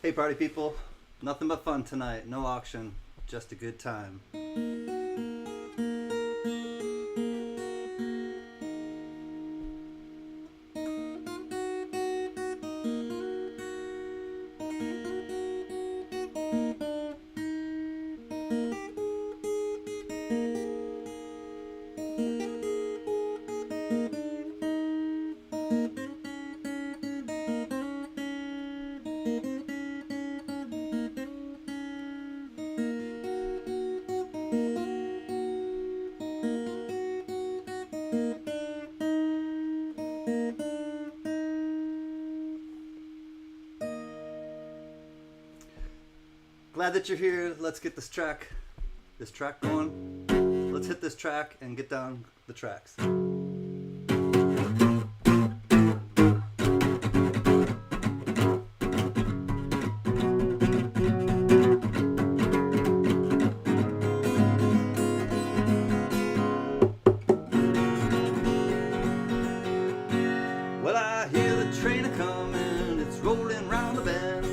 Hey party people, nothing but fun tonight, no auction, just a good time. Glad that you're here. Let's get this track going. Let's hit this track and get down the tracks. Well, I hear the train a-comin', it's rolling round the bend.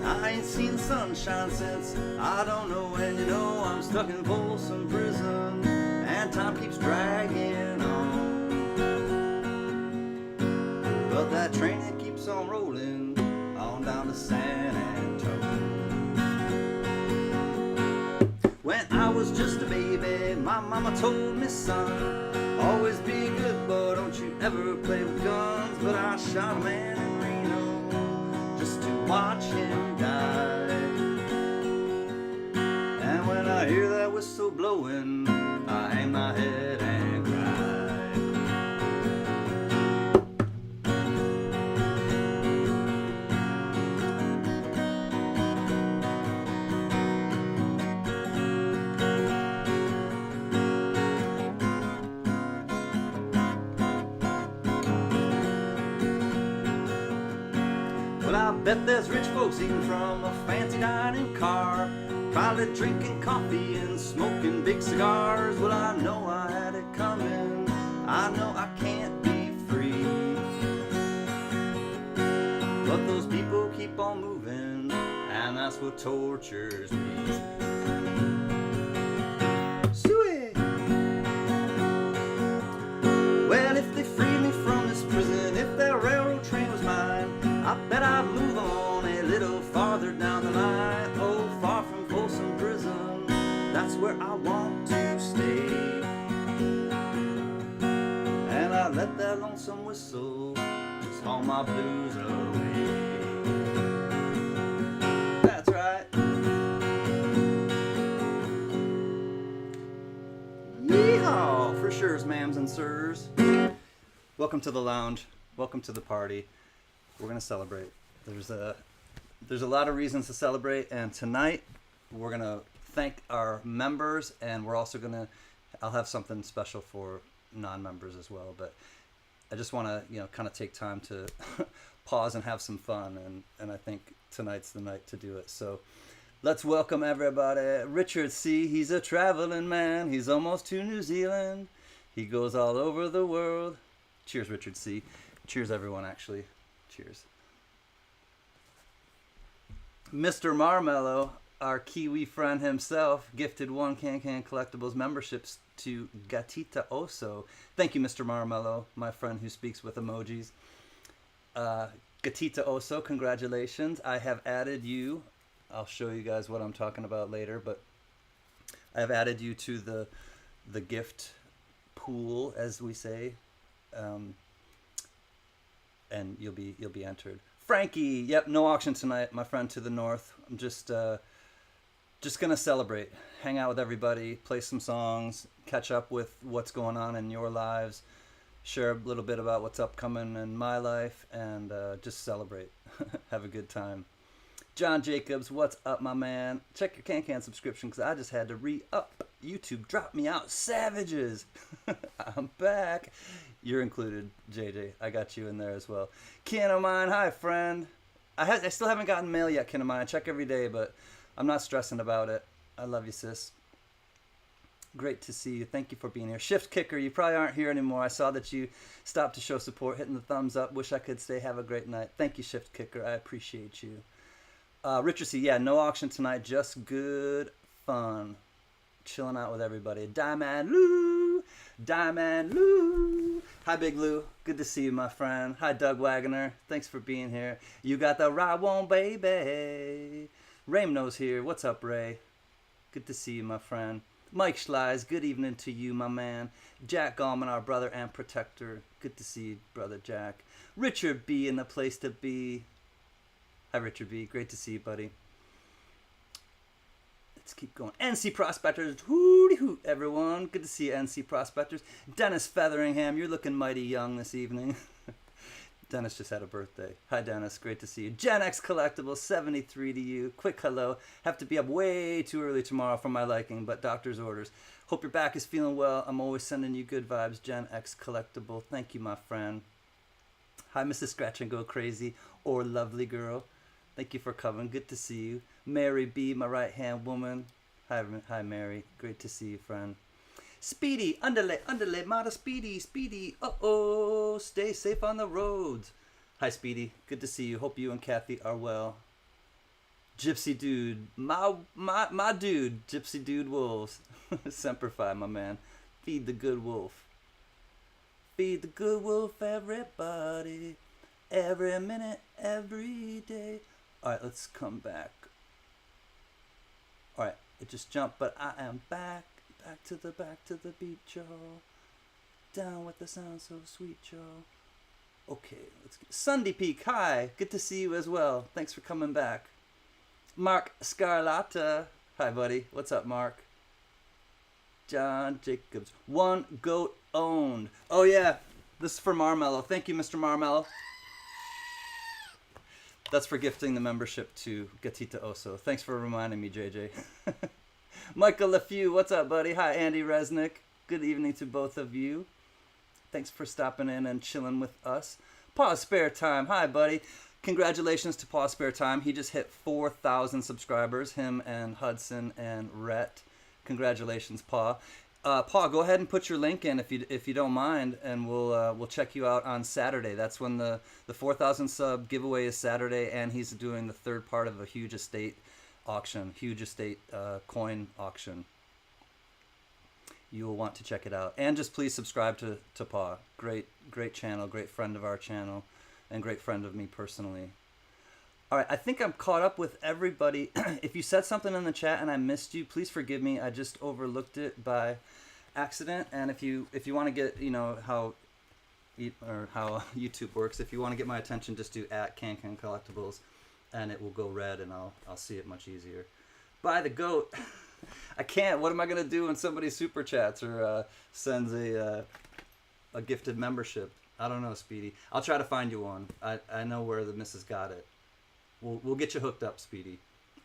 I ain't seen the sunshine since I don't know when. You know I'm stuck in Folsom Prison and time keeps dragging on. But that train, it keeps on rolling on down to San Antonio. When I was just a baby, my mama told me, son, always be good, but don't you ever play with guns. But I shot a man in Reno just to watch him die. And when I hear that whistle blowing, I hang my head and cry. Well, I bet there's rich folks eating from a fancy dining car, probably drinking coffee and smoking big cigars. Well, I know I had it coming, I know I can't be free, but those people keep on moving, and that's what tortures me. Suey. Well, if they freed me from this prison, if that railroad train was mine, I bet I'd move on a little farther down the line. Oh, far from Folsom Prison, that's where I want to stay. And I let that lonesome whistle just haul my blues away. That's right. Yeehaw, for sure, ma'ams and sirs. Welcome to the lounge. Welcome to the party. We're gonna celebrate. There's a lot of reasons to celebrate, and tonight we're gonna thank our members, and we're also I'll have something special for non-members as well. But I just want to kind of take time to pause and have some fun, and I think tonight's the night to do it. So let's welcome everybody. Richard C. He's a traveling man. He's almost to New Zealand. He goes all over the world. Cheers, Richard C. Cheers, everyone. Actually. Cheers. Mr. Marmello, our Kiwi friend himself, gifted one CanCan Collectibles memberships to Gatita Oso. Thank you, Mr. Marmello, my friend who speaks with emojis. Gatita Oso, congratulations. I have added you. I'll show you guys what I'm talking about later, but I have added you to the gift pool, as we say. And you'll be entered. Frankie, yep, no auction tonight, my friend to the north. I'm just gonna celebrate, hang out with everybody, play some songs, catch up with what's going on in your lives, share a little bit about what's upcoming in my life, and just celebrate. Have a good time. John Jacobs, what's up, my man? Check your CanCan subscription, because I just had to re-up. YouTube dropped me out. Savages. I'm back. You're included, JJ. I got you in there as well. Ken of mine, hi, friend. I still haven't gotten mail yet, Ken of mine. I check every day, but I'm not stressing about it. I love you, sis. Great to see you. Thank you for being here. Shift Kicker, you probably aren't here anymore. I saw that you stopped to show support, hitting the thumbs up. Wish I could say have a great night. Thank you, Shift Kicker. I appreciate you. Richard C, yeah, no auction tonight, just good fun. Chilling out with everybody. Diamond Lou! Diamond Lou! Hi, Big Lou. Good to see you, my friend. Hi, Doug Wagner. Thanks for being here. You got the right one, baby. Raymno's here. What's up, Ray? Good to see you, my friend. Mike Schleis, good evening to you, my man. Jack Gallman, our brother and protector. Good to see you, brother Jack. Richard B in the place to be. Hi, Richard B. Great to see you, buddy. Let's keep going. NC Prospectors. Hooty hoot, everyone. Good to see you, NC Prospectors. Dennis Featheringham, you're looking mighty young this evening. Dennis just had a birthday. Hi, Dennis. Great to see you. Gen X Collectibles, 73 to you. Quick hello. Have to be up way too early tomorrow for my liking, but doctor's orders. Hope your back is feeling well. I'm always sending you good vibes. Gen X Collectible. Thank you, my friend. Hi, Mrs. Scratch and Go Crazy, or Lovely Girl. Thank you for coming. Good to see you. Mary B, my right-hand woman. Hi, Mary. Great to see you, friend. Speedy, underlay, model Speedy. Uh-oh, stay safe on the roads. Hi, Speedy. Good to see you. Hope you and Kathy are well. Gypsy Dude. My dude. Gypsy Dude Wolves. Semper Fi, my man. Feed the good wolf. Feed the good wolf, everybody. Every minute, every day. Alright, let's come back. Alright, it just jumped, but I am back. Back to the beat, y'all. Down with the sound so sweet, y'all. Okay, let's get Sunday Peak. Hi, good to see you as well. Thanks for coming back. Mark Scarlata. Hi, buddy. What's up, Mark? John Jacobs. One goat owned. Oh, yeah. This is for Marmello. Thank you, Mr. Marmello. That's for gifting the membership to Gatita Oso. Thanks for reminding me, JJ. Michael LeFew, what's up, buddy? Hi, Andy Resnick. Good evening to both of you. Thanks for stopping in and chilling with us. Paw Spare Time. Hi, buddy. Congratulations to Paw Spare Time. He just hit 4,000 subscribers, him and Hudson and Rhett. Congratulations, Paw. Paul, go ahead and put your link in if you don't mind, and we'll check you out on Saturday. That's when the 4,000 sub giveaway is Saturday, and he's doing the third part of a huge estate auction, coin auction. You will want to check it out, and just please subscribe to Paul. Great channel, great friend of our channel, and great friend of me personally. All right, I think I'm caught up with everybody. If you said something in the chat and I missed you, please forgive me. I just overlooked it by accident. And if you want to get, how YouTube works, if you want to get my attention, just do @CanCan Collectibles, and it will go red, and I'll see it much easier. Buy the goat. I can't. What am I gonna do when somebody super chats or sends a gifted membership? I don't know, Speedy. I'll try to find you one. I know where the missus got it. We'll get you hooked up, Speedy.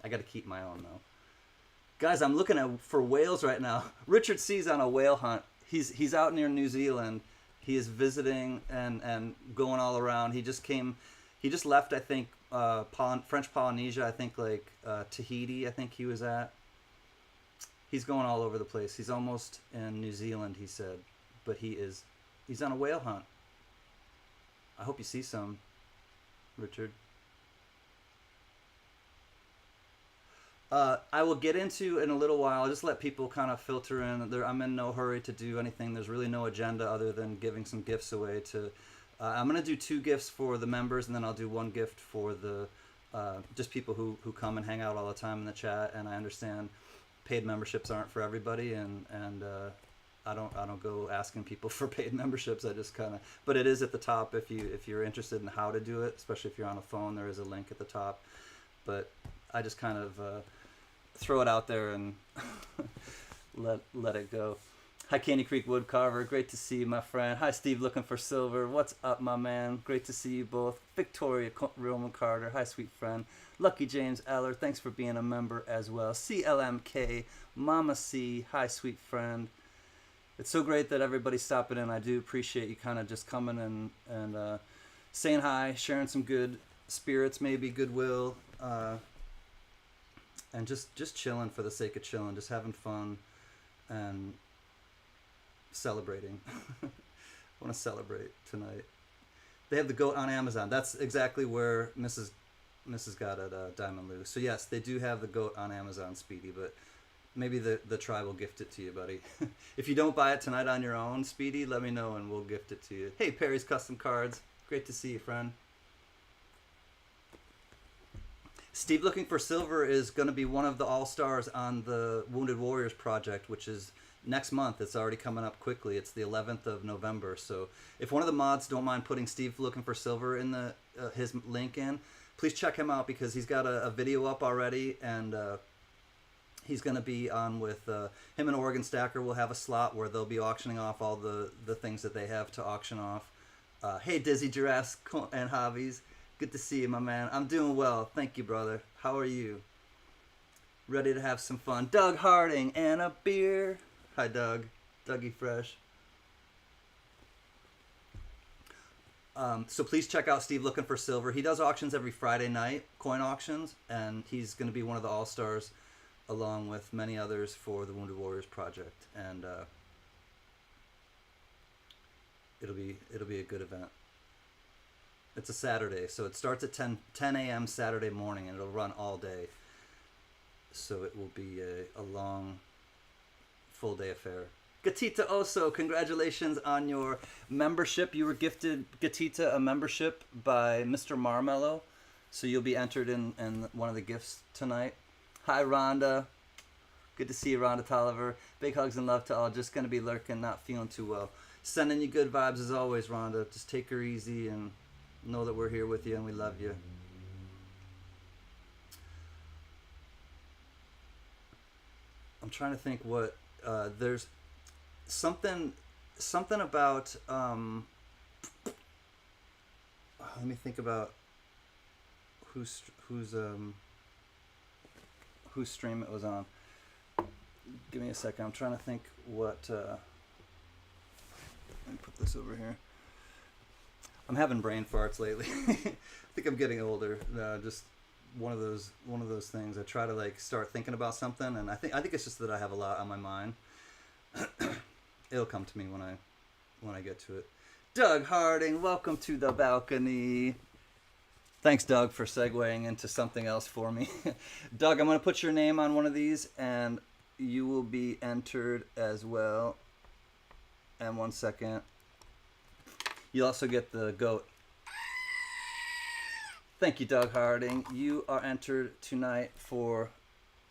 I got to keep my own, though. Guys, I'm looking for whales right now. Richard C's on a whale hunt. He's out near New Zealand. He is visiting and going all around. He just left, I think, French Polynesia, I think, Tahiti, I think he was at. He's going all over the place. He's almost in New Zealand, he said. But he's on a whale hunt. I hope you see some, Richard. I will get into in a little while. I'll just let people kind of filter in. I'm in no hurry to do anything. There's really no agenda other than giving some gifts away to. I'm gonna do 2 gifts for the members, and then I'll do 1 gift for the just people who come and hang out all the time in the chat. And I understand paid memberships aren't for everybody, and I don't go asking people for paid memberships. I just kind of. But it is at the top if you're interested in how to do it, especially if you're on a phone. There is a link at the top. But I just kind of. Throw it out there and let it go. Hi, Candy Creek Woodcarver. Great to see you, my friend. Hi, Steve looking for silver. What's up, my man? Great to see you both. Victoria Roman Carter. Hi, sweet friend. Lucky James Eller. Thanks for being a member as well. CLMK. Mama C. Hi, sweet friend. It's so great that everybody's stopping in. I do appreciate you kind of just coming and saying hi, sharing some good spirits, maybe goodwill. And just chilling for the sake of chilling, just having fun and celebrating. I want to celebrate tonight. They have the goat on Amazon. That's exactly where Mrs. Mrs. got at Diamond Lou. So yes, they do have the goat on Amazon, Speedy, but maybe the tribe will gift it to you, buddy. If you don't buy it tonight on your own, Speedy, let me know and we'll gift it to you. Hey, Perry's Custom Cards. Great to see you, friend. Steve Looking for Silver is going to be one of the all-stars on the Wounded Warriors project, which is next month. It's already coming up quickly. It's the 11th of November. So if one of the mods don't mind putting Steve Looking for Silver in the his link in, please check him out because he's got a video up already, and he's going to be on with him and Oregon Stacker will have a slot where they'll be auctioning off all the things that they have to auction off. Hey, Dizzy Giraffes and Hobbies. Good to see you, my man. I'm doing well. Thank you, brother. How are you? Ready to have some fun. Doug Harding and a beer. Hi, Doug. Dougie Fresh. So please check out Steve Looking for Silver. He does auctions every Friday night, coin auctions, and he's going to be one of the all-stars along with many others for the Wounded Warriors project. And it'll be a good event. It's a Saturday, so it starts at 10 a.m. Saturday morning, and it'll run all day. So it will be a long, full-day affair. Gatita Oso, congratulations on your membership. You were gifted, Gatita, a membership by Mr. Marmello, so you'll be entered in one of the gifts tonight. Hi, Rhonda. Good to see you, Rhonda Tolliver. Big hugs and love to all. Just going to be lurking, not feeling too well. Sending you good vibes as always, Rhonda. Just take her easy and know that we're here with you and we love you. I'm trying to think what there's something about let me think about whose stream it was on. Give me a second. I'm trying to think what let me put this over here. I'm having brain farts lately. I think I'm getting older. Just one of those things. I try to like start thinking about something, and I think it's just that I have a lot on my mind. It'll come to me when I get to it. Doug Harding, welcome to the balcony. Thanks, Doug, for segueing into something else for me. Doug, I'm going to put your name on one of these, and you will be entered as well. And 1 second. You'll also get the goat. Thank you, Doug Harding. You are entered tonight for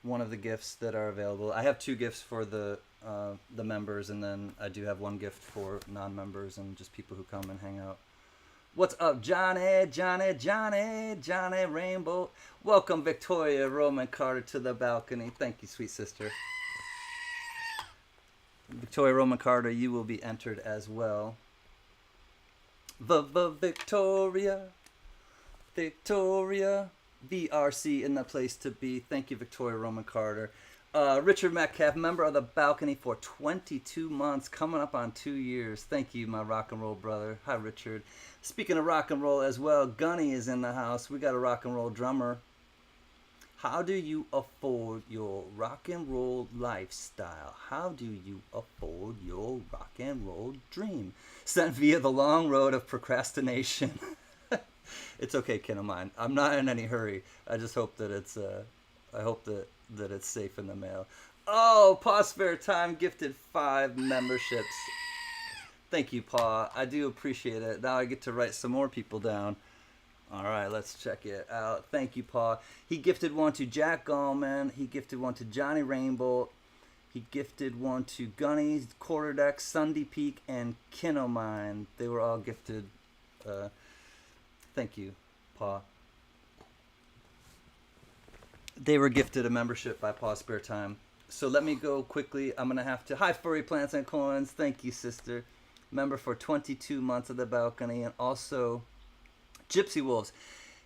one of the gifts that are available. I have 2 gifts for the members, and then I do have 1 gift for non-members and just people who come and hang out. What's up, Johnny Rainbow? Welcome, Victoria Roman Carter, to the balcony. Thank you, sweet sister. Victoria Roman Carter, you will be entered as well. Victoria, VRC in the place to be. Thank you, Victoria Roman Carter. Richard Metcalf, member of the balcony for 22 months, coming up on 2 years. Thank you, my rock and roll brother. Hi, Richard. Speaking of rock and roll as well, Gunny is in the house. We got a rock and roll drummer. How do you afford your rock and roll lifestyle? How do you afford your rock and roll dream? Sent via the long road of procrastination. It's okay, kid of mine. I'm not in any hurry. I just hope that it's I hope that it's safe in the mail. Oh, Paw Spare Time gifted 5 memberships. Thank you, Paw. I do appreciate it. Now I get to write some more people down. All right, let's check it out. Thank you, Paw. He gifted 1 to Jack Gallman. He gifted 1 to Johnny Rainbow. He gifted 1 to Gunny, Quarterdeck, Sunday Peak, and Kinomine. They were all gifted. Thank you, Paw. They were gifted a membership by Paw Spare Time. So let me go quickly. I'm going to have to... Hi, Furry Plants and Coins. Thank you, sister. Member for 22 months of the balcony. And also... Gypsy Wolves.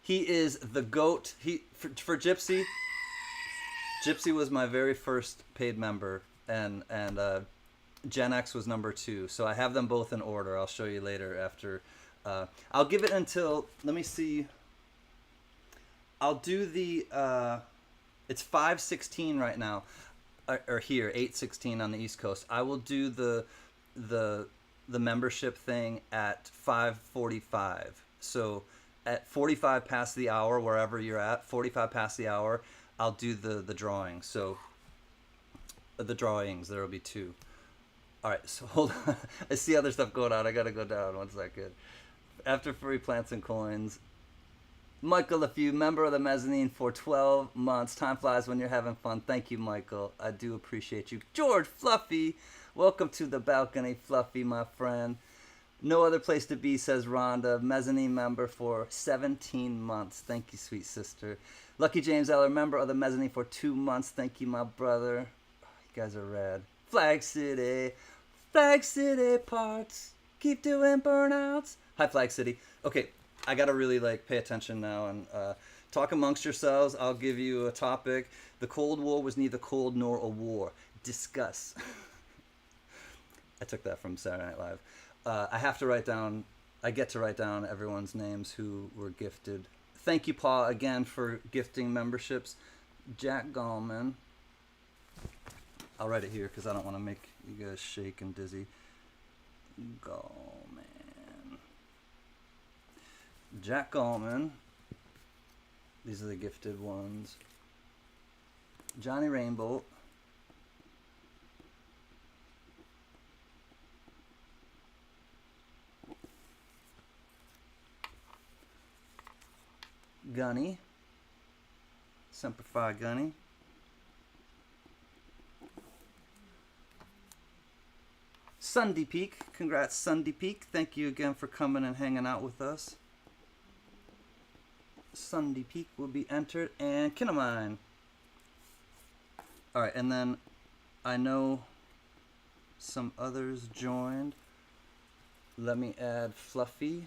He is the GOAT. For Gypsy, Gypsy was my very first paid member, and Gen X was number 2. So I have them both in order. I'll show you later after. I'll give it until, let me see. I'll do the, it's 5:16 right now, or here, 8:16 on the East Coast. I will do the membership thing at 5:45. So at 45 past the hour, wherever you're at, 45 past the hour, I'll do the drawing. So the drawings, there will be two. All right, so hold on. I see other stuff going on. I gotta go down 1 second. After Furry Plants and Coins, Michael, if you member of the mezzanine for 12 months, time flies when you're having fun. Thank you, Michael. I do appreciate you. George Fluffy, welcome to the balcony, Fluffy, my friend. No other place to be, says Rhonda. Mezzanine member for 17 months. Thank you, sweet sister. Lucky James Eller, member of the mezzanine for 2 months. Thank you, my brother. Oh, you guys are rad. Flag City parts. Keep doing burnouts. Hi, Flag City. Okay, I gotta really pay attention now and talk amongst yourselves. I'll give you a topic. The Cold War was neither cold nor a war. Discuss. I took that from Saturday Night Live. I get to write down everyone's names who were gifted. Thank you, Paul, again for gifting memberships. Jack Gallman. I'll write it here because I don't want to make you guys shake and dizzy. Gallman. Jack Gallman. These are the gifted ones. Johnny Rainbow. Gunny. Semper Fi Gunny. Sunday Peak. Congrats, Sunday Peak. Thank you again for coming and hanging out with us. Sunday Peak will be entered. And Kinnamine. Alright, and then I know some others joined. Let me add Fluffy.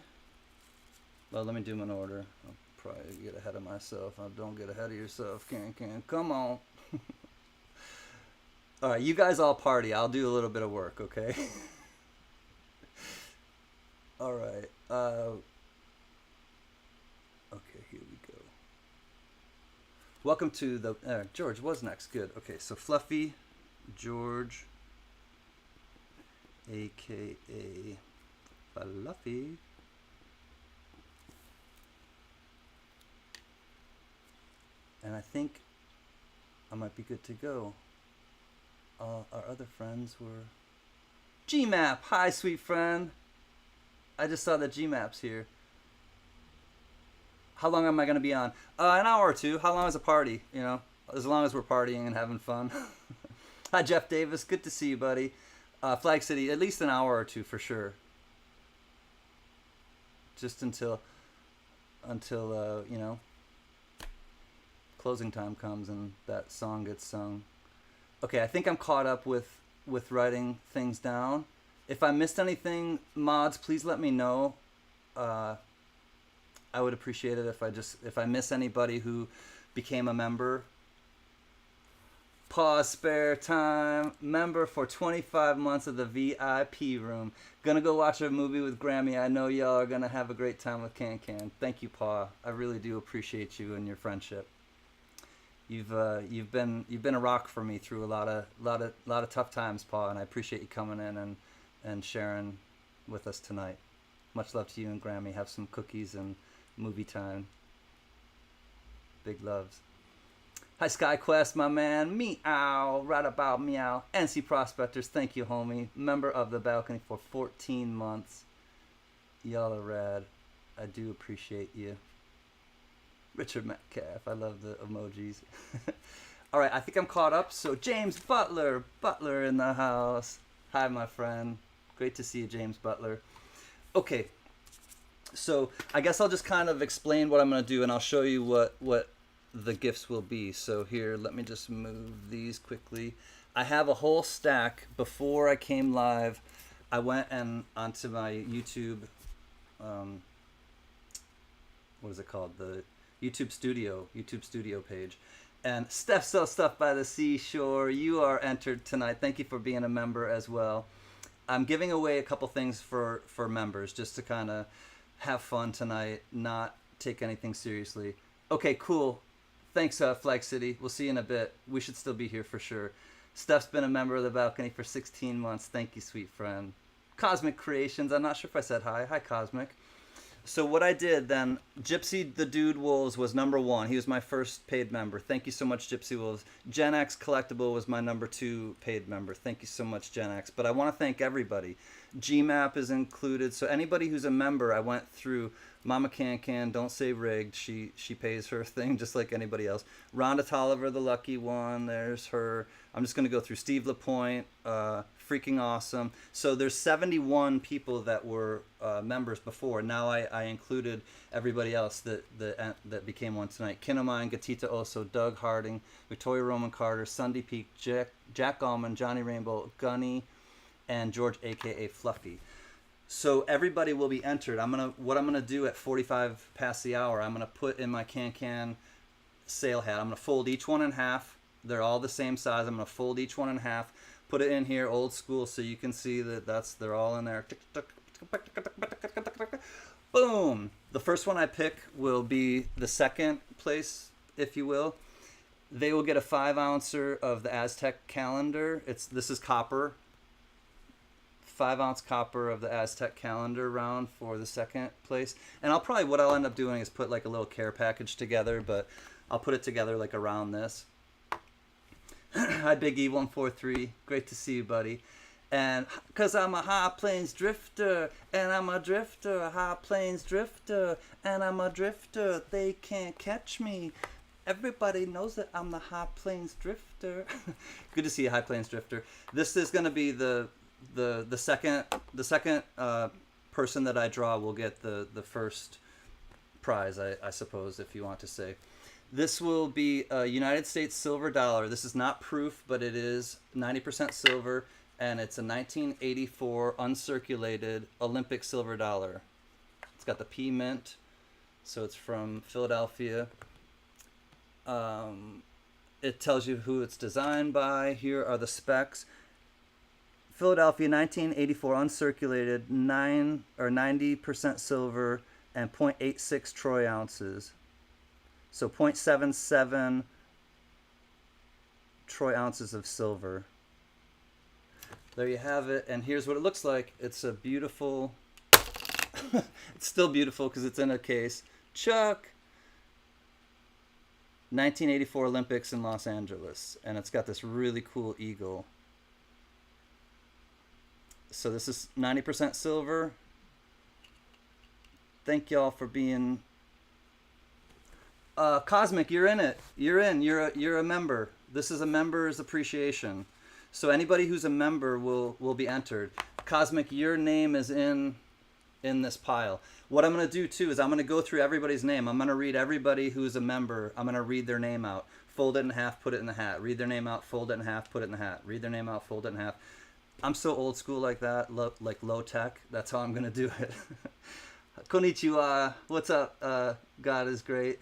Well, let me do them in order. I'll probably get ahead of myself. Don't get ahead of yourself, CanCan. Come on. Alright, you guys all party. I'll do a little bit of work, okay? Alright. Okay, here we go. Welcome to the... George was next. Good. Okay, so Fluffy, George, a.k.a. Fluffy. And I think I might be good to go. Our other friends were... GMAP! Hi, sweet friend! I just saw that GMAP's here. How long am I going to be on? An hour or two. How long is a party? You know, as long as we're partying and having fun. Hi, Jeff Davis. Good to see you, buddy. Flag City, at least an hour or two for sure. Just until you know, closing time comes and that song gets sung. Okay, I think I'm caught up with writing things down. If I missed anything, mods, please let me know. I would appreciate it if I miss anybody who became a member. Pause, spare time. Member for 25 months of the VIP room. Gonna go watch a movie with Grammy. I know y'all are gonna have a great time with CanCan. Thank you, Pa. I really do appreciate you and your friendship. You've been a rock for me through a lot of tough times, Pa, and I appreciate you coming in and sharing with us tonight. Much love to you and Grammy. Have some cookies and movie time. Big loves. Hi, SkyQuest, my man. Meow, right about meow. NC Prospectors, thank you, homie. Member of the balcony for 14 months. Y'all are rad. I do appreciate you. Richard Metcalf, I love the emojis. All right, I think I'm caught up. So James Butler in the house. Hi, my friend. Great to see you, James Butler. Okay, so I guess I'll just kind of explain what I'm going to do, and I'll show you what the gifts will be. So here, let me just move these quickly. I have a whole stack. Before I came live, I went onto my YouTube, what is it called? The YouTube Studio page. And Steph sells stuff by the seashore. You are entered tonight. Thank you for being a member as well. I'm giving away a couple things for members just to kind of have fun tonight, not take anything seriously. Okay, cool. Thanks, Flag City. We'll see you in a bit. We should still be here for sure. Steph's been a member of the balcony for 16 months. Thank you, sweet friend. Cosmic Creations. I'm not sure if I said hi. Hi, Cosmic. So what I did then, Gypsy the Dude Wolves was number one. He was my first paid member. Thank you so much, Gypsy Wolves. Gen X Collectible was my number two paid member. Thank you so much, Gen X. But I want to thank everybody. GMAP is included. So anybody who's a member, I went through. Mama CanCan, don't say rigged. She pays her thing just like anybody else. Rhonda Tolliver, the lucky one. There's her. I'm just gonna go through Steve Lapointe. Freaking awesome. So there's 71 people that were members before. Now I included everybody else that became one tonight. Kinemine, Gatita Oso, Doug Harding, Victoria Roman Carter, Sunday Peak, Jack Allman, Johnny Rainbow, Gunny, and George, aka Fluffy. So everybody will be entered. What I'm gonna do at 45 past the hour, I'm gonna put in my CanCan sale hat. I'm gonna fold each one in half. They're all the same size. I'm gonna fold each one in half, put it in here old school so you can see that they're all in there. Boom. The first one I pick will be the second place, if you will. They will get a 5-ouncer of the Aztec calendar. This is copper. 5-ounce copper of the Aztec calendar round for the second place. And what I'll end up doing is put like a little care package together, but I'll put it together like around this. Hi, Big E143. Great to see you, buddy. And because I'm a high plains drifter, and I'm a drifter, a high plains drifter, and I'm a drifter, they can't catch me. Everybody knows that I'm the high plains drifter. Good to see you, high plains drifter. This is going to be the second person that I draw will get the first prize, I suppose, if you want to say. This will be a United States silver dollar. This is not proof, but it is 90% silver, and it's a 1984 uncirculated Olympic silver dollar. It's got the P mint, so it's from Philadelphia. It tells you who it's designed by. Here are the specs. Philadelphia, 1984 uncirculated, 90% silver and 0.86 troy ounces. So 0.77 troy ounces of silver. There you have it, and here's what it looks like. It's a beautiful, it's still beautiful because it's in a case. Chuck! 1984 Olympics in Los Angeles, and it's got this really cool eagle. So this is 90% silver. Thank y'all for being... Cosmic, you're in it. You're in. You're a member. This is a member's appreciation. So anybody who's a member will be entered. Cosmic, your name is in this pile. What I'm going to do too is I'm going to go through everybody's name. I'm going to read everybody who's a member. I'm going to read their name out. Fold it in half, put it in the hat. Read their name out, fold it in half, put it in the hat. Read their name out, fold it in half. I'm so old school like that, like low tech. That's how I'm going to do it. Konnichiwa. What's up? God is great.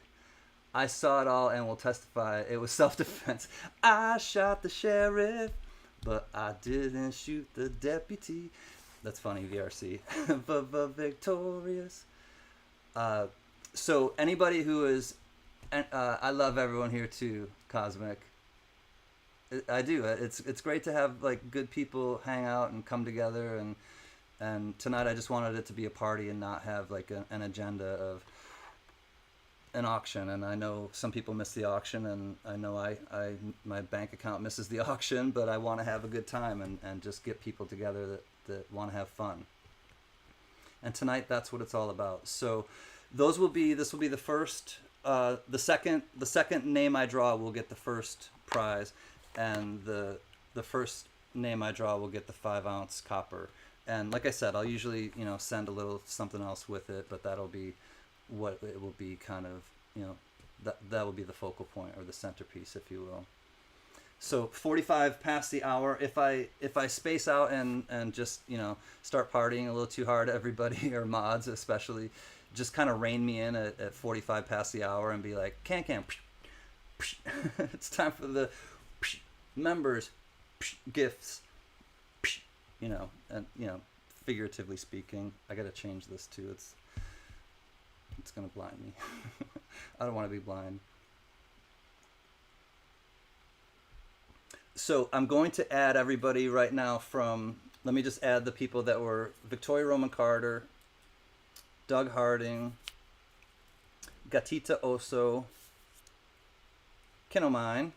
I saw it all and will testify. It was self-defense. I shot the sheriff, but I didn't shoot the deputy. That's funny, VRC. Victorious. So anybody who is... I love everyone here too, Cosmic. I do. It's great to have like good people hang out and come together, and tonight I just wanted it to be a party and not have like an agenda of an auction. And I know some people miss the auction, and I know my bank account misses the auction, but I want to have a good time and just get people together that want to have fun. And tonight that's what it's all about. So this will be the first, the second name I draw will get the first prize, and the first name I draw will get the 5-ounce copper. And like I said, I'll usually send a little something else with it, but that'll be what it will be, kind of, that will be the focal point or the centerpiece, if you will. So 45 past the hour. If I space out and just start partying a little too hard, everybody or mods especially, just kind of rein me in at 45 past the hour and be like, CanCan, it's time for the members gifts, and figuratively speaking. I gotta change this too. It's gonna blind me. I don't want to be blind. So I'm going to add everybody right now let me just add the people that were Victoria Roman Carter, Doug Harding, Gatita Oso, Kinomine,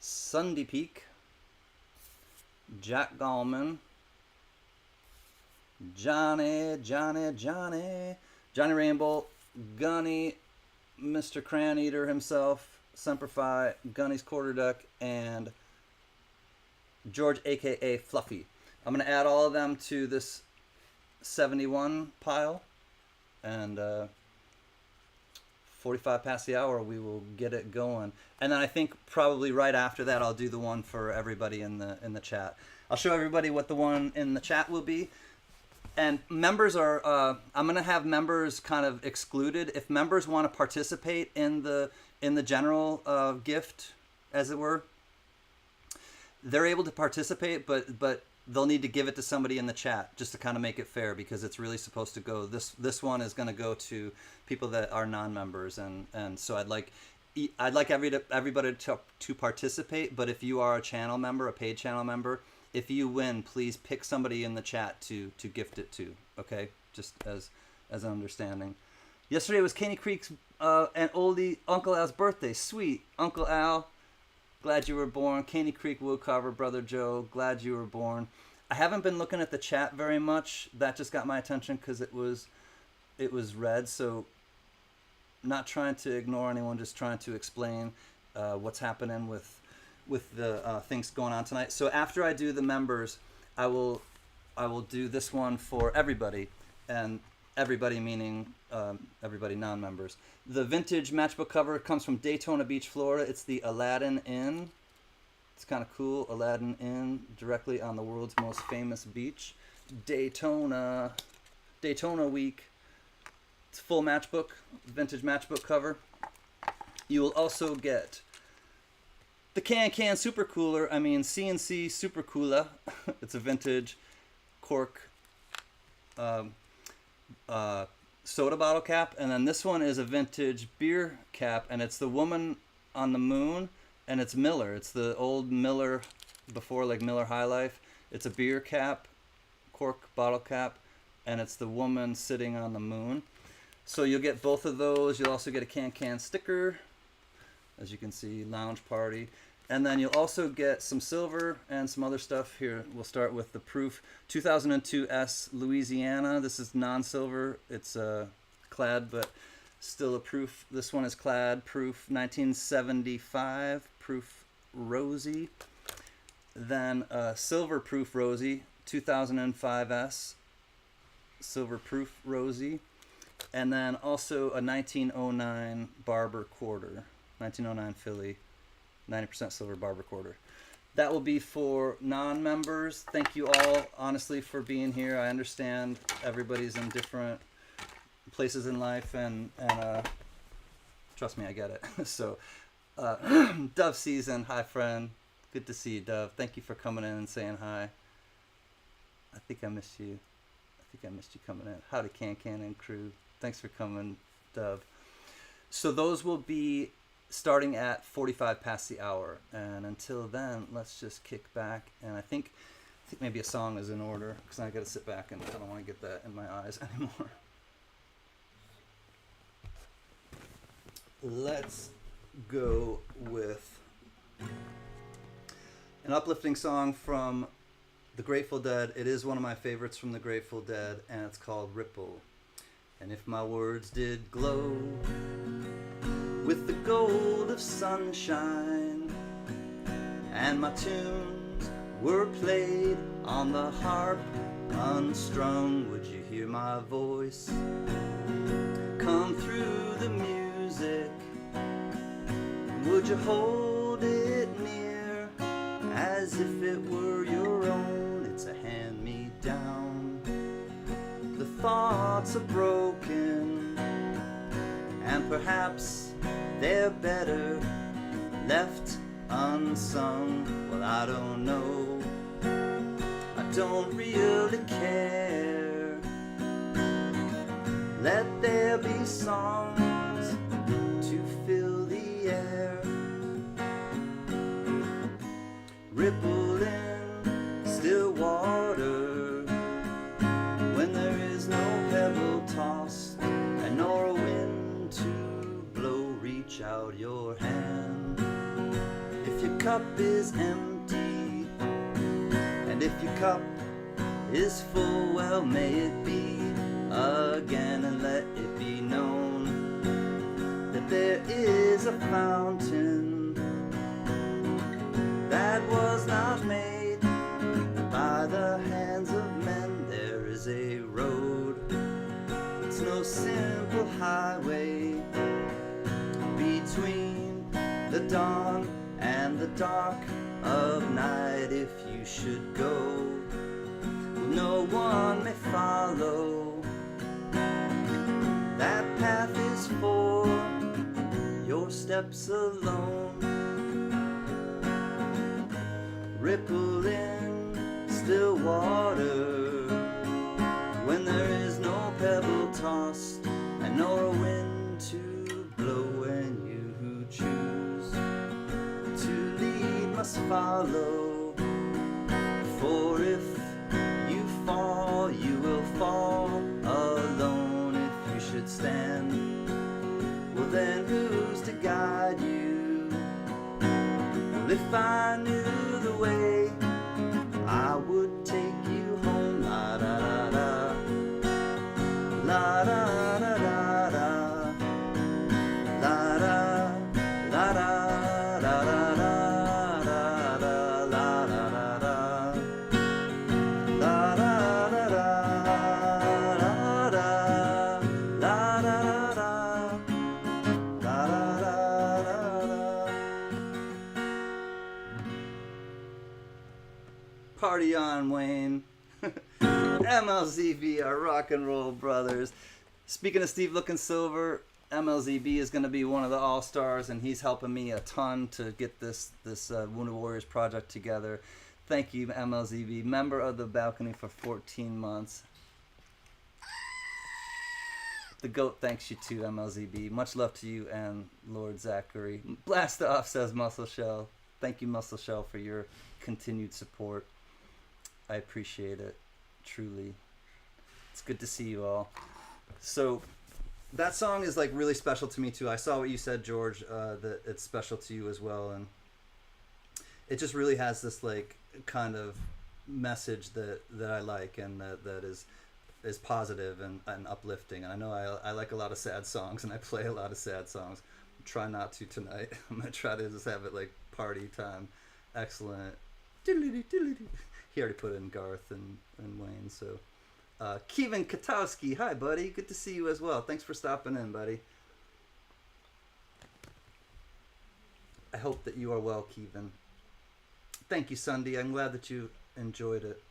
Sunday Peak, Jack Gallman, Johnny Rainbow, Gunny, Mr. Cran Eater himself, Semper Fi, Gunny's Quarter Deck, and George, aka Fluffy. I'm going to add all of them to this 71 pile, and 45 past the hour we will get it going. And then I think probably right after that I'll do the one for everybody in the chat. I'll show everybody what the one in the chat will be. And members are I'm going to have members kind of excluded. If members want to participate in the general gift, as it were, they're able to participate, but they'll need to give it to somebody in the chat just to kind of make it fair, because it's really supposed to go. This one is going to go to people that are non-members, and so I'd like everybody to participate. But if you are a channel member, a paid channel member, if you win, please pick somebody in the chat to gift it to. Okay, just as an understanding. Yesterday was Caney Creek's and oldie Uncle Al's birthday. Sweet Uncle Al. Glad you were born. Caney Creek Woodcarver, Brother Joe, glad you were born. I haven't been looking at the chat very much. That just got my attention because it was red. So not trying to ignore anyone, just trying to explain what's happening with the things going on tonight. So after I do the members, I will do this one for everybody, and everybody meaning everybody non-members. The vintage matchbook cover comes from Daytona Beach, Florida. It's the Aladdin Inn. It's kind of cool. Aladdin Inn, directly on the world's most famous beach. Daytona week. It's full matchbook, vintage matchbook cover. You will also get the CanCan Super Cooler. I mean CNC Super Cooler. It's a vintage cork soda bottle cap, and then this one is a vintage beer cap, and it's the Woman on the Moon, and it's Miller. It's the old Miller before, like Miller High Life. It's a beer cap, cork bottle cap, and it's the woman sitting on the moon. So you'll get both of those. You'll also get a CanCan sticker, as you can see, lounge party. And then you'll also get some silver and some other stuff. Here, we'll start with the Proof 2002 S Louisiana. This is non-silver. It's clad, but still a Proof. This one is clad. Proof 1975. Proof Rosie. Then Silver Proof Rosie 2005 S. Silver Proof Rosie. And then also a 1909 Barber Quarter. 1909 Philly. 90% silver Barber Quarter. That will be for non-members. Thank you all, honestly, for being here. I understand everybody's in different places in life, and trust me, I get it. So, Dove Season, hi friend. Good to see you, Dove. Thank you for coming in and saying hi. I think I missed you. Coming in. Howdy, CanCan and crew. Thanks for coming, Dove. So those will be starting at 45 past the hour, and until then, let's just kick back. And I think maybe a song is in order, because I got to sit back and I don't want to get that in my eyes anymore. Let's go with an uplifting song from the Grateful Dead. It is one of my favorites from the Grateful Dead, and it's called Ripple. And if my words did glow with the gold of sunshine, and my tunes were played on the harp unstrung, would you hear my voice come through the music? Would you hold it near as if it were your own? It's a hand-me-down. The thoughts are broken, and perhaps they're better left unsung. Well, I don't know, I don't really care. Let there be songs to fill the air. Ripple in still water when there is no pebble out your hand. If your cup is empty, and if your cup is full, well, may it be again, and let it be known that there is a fountain that was not made by the hands of men. There is a road, it's no simple highway, between the dawn and the dark of night. If you should go, no one may follow. That path is for your steps alone. Ripple in still water when there is no pebble tossed and nor a wind to blow. When you who choose to lead must follow, for if you fall, you will fall alone. If you should stand, well then who's to guide you? Well, if I knew the way, I would take you home. La da da da, la da da da da, la da da da da da da da da, la da da da, la da da da da da, la da da da, la da da da. Party on, Wayne. MLZB, our rock and roll brothers. Speaking of Steve Looking Silver, MLZB is going to be one of the all-stars, and he's helping me a ton to get this Wounded Warriors project together. Thank you, MLZB. Member of the balcony for 14 months. The GOAT thanks you too, MLZB. Much love to you and Lord Zachary. Blast off, says Muscle Shell. Thank you, Muscle Shell, for your continued support. I appreciate it, truly. It's good to see you all. So that song is like really special to me too. I saw what you said, George, that it's special to you as well, and it just really has this like kind of message that I like, and that is positive and uplifting. And I know I like a lot of sad songs, and I play a lot of sad songs. Try not to tonight. I'm gonna try to just have it like party time. Excellent. He already put in Garth and Wayne. So Kevin Katowski, hi buddy, good to see you as well. Thanks for stopping in, buddy. I hope that you are well, Kevin. Thank you, Sunday. I'm glad that you enjoyed it.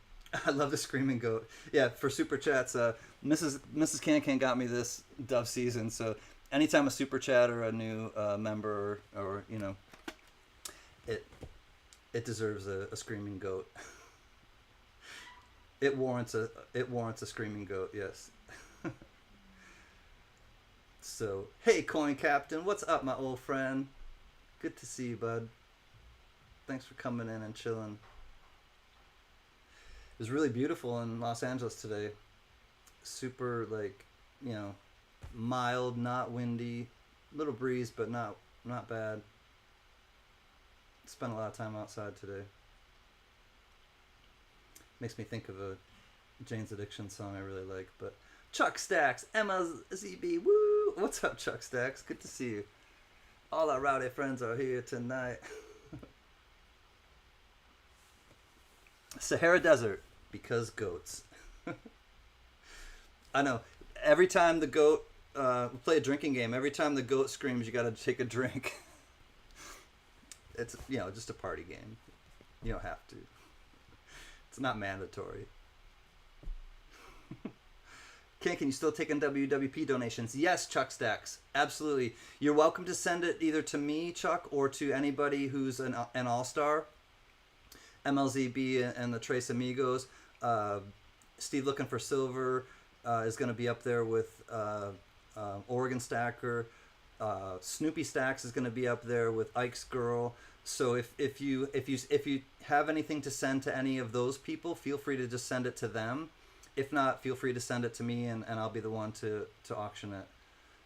I love the Screaming Goat. Yeah, for super chats, Mrs. CanCan got me this Dove season, so anytime a super chat or a new member or you know, it deserves a Screaming Goat. It warrants a Screaming Goat, yes. So, hey Coin Captain, what's up, my old friend? Good to see you, bud. Thanks for coming in and chilling. It was really beautiful in Los Angeles today. Super, like, you know, mild, not windy, little breeze, but not bad. Spent a lot of time outside today. Makes me think of a Jane's Addiction song I really like. But Chuck Stacks, MLZB, woo! What's up, Chuck Stacks? Good to see you. All our rowdy friends are here tonight. Sahara Desert, because goats. I know. Every time the goat, we play a drinking game. Every time the goat screams, you gotta take a drink. It's, you know, just a party game. You don't have to. It's not mandatory. Can you still take in WWP donations? Yes, Chuck Stacks. Absolutely. You're welcome to send it either to me, Chuck, or to anybody who's an all-star. MLZB and the Tres Amigos. Steve Looking for Silver is going to be up there with Oregon Stacker. Snoopy Stacks is going to be up there with Ike's Girl. So if you have anything to send to any of those people, feel free to just send it to them. If not, feel free to send it to me, and I'll be the one to auction it.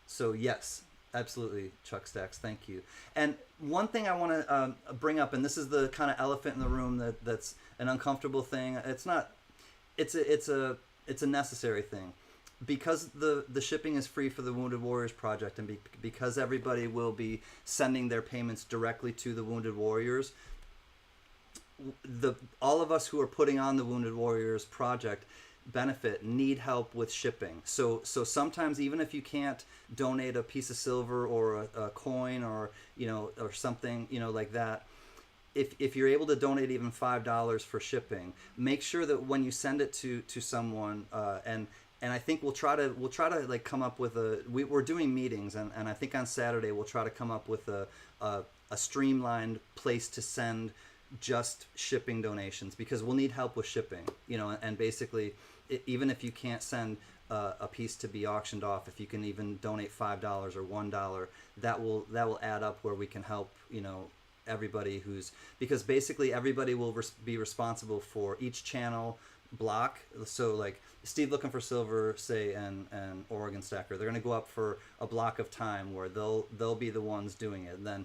So yes, Absolutely, Chuck Stacks. Thank you. And one thing I want to bring up, and this is the kind of elephant in the room that's an uncomfortable thing. It's not. It's a necessary thing, because the shipping is free for the Wounded Warriors Project, and because everybody will be sending their payments directly to the Wounded Warriors. All of us who are putting on the Wounded Warriors Project benefit need help with shipping. So sometimes, even if you can't donate a piece of silver or a coin, or or something like that, if you're able to donate even $5 for shipping, make sure that when you send it to someone, and I think we'll try to like come up with we're doing meetings, and I think on Saturday we'll try to come up with a streamlined place to send just shipping donations, because we'll need help with shipping, and basically, even if you can't send a piece to be auctioned off, if you can even donate $5 or $1, that will add up, where we can help everybody because basically everybody will be responsible for each channel block. So like Steve Looking for Silver, say, and Oregon Stacker, they're going to go up for a block of time where they'll be the ones doing it, and then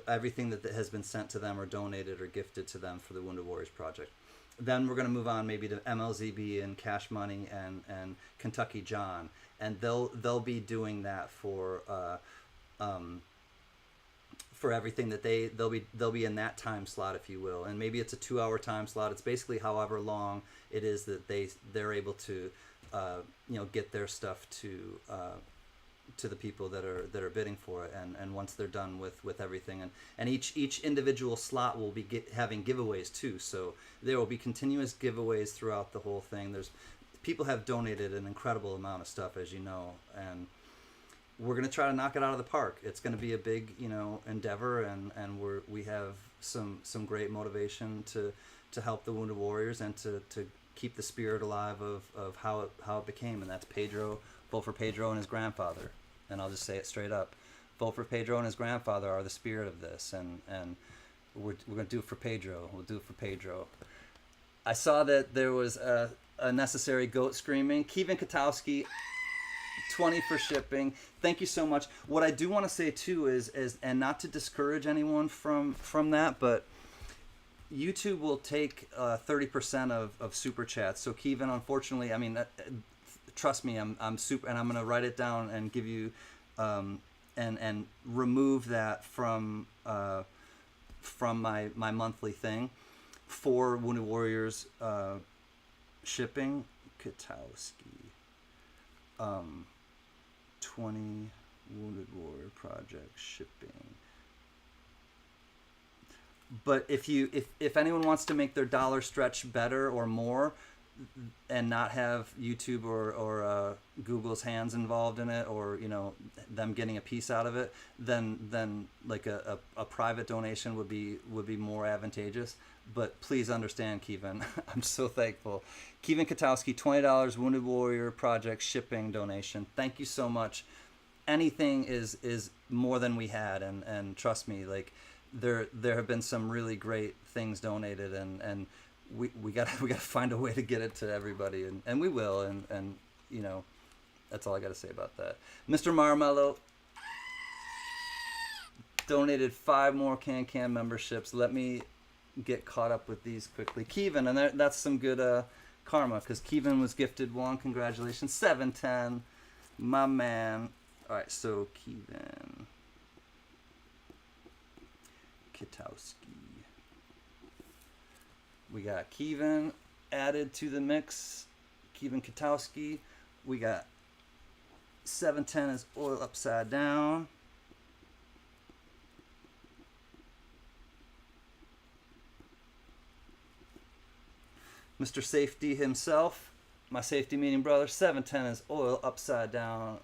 everything that has been sent to them or donated or gifted to them for the Wounded Warriors Project. Then we're going to move on maybe to MLZB and Cash Money and Kentucky John, and they'll be doing that for everything that they'll be in that time slot, if you will, and maybe it's a 2-hour time slot. It's basically however long it is that they're able to get their stuff to the people that are bidding for it, and once they're done with everything, and each individual slot will be having giveaways too, so there will be continuous giveaways throughout the whole thing. People have donated an incredible amount of stuff, as you know, and we're going to try to knock it out of the park. It's going to be a big endeavor, and we have some great motivation to help the Wounded Warriors, and to keep the spirit alive of how it became, and that's Pedro. Vote for Pedro and his grandfather. And I'll just say it straight up. Vote for Pedro and his grandfather are the spirit of this. And we're going to do it for Pedro. We'll do it for Pedro. I saw that there was a necessary goat screaming. Kevin Katowski, 20 for shipping. Thank you so much. What I do want to say too is and not to discourage anyone from that, but YouTube will take 30% of super chats. So Kevin, unfortunately, I mean, trust me, I'm super, and I'm gonna write it down and give you, and remove that from my monthly thing for Wounded Warriors shipping. Katowski, 20 Wounded Warrior Project shipping. But if anyone wants to make their dollar stretch better or more, and not have YouTube or Google's hands involved in it, or them getting a piece out of it, then like a private donation would be more advantageous. But please understand, Kevin, I'm so thankful. Kevin Katowski, $20 Wounded Warrior Project shipping donation. Thank you so much. Anything is more than we had, and trust me, like there have been some really great things donated, and we gotta find a way to get it to everybody, and we will, and that's all I gotta say about that. Mr. Marmello donated 5 more CanCan memberships. Let me get caught up with these quickly. Kevin, and that's some good karma, because Kevin was gifted 1. Congratulations. 710, my man. All right, so Kevin Katowski. We got Kevin added to the mix. Kevin Katowski. We got 710 is oil upside down. Mr. Safety himself, my safety meeting brother. 710 is oil upside down.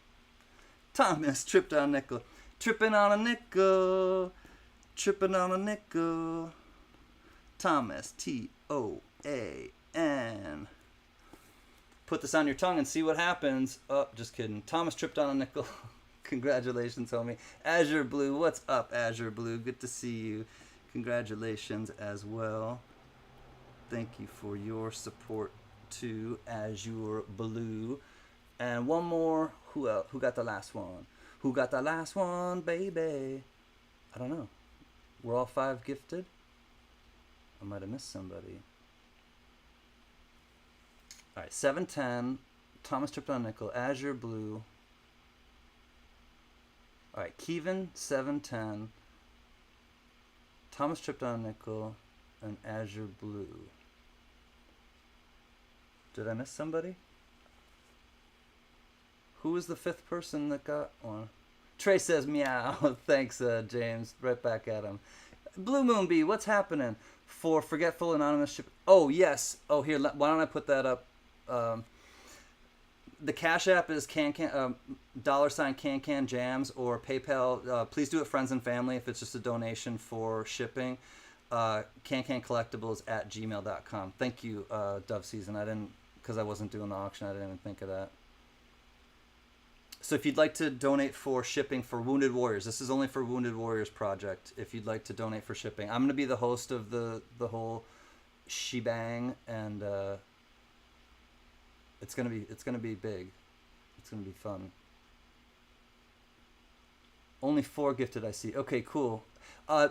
Thomas tripped on a nickel. Tripping on a nickel. Tripping on a nickel. Thomas, T-O-A-N. Put this on your tongue and see what happens. Oh, just kidding. Thomas tripped on a nickel. Congratulations, homie. Azure Blue, what's up, Azure Blue? Good to see you. Congratulations as well. Thank you for your support too, Azure Blue. And one more. Who else? Who got the last one? Who got the last one, baby? I don't know. We're all 5 gifted? I might have missed somebody. All right, 710, Thomas tripped on nickel, Azure Blue. All right, Kevin, 710, Thomas tripped on nickel, and Azure Blue. Did I miss somebody? Who was the 5th person that got one? Trey says meow. Thanks, James. Right back at him. Blue Moon Bee, what's happening? For Forgetful Anonymous Ship. Oh, yes. Oh, here, why don't I put that up? The Cash App is CanCan, $CanCan Jams, or PayPal. Please do it friends and family if it's just a donation for shipping. CanCan Collectibles at gmail.com. Thank you, Dove Season. I didn't, because I wasn't doing the auction, I didn't even think of that. So if you'd like to donate for shipping for Wounded Warriors, this is only for Wounded Warriors project. If you'd like to donate for shipping, I'm going to be the host of the whole shebang, and it's gonna be big. It's gonna be fun. Only 4 gifted I see. Okay, cool.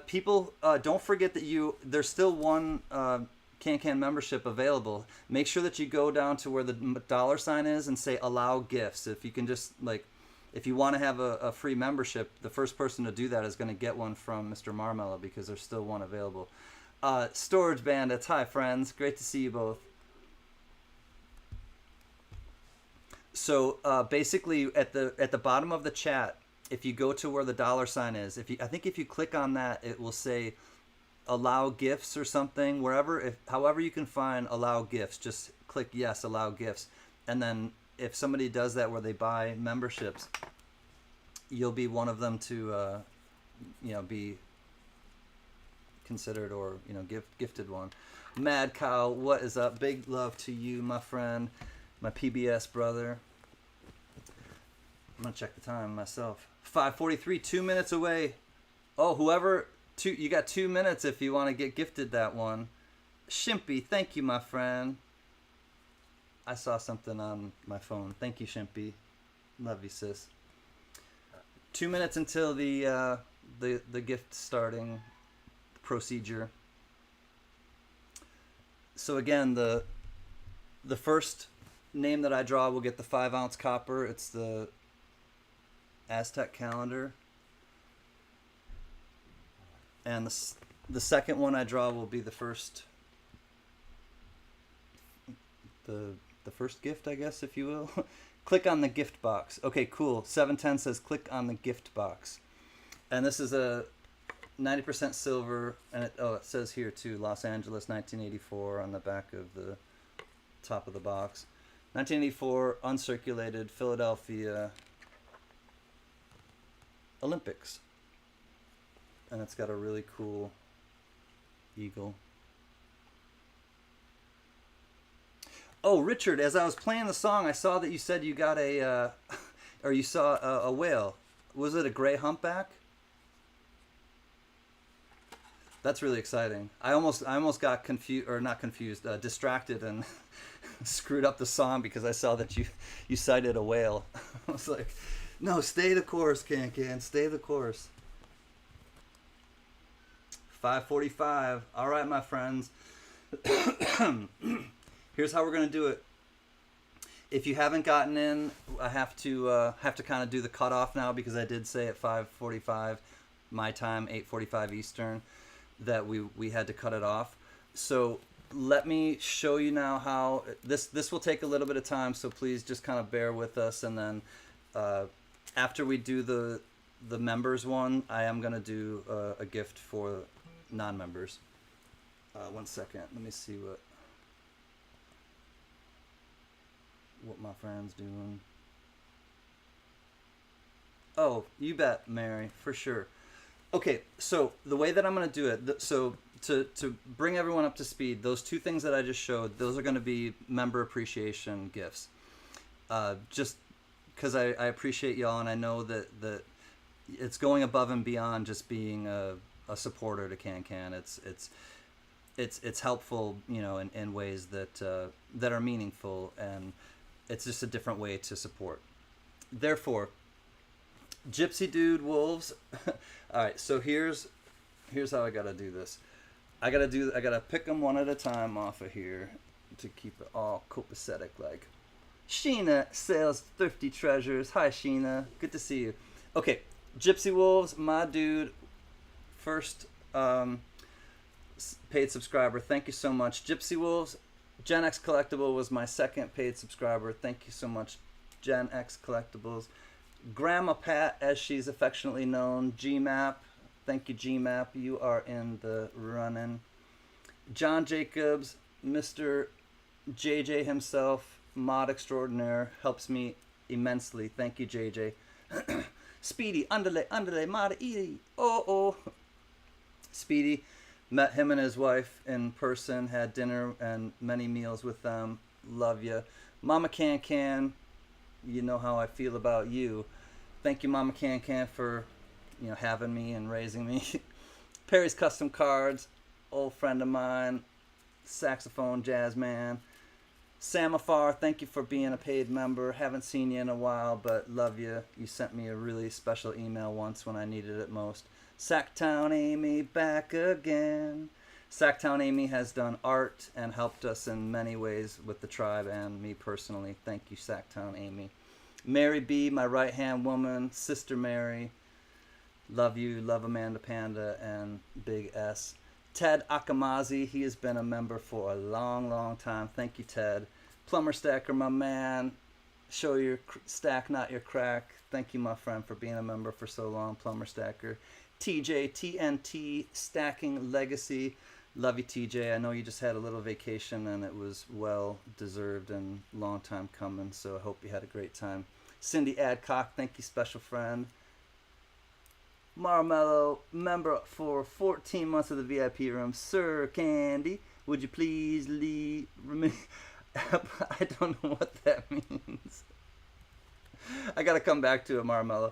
People, don't forget that there's still one CanCan membership available. Make sure that you go down to where the $ is and say allow gifts. If you can just, like, if you want to have a free membership, the first person to do that is going to get one from Mr. Marmello, because there's still one available. Storage Bandits, hi friends, great to see you both. So basically at the bottom of the chat, if you go to where the $ is, I think if you click on that, it will say allow gifts or something. However you can find allow gifts, just click yes, allow gifts, and then if somebody does that where they buy memberships, you'll be one of them to be considered, or gifted one. Mad Cow, what is up? Big love to you, my friend, my PBS brother. I'm gonna check the time myself. 5:43, 2 minutes away. Oh, whoever, you got 2 minutes if you want to get gifted that one. Shimpy, thank you, my friend. I saw something on my phone. Thank you, Shimpy. Love you, sis. 2 minutes until the gift starting procedure. So again, the first name that I draw will get the 5-ounce copper. It's the Aztec calendar. And the second one I draw will be the first gift, I guess, if you will. Click on the gift box. Okay, cool. 710 says click on the gift box. And this is a 90% silver, and it says here too, Los Angeles 1984 on the back of the top of the box. 1984 uncirculated Philadelphia Olympics. And it's got a really cool eagle. Oh, Richard, as I was playing the song, I saw that you said you got or you saw a whale. Was it a gray humpback? That's really exciting. I almost got confused, or not confused, distracted, and screwed up the song because I saw that you cited a whale. I was like, no, stay the course, CanCan, stay the course. 5:45. All right, my friends. Here's how we're gonna do it. If you haven't gotten in, I have to kind of do the cutoff now, because I did say at 5:45 my time, 8:45 Eastern, that we had to cut it off. So let me show you now how this will take a little bit of time. So please just kind of bear with us, and then after we do the members one, I am gonna do a gift for non-members. 1 second. Let me see what my friend's doing. Oh, you bet, Mary, for sure. Okay, so the way that I'm going to do it, so to bring everyone up to speed, those 2 things that I just showed, those are going to be member appreciation gifts. Just because I appreciate y'all, and I know that it's going above and beyond just being a supporter to CanCan. It's helpful, in ways that are meaningful, and it's just a different way to support. Therefore, Gypsy Dude Wolves. All right, so here's how I gotta do this. I gotta pick them one at a time off of here to keep it all copacetic. Like, Sheena sells thrifty treasures. Hi, Sheena. Good to see you. Okay, Gypsy Wolves, my dude. First paid subscriber. Thank you so much, Gypsy Wolves. Gen X Collectible was my second paid subscriber. Thank you so much, Gen X Collectibles. Grandma Pat, as she's affectionately known, GMAP. Thank you, GMAP. You are in the running. John Jacobs, Mr. JJ himself, mod extraordinaire, helps me immensely. Thank you, JJ. Speedy, underlay, mod easy. Oh. Speedy, met him and his wife in person, had dinner and many meals with them. Love you. Mama CanCan, you know how I feel about you. Thank you, Mama CanCan, for having me and raising me. Perry's Custom Cards, old friend of mine, saxophone jazz man. Samafar, thank you for being a paid member. Haven't seen you in a while, but love you. You sent me a really special email once when I needed it most. Sacktown Amy, back again. Sacktown Amy has done art and helped us in many ways with the tribe and me personally. Thank you, Sacktown Amy. Mary B, my right-hand woman. Sister Mary, love you. Love Amanda Panda and Big S. Ted Akamazi, he has been a member for a long, long time. Thank you, Ted. Plumber Stacker, my man. Show your stack, not your crack. Thank you, my friend, for being a member for so long, Plumber Stacker. TJ, TNT, Stacking Legacy. Love you, TJ. I know you just had a little vacation, and it was well deserved and long time coming, so I hope you had a great time. Cindy Adcock, thank you, special friend. Marmello, member for 14 months of the VIP room. Sir Candy, would you please leave? I don't know what that means. I gotta come back to it, Marmello.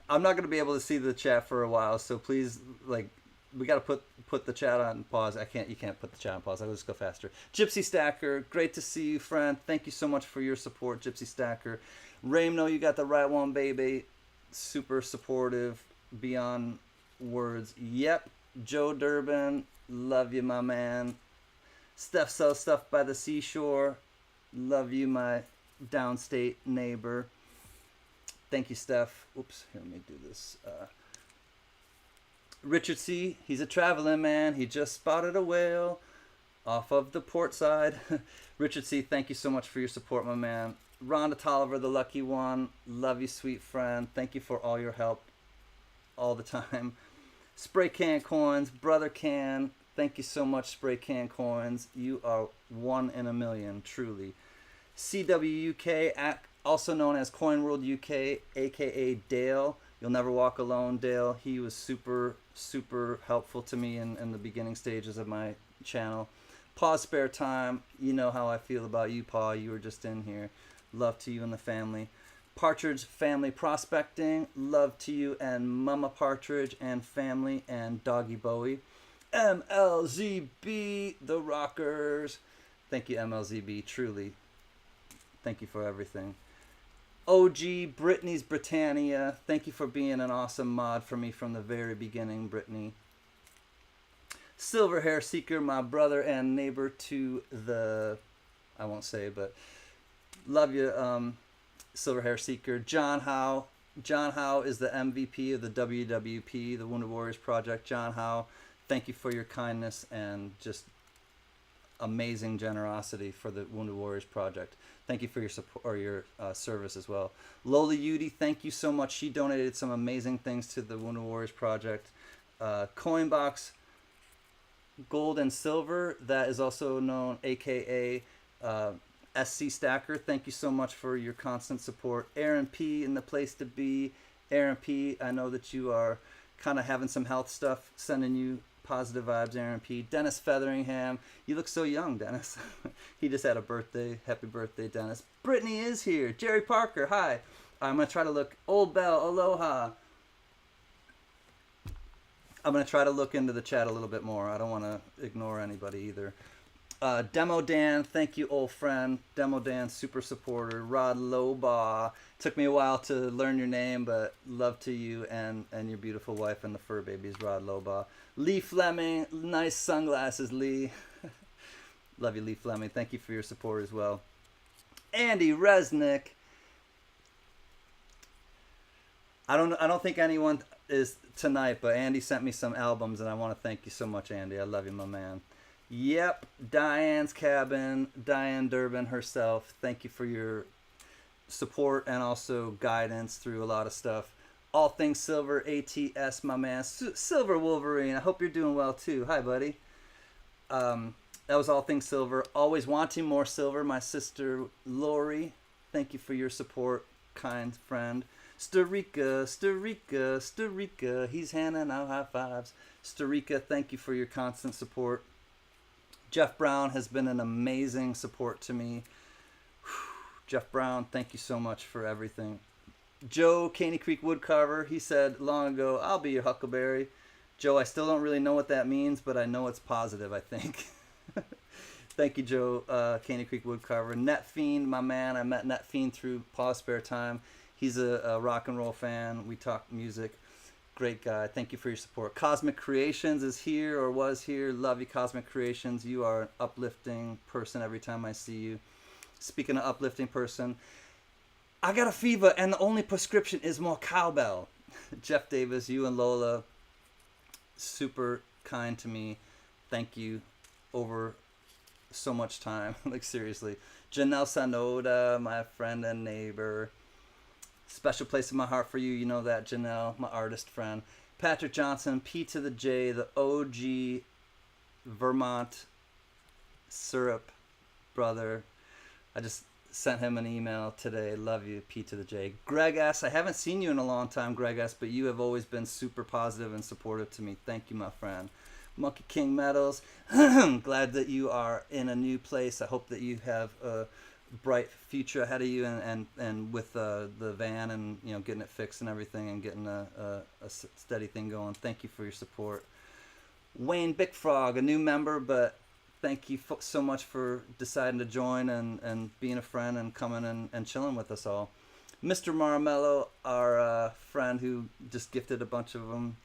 I'm not gonna be able to see the chat for a while, so please, we gotta put the chat on pause. You can't put the chat on pause. I'll just go faster. Gypsy Stacker, great to see you, friend. Thank you so much for your support, Gypsy Stacker. Raymno, you got the right one, baby. Super supportive, beyond words. Yep. Joe Durbin, love you, my man. Steph sells stuff by the seashore. Love you, my downstate neighbor. Thank you, Steph. Oops, here, let me do this. Richard C., he's a traveling man. He just spotted a whale off of the port side. Richard C., thank you so much for your support, my man. Rhonda Tolliver, the lucky one. Love you, sweet friend. Thank you for all your help all the time. Spray Can Coins, Brother Can. Thank you so much, Spray Can Coins. You are one in a million, truly. CWUK, also known as Coin World UK, aka Dale. You'll never walk alone, Dale. He was super, super helpful to me in the beginning stages of my channel. Pa's Spare Time, you know how I feel about you, Pa. You were just in here. Love to you and the family. Partridge Family Prospecting, love to you and Mama Partridge and family and Doggy Bowie. MLZB, the Rockers. Thank you, MLZB, truly. Thank you for everything. OG, Brittany's Britannia. Thank you for being an awesome mod for me from the very beginning, Brittany. Silver Hair Seeker, my brother and neighbor to the, I won't say, but love you, Silver Hair Seeker. John Howe. John Howe is the MVP of the WWP, the Wounded Warriors Project. John Howe, thank you for your kindness and just amazing generosity for the Wounded Warriors Project. Thank you for your support or your service as well. Lola Yudi, thank you so much. She donated some amazing things to the Wounded Warriors Project. Coinbox Gold and Silver, that is also known aka SC Stacker. Thank you so much for your constant support. Aaron P in the place to be. Aaron P, I know that you are kind of having some health stuff, sending you positive vibes, Aaron P. Dennis Featheringham, you look so young, Dennis. He just had a birthday. Happy birthday, Dennis. Brittany is here. Jerry Parker, hi. I'm going to try to look. Old Bell, aloha. I'm going to try to look into the chat a little bit more. I don't want to ignore anybody either. Demo Dan, thank you, old friend. Demo Dan, super supporter. Rod Lobaugh. Took me a while to learn your name, but love to you and your beautiful wife and the fur babies, Rod Lobaugh. Lee Fleming, nice sunglasses, Lee. Love you, Lee Fleming. Thank you for your support as well. Andy Resnick. I don't think anyone is tonight, but Andy sent me some albums, and I want to thank you so much, Andy. I love you, my man. Yep, Diane's Cabin, Diane Durbin herself. Thank you for your support and also guidance through a lot of stuff. All Things Silver, ATS, my man. Silver Wolverine, I hope you're doing well too. Hi, buddy. That was All Things Silver. Always Wanting More Silver, my sister Lori. Thank you for your support, kind friend. Starika, Starika, Starika. He's handing out high fives. Starika, thank you for your constant support. Jeff Brown has been an amazing support to me. Jeff Brown, thank you so much for everything. Joe, Caney Creek Woodcarver, he said long ago, I'll be your Huckleberry. Joe, I still don't really know what that means, but I know it's positive, I think. Thank you, Joe, Caney Creek Woodcarver. Net Fiend, my man. I met Net Fiend through Paul's spare time. He's a rock and roll fan. We talk music. Great guy. Thank you for your support. Cosmic Creations is here or was here. Love you, Cosmic Creations. You are an uplifting person every time I see you. Speaking of uplifting person, I got a fever and the only prescription is more cowbell. Jeff Davis, you and Lola, super kind to me. Thank you over so much time. Like, seriously. Janelle Sanoda, my friend and neighbor. Special place in my heart for you. You know that, Janelle, my artist friend. Patrick Johnson, P to the J, the OG Vermont syrup brother. I just sent him an email today. Love you, P to the J. Greg S. I haven't seen you in a long time, Greg S., but you have always been super positive and supportive to me. Thank you, my friend. Monkey King Metals. Glad that you are in a new place. I hope that you have a bright future ahead of you and with the van and, you know, getting it fixed and everything and getting a steady thing going. Thank you for your support. Wayne Big Frog, a new member, but thank you so much for deciding to join and being a friend and coming and chilling with us all. Mr. Maramello, our friend who just gifted a bunch of them.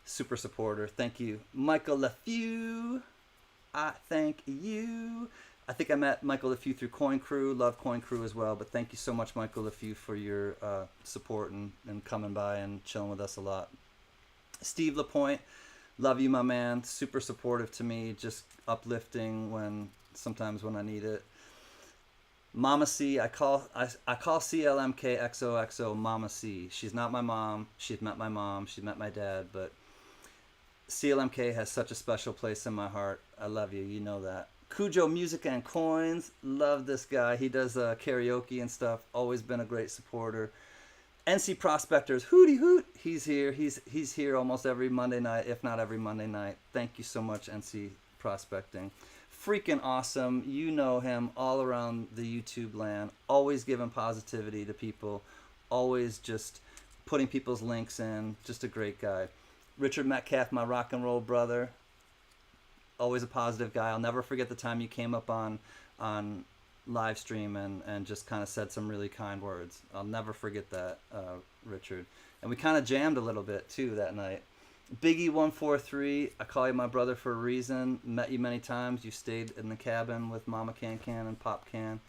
Super supporter. Thank you. Michael LeFew, I thank you. I think I met Michael LeFew through Coin Crew. Love Coin Crew as well. But thank you so much, Michael LeFew, for your support and coming by and chilling with us a lot. Steve Lapointe, love you, my man. Super supportive to me. Just uplifting sometimes when I need it. Mama C, I call CLMK XOXO Mama C. She's not my mom. She's met my mom. She's met my dad. But CLMK has such a special place in my heart. I love you. You know that. Cujo Music and Coins. Love this guy. He does karaoke and stuff. Always been a great supporter. NC Prospectors. Hootie hoot. He's here. He's here almost every Monday night, if not every Monday night. Thank you so much, NC Prospecting. Freaking awesome. You know him all around the YouTube land. Always giving positivity to people. Always just putting people's links in. Just a great guy. Richard Metcalf, my rock and roll brother. Always a positive guy. I'll never forget the time you came up on live stream and just kind of said some really kind words. I'll never forget that, Richard. And we kind of jammed a little bit too that night. Biggie143, I call you my brother for a reason. Met you many times. You stayed in the cabin with Mama CanCan and Pop Can.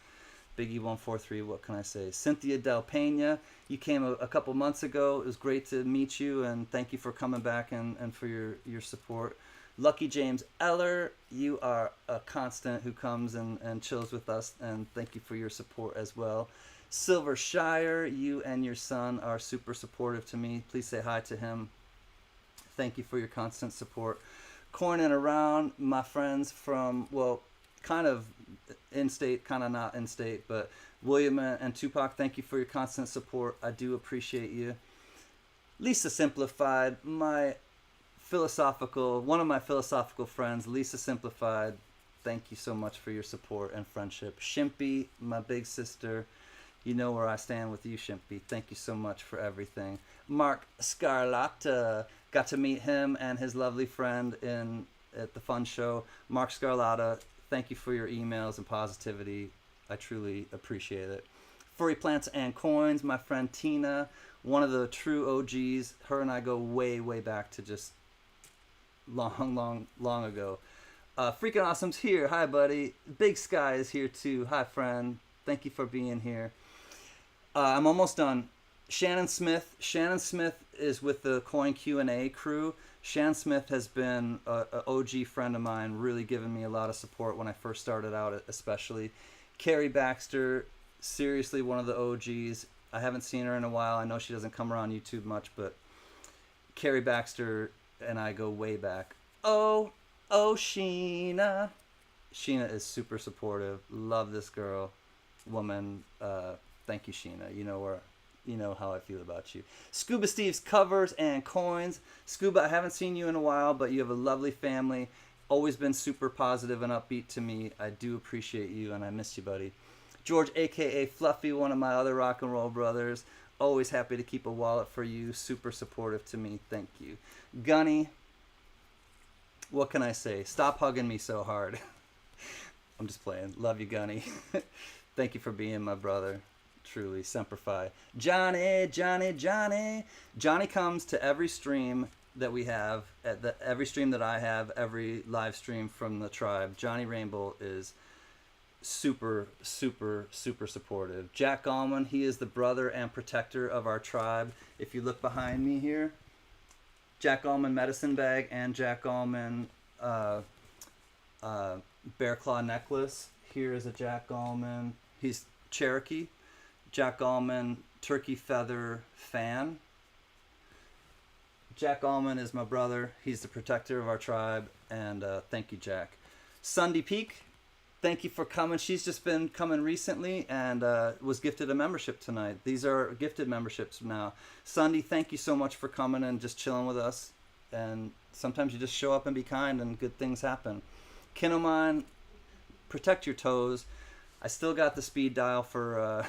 Biggie143, what can I say? Cynthia Del Pena, you came a couple months ago. It was great to meet you, and thank you for coming back and for your support. Lucky James Eller, you are a constant who comes and chills with us, and thank you for your support as well. Silver Shire, you and your son are super supportive to me. Please say hi to him. Thank you for your constant support. Corn and Around, my friends from, well, kind of in-state, kind of not in-state, but William and Tupac, thank you for your constant support. I do appreciate you. Lisa Simplified, one of my philosophical friends, Lisa Simplified, thank you so much for your support and friendship. Shimpy, my big sister, you know where I stand with you, Shimpy. Thank you so much for everything. Mark Scarlatta, got to meet him and his lovely friend at the fun show. Mark Scarlatta, Thank you for your emails and positivity. I truly appreciate it. Furry Plants and Coins, my friend Tina, one of the true OGs. Her and I go way, way back to just long ago. Freaking Awesome's here. Hi, buddy. Big Sky is here too. Hi, friend. Thank you for being here. I'm almost done. Shannon Smith. Shannon Smith is with the Coin Q&A crew. Shannon Smith has been an OG friend of mine, really given me a lot of support when I first started out, especially. Carrie Baxter, seriously one of the OGs. I haven't seen her in a while. I know she doesn't come around YouTube much, but Carrie Baxter and I go way back. Oh, Sheena. Sheena is super supportive. Love this girl, woman. Thank you, Sheena. You know how I feel about you. Scuba Steve's covers and coins. Scuba, I haven't seen you in a while, but you have a lovely family. Always been super positive and upbeat to me. I do appreciate you, and I miss you, buddy. George, a.k.a. Fluffy, one of my other rock and roll brothers. Always happy to keep a wallet for you. Super supportive to me. Thank you. Gunny, what can I say? Stop hugging me so hard. I'm just playing. Love you, Gunny. Thank you for being my brother. Truly, Semper Fi. Johnny. Johnny comes to every stream that we have, every stream that I have, every live stream from the tribe. Johnny Rainbow is super supportive. Jack Gallman, he is the brother and protector of our tribe. If you look behind me here, Jack Gallman medicine bag and Jack Gallman bear claw necklace. Here is a Jack Gallman. He's Cherokee. Jack Allman turkey feather fan. Jack Allman is my brother. He's the protector of our tribe. And thank you, Jack. Sunday Peak, thank you for coming. She's just been coming recently and was gifted a membership tonight. These are gifted memberships now. Sunday, thank you so much for coming and just chilling with us. And sometimes you just show up and be kind and good things happen. Kinomine, protect your toes. I still got the speed dial for...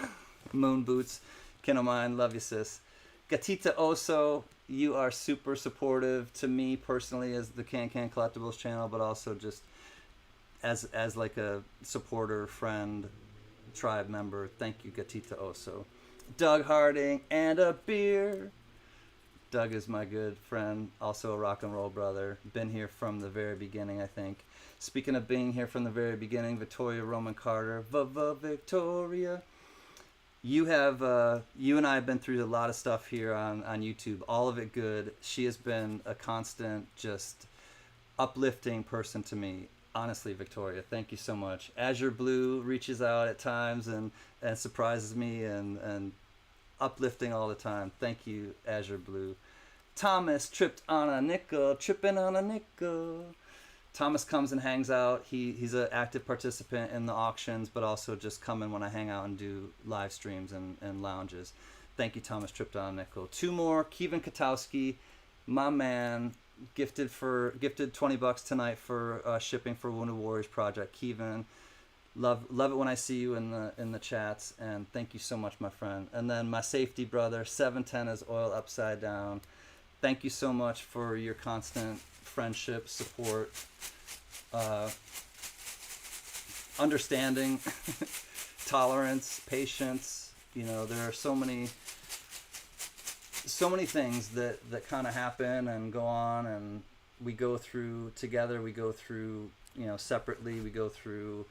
Moon Boots, Kinomine, love you, sis. Gatita Oso, you are super supportive to me personally as the CanCan Collectibles channel, but also just as like a supporter, friend, tribe member. Thank you, Gatita Oso. Doug Harding and a beer. Doug is my good friend, also a rock and roll brother. Been here from the very beginning, I think. Speaking of being here from the very beginning, Victoria Roman Carter, Victoria. You and I have been through a lot of stuff here on YouTube, all of it good. She has been a constant, just uplifting person to me. Honestly, Victoria, thank you so much. Azure Blue reaches out at times and surprises me and uplifting all the time. Thank you, Azure Blue. Thomas tripping on a nickel. Thomas comes and hangs out. He's an active participant in the auctions, but also just coming when I hang out and do live streams and lounges. Thank you, Thomas tripped on a nickel. Two more. Kevin Katowski, my man, gifted $20 tonight for shipping for Wounded Warriors Project. Kevin, love it when I see you in the chats, and thank you so much, my friend. And then my safety brother, 710 is Oil Upside Down. Thank you so much for your constant friendship, support, understanding, tolerance, patience. There are so many things that kind of happen and go on, and we go through together, we go through separately, we go through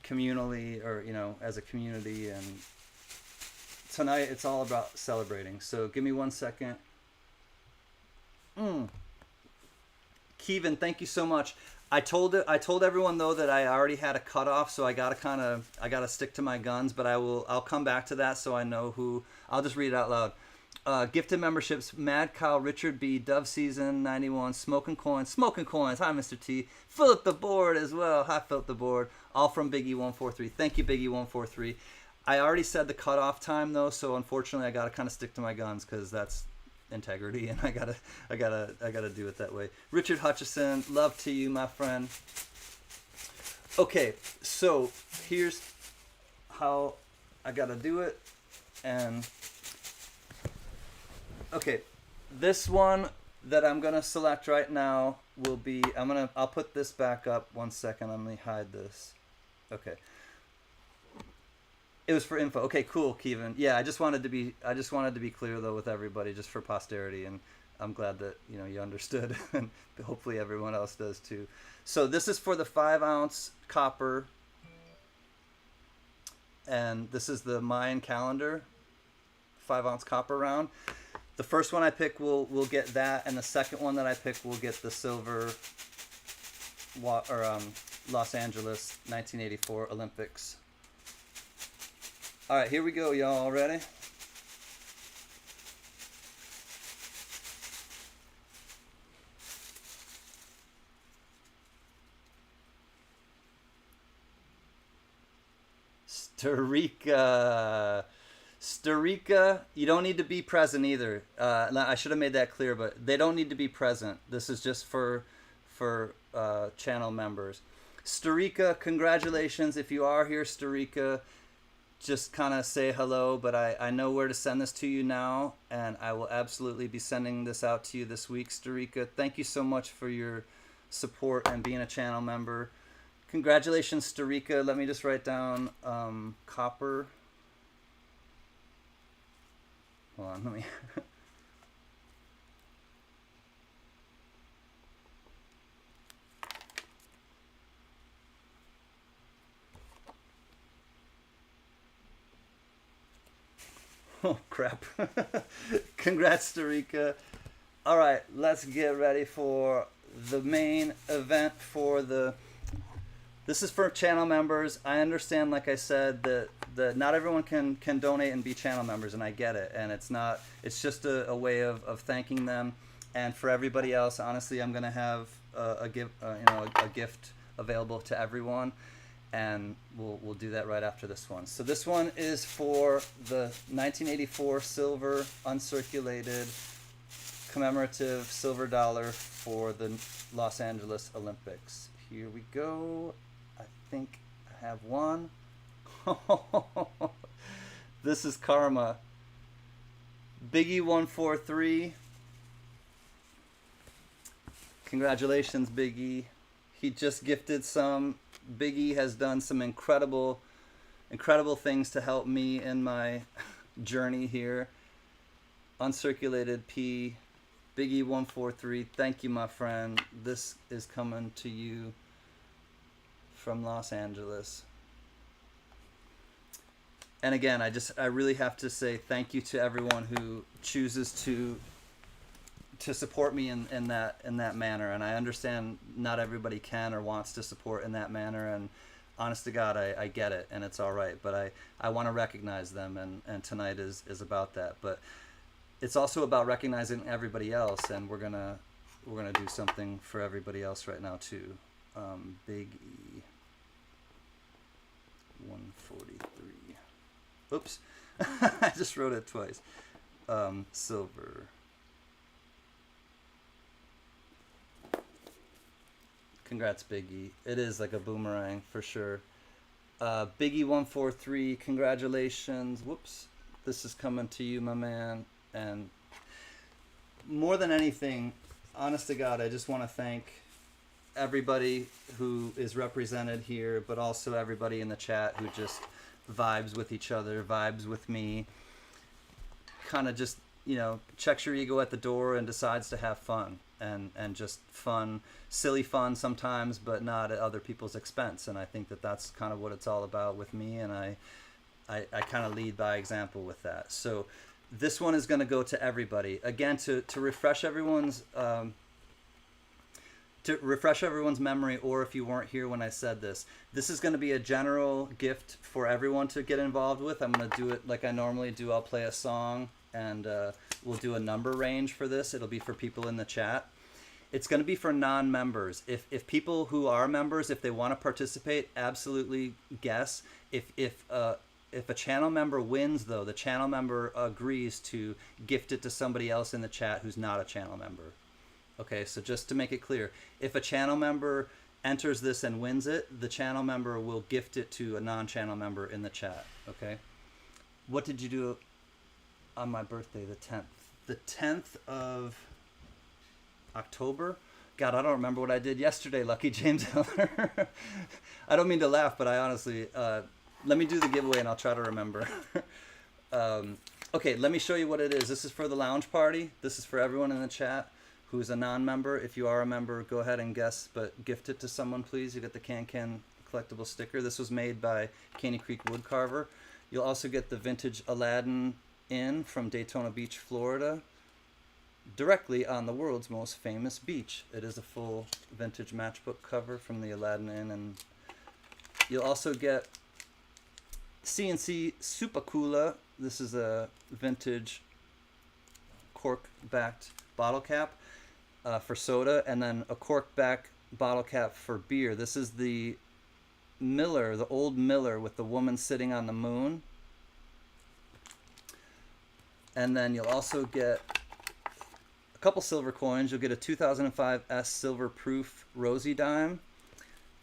communally, or as a community. And tonight it's all about celebrating. So give me 1 second. Kevin, thank you so much. I told everyone though that I already had a cutoff, so I gotta stick to my guns. But I'll come back to that so I know who. I'll just read it out loud. Gifted memberships: Mad Cow, Richard B, Dove Season 91, Smoking Coins. Hi, Mr. T. Philip the Board as well. Hi, Philip the Board. All from Biggie 143. Thank you, Biggie 143. I already said the cutoff time though, so unfortunately I gotta kind of stick to my guns because that's integrity, and I gotta do it that way. Richard Hutchison, love to you, my friend. Okay, so here's how I gotta do it. And okay, this one that I'm gonna select right now will be, I'll put this back up 1 second. Let me hide this. Okay. It was for info. Okay, cool, Kevin. Yeah, I just wanted to be clear though with everybody, just for posterity, and I'm glad that you understood, and hopefully everyone else does too. So this is for the 5-ounce copper, and this is the Mayan calendar 5-ounce copper round. The first one I pick will get that, and the second one that I pick will get the silver Los Angeles 1984 Olympics. All right, here we go, y'all. All ready? Starika, you don't need to be present either. I should have made that clear, but they don't need to be present. This is just for channel members. Starika, congratulations. If you are here, Starika, just kind of say hello, but I know where to send this to you now, and I will absolutely be sending this out to you this week, Starika. Thank you so much for your support and being a channel member. Congratulations, Starika. Let me just write down copper. Hold on, let me... Oh, crap. Congrats, Starika. All right, let's get ready for the main event for the... This is for channel members. I understand, like I said, that not everyone can donate and be channel members, and I get it. And it's just a way of thanking them. And for everybody else, honestly, I'm gonna have a gift available to everyone, and we'll do that right after this one. So this one is for the 1984 silver uncirculated commemorative silver dollar for the Los Angeles Olympics. Here we go. I think I have one. This is karma. Biggie 143. Congratulations, Biggie. He just gifted some. Biggie has done some incredible things to help me in my journey here. Uncirculated P. Biggie 143. Thank you, my friend. This is coming to you from Los Angeles. And again, I really have to say thank you to everyone who chooses to support me in that manner. And I understand not everybody can or wants to support in that manner, and honest to God, I get it, and it's all right. But I want to recognize them, and tonight is about that. But it's also about recognizing everybody else, and we're gonna do something for everybody else right now too. Big E 143. Oops, I just wrote it twice. Silver. Congrats, Biggie. It is like a boomerang for sure. Biggie 143, congratulations. Whoops. This is coming to you, my man. And more than anything, honest to God, I just want to thank everybody who is represented here, but also everybody in the chat who just vibes with each other, vibes with me, kind of just, checks your ego at the door and decides to have fun. And just fun, silly fun sometimes, but not at other people's expense. And I think that that's kind of what it's all about with me, and I kind of lead by example with that. So this one is going to go to everybody. Again, to refresh everyone's memory, or if you weren't here when I said this is going to be a general gift for everyone to get involved with. I'm going to do it like I normally do. I'll play a song, and we'll do a number range for this. It'll be for people in the chat. It's going to be for non-members. If people who are members, if they want to participate, absolutely guess. If a channel member wins, though, the channel member agrees to gift it to somebody else in the chat who's not a channel member. Okay, so just to make it clear, if a channel member enters this and wins it, the channel member will gift it to a non-channel member in the chat. Okay? What did you do on my birthday, the 10th? The 10th of October. God, I don't remember what I did yesterday, Lucky James Hiller. I don't mean to laugh, but I honestly, let me do the giveaway and I'll try to remember. Okay, let me show you what it is. This is for the lounge party. This is for everyone in the chat who's a non-member. If you are a member, go ahead and guess, but gift it to someone, please. You get the CanCan collectible sticker. This was made by Caney Creek Woodcarver. You'll also get the vintage Aladdin Inn from Daytona Beach, Florida, directly on the world's most famous beach. It is a full vintage matchbook cover from the Aladdin Inn, and you'll also get CNC Supakula. This is a vintage cork-backed bottle cap for soda, and then a cork-back bottle cap for beer. This is the Miller, the old Miller with the woman sitting on the moon. And then you'll also get a couple silver coins. You'll get a 2005 S silver proof Rosie dime.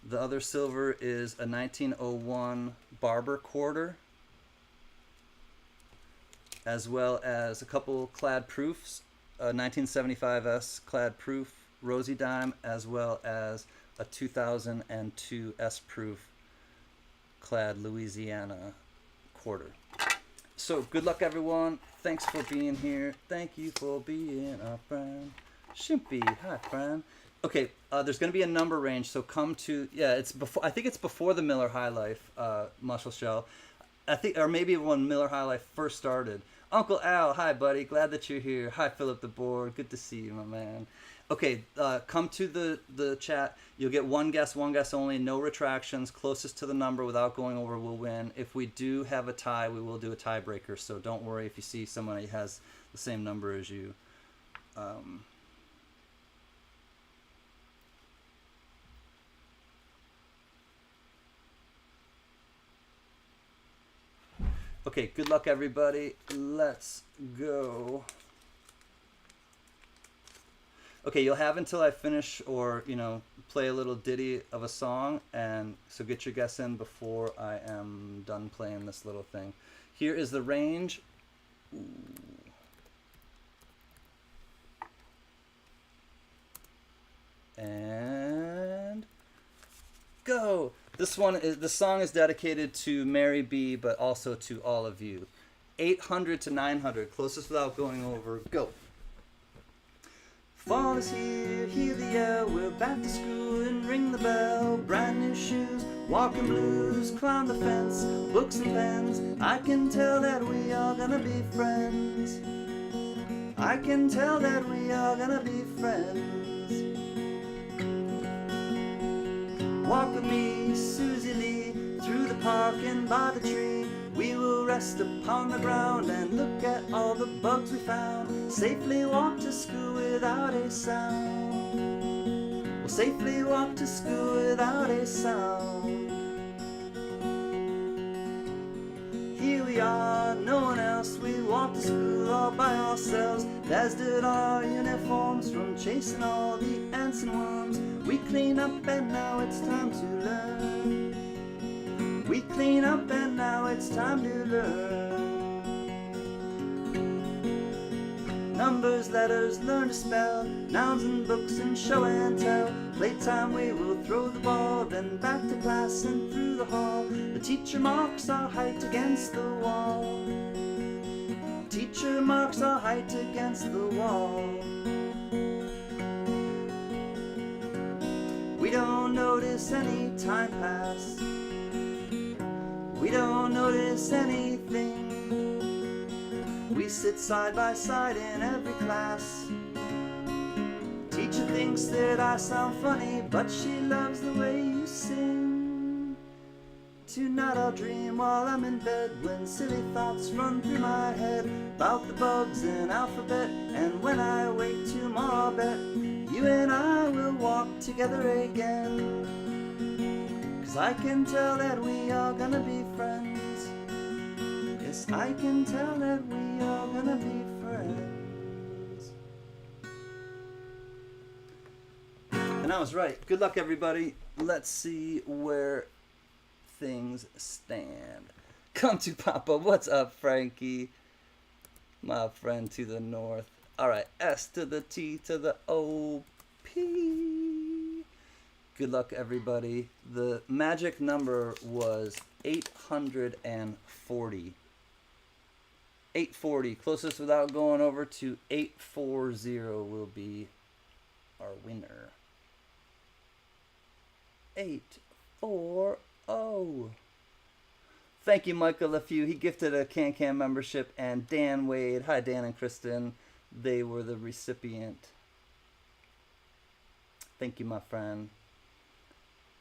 The other silver is a 1901 Barber quarter, as well as a couple clad proofs, a 1975 S clad proof Rosie dime, as well as a 2002 S proof clad Louisiana quarter. So good luck, everyone. Thanks for being here. Thank you for being our friend. Shimpy, hi friend. Okay, there's going to be a number range, so come to, yeah, it's before, I think it's before the Miller High Life Muscle Shell. I think, or maybe when Miller High Life first started. Uncle Al, hi buddy, glad that you're here. Hi Philip the Board, good to see you, my man. Okay, come to the chat. You'll get one guess only, no retractions. Closest to the number without going over will win. If we do have a tie, we will do a tiebreaker, so don't worry if you see someone who has the same number as you. Okay, good luck, everybody. Let's go. Okay, you'll have until I finish or, you know, play a little ditty of a song, and so get your guess in before I am done playing this little thing. Here is the range. Ooh. And go. This one is, the song is dedicated to Mary B, but also to all of you. 800 to 900, closest without going over, go. Fall is here, hear the yell, we're back to school and ring the bell. Brand new shoes, walking blues, climb the fence, books and pens. I can tell that we are gonna be friends. I can tell that we are gonna be friends. Walk with me, Susie Lee, through the park and by the tree. We will rest upon the ground and look at all the bugs we found. Safely walk to school without a sound. We'll safely walk to school without a sound. Here we are, no one else. We walk to school all by ourselves, as did our uniforms from chasing all the ants and worms. We clean up and now it's time to learn. We clean up and now it's time to learn. Numbers, letters, learn to spell, nouns and books and show and tell. Playtime we will throw the ball, then back to class and through the hall. The teacher marks our height against the wall. Teacher marks our height against the wall. We don't notice any time pass. We don't notice anything. We sit side by side in every class. Teacher thinks that I sound funny, but she loves the way you sing. Tonight I'll dream while I'm in bed, when silly thoughts run through my head about the bugs and alphabet. And when I wake tomorrow, I'll bet you and I will walk together again. 'Cause I can tell that we are gonna be friends. Yes, I can tell that we are gonna be friends. And I was right. Good luck, everybody. Let's see where things stand. Come to Papa. What's up, Frankie? My friend to the north. All right, S to the T to the O P. Good luck, everybody. The magic number was 840. 840. Closest without going over to 840 will be our winner. 840. Thank you, Michael LeFew. He gifted a CanCan membership, and Dan Wade. Hi, Dan and Kristen. They were the recipient. Thank you, my friend.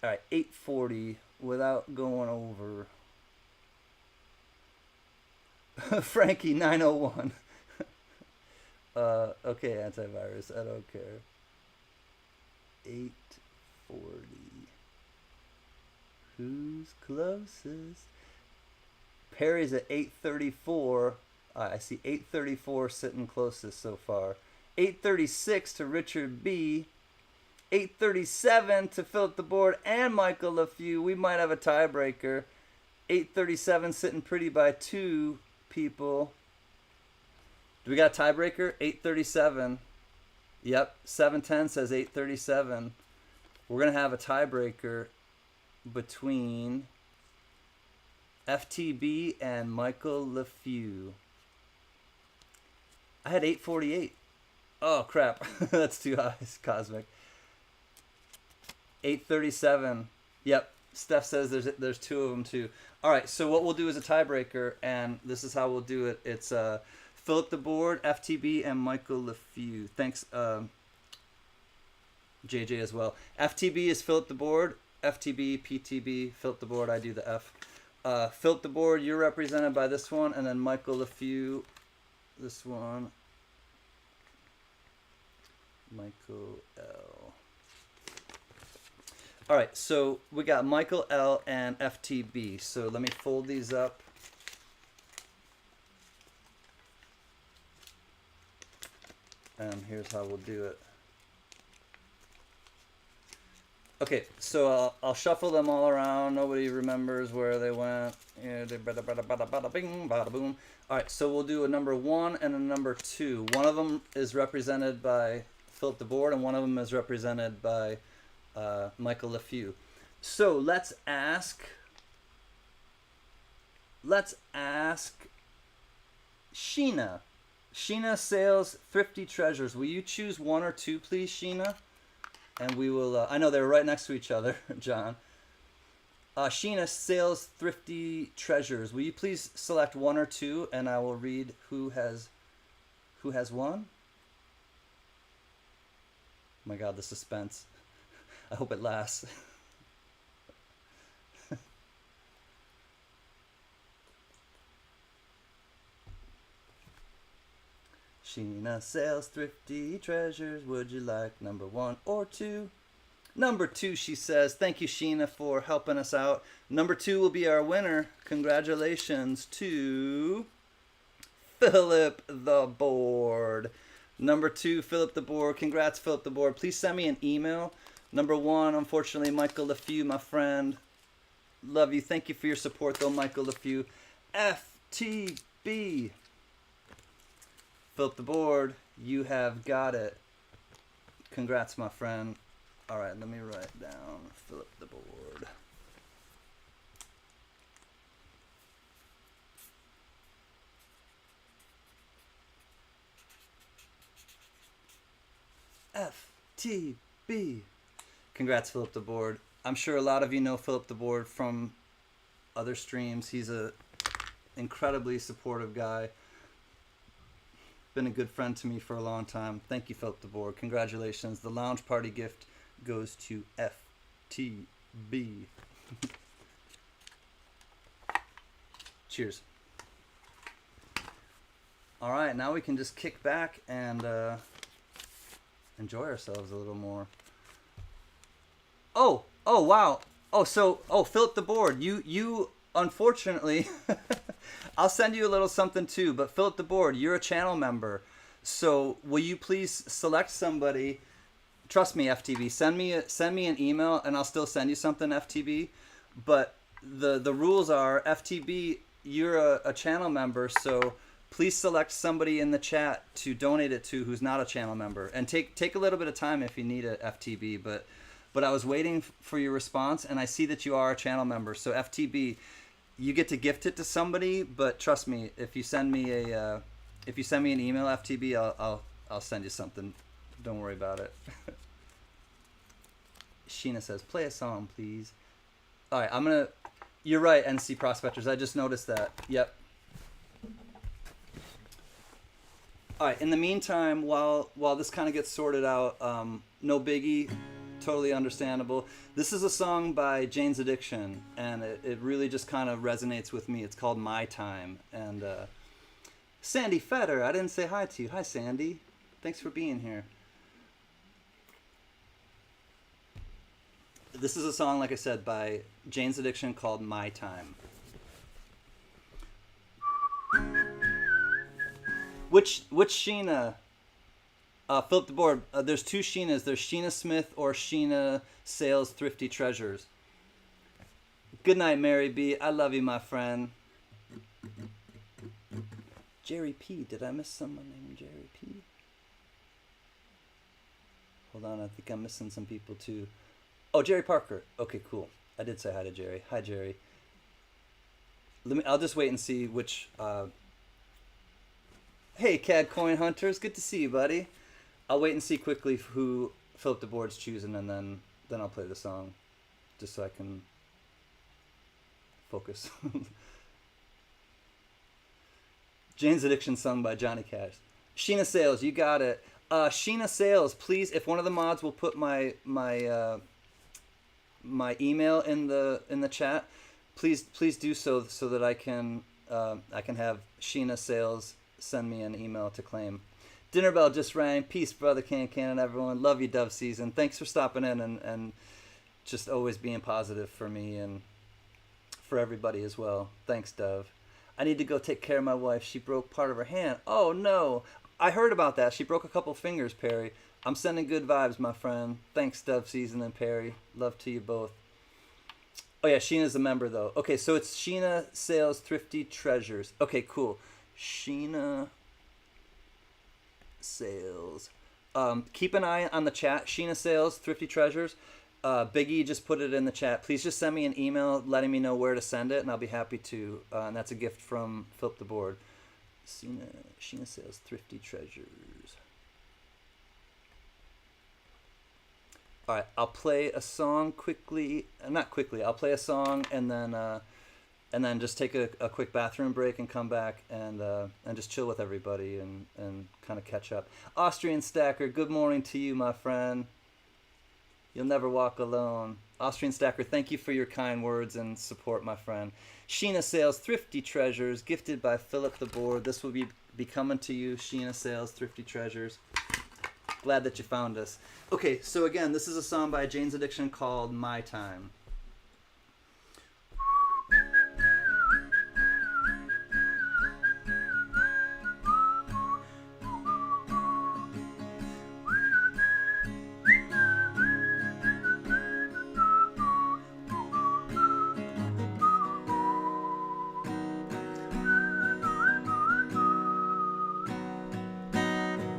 All right, 840 without going over. Frankie 901. Okay, antivirus. I don't care. 840. Who's closest? Perry's at 834. I see 834 sitting closest so far. 836 to Richard B. 837 to Philip the Board and Michael LeFew. We might have a tiebreaker. 837 sitting pretty by 2 people. Do we got a tiebreaker? 837. Yep, 710 says 837. We're going to have a tiebreaker between FTB and Michael LeFew. I had 848. Oh, crap. That's too high. It's cosmic. 837. Yep. Steph says there's 2 of them too. All right. So what we'll do is a tiebreaker, and this is how we'll do it. It's Philip the Board, FTB, and Michael LeFew. Thanks, JJ as well. FTB is Philip the Board. FTB, PTB, Philip the Board. I do the F. Philip the Board, you're represented by this one, and then Michael LeFew, this one. Michael L. All right, so we got Michael L and FTB. So let me fold these up. And here's how we'll do it. Okay, so I'll shuffle them all around. Nobody remembers where they went. Yeah, bada bada bada bada bing, bada boom. All right, so we'll do a number 1 and a number 2. One of them is represented by Philip the Board, and one of them is represented by Michael LeFew. So let's ask Sheena. Sheena Sales Thrifty Treasures. Will you choose 1 or 2, please, Sheena? And we will, I know they're right next to each other, John. Sheena Sales Thrifty Treasures. Will you please select 1 or 2, and I will read who has won? Oh my God, the suspense. I hope it lasts. Sheena Sales Thrifty Treasures. Would you like number 1 or 2? Number 2, she says. Thank you, Sheena, for helping us out. Number 2 will be our winner. Congratulations to Philip the Board. Number 2, Philip the Board. Congrats, Philip the Board. Please send me an email. Number 1, unfortunately, Michael LeFew, my friend. Love you. Thank you for your support, though, Michael LeFew. FTB. Philip the Board, you have got it. Congrats, my friend. All right, let me write down Philip the Board. FTB. Congrats, Philip the Board. I'm sure a lot of you know Philip the Board from other streams. He's a incredibly supportive guy. Been a good friend to me for a long time. Thank you, Philip the Board. Congratulations. The lounge party gift goes to FTB. Cheers. All right, now we can just kick back and enjoy ourselves a little more. Oh, wow. Philip the Board, you unfortunately, I'll send you a little something too, but Philip the Board, you're a channel member. So will you please select somebody? Trust me, FTB, send me an email and I'll still send you something, FTB. But the rules are, FTB, you're a channel member, so please select somebody in the chat to donate it to who's not a channel member, and take a little bit of time if you need a FTB. But I was waiting for your response, and I see that you are a channel member. So FTB, you get to gift it to somebody. But trust me, if you send me an email, FTB, I'll send you something. Don't worry about it. Sheena says, play a song, please. All right, you're right, NC Prospectors. I just noticed that. Yep. All right, in the meantime, while this kind of gets sorted out, no biggie, totally understandable. This is a song by Jane's Addiction, and it really just kind of resonates with me. It's called My Time. And Sandy Fetter, I didn't say hi to you. Hi, Sandy. Thanks for being here. This is a song, like I said, by Jane's Addiction called My Time. Which Sheena? Flip the board. There's two Sheenas. There's Sheena Smith or Sheena Sales Thrifty Treasures. Good night, Mary B. I love you, my friend. Jerry P. Did I miss someone named Jerry P? Hold on, I think I'm missing some people too. Oh, Jerry Parker. Okay, cool. I did say hi to Jerry. Hi, Jerry. I'll just wait and see which. Hey, CAD Coin Hunters. Good to see you, buddy. I'll wait and see quickly who Philip DeBoard's choosing, and then I'll play the song, just so I can focus. Jane's Addiction sung by Johnny Cash. Sheena Sales, you got it. Sheena Sales, please, if one of the mods will put my email in the chat, please do so that I can have Sheena Sales send me an email to claim. Dinner bell just rang. Peace, brother CanCan and everyone. Love you, Dove Season. Thanks for stopping in and just always being positive for me and for everybody as well. Thanks, Dove. I need to go take care of my wife. She broke part of her hand. Oh, no. I heard about that. She broke a couple fingers, Perry. I'm sending good vibes, my friend. Thanks, Dove Season and Perry. Love to you both. Oh, yeah, Sheena's a member, though. Okay, so it's Sheena Sales Thrifty Treasures. Okay, cool. Sheena Sales. Keep an eye on the chat. Sheena Sales Thrifty Treasures. Biggie just put it in the chat. Please just send me an email letting me know where to send it, and I'll be happy to. And that's a gift from Flip the Board. Sheena Sales Thrifty Treasures. All right, I'll play a song quickly. Not quickly. I'll play a song and then just take a quick bathroom break and come back and just chill with everybody and kind of catch up. Austrian Stacker, good morning to you, my friend. You'll never walk alone. Austrian Stacker, thank you for your kind words and support, my friend. Sheena Sales Thrifty Treasures, gifted by Philip the Board. This will be coming to you, Sheena Sales Thrifty Treasures. Glad that you found us. Okay, so again, this is a song by Jane's Addiction called My Time.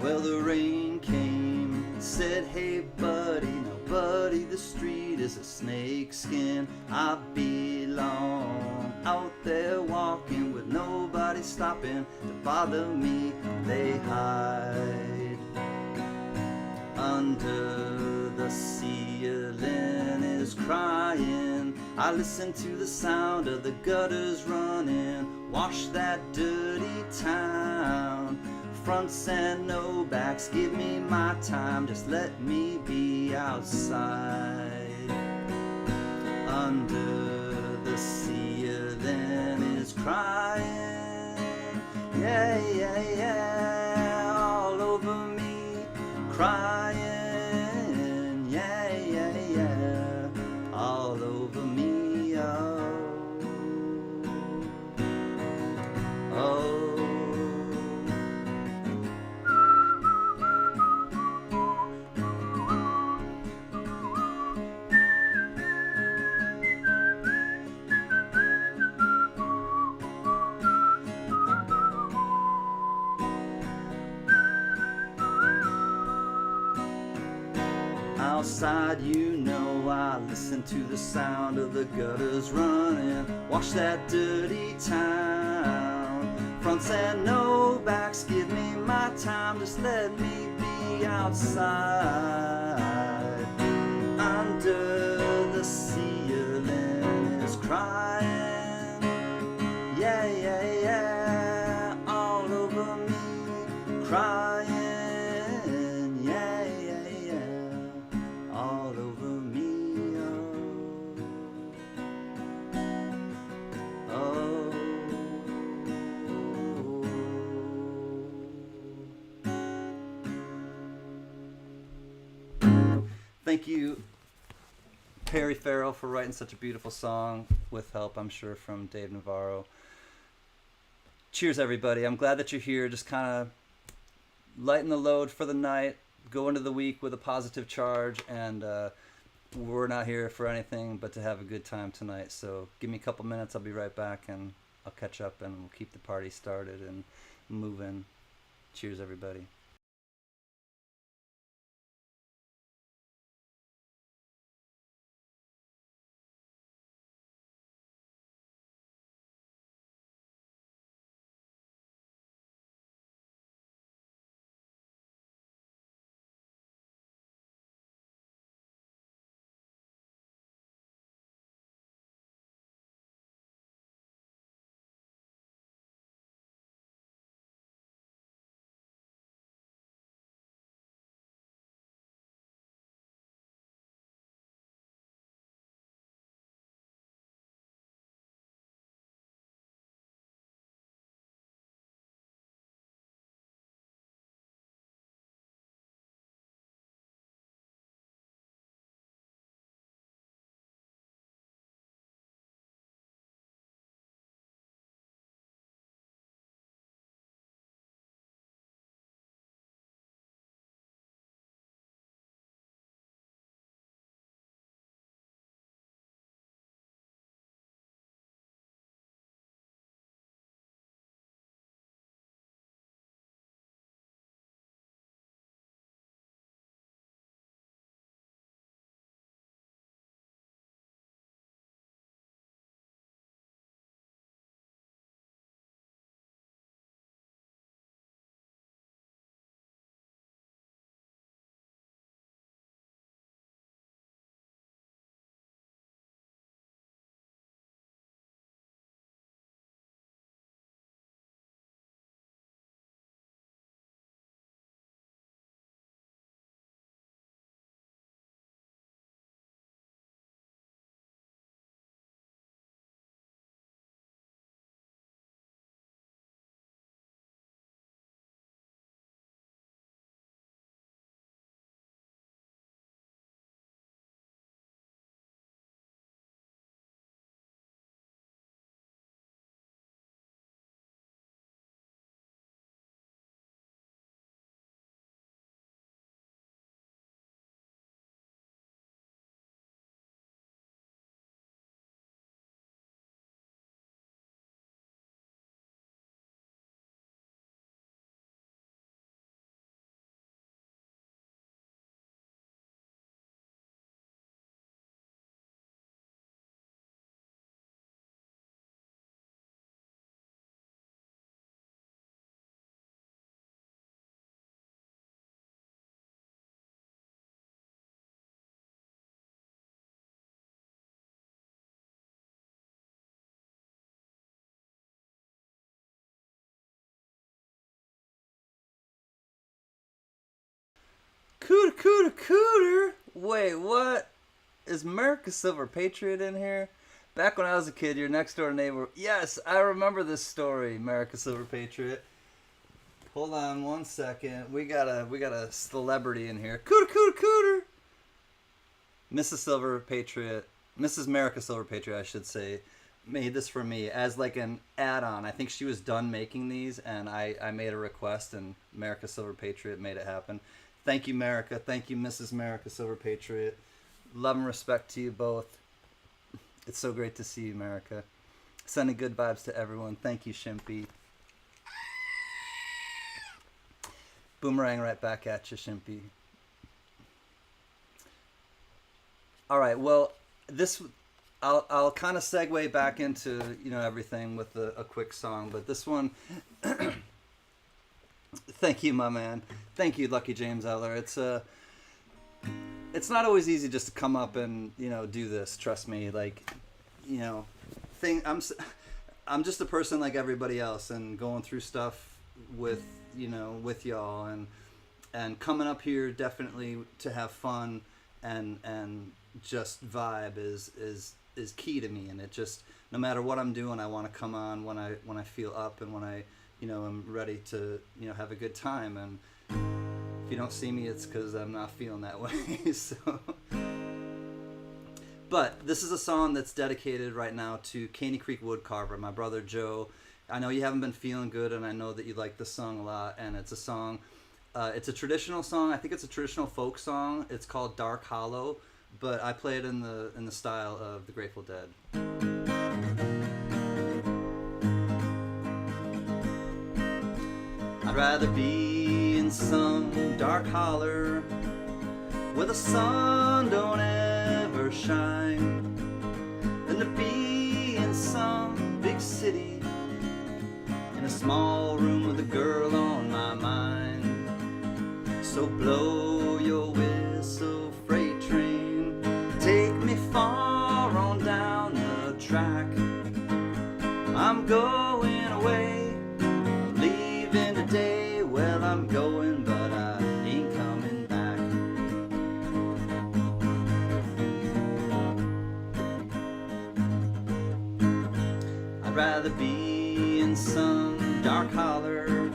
Well, the rain came, said, hey buddy, now buddy, the street is a snake skin. I belong out there walking with nobody stopping to bother me. They hide under the ceiling is crying. I listen to the sound of the gutters running. Wash that dirty town. Fronts and no backs, give me my time, just let me be outside. Under the ceiling is crying, yeah, yeah, yeah, all over me, crying, yeah, yeah, yeah, all over me, oh, oh. outside, you know I listen to the sound of the gutters running. Wash that dirty town. Fronts and no backs, give me my time. Just let me be outside. Under the ceiling is crying. Yeah, yeah, yeah. All over me, crying. Yeah, yeah, yeah. All over me. Oh, oh. Thank you, Perry Farrell, for writing such a beautiful song with help, I'm sure, from Dave Navarro. Cheers, everybody. I'm glad that you're here. Just kind of lighten the load for the night, go into the week with a positive charge, and we're not here for anything but to have a good time tonight. So give me a couple minutes. I'll be right back, and I'll catch up, and we'll keep the party started and moving. Cheers, everybody. Cooter, cooter, cooter. Wait, what? Is America Silver Patriot in here? Back when I was a kid, your next door neighbor. Yes, I remember this story, America Silver Patriot. Hold on one second. We got a celebrity in here. Cooter, cooter, cooter. Mrs. Silver Patriot, Mrs. America Silver Patriot, I should say, made this for me as like an add-on. I think she was done making these, and I made a request, and America Silver Patriot made it happen. Thank you, America. Thank you, Mrs. America Silver Patriot. Love and respect to you both. It's so great to see you, America. Sending good vibes to everyone. Thank you, Shimpy. Boomerang right back at you, Shimpy. All right. Well, this I'll kind of segue back into everything with a quick song, but this one. Thank you, my man. Thank you, Lucky James Eller. It's not always easy just to come up and do this. Trust me. Like, you know, thing. I'm just a person like everybody else, and going through stuff with with y'all, and coming up here definitely to have fun and just vibe is key to me. And it just, no matter what I'm doing, I want to come on when I feel up, and when I I'm ready to have a good time. And if you don't see me, it's because I'm not feeling that way. So, but this is a song that's dedicated right now to Caney Creek Woodcarver, my brother Joe. I know you haven't been feeling good, and I know that you like this song a lot. And it's a song, it's a traditional song. I think it's a traditional folk song. It's called Dark Hollow, but I play it in the style of the Grateful Dead. I'd rather be in some dark holler where the sun don't ever shine than to be in some big city in a small room with a girl on my mind. So blow your whistle, freight train, take me far on down the track. I'm going away, leaving today. Well, I'm going, but I ain't coming back. I'd rather be in some dark holler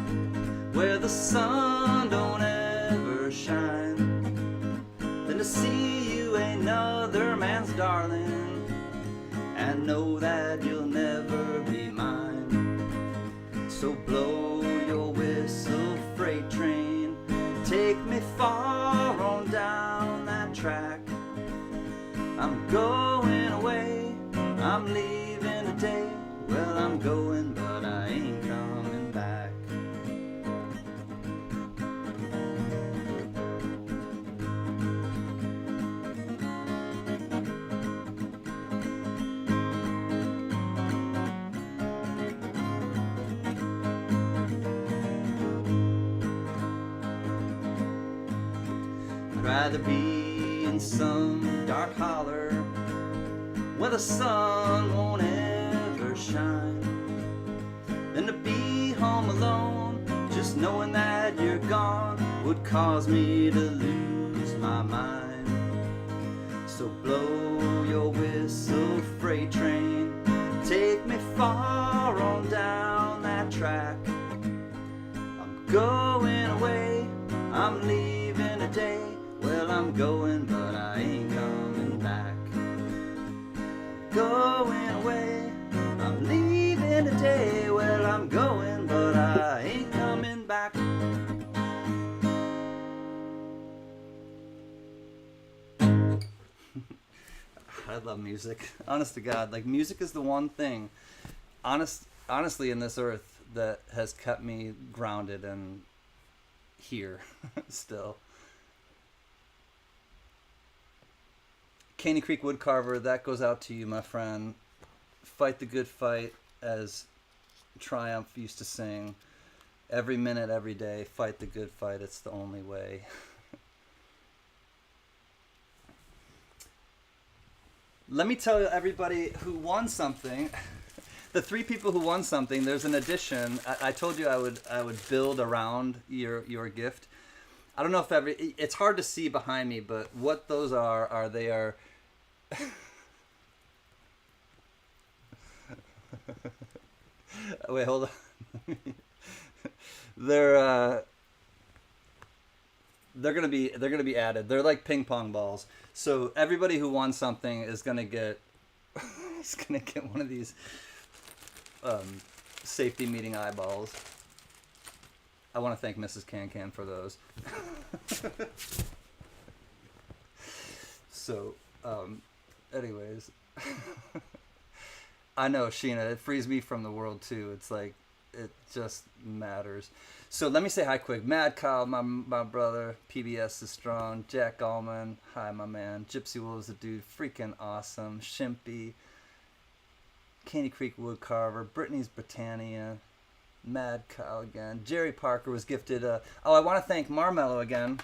where the sun don't ever shine than to see you another man's darling and know that you'll never be mine. So blow your whistle, freight train, take me far on down that track. I'm going away, I'm leaving today. Well, I'm going, but I ain't coming back. I'd rather be in some dark holler where the sun won't ever shine than to be home alone, just knowing that you're gone would cause me to lose my mind. So blow your whistle, freight train, take me far on down that track. I'm going away, I'm leaving today. Well, I'm going, but I ain't coming back. Going away, I'm leaving today. Well, I'm going, but I ain't coming back. I love music. Honest to God, like, music is the one thing, honestly, in this earth that has kept me grounded and here still. Caney Creek Woodcarver, that goes out to you, my friend. Fight the good fight, as Triumph used to sing. Every minute, every day, fight the good fight. It's the only way. Let me tell you, everybody who won something, the 3 people who won something, there's an addition. I told you I would build around your gift. I don't know if it's hard to see behind me, but what those are they are wait, hold on. They're gonna be added. They're like ping pong balls. So everybody who won something is gonna get one of these safety meeting eyeballs. I want to thank Mrs. CanCan for those. So, anyways, I know, Sheena, it frees me from the world too. It's like, It just matters. So let me say hi quick. Mad Kyle, my brother. PBS is strong. Jack Allman, hi my man. Gypsy Wolves, the dude, freaking awesome. Shimpy, Candy Creek Woodcarver, Brittany's Britannia, Mad Kyle again. Jerry Parker was gifted a. Oh, I want to thank Marmello again.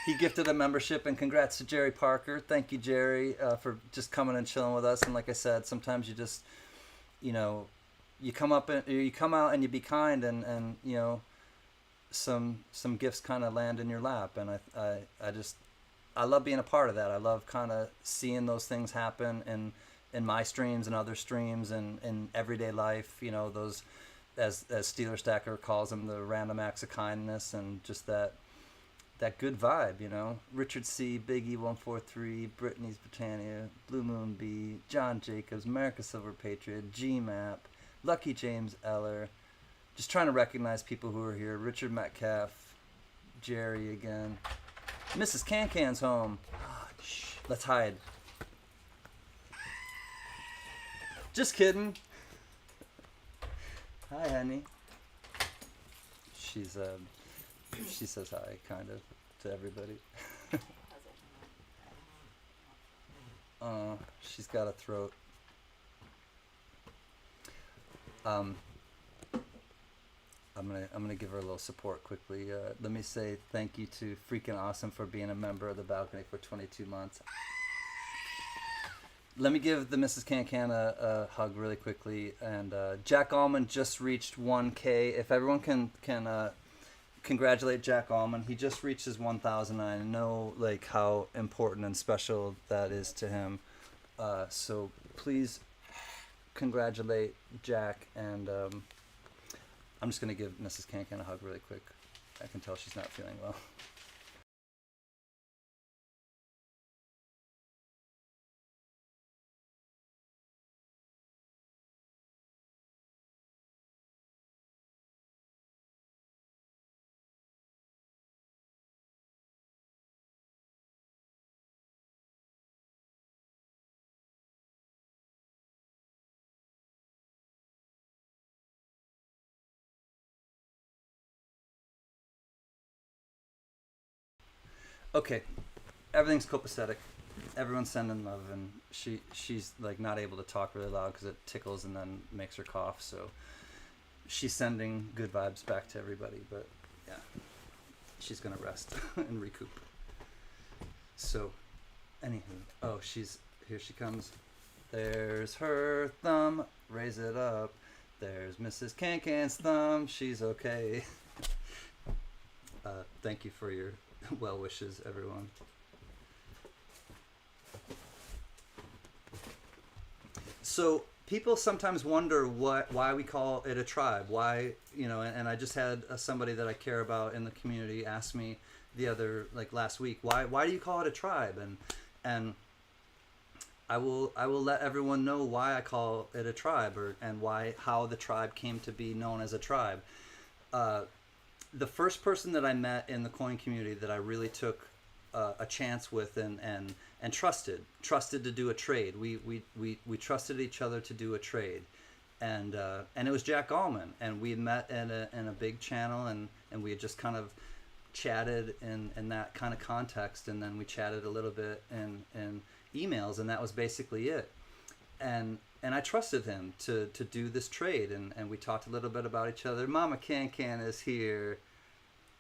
He gifted a membership, and congrats to Jerry Parker. Thank you, Jerry, for just coming and chilling with us. And like I said, sometimes you just, you know, you come up and you come out and you be kind, and you know, some gifts kind of land in your lap, and I just I love being a part of that. I love kind of seeing those things happen in my streams and other streams and in everyday life. You know, those as Steeler Stacker calls them, the random acts of kindness, and just that good vibe, you know. Richard C, Biggie 143, Brittany's Britannia, Blue Moon B, John Jacobs, America Silver Patriot, G-Map, Lucky James Eller. Just trying to recognize people who are here. Richard Metcalf, Jerry again. Mrs. CanCan's home. Oh, shh, let's hide. Just kidding. Hi, honey. She's she says hi, kind of, to everybody. She's got a throat. I'm gonna give her a little support quickly. Let me say thank you to Freaking Awesome for being a member of the balcony for 22 months. Let me give the Mrs. CanCan a hug really quickly. And Jack Allman just reached 1K. If everyone can congratulate Jack Allman. He just reached his 1,000. I know like how important and special that is to him. So please congratulate Jack. And I'm just gonna give Mrs. CanCan a hug really quick. I can tell she's not feeling well. Okay, everything's copacetic. Everyone's sending love, and she's like not able to talk really loud because it tickles and then makes her cough. So she's sending good vibes back to everybody. But yeah, she's gonna rest and recoup. So, anywho, oh, here. She comes. There's her thumb. Raise it up. There's Mrs. CanCan's thumb. She's okay. Thank you for your well wishes, everyone. So people sometimes wonder why we call it a tribe. Why, you know, and I just had somebody that I care about in the community ask me last week, why do you call it a tribe? And I will let everyone know why I call it a tribe, and how the tribe came to be known as a tribe. The first person that I met in the coin community that I really took a chance with and trusted to do a trade. We trusted each other to do a trade, and it was Jack Allman, and we met in a big channel, and we had just kind of chatted in that kind of context, and then we chatted a little bit in emails, and that was basically it. And I trusted him to do this trade, and we talked a little bit about each other. Mama CanCan is here.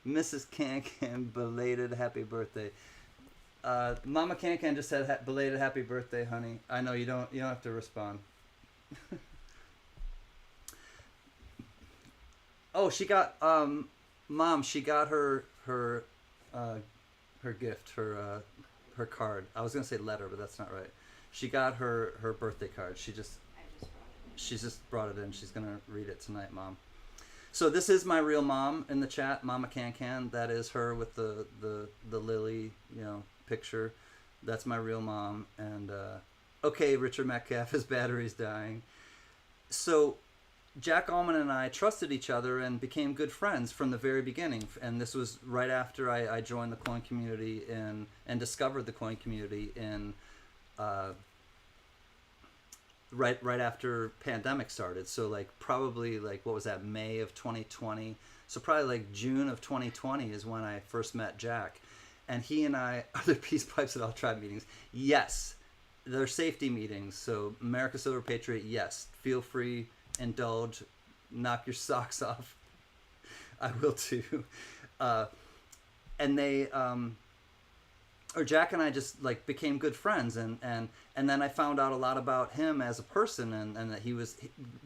Mrs. CanCan, belated happy birthday. Mama CanCan just said belated happy birthday, honey. I know you don't have to respond. Oh, she got Mom. She got her gift, her card. I was gonna say letter, but that's not right. She got her birthday card. She's just brought it in. She's gonna read it tonight, Mom. So this is my real mom in the chat, Mama CanCan. That is her with the lily, picture. That's my real mom. And okay, Richard Metcalf, his battery's dying. So Jack Allman and I trusted each other and became good friends from the very beginning. And this was right after I joined the coin community and discovered the coin community in right after pandemic started. So like probably like what was that, May of 2020. So probably like June of 2020 is when I first met Jack, and he and I are the Peace Pipes at All Tribe meetings. Yes, they're safety meetings. So America Silver Patriot. Yes, feel free, indulge, knock your socks off. I will too. And they or Jack and I just like became good friends, and then I found out a lot about him as a person, and that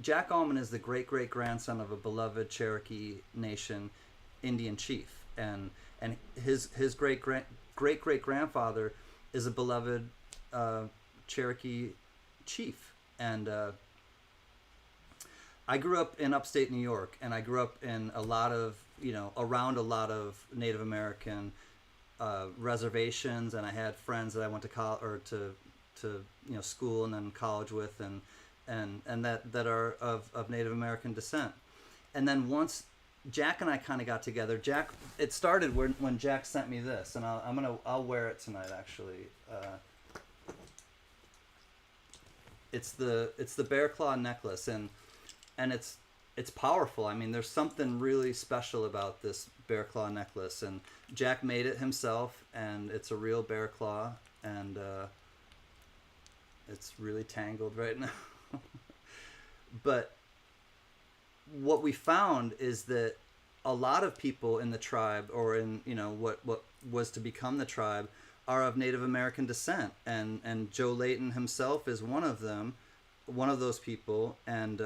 Jack Allman is the great grandson of a beloved Cherokee Nation Indian chief, and his great grandfather is a beloved Cherokee chief, and I grew up in upstate New York, and I grew up in a lot of around a lot of Native American reservations, and I had friends that I went to college or to school and then college with, and that are of Native American descent. And then once Jack and I kind of got together, it started when Jack sent me this, and I'll wear it tonight actually. It's the bear claw necklace, and it's powerful. I mean, there's something really special about this bear claw necklace, and Jack made it himself, and it's a real bear claw, and it's really tangled right now. But what we found is that a lot of people in the tribe, or in what was to become the tribe, are of Native American descent, and Joe Layton himself is one of them, one of those people, and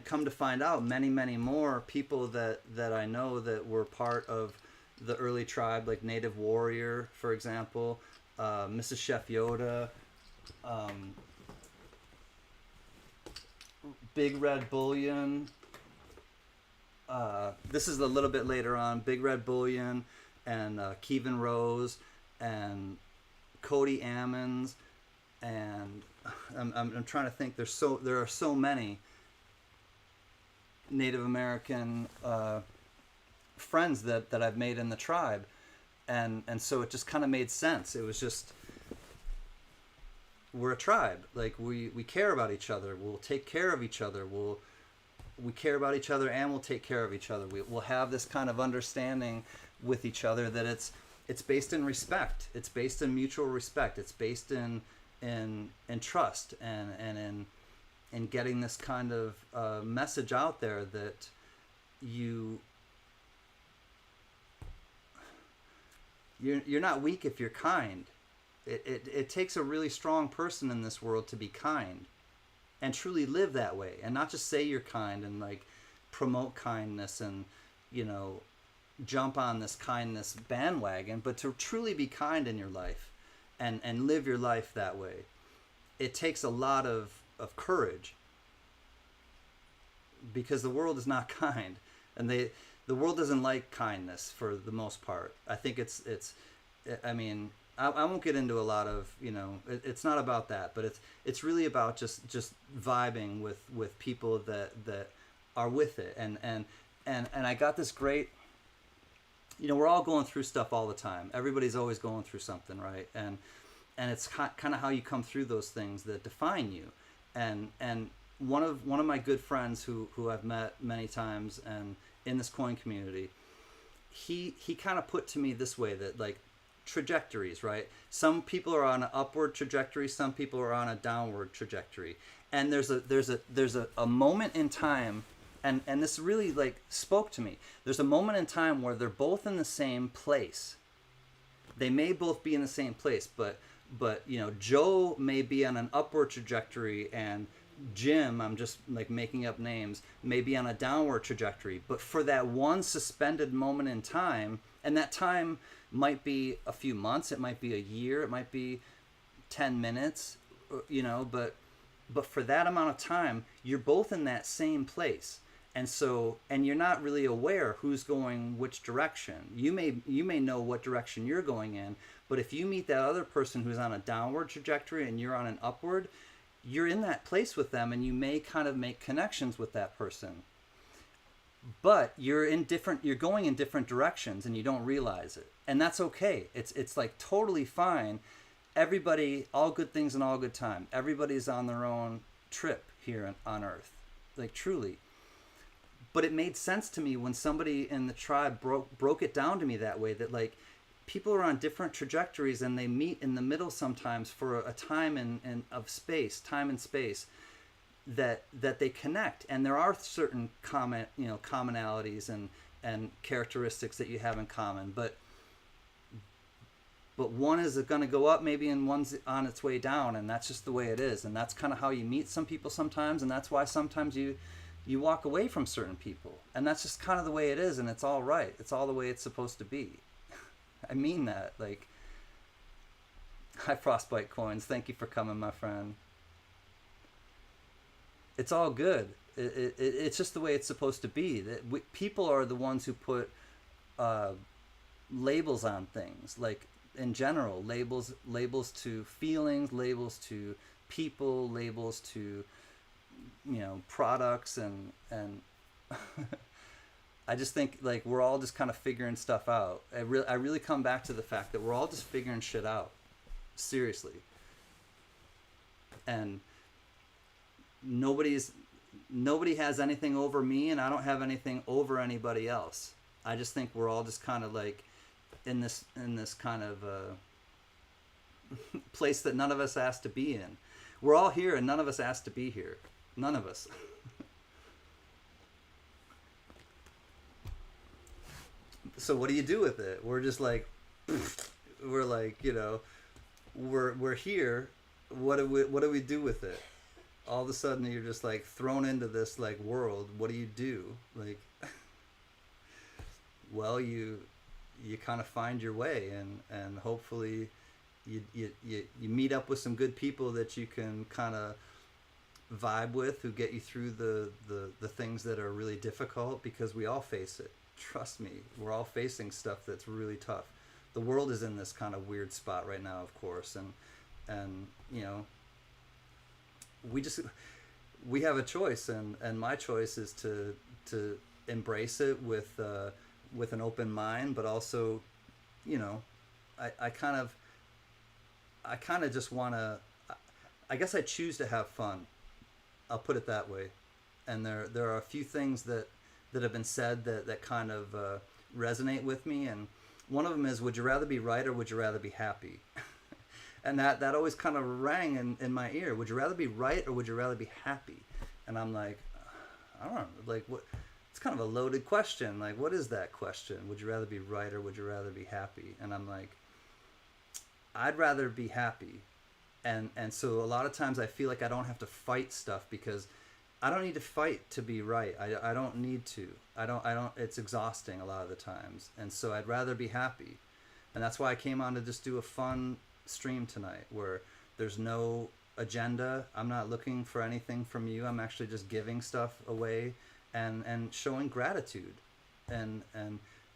come to find out, many more people that I know that were part of the early tribe, like Native Warrior, for example, Mrs. Chef Yoda, Big Red Bullion. This is a little bit later on. Big Red Bullion, and Kevin Rose, and Cody Ammons, and I'm trying to think. There are so many Native American friends that I've made in the tribe, and so it just kind of made sense. It was just, we're a tribe. Like we care about each other. We'll take care of each other. We care about each other, and we'll take care of each other. We'll have this kind of understanding with each other that it's based in respect. It's based in mutual respect. It's based in trust, and in getting this kind of message out there that you're not weak if you're kind. It takes a really strong person in this world to be kind and truly live that way, and not just say you're kind and like promote kindness and jump on this kindness bandwagon, but to truly be kind in your life and live your life that way. It takes a lot of courage, because the world is not kind, and the world doesn't like kindness for the most part. I think I mean, I won't get into a lot of, it's not about that, but it's really about just vibing with people that are with it. And I got this great, we're all going through stuff all the time. Everybody's always going through something, right? And it's kind of how you come through those things that define you. And one of my good friends who I've met many times and in this coin community, he kind of put to me this way, that like trajectories, right? Some people are on an upward trajectory, some people are on a downward trajectory, and there's a moment in time, and this really like spoke to me. There's a moment in time where they're both in the same place. They may both be in the same place, but Joe may be on an upward trajectory, and Jim, I'm just like making up names, may be on a downward trajectory. But for that one suspended moment in time, and that time might be a few months, it might be a year, it might be 10 minutes, but for that amount of time, you're both in that same place. And you're not really aware who's going which direction. You may know what direction you're going in, but if you meet that other person who's on a downward trajectory and you're on an upward, you're in that place with them, and you may kind of make connections with that person. But you're going in different directions, and you don't realize it. And that's okay. It's like totally fine everybody, all good things and all good time. Everybody's on their own trip here on Earth, like truly. But it made sense to me when somebody in the tribe broke it down to me that way, that like people are on different trajectories and they meet in the middle sometimes for a time of space, time and space, that they connect, and there are certain commonalities and characteristics that you have in common, but one is going to go up maybe, and one's on its way down, and that's just the way it is. And that's kind of how you meet some people sometimes, and that's why sometimes you walk away from certain people, and that's just kind of the way it is, and it's all right. It's all the way it's supposed to be. I mean that. Like, hi Frostbite Coins, thank you for coming, my friend. It's all good. It's just the way it's supposed to be. People are the ones who put labels on things, like in general, labels to feelings, labels to people, labels to products, and I just think like we're all just kind of figuring stuff out. I really come back to the fact that we're all just figuring shit out, seriously. And nobody has anything over me, and I don't have anything over anybody else. I just think we're all just kind of like in this kind of place that none of us asked to be in. We're all here, and none of us asked to be here. None of us. So what do you do with it? We're just like, we're like, we're here. What do we do with it? All of a sudden you're just like thrown into this like world. What do you do? Like, well, you kind of find your way, and hopefully you meet up with some good people that you can kind of vibe with, who get you through the things that are really difficult, because we all face it. Trust me, we're all facing stuff that's really tough. The world is in this kind of weird spot right now, of course, and we have a choice, and my choice is to embrace it with an open mind, but also, I kind of just want to, I guess I choose to have fun. I'll put it that way. And there are a few things that have been said that kind of resonate with me, and one of them is, would you rather be right or would you rather be happy? And that always kind of rang in my ear. Would you rather be right or would you rather be happy? And I'm like, I don't know, like what? It's kind of a loaded question. Like, what is that question? Would you rather be right or would you rather be happy? And I'm like, I'd rather be happy. And so a lot of times I feel like I don't have to fight stuff, because I don't need to fight to be right. I don't need to. I don't. It's exhausting a lot of the times. And so I'd rather be happy. And that's why I came on to just do a fun stream tonight, where there's no agenda. I'm not looking for anything from you. I'm actually just giving stuff away and showing gratitude. And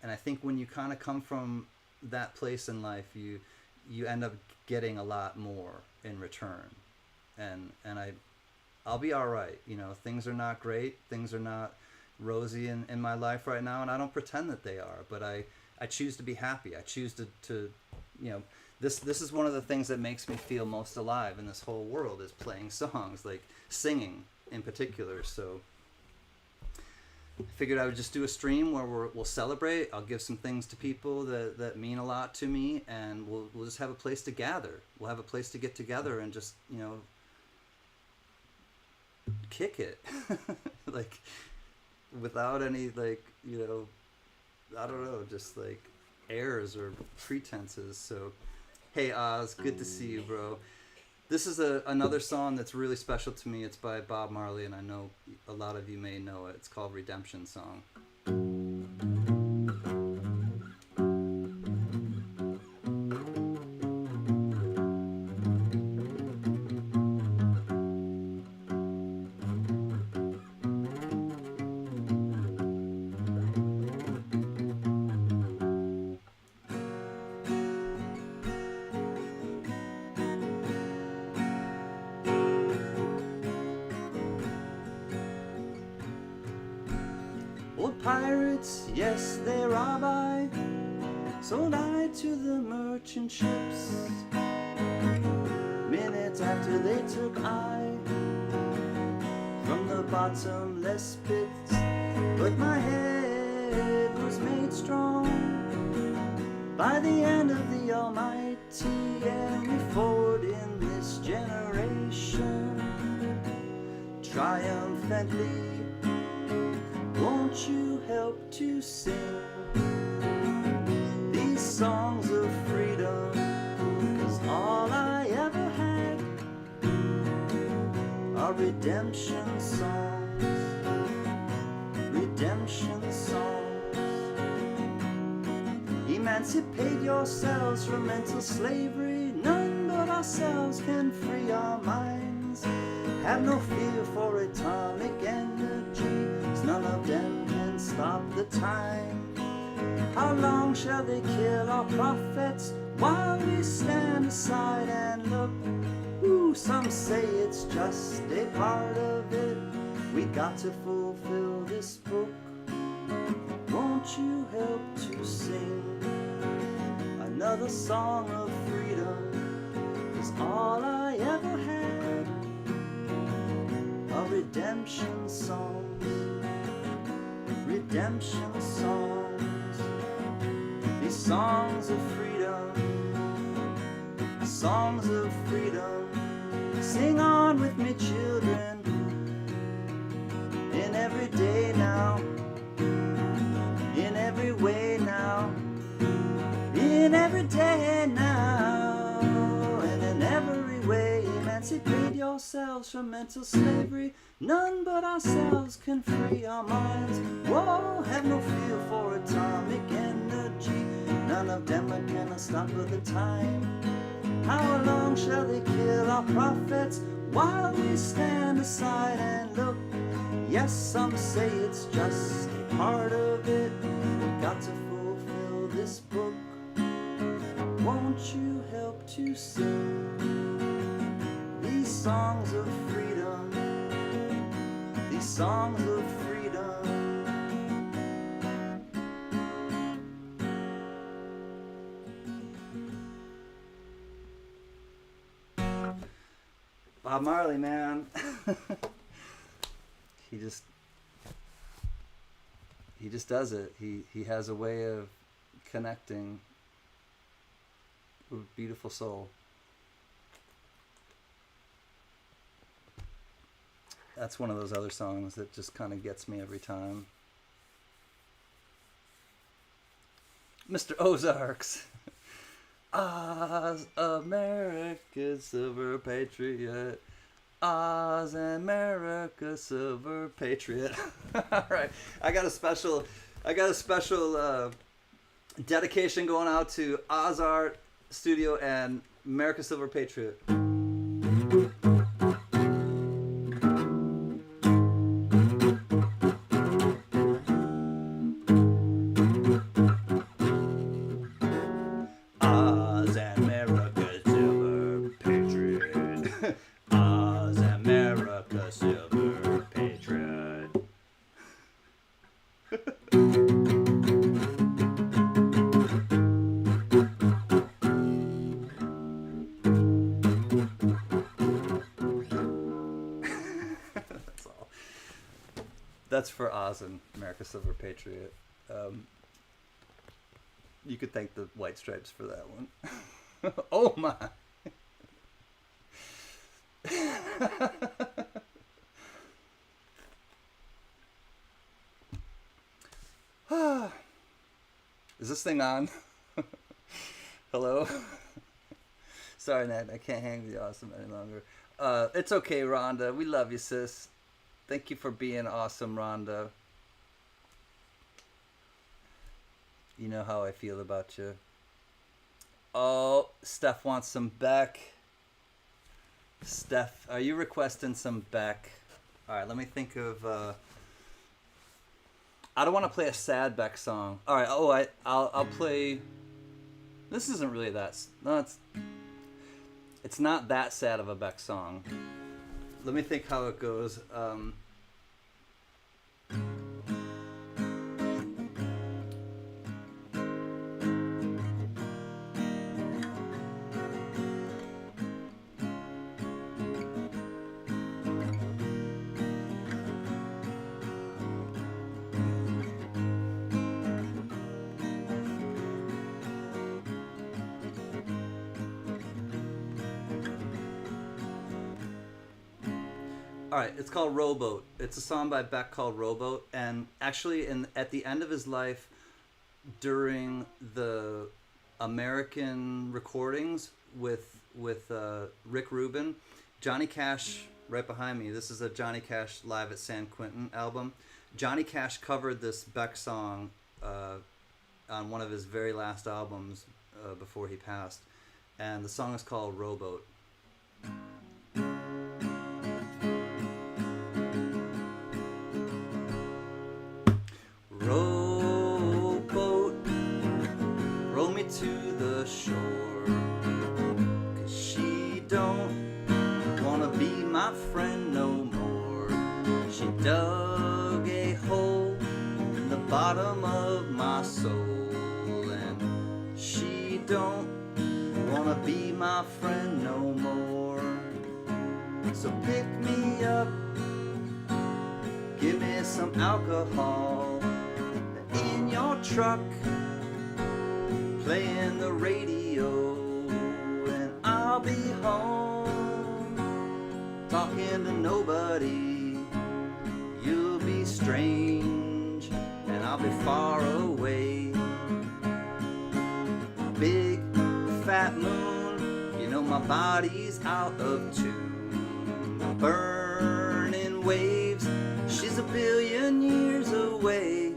I think when you kind of come from that place in life, you end up getting a lot more in return. And I'll be all right. Things are not great. Things are not rosy in my life right now, and I don't pretend that they are, but I choose to be happy. I choose to this is one of the things that makes me feel most alive in this whole world, is playing songs, like singing in particular. So I figured I would just do a stream where we'll celebrate. I'll give some things to people that mean a lot to me, and we'll just have a place to gather. We'll have a place to get together and just, kick it. Like, without any, like, I don't know, just like airs or pretenses. So, hey Oz, good to see you, bro. This is another song that's really special to me. It's by Bob Marley, and I know a lot of you may know it. It's called Redemption Song. Pirates, yes, they rob I, sold I to the merchant ships. Minutes after they took I from the bottomless pits, but my head was made strong by the hand of the Almighty, and we forward in this generation triumphantly. Won't you help to sing these songs of freedom? 'Cause all I ever had are redemption songs, redemption songs. Emancipate yourselves from mental slavery. None but ourselves can free our minds. Have no fear for atomic energy, 'cause none of them can stop the time. How long shall they kill our prophets while we stand aside and look? Ooh, some say it's just a part of it. We got to fulfill this book. Won't you help to sing another song of freedom? 'Cause all I ever had are redemption songs, redemption songs. These songs of freedom, songs of freedom. Sing on with me, children, in every day now, in every way now, in every day now, and in every way. Emancipate yourselves from mental slavery. None but ourselves can free our minds. Whoa, have no fear for atomic energy. None of them are gonna stop at the time. How long shall they kill our prophets while we stand aside and look? Yes, some say it's just a part of it. We've got to fulfill this book. Won't you help to sing these songs of freedom, these songs of freedom? Bob Marley, man. He just does it. He has a way of connecting with a beautiful soul. That's one of those other songs that just kind of gets me every time. Mr. Ozarks. Oz, America, silver patriot. Oz, America, silver patriot. All right, I got a special dedication going out to Oz Art Studio and America Silver Patriot. That's for Oz and America Silver Patriot. You could thank the White Stripes for that one. Oh my! Is this thing on? Hello? Sorry, Nat, I can't hang with you awesome any longer. It's okay, Rhonda. We love you, sis. Thank you for being awesome, Rhonda. You know how I feel about you. Oh, Steph wants some Beck. Steph, are you requesting some Beck? All right, let me think of... I don't want to play a sad Beck song. All right, I'll play... This isn't really that... No, it's not that sad of a Beck song. Let me think how it goes. All right, it's called Rowboat. It's a song by Beck called Rowboat, and actually, at the end of his life, during the American recordings with Rick Rubin, Johnny Cash right behind me. This is a Johnny Cash Live at San Quentin album. Johnny Cash covered this Beck song on one of his very last albums before he passed, and the song is called Rowboat. Rowboat, roll me to the shore, 'cause she don't wanna be my friend no more. She dug a hole in the bottom of my soul, and she don't wanna be my friend no more. So pick me up, give me some alcohol in your truck, playing the radio, and I'll be home, talking to nobody. You'll be strange, and I'll be far away. Big fat moon, you know my body's out of tune. Burning waves, she's a billion years away.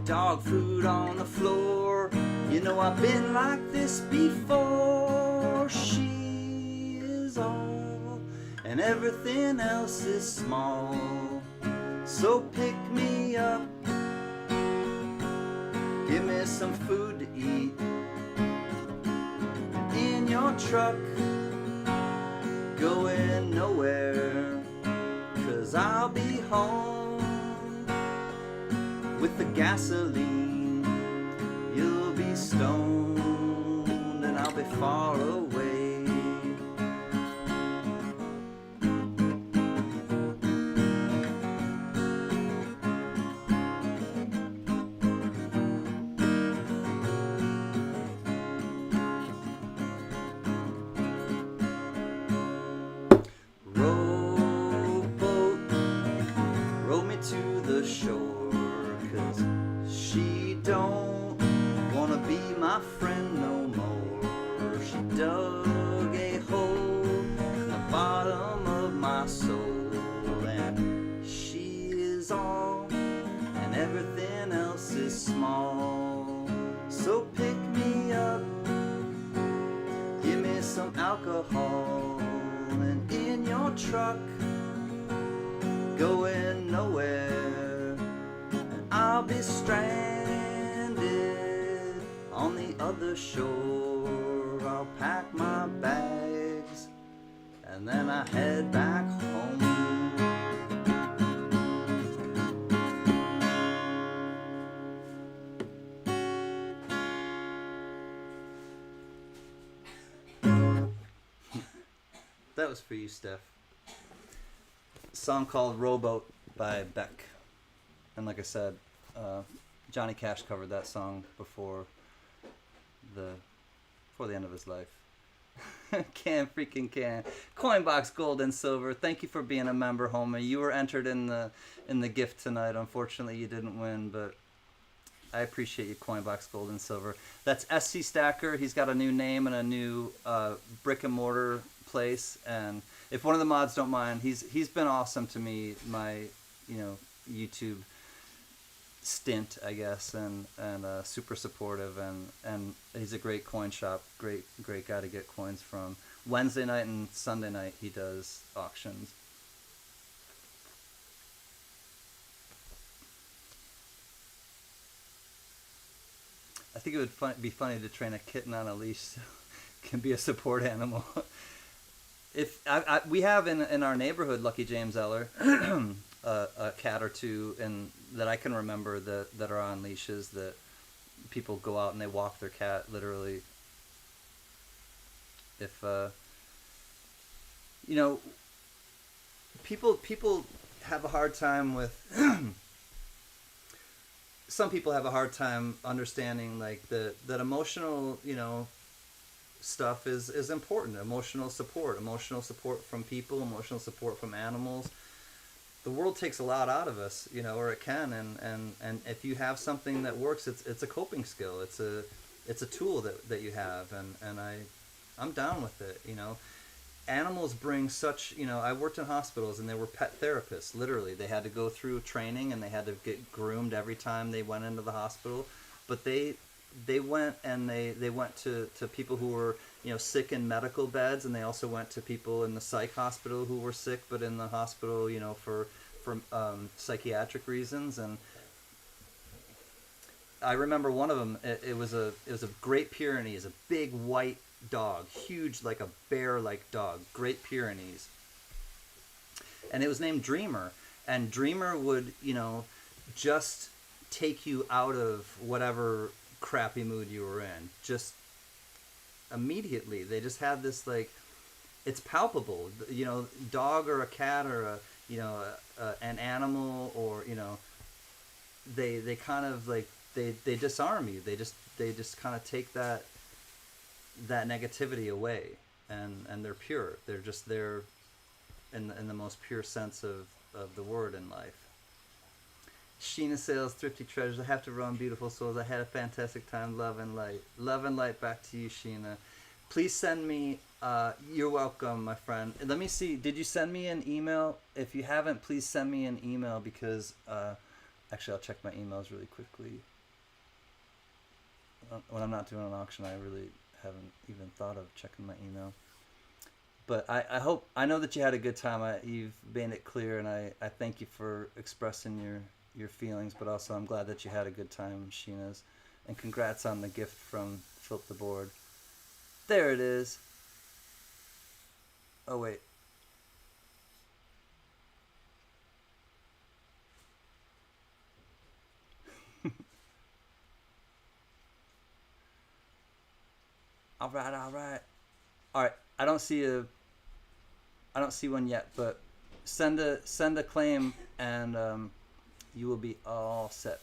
Dog food on the floor, you know I've been like this before. She is all, and everything else is small. So pick me up, give me some food to eat. In your truck, going nowhere, 'cause I'll be home with the gasoline. You'll be stoned, and I'll be far away. To the shore, 'cause she don't wanna be my friend no more. She dug a hole in the bottom of my soul, and she is all, and everything else is small. So pick me up, give me some alcohol, and in your truck, going nowhere, and I'll be stranded on the other shore. I'll pack my bags, and then I head back home. That was for you, Steph. Song called Rowboat by Beck, and like I said, Johnny Cash covered that song before the end of his life. Can Coinbox Gold and Silver, thank you for being a member, homie. You were entered in the gift tonight. Unfortunately you didn't win, but I appreciate you, Coinbox Gold and Silver. That's SC Stacker. He's got a new name and a new brick and mortar place, and if one of the mods don't mind, he's been awesome to me, my YouTube stint, I guess, and super supportive, and he's a great coin shop, great guy to get coins from. Wednesday night and Sunday night he does auctions. I think it would be funny to train a kitten on a leash so it can be a support animal. If we have in our neighborhood, Lucky James Eller, a cat or two, and that I can remember that are on leashes, that people go out and they walk their cat literally. If people have a hard time with some people have a hard time understanding like that emotional stuff is important. Emotional support from people, emotional support from animals. the world takes a lot out of us, you know, or it can, and if you have something that works, it's a coping skill. It's a tool that you have, and I'm down with it, you know. Animals bring such, you know, I worked in hospitals and they were pet therapists, literally. They had to go through training and they had to get groomed every time they went into the hospital. But they went and they went to people who were, you know, sick in medical beds, and they also went to people in the psych hospital who were sick but in the hospital, you know, for psychiatric reasons. And I remember one of them, it was a Great Pyrenees, a big white dog, huge, like a bear-like dog, Great Pyrenees, and it was named Dreamer. And Dreamer would, you know, just take you out of whatever crappy mood you were in, just immediately. They just had this, like, it's palpable, you know, dog or a cat or a, you know, an animal, or, you know, they kind of like they disarm you. They just kind of take that negativity away, and they're pure. They're just there in the most pure sense of the word in life. Sheena Sales, Thrifty Treasures. I have to run, beautiful souls. I had a fantastic time. Love and light. Love and light back to you, Sheena. Please send me, you're welcome, my friend. Let me see, did you send me an email? If you haven't, please send me an email, because, actually I'll check my emails really quickly. When I'm not doing an auction, I really haven't even thought of checking my email. But I know that you had a good time. You've made it clear, and I thank you for expressing your feelings, but also I'm glad that you had a good time, Sheena's. And congrats on the gift from Philip the Board. There it is. Oh, wait. All right. I don't see one yet, but send a claim, and you will be all set.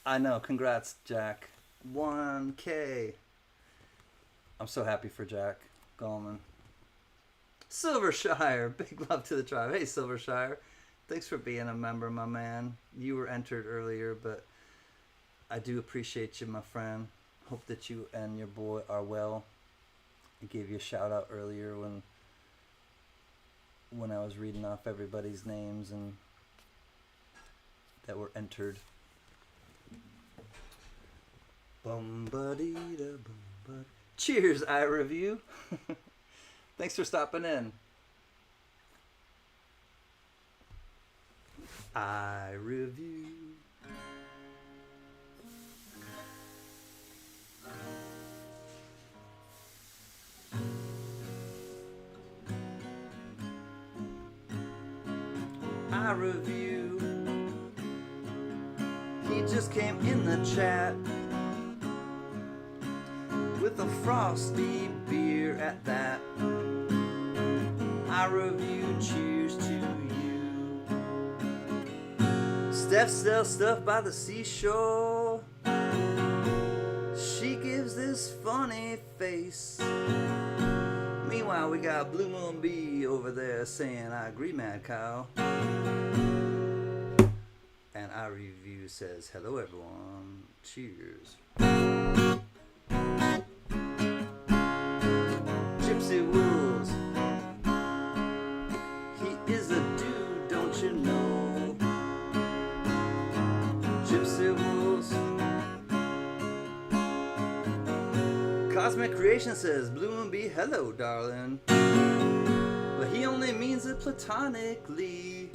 I know. Congrats, Jack. 1K. I'm so happy for Jack Gallman. Silvershire, big love to the tribe. Hey, Silvershire, thanks for being a member, my man. You were entered earlier, but I do appreciate you, my friend. Hope that you and your boy are well. I gave you a shout out earlier when I was reading off everybody's names and that were entered. Cheers, I review. Thanks for stopping in. I review. I review. He just came in the chat with a frosty beer at that. I review, cheers to you. Steph sells stuff by the seashore. She gives this funny face. Meanwhile, we got Blue Moon B over there saying, I agree, Mad Cow. And I review says, hello everyone, cheers. Gypsy Wolves. He is a dude, don't you know? Gypsy Wolves. Cosmic Creation says, Blue Moon B, hello, darling. But he only means it platonically.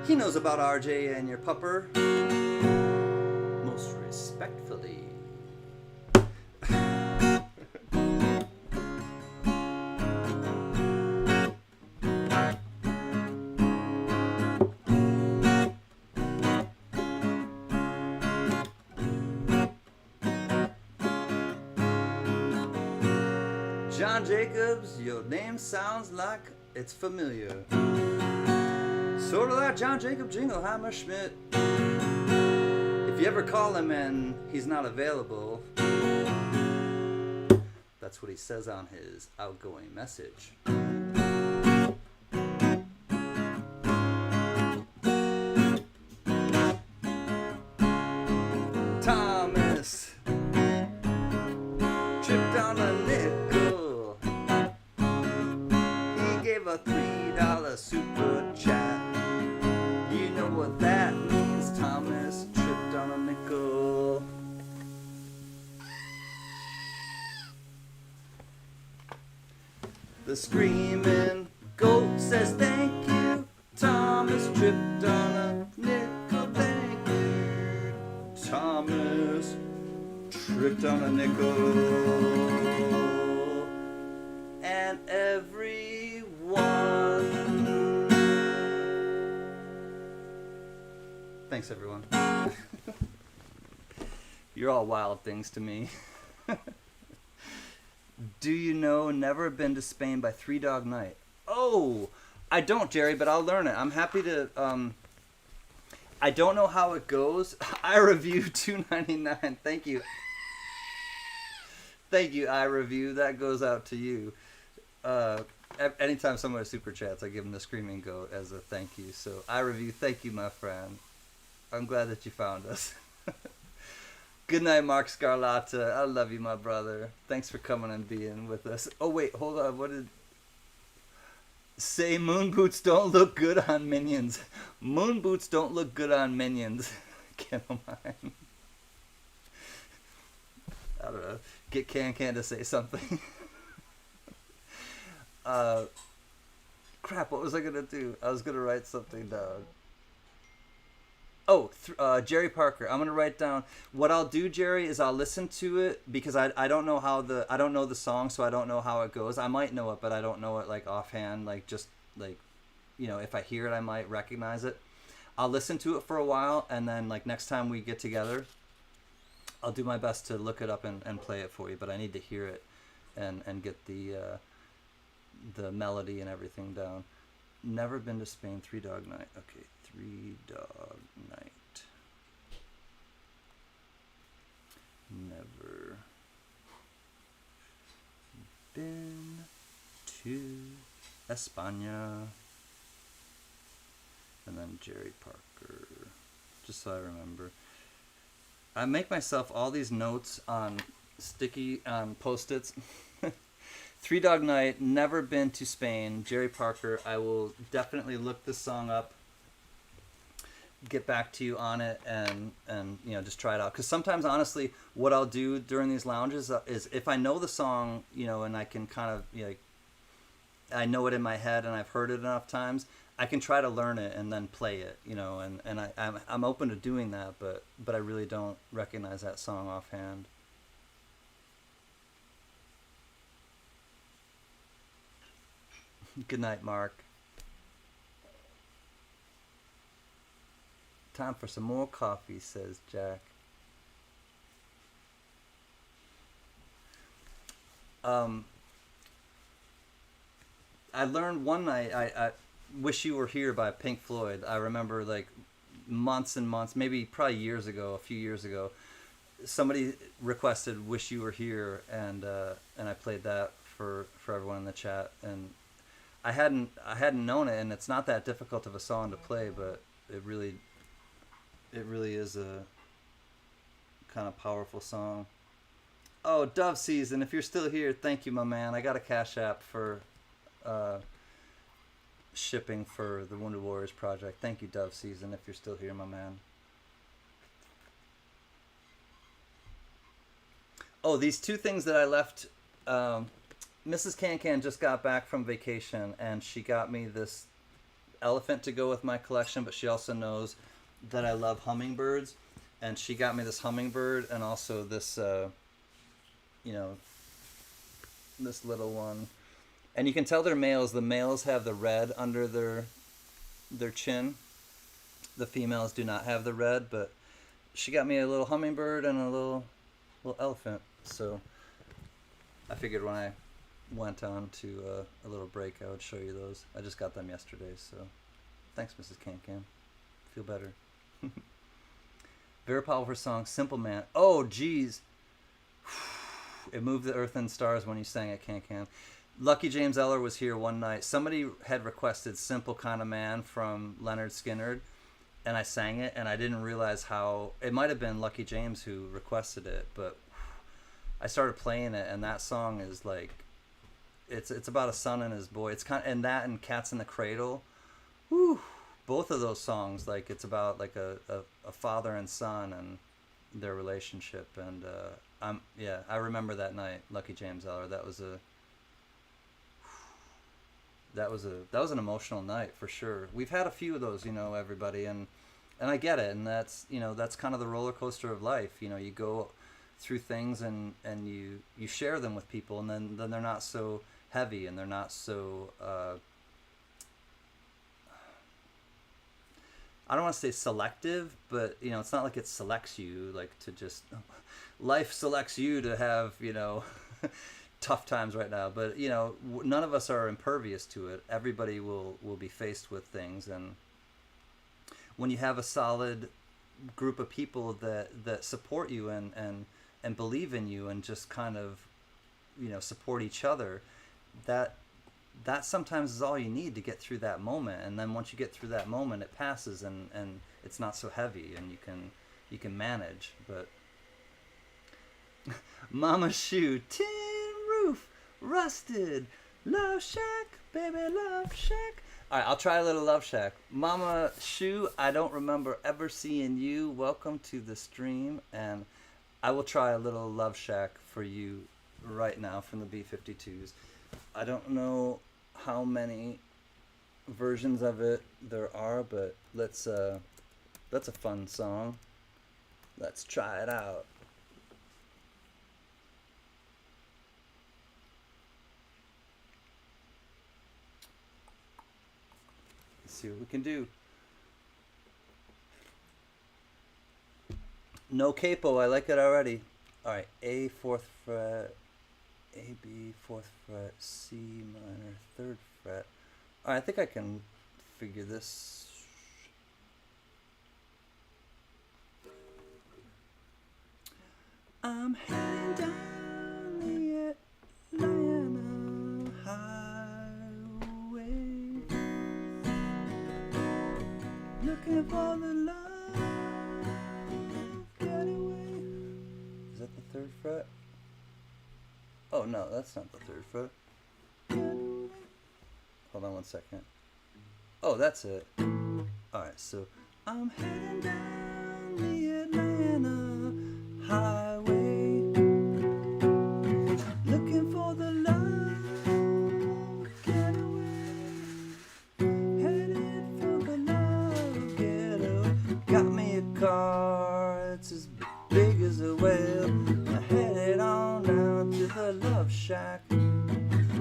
He knows about RJ and your pupper. Most respectfully. John Jacobs, your name sounds like it's familiar. Sort of like John Jacob Jingleheimer Schmidt. If you ever call him and he's not available, that's what he says on his outgoing message. Thomas tripped on a nickel. He gave a $3 super chat. You know what that means. Thomas tripped on a nickel. The screaming goat says thank you. Thomas tripped on a nickel. Thank you. Thomas tripped on a nickel. And everyone. Thanks, everyone. You're all wild things to me. Do you know Never Been to Spain by Three Dog Night? Oh, I don't, Jerry, but I'll learn it. I'm happy to. I don't know how it goes. I review $2.99. Thank you. Thank you, I review. That goes out to you. Anytime someone super chats, I give them the screaming goat as a thank you. So I review. Thank you, my friend. I'm glad that you found us. Good night, Mark Scarlata. I love you, my brother. Thanks for coming and being with us. Oh, wait, hold on. What did... Say moon boots don't look good on minions. Moon boots don't look good on minions. Can't mind. I don't know. Get CanCan to say something. Crap, what was I going to do? I was going to write something down. Oh, Jerry Parker. I'm gonna write down what I'll do. Jerry, is I'll listen to it because I don't know how I don't know the song, so I don't know how it goes. I might know it, but I don't know it like offhand. Like just like, you know, if I hear it, I might recognize it. I'll listen to it for a while, and then like next time we get together, I'll do my best to look it up and play it for you. But I need to hear it and get the melody and everything down. Never Been to Spain. Three Dog Night. Okay. Three Dog Night. Never been to España. And then Jerry Parker. Just so I remember. I make myself all these notes on sticky post-its. Three Dog Night, Never Been to Spain, Jerry Parker. I will definitely look this song up. Get back to you on it and you know, just try it out, because sometimes honestly what I'll do during these lounges is if I know the song, you know, and I can kind of, you know, I know it in my head and I've heard it enough times, I can try to learn it and then play it, you know, and I'm open to doing that, but I really don't recognize that song offhand. Good night, Mark. Time for some more coffee, says Jack. I learned one night, I Wish You Were Here by Pink Floyd. I remember like months and months, maybe probably years ago, a few years ago, somebody requested Wish You Were Here, and I played that for everyone in the chat, and I hadn't known it, and it's not that difficult of a song to play, but it really is a kind of powerful song. Oh, Dove Season, if you're still here, thank you, my man. I got a Cash App for shipping for the Wounded Warriors project. Thank you, Dove Season, if you're still here, my man. Oh, these two things that I left. Mrs. CanCan just got back from vacation, and she got me this elephant to go with my collection, but she also knows that I love hummingbirds, and she got me this hummingbird and also this you know, this little one, and you can tell they're males. The males have the red under their chin. The females do not have the red, but she got me a little hummingbird and a little elephant, so I figured when I went on to a little break I would show you those. I just got them yesterday, so thanks, Mrs. CanCan. Feel better. Very powerful song, Simple Man. Oh, geez. It moved the earth and stars when you sang it, CanCan. Lucky James Eller was here one night. Somebody had requested Simple Kind of Man from Leonard Skinner, and I sang it, and I didn't realize how... It might have been Lucky James who requested it, but I started playing it, and that song is like... It's about a son and his boy. It's kind of... And that and Cats in the Cradle. Whew. Both of those songs, like, it's about like a father and son and their relationship. And I remember that night, Lucky James Eller. That was an emotional night for sure. We've had a few of those, everybody, and I get it, and that's that's kind of the roller coaster of life. You go through things and you share them with people, and then they're not so heavy, and they're not so I don't want to say selective, but it's not like it selects you, like to just life selects you to have tough times right now. But none of us are impervious to it. Everybody will be faced with things, and when you have a solid group of people that support you and believe in you and just kind of support each other, that sometimes is all you need to get through that moment. And then once you get through that moment, it passes, and it's not so heavy, and you can manage. But Mama Shoe, tin roof, rusted, Love Shack, baby, Love Shack. All right, I'll try a little Love Shack. Mama Shoe, I don't remember ever seeing you. Welcome to the stream, and I will try a little Love Shack for you right now from the B-52s. I don't know how many versions of it there are, but that's a fun song. Let's try it out. Let's see what we can do. No capo, I like it already. All right, A 4th fret, A, B, 4th fret, C minor, 3rd fret. All right, I think I can figure this. I'm heading down the Atlanta highway, looking for the love getaway. Is that the 3rd fret? Oh no, that's not the 3rd fret. Hold on one second. Oh, that's it. Alright, so I'm heading down the Atlanta highway, looking for the love getaway, headed for the love getaway. Got me a car, it's as big as a whale. I headed on down to the Love Shack.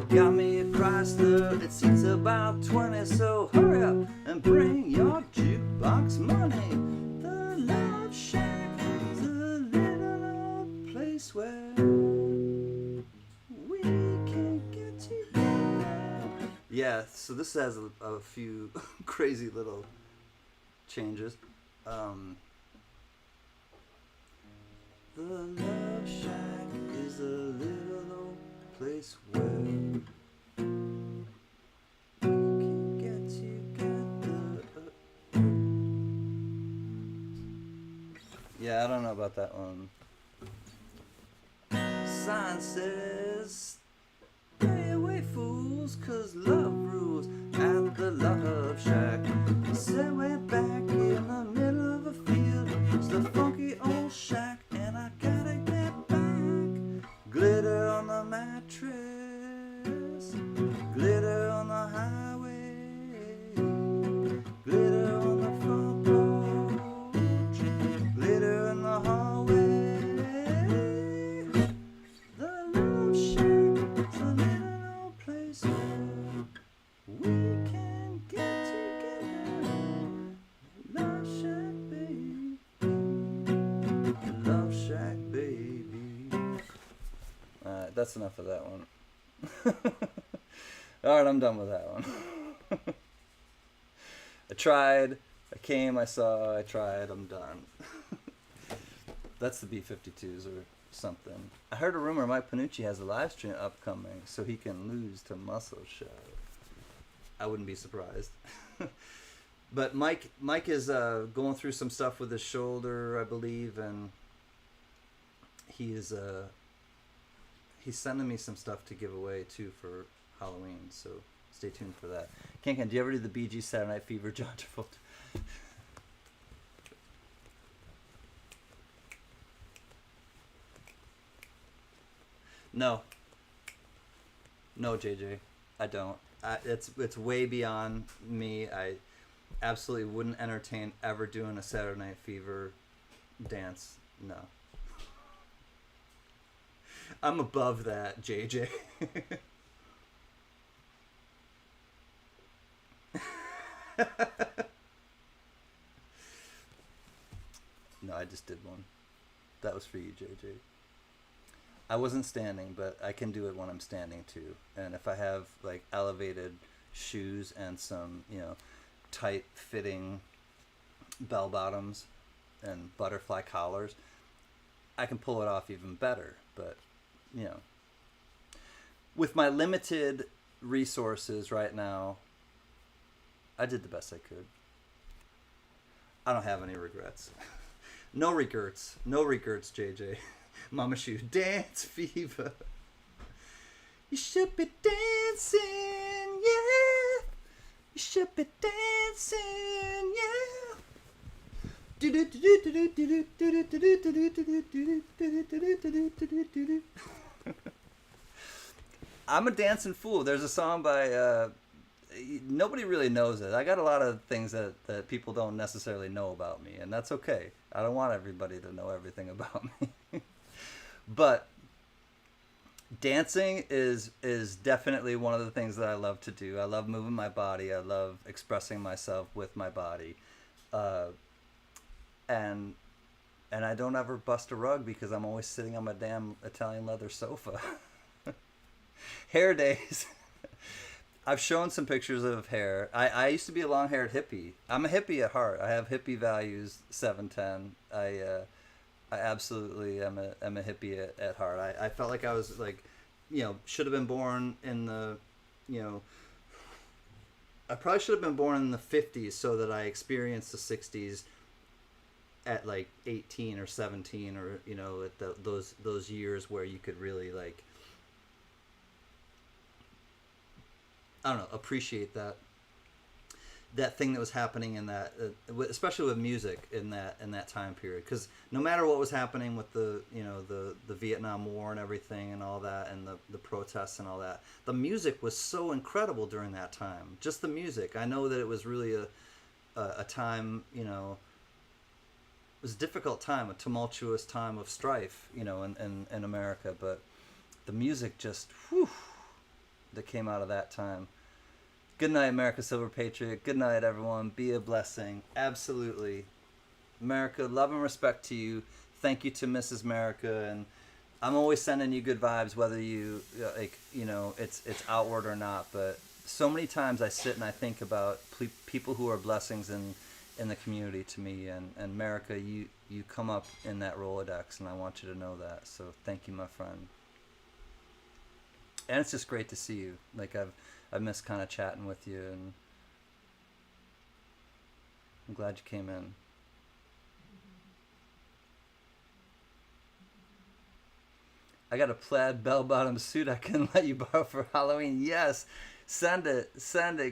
Got me a Chrysler, it seats about 20, so hurry up and bring your jukebox money. The Love Shack is a little old place where we can get together. Yeah, so this has a few crazy little changes. The Love Shack is a little old place where we can get together. Yeah, I don't know about that one. Sign says, stay away fools, 'cause love rules at the Love Shack. Say way back in the middle of a field, it's the funky old shack, and I gotta get back. Glitter on the mattress, glitter on the highway, glitter on the front porch, glitter in the hallway. The Love Shack is a little old place where we can get together. Love Shack, baby. Love Shack, baby. Alright, that's enough of that one. Alright, I'm done with that one. I tried, I came, I saw, I tried, I'm done. That's the B-52s or something. I heard a rumor Mike Panucci has a live stream upcoming, so he can lose to Muscle Show. I wouldn't be surprised. But Mike is going through some stuff with his shoulder, I believe, and he's sending me some stuff to give away too for Halloween. So stay tuned for that. CanCan, do you ever do the Bee Gees Saturday Night Fever, John Travolta? No, no, JJ, I don't. It's way beyond me. I absolutely wouldn't entertain ever doing a Saturday Night Fever dance. No. I'm above that, JJ. No, I just did one. That was for you, JJ. I wasn't standing, but I can do it when I'm standing too. And if I have like elevated shoes and some, tight fitting bell bottoms and butterfly collars, I can pull it off even better. But, with my limited resources right now, I did the best I could. I don't have any regrets. No regrets. No regrets, JJ. Mama Shoe, dance fever. You should be dancing, yeah. You should be dancing, yeah. I'm a dancing fool. There's a song by nobody really knows it. I got a lot of things that people don't necessarily know about me, and that's okay. I don't want everybody to know everything about me. But dancing is definitely one of the things that I love to do. I love moving my body. I love expressing myself with my body. And I don't ever bust a rug because I'm always sitting on my damn Italian leather sofa. Hair days. I've shown some pictures of hair. I used to be a long-haired hippie. I'm a hippie at heart. I have hippie values, 710. I absolutely am a hippie at heart. I felt like I was like, should have been born in the, I probably should have been born in the 50s so that I experienced the 60s at like 18 or 17 or, at those years where you could really like, I don't know, appreciate that thing that was happening in that, especially with music in that time period. Because no matter what was happening with the Vietnam War and everything and all that, and the protests and all that, the music was so incredible during that time. Just the music. I know that it was really a time, it was a difficult time, a tumultuous time of strife, in America. But the music just, whew, that came out of that time. Good night, America Silver Patriot. Good night, everyone. Be a blessing. Absolutely. America, love and respect to you. Thank you to Mrs. America. And I'm always sending you good vibes, whether you, it's outward or not. But so many times I sit and I think about people who are blessings in the community to me. And America, you come up in that Rolodex, and I want you to know that. So thank you, my friend. And it's just great to see you. Like I miss kind of chatting with you, and I'm glad you came in. I got a plaid bell-bottom suit I can let you borrow for Halloween. Yes, send it,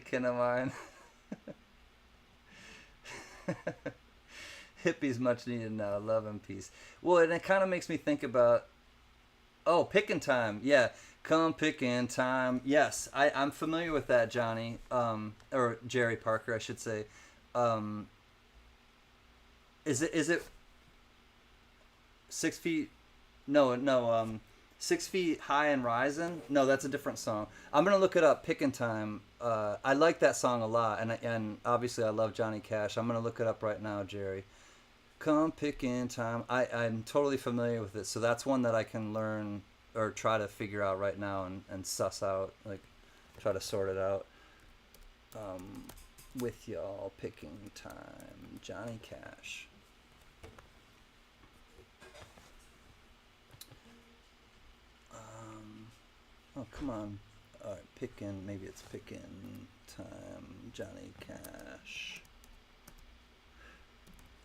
kin of mine. Hippies much needed now. Love and peace. Well, and it kind of makes me think about, picking time. Yeah. Come picking time. Yes, I'm familiar with that, Johnny. Or Jerry Parker, I should say. Is it 6 feet? No. 6 feet high and rising? No, that's a different song. I'm gonna look it up. Picking time. I like that song a lot, and obviously I love Johnny Cash. I'm gonna look it up right now, Jerry. Come picking time. I'm totally familiar with it, so that's one that I can learn or try to figure out right now and suss out, like try to sort it out. With y'all, picking time, Johnny Cash. Oh, come on. All right, picking. Maybe it's picking time. Johnny Cash.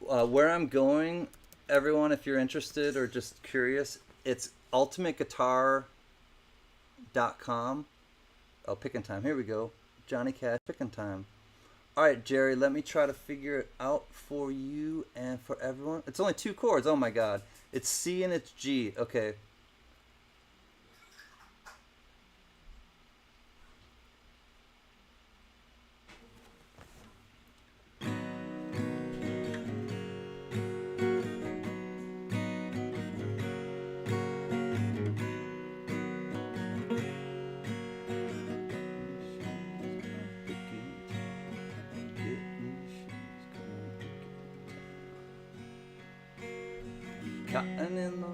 Where I'm going, everyone, if you're interested or just curious, it's ultimateguitar.com. Oh, picking time. Here we go. Johnny Cash, picking time. All right, Jerry, let me try to figure it out for you and for everyone. It's only two chords. Oh my God. It's C and it's G. Okay. Cotton in the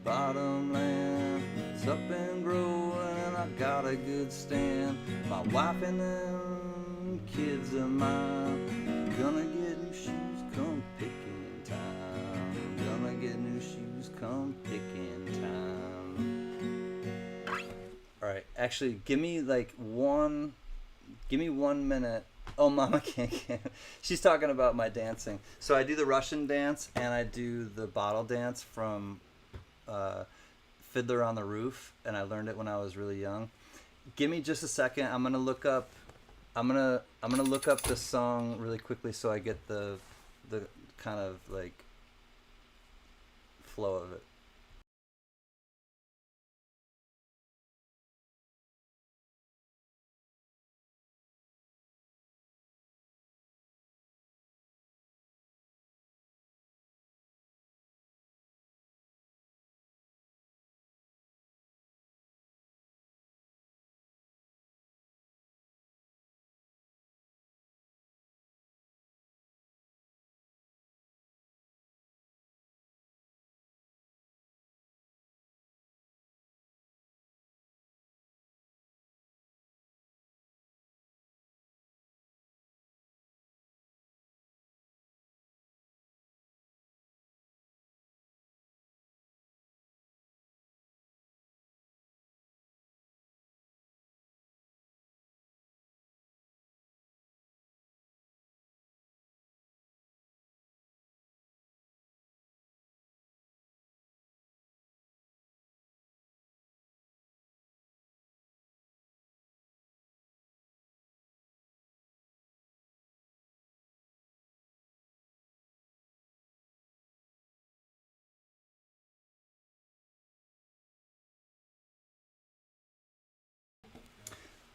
bottomland, it's up and growing, and I got a good stand. My wife and them kids of mine gonna get new shoes come picking time. Gonna get new shoes come picking time. All right, actually, give me 1 minute. Oh, Mama CanCan. She's talking about my dancing. So I do the Russian dance and I do the bottle dance from Fiddler on the Roof, and I learned it when I was really young. Give me just a second. I'm gonna look up. I'm gonna look up this song really quickly so I get the kind of like flow of it.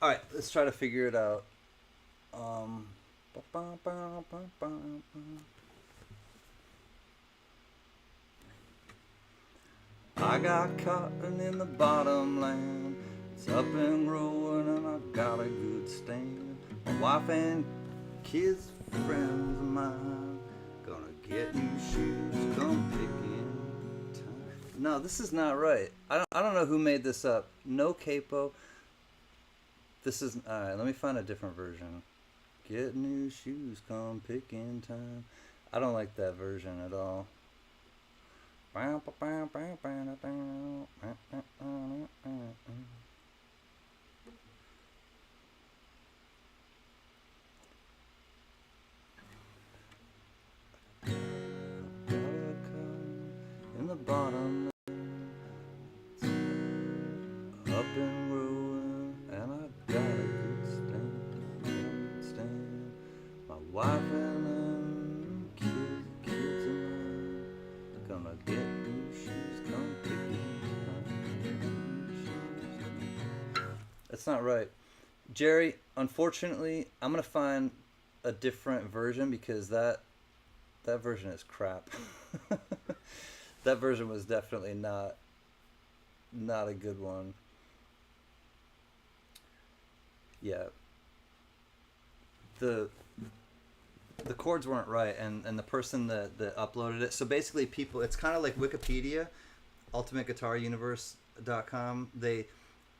All right, let's try to figure it out. Um, I got cotton in the bottomland. It's up and growing, and I got a good stand. My wife and kids, friends of mine, gonna get new shoes, come picking time. No, this is not right. I don't know who made this up. No capo. This is all right. Let me find a different version. Get new shoes, come picking time. I don't like that version at all. In the bottom, up and rolling, and I got a good stand. My wife and them kids of mine, gonna get new shoes, come picking. That's not right. Jerry, unfortunately, I'm gonna find a different version because that version is crap. That version was definitely not a good one. Yeah, the the chords weren't right, and the person that uploaded it. So basically, people, it's kind of like Wikipedia, ultimateguitaruniverse.com. They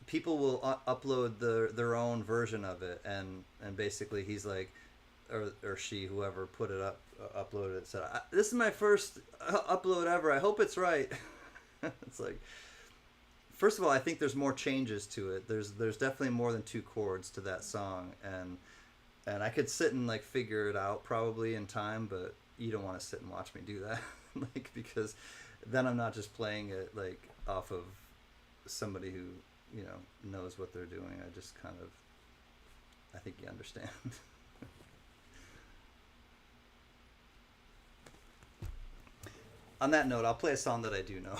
people will upload their own version of it, and basically he's like, or she, whoever put it up, uploaded it, said, "This is my first upload ever. I hope it's right." It's like first of all, I think there's more changes to it. There's definitely more than two chords to that song, and I could sit and like figure it out probably in time, but you don't want to sit and watch me do that, like, because then I'm not just playing it like off of somebody who, you know, knows what they're doing. I just kind of, I think you understand. On that note, I'll play a song that I do know.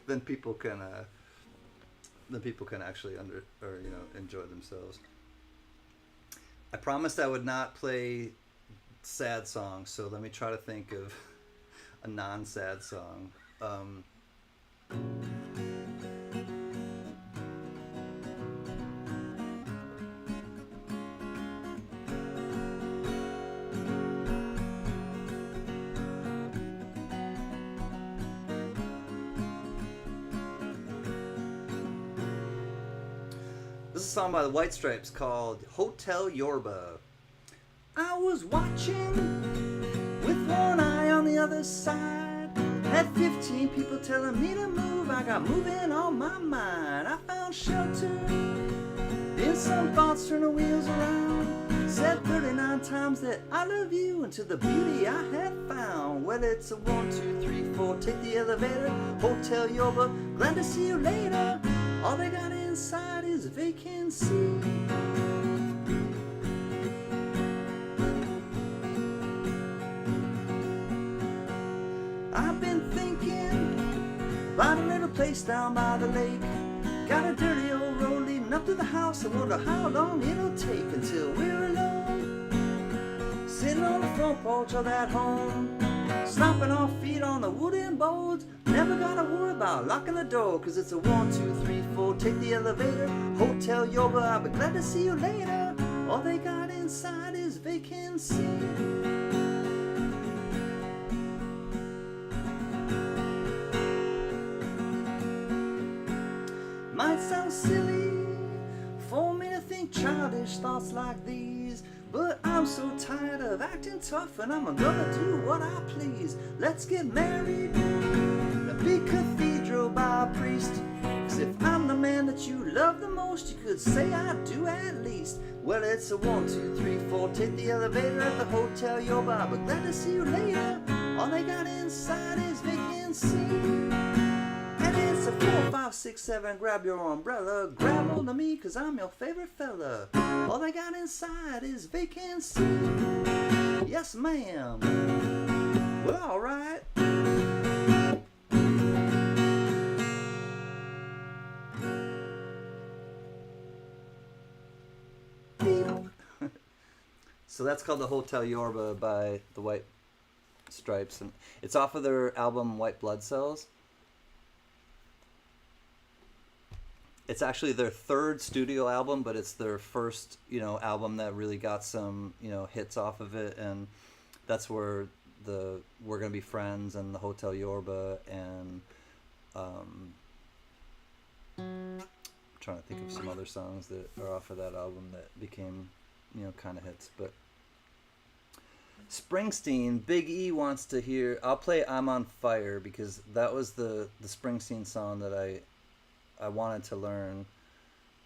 then people can actually enjoy themselves. I promised I would not play sad songs, so let me try to think of a non-sad song. This is a song by the White Stripes called Hotel Yorba. I was watching with one eye on the other side. Had 15 people telling me to move. I got moving on my mind. I found shelter in some thoughts, turn the wheels around. Said 39 times that I love you into the beauty I had found. Well, it's a 1, 2, 3, 4. Take the elevator. Hotel Yorba. Glad to see you later. All they got inside is vacancy. I've been thinking about a little place down by the lake. Got a dirty old road leading up to the house. I wonder how long it'll take until we're alone, sitting on the front porch of that home, stomping our feet on the wooden boards. Never gotta worry about locking the door, cause it's a 1, 2, 3, 4. Take the elevator. Hotel Yorba. I'll be glad to see you later. All they got inside is vacancy. Might sound silly for me to think childish thoughts like these, but I'm so tired of acting tough, and I'm gonna do what I please. Let's get married in a big cathedral by a priest. Cause if I'm the man that you love the most, you could say I do at least. Well, it's a 1, 2, 3, 4. Take the elevator at the Hotel Yorba. But glad to see you later. All they got inside is vacancy. It's a 4, 5, 6, 7. Grab your umbrella. Grab hold of me, cause I'm your favorite fella. All they got inside is vacancy. Yes, ma'am. Well, alright. So that's called the Hotel Yorba by the White Stripes, and it's off of their album White Blood Cells. It's actually their third studio album, but it's their first, album that really got some, hits off of it, and that's where the We're Gonna Be Friends and the Hotel Yorba and I'm trying to think of some other songs that are off of that album that became, kind of hits. But Springsteen, Big E wants to hear. I'll play "I'm on Fire" because that was the Springsteen song that I wanted to learn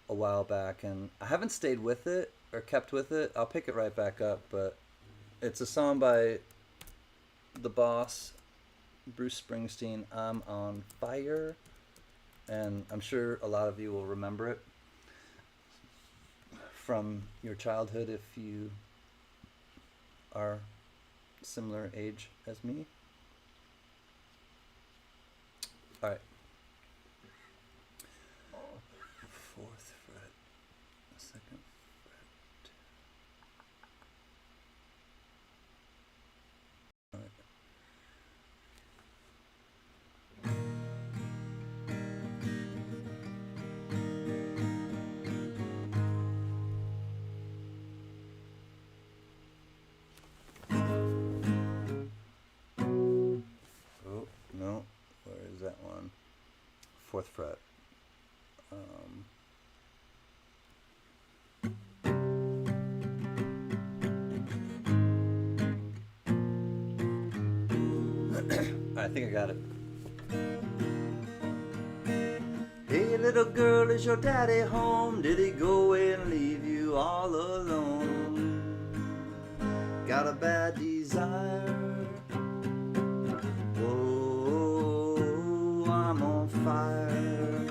a while back, and I haven't stayed with it or kept with it. I'll pick it right back up, but it's a song by the boss, Bruce Springsteen, "I'm on Fire," and I'm sure a lot of you will remember it from your childhood if you are similar age as me. All right. 4th fret, 2nd fret. All right. Oh, no. Where is that one? 4th fret. I think I got it. little girl, is your daddy home? Did he go away and leave you all alone? Got a bad desire. Whoa, I'm on fire.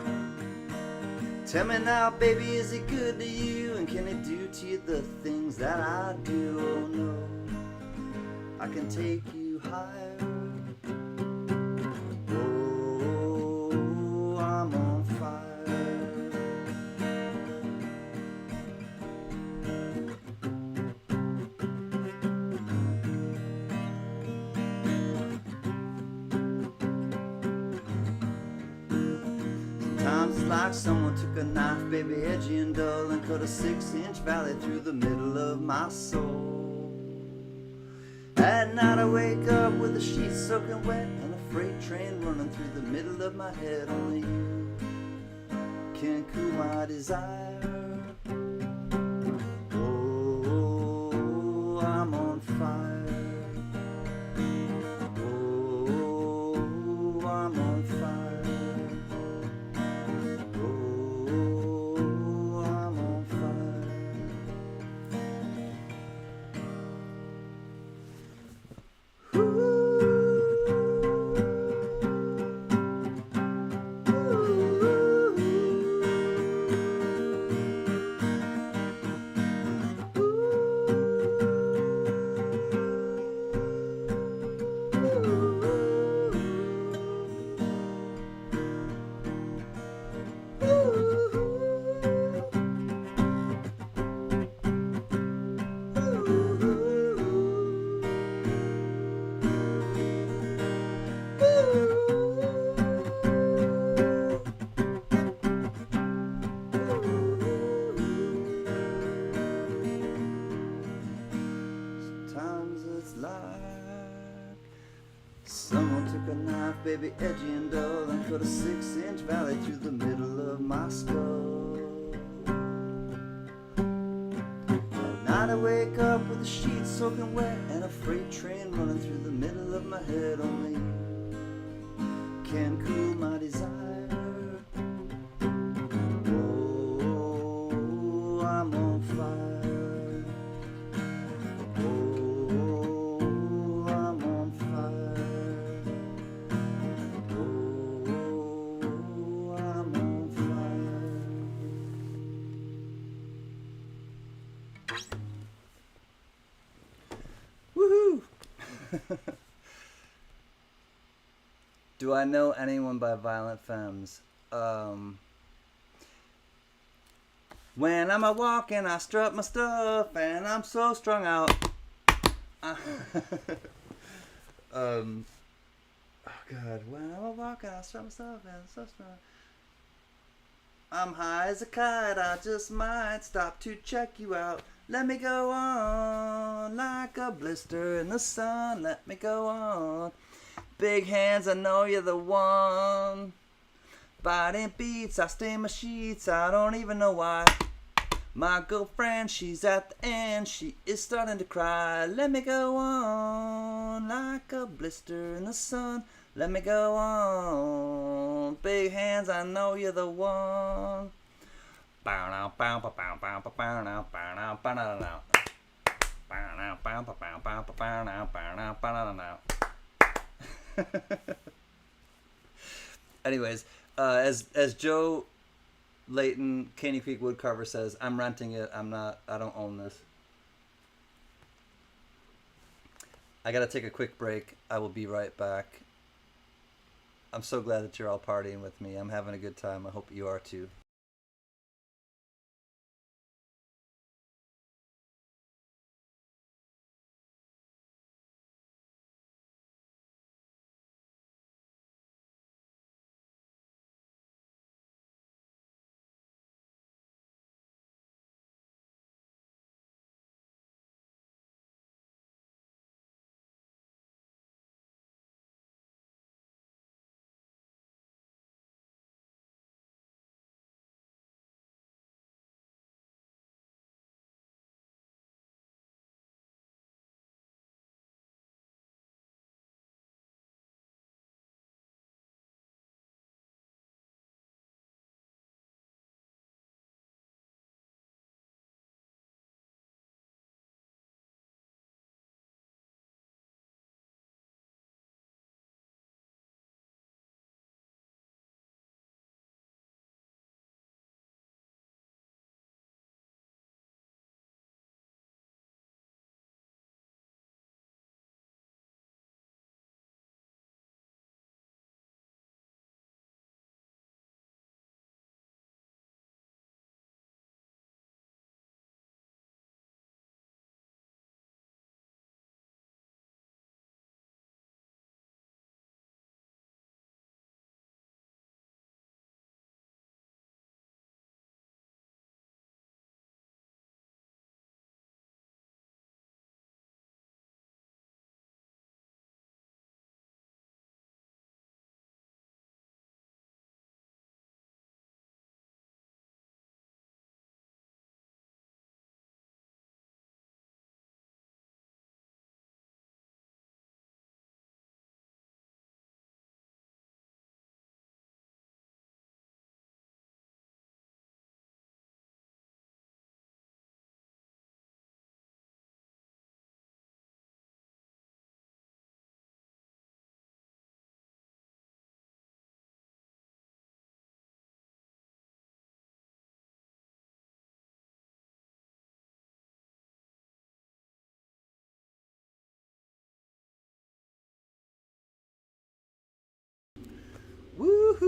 Tell me now, baby, is he good to you? And can he do to you the things that I do? Oh no, I can take you higher. Whoa, I'm on fire. Sometimes it's like someone took a knife, baby, edgy and dull, and cut a 6-inch valley through the middle of my soul. At night I wake up with the sheets soaking wet and a freight train running through the middle of my head. Only you can cool my desire. Oh, I'm on fire. Oh, I'm on fire. Sometimes it's like someone took a knife, baby, edgy and dull, and cut a 6-inch valley through the middle of my skull. At night I wake up with the sheets soaking wet and a freight train running through the middle of my head. Only you can cool my desire. Oh, I'm on fire. Woohoo! Do I know anyone by Violent Femmes? When I'm a walking, I strut my stuff, and I'm so strung out. Oh God! When I'm a walking, I strut my stuff, and I'm so strung out. I'm high as a kite, I just might stop to check you out. Let me go on like a blister in the sun. Let me go on. Big hands, I know you're the one. Biting beats, I stain my sheets, I don't even know why. My girlfriend, she's at the end, she is starting to cry. Let me go on like a blister in the sun. Let me go on. Big hands, I know you're the one. Anyways, as Joe Layton, Caney Creek Woodcarver says, I'm renting it. I don't own this. I gotta take a quick break. I will be right back. I'm so glad that you're all partying with me. I'm having a good time. I hope you are too.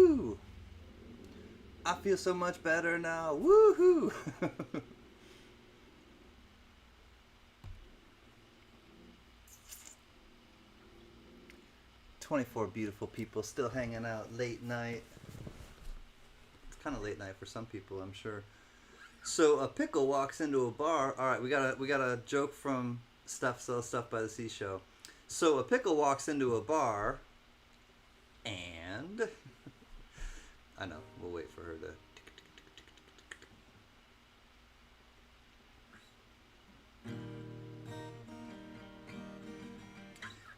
Woohoo! I feel so much better now. Woohoo! 24 beautiful people still hanging out late night. It's kind of late night for some people, I'm sure. So a pickle walks into a bar. All right, we got a joke from Stuff Sells Stuff by the Sea show. So a pickle walks into a bar, and I know we'll wait for her to.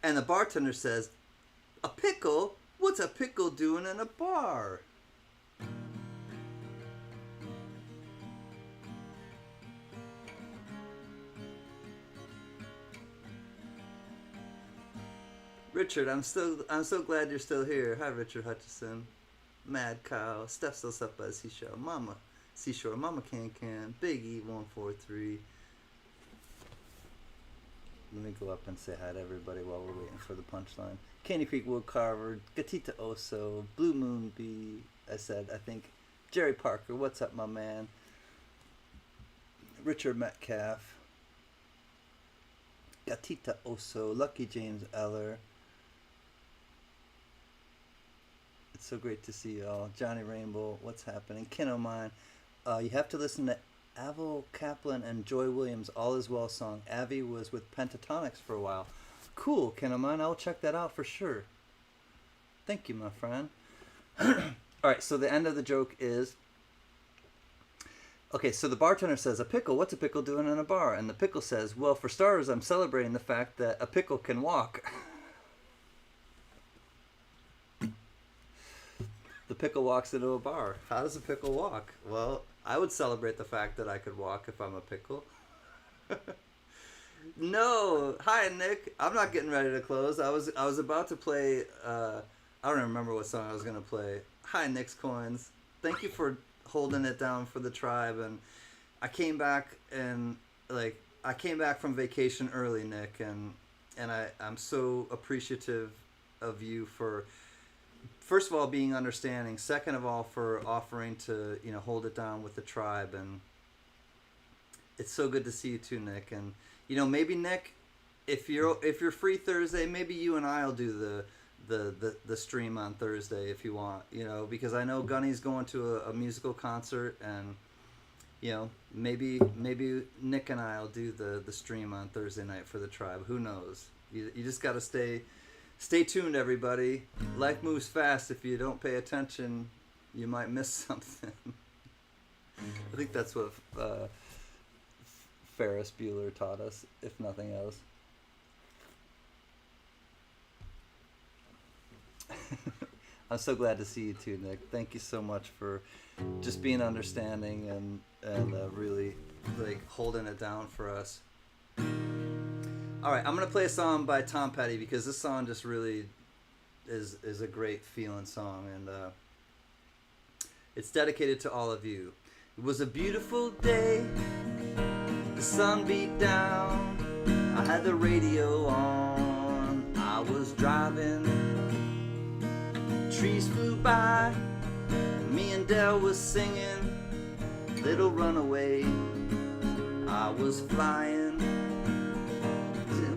And the bartender says, "A pickle? What's a pickle doing in a bar?" Richard, I'm so glad you're still here. Hi, Richard Hutchison, Mad Cow, Steph Still Stuff by the Seashore, Mama Seashore, Mama CanCan, Big E 143. Let me go up and say hi to everybody while we're waiting for the punchline. Candy Creek Woodcarver, Gatita Oso, Blue Moon Bee, I think. Jerry Parker, what's up, my man? Richard Metcalf, Gatita Oso, Lucky James Eller. It's so great to see y'all. Johnny Rainbow, what's happening? Ken O'Mine. You have to listen to Avril Kaplan and Joy Williams' All Is Well song. Avi was with Pentatonics for a while. Cool, Ken O'Mine. I'll check that out for sure. Thank you, my friend. Alright, so the end of the joke is... Okay, so the bartender says, "A pickle? What's a pickle doing in a bar?" And the pickle says, "Well, for starters, I'm celebrating the fact that a pickle can walk." The pickle walks into a bar. How does a pickle walk? Well, I would celebrate the fact that I could walk if I'm a pickle. No, hi Nick. I'm not getting ready to close. I was about to play. I don't even remember what song I was gonna play. Hi Nick's Coins. Thank you for holding it down for the tribe. And I came back from vacation early, Nick, and I'm so appreciative of you for. First of all, being understanding. Second of all, for offering to hold it down with the tribe, and it's so good to see you too, Nick. And maybe Nick, if you're free Thursday, maybe you and I'll do the stream on Thursday if you want. Because I know Gunny's going to a musical concert, and maybe Nick and I'll do the stream on Thursday night for the tribe. Who knows? You just got to Stay tuned, everybody. Life moves fast. If you don't pay attention, you might miss something. I think that's what Ferris Bueller taught us, if nothing else. I'm so glad to see you too, Nick. Thank you so much for just being understanding and really holding it down for us. Alright, I'm going to play a song by Tom Petty because this song just really is a great feeling song, and it's dedicated to all of you. It was a beautiful day, the sun beat down, I had the radio on, I was driving, trees flew by, me and Dell was singing, Little Runaway, I was flying,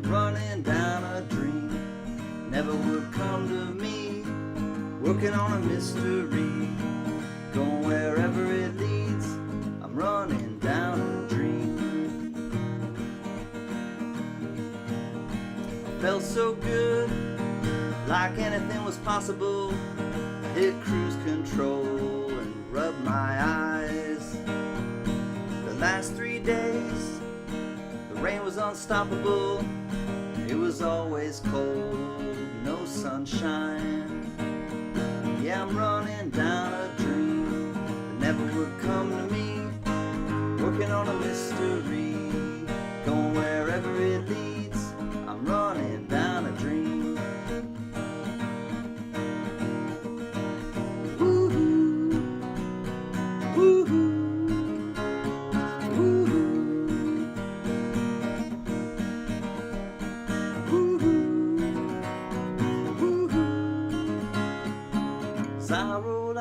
running down a dream, never would come to me, working on a mystery, going wherever it leads, I'm running down a dream. Felt so good, like anything was possible, I hit cruise control and rubbed my eyes. The last 3 days, the rain was unstoppable, it was always cold, no sunshine. Yeah, I'm running down a dream that never would come to me, working on a mystery, going wherever it leads, I'm running down a dream. Woo-hoo, woo-hoo. I rode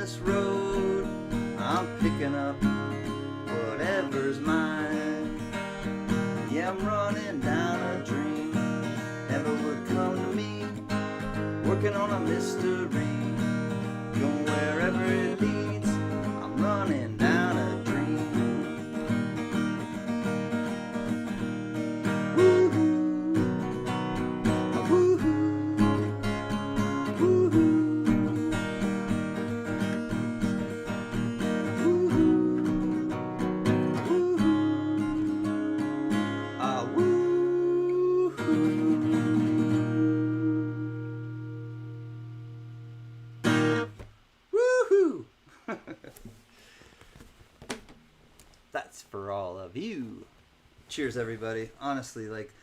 this road, I'm picking up whatever's mine. Yeah, I'm running down a dream, never would come to me. Working on a mystery, going wherever it leads. I'm running down a dream. Woo-hoo, woo-hoo, woo-hoo, woo-hoo, woo-hoo, ah, woo-hoo. Woohoo! That's for all of you. Cheers, everybody. Honestly, like,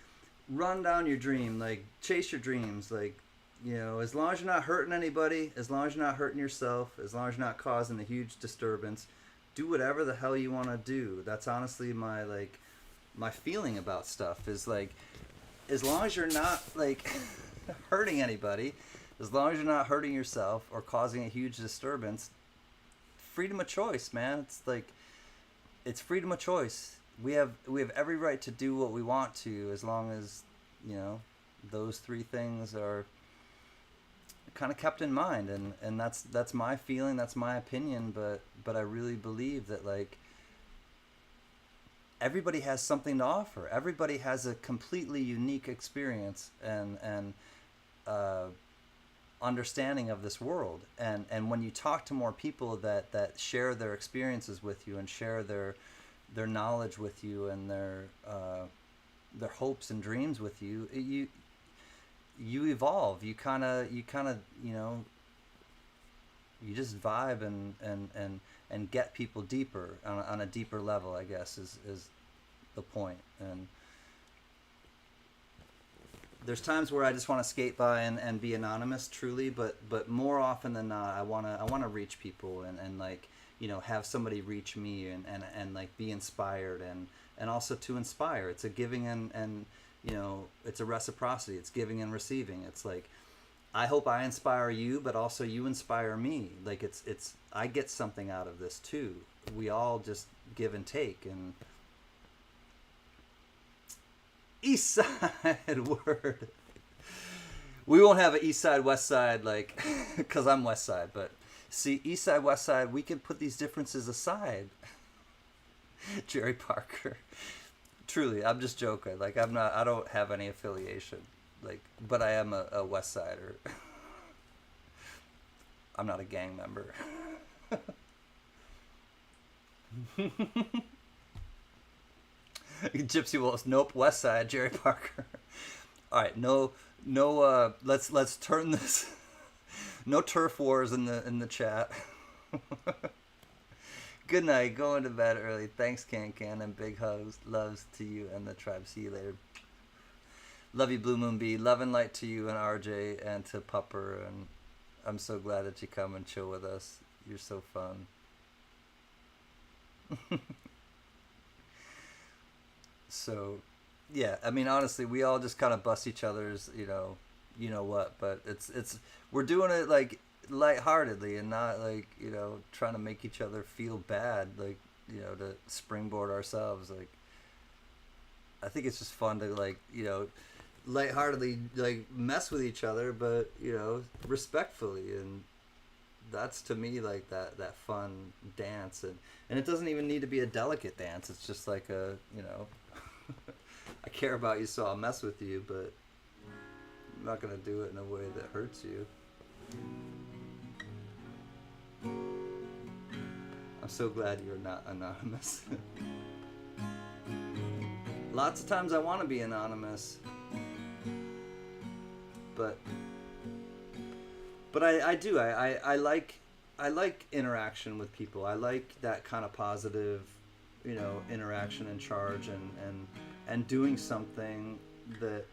run down your dream. Like, chase your dreams. Like, you know, as long as you're not hurting anybody, as long as you're not hurting yourself, as long as you're not causing a huge disturbance, do whatever the hell you want to do. That's honestly my, like, my feeling about stuff is, like, as long as you're not, like, hurting anybody, as long as you're not hurting yourself or causing a huge disturbance, freedom of choice, man. It's like, it's freedom of choice. We have every right to do what we want to, as long as, you know, those three things are kind of kept in mind. And that's my feeling, that's my opinion, but I really believe that, like, everybody has something to offer. Everybody has a completely unique experience and understanding of this world, and when you talk to more people that share their experiences with you and share their knowledge with you and their hopes and dreams with you, you evolve. You kind of you know, you just vibe and get people deeper on a deeper level, I guess is the point. And there's times where I just want to skate by and be anonymous, truly, but more often than not, I wanna reach people and like, you know, have somebody reach me and like be inspired and also to inspire. It's a giving and you know, it's a reciprocity. It's giving and receiving. It's like, I hope I inspire you, but also you inspire me. Like, it's I get something out of this too. We all just give and take. And East Side word. We won't have an East Side, West Side, like, because I'm West Side, but see, East Side, West Side, we can put these differences aside. Jerry Parker. Truly, I'm just joking. Like, I don't have any affiliation. Like, but I am a West Sider. I'm not a gang member. Gypsy Wolves. Nope. West Side. Jerry Parker. All right. No. Let's turn this. No turf wars in the chat. Good night. Going to bed early. Thanks, CanCan, and big hugs. Loves to you and the tribe. See you later. Love you, Blue Moon B. Love and light to you and RJ and to Pupper. And I'm so glad that you come and chill with us. You're so fun. So, yeah, I mean, honestly, we all just kind of bust each other's, you know what, but it's we're doing it like lightheartedly and not like, you know, trying to make each other feel bad, like, you know, to springboard ourselves. Like, I think it's just fun to, like, you know, lightheartedly, like, mess with each other, but, you know, respectfully. And that's, to me, like, that fun dance. And it doesn't even need to be a delicate dance. It's just like a, you know, I care about you, so I'll mess with you, but I'm not going to do it in a way that hurts you. I'm so glad you're not anonymous. Lots of times I want to be anonymous, but I do. I like interaction with people. I like that kind of positive, you know, interaction and charge and doing something that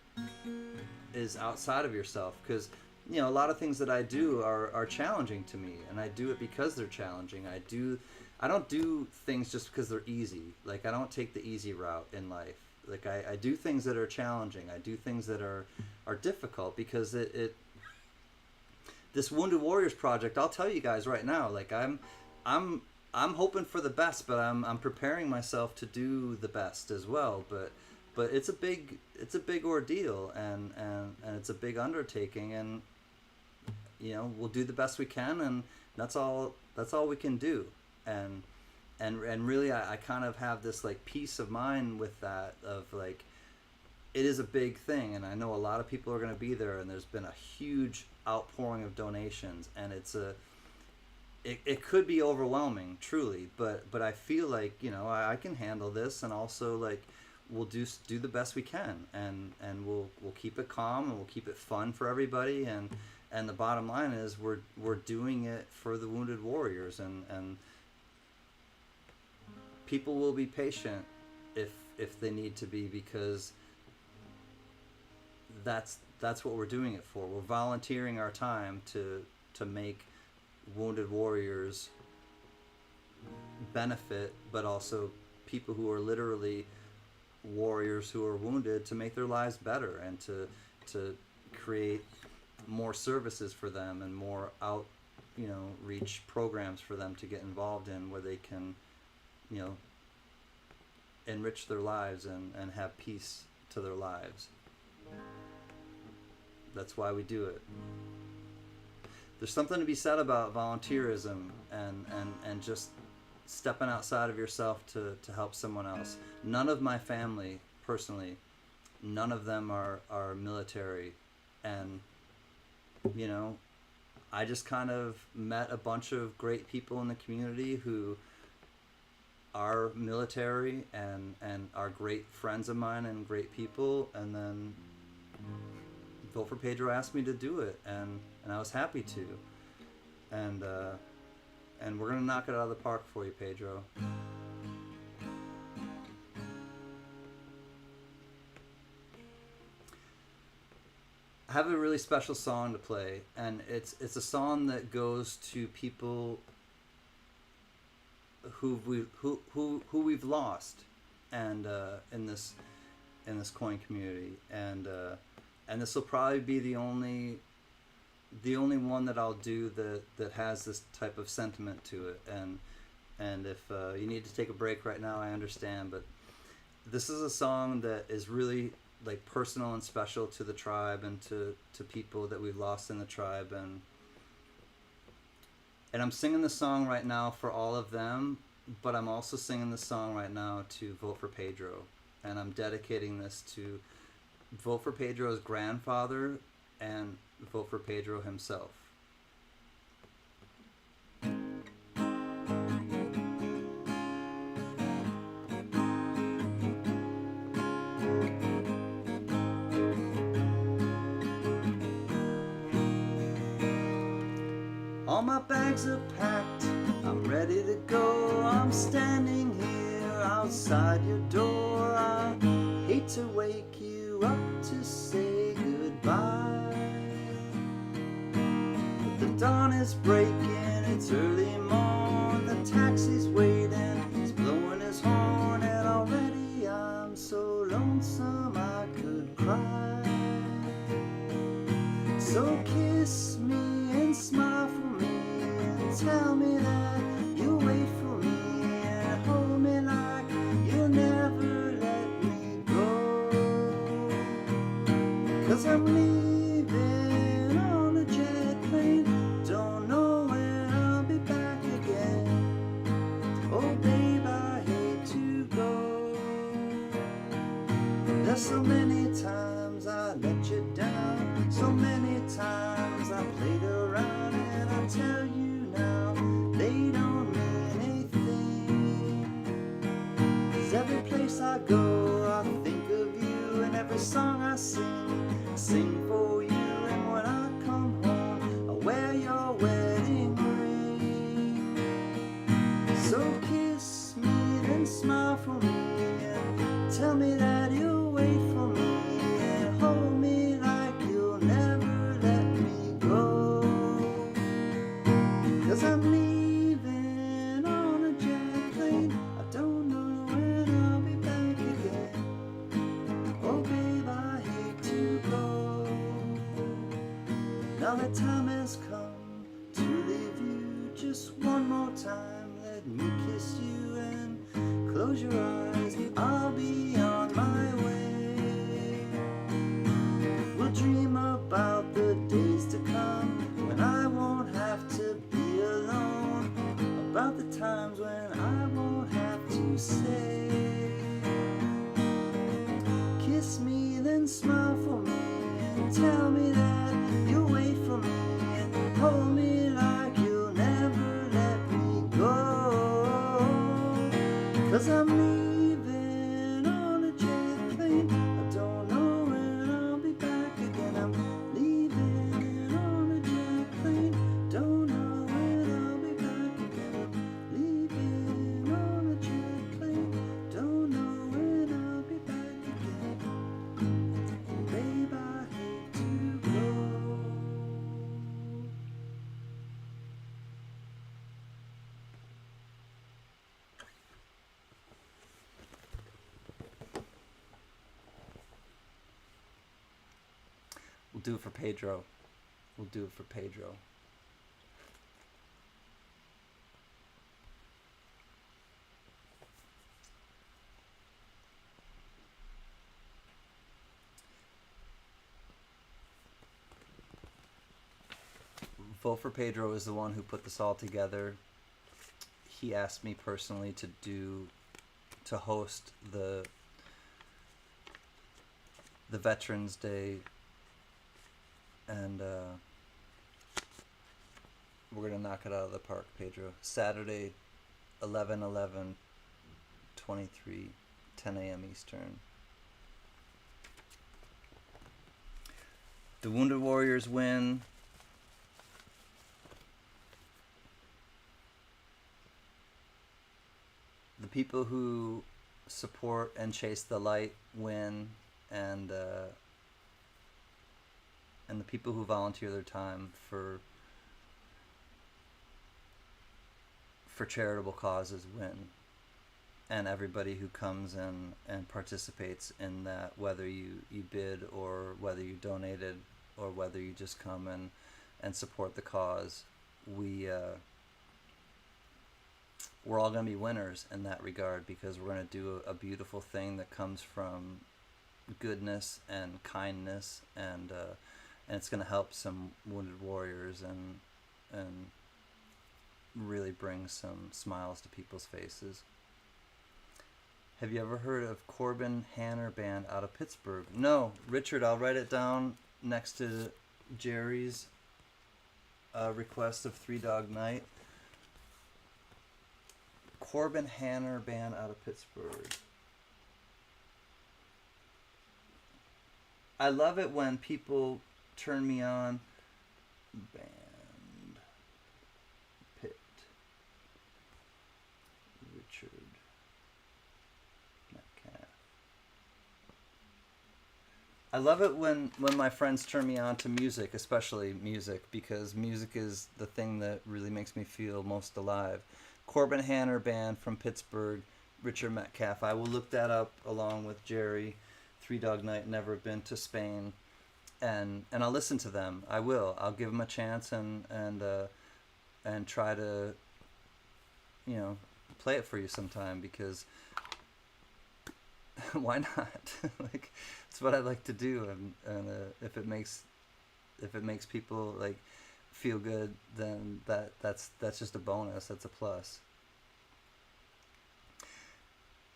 is outside of yourself, because, you know, a lot of things that I do are challenging to me, and I do it because they're challenging. I don't do things just because they're easy. Like, I don't take the easy route in life. Like, I do things that are challenging. I do things that are difficult because it this Wounded Warriors project, I'll tell you guys right now, like I'm I'm hoping for the best, but I'm preparing myself to do the best as well. But it's a big ordeal, and it's a big undertaking, and you know, we'll do the best we can, and that's all we can do. And really, I kind of have this like peace of mind with that, of like, it is a big thing, and I know a lot of people are going to be there, and there's been a huge outpouring of donations, and it could be overwhelming, truly, but I feel like, you know, I can handle this, and also like we'll do the best we can, and we'll keep it calm, and we'll keep it fun for everybody, and the bottom line is we're doing it for the Wounded Warriors, and people will be patient if they need to be, because that's what we're doing it for. We're volunteering our time to make Wounded Warriors benefit, but also people who are literally warriors who are wounded, to make their lives better, and to create more services for them, and more reach programs for them to get involved in, where they can, you know, enrich their lives and have peace to their lives. That's why we do it. There's something to be said about volunteerism and just stepping outside of yourself to help someone else. None of my family, personally, none of them are military, and you know, I just kind of met a bunch of great people in the community who are military and are great friends of mine and great people, and then Vote for Pedro asked me to do it, and I was happy to, and we're gonna knock it out of the park for you, Pedro. I have a really special song to play, and it's a song that goes to people who we've lost, and in this coin community, and this will probably be the only one that I'll do that has this type of sentiment to it, and if you need to take a break right now, I understand, but this is a song that is really like personal and special to the tribe, and to people that we've lost in the tribe, and I'm singing the song right now for all of them, but I'm also singing the song right now to Vote for Pedro, and I'm dedicating this to Vote for Pedro's grandfather and Vote for Pedro himself. All my bags are packed, I'm ready to go. I'm standing here outside your door. I hate to wake you up to say goodbye, but the dawn is breaking, it's early morn. The taxi's waiting, he's blowing his horn, and already I'm so lonesome I could cry. So kiss me and smile for me, and tell me that you'll wait for me, and hold me like you'll never let me go. 'Cause I'm leaving on a jet plane, don't know when I'll be back again. Oh babe, I hate to go. There's so many times I let you down, so many times I played around, and I tell you now, they don't mean anything. 'Cause every place I go, I think of you, and every song I sing for you, and when I come home, I wear your wedding ring. So kiss me, then smile for me, and tell me that you'll wait for me, and hold me like you'll never let me go. 'Cause I'm leaving on a jet plane, I don't know when I'll be back again. Oh babe, I hate to go. Now the time has come, kiss me, then smile for me, and tell me that you'll wait for me, and hold me like you'll never let me go. 'Cause I'm leaving on a jet plane. I don't know when I'll be back again. I'm leaving on a jet plane. Don't know when I'll be back again. I'm leaving on a jet plane. Don't know when I'll be back again. Babe, I hate to go. We'll do it for Pedro. We'll do it for Pedro. Vote for Pedro is the one who put this all together. He asked me personally to host the Veterans Day, and we're gonna knock it out of the park, Pedro. Saturday, 11/11/23, 10 a.m. Eastern. The Wounded Warriors win. The people who support and chase the light win, and the people who volunteer their time for charitable causes win. And everybody who comes in and participates in that, whether you bid or whether you donated or whether you just come and support the cause, we're all going to be winners in that regard, because we're going to do a beautiful thing that comes from goodness and kindness, and it's going to help some wounded warriors and really bring some smiles to people's faces. Have you ever heard of Corbin Hanner Band out of Pittsburgh? No. Richard, I'll write it down next to Jerry's request of Three Dog Night. Corbin Hanner Band out of Pittsburgh. I love it when people turn me on. Band. Pitt. Richard. Metcalf. I love it when my friends turn me on to music, especially music, because music is the thing that really makes me feel most alive. Corbin Hanner Band from Pittsburgh, Richard Metcalf. I will look that up along with Jerry. Three Dog Night, never been to Spain, and I'll listen to them. I will. I'll give them a chance and try to, play it for you sometime, because why not? Like, it's what I like to do, and if it makes people like feel good, then that's just a bonus. That's a plus.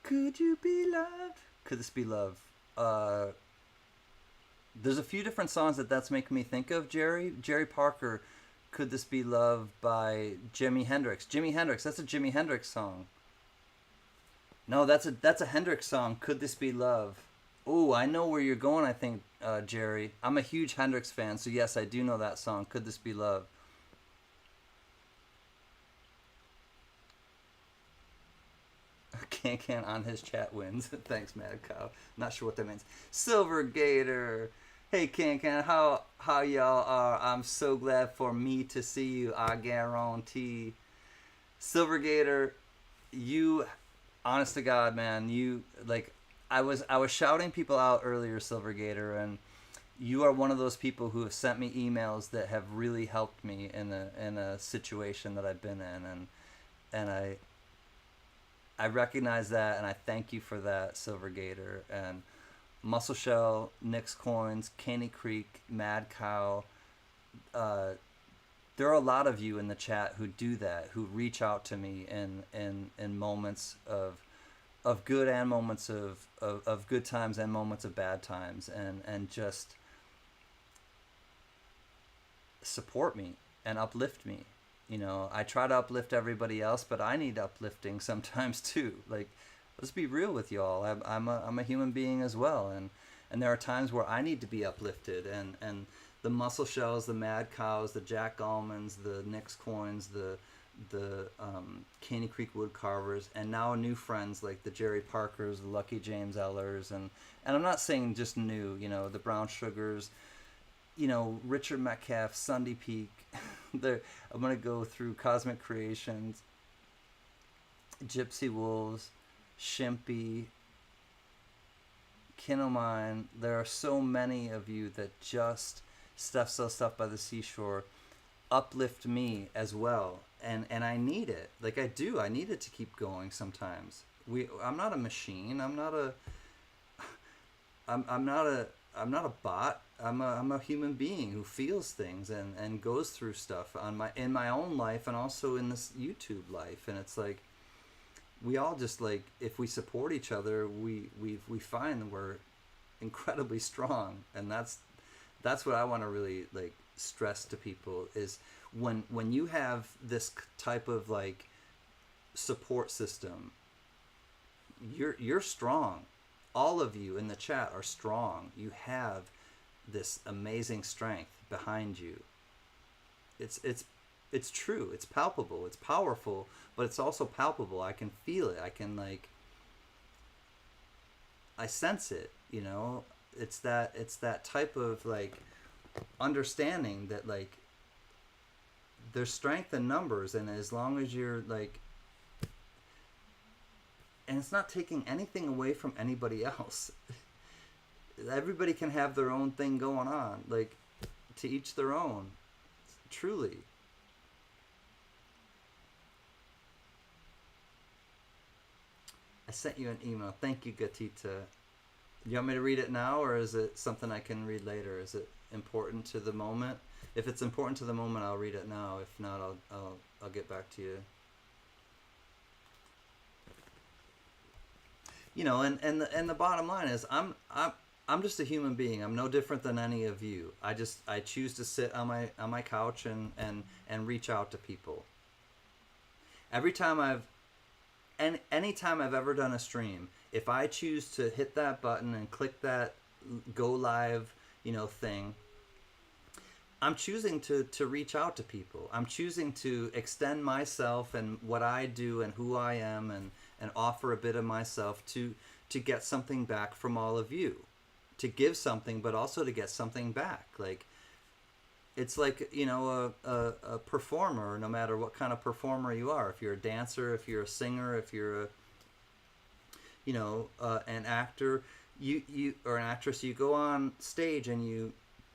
Could you be loved? Could this be love? There's a few different songs that's making me think of Jerry Parker. Could This Be Love by Jimi Hendrix. Jimi Hendrix, that's a Jimi Hendrix song. No, that's a Hendrix song. Could This Be Love? Oh, I know where you're going, I think, Jerry. I'm a huge Hendrix fan, so yes, I do know that song. Could This Be Love? CanCan on his chat wins. Thanks, Mad Cow. Not sure what that means. Silver Gator. Hey, CanCan, how y'all are? I'm so glad for me to see you. I guarantee. Silver Gator, you, honest to God, man, you, like, I was shouting people out earlier, Silver Gator, and you are one of those people who have sent me emails that have really helped me in a situation that I've been in, and I recognize that, and I thank you for that, Silver Gator. And Muscle Shell, Nick's Coins, Caney Creek, Mad Cow, there are a lot of you in the chat who do that, who reach out to me in moments of of good and moments of good times and moments of bad times, and just support me and uplift me. You know, I try to uplift everybody else, but I need uplifting sometimes too. Like, let's be real with y'all. I'm a human being as well, and there are times where I need to be uplifted, and the Muscle Shells, the Mad Cows, the Jack Allmans, the Nix Coins, the Caney Creek Wood Carvers, and now new friends like the Jerry Parkers, the Lucky James Ellers, and I'm not saying just new, you know, the Brown Sugars, you know, Richard Metcalf, Sunday Peak. I'm gonna go through Cosmic Creations, Gypsy Wolves, Shimpy, Kinomine. There are so many of you that just stuff by the seashore uplift me as well, and I need it. Like, I need it to keep going sometimes. I'm not a machine. I'm not a bot. I'm a human being who feels things and goes through stuff in my own life and also in this YouTube life. And it's like, we all just, like, if we support each other, we find that we're incredibly strong. And that's what I want to really, like, stress to people is when you have this type of, like, support system, you're strong. All of you in the chat are strong. You have this amazing strength behind you. It's true. It's palpable. It's powerful, but it's also palpable. I can feel it. I can, like, I sense it, you know? It's that type of, like, understanding that, like, there's strength in numbers, and as long as you're, like, and it's not taking anything away from anybody else. Everybody can have their own thing going on, like, to each their own, truly. I sent you an email. Thank you, Gatita. You want me to read it now, or is it something I can read later? Is it important to the moment? If it's important to the moment, I'll read it now. If not, I'll get back to you. You know, and the bottom line is, I'm just a human being. I'm no different than any of you. I choose to sit on my couch and reach out to people. Every time anytime I've ever done a stream, if I choose to hit that button and click that go live, you know, thing, I'm choosing to reach out to people. I'm choosing to extend myself and what I do and who I am, and offer a bit of myself to get something back from all of you. To give something, but also to get something back. Like, it's like, you know, a performer, no matter what kind of performer you are. If you're a dancer, if you're a singer, if you're a, you know, an actor, you or an actress, you go on stage and you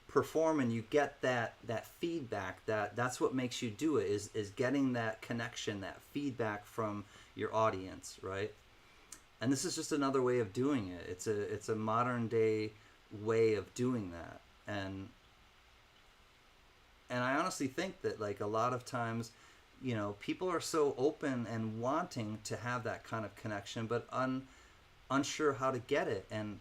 perform and you get that feedback. That's what makes you do it, is getting that connection, that feedback from your audience, right? And this is just another way of doing it. It's a modern day way of doing that. And I honestly think that, like, a lot of times, you know, people are so open and wanting to have that kind of connection, but unsure how to get it. And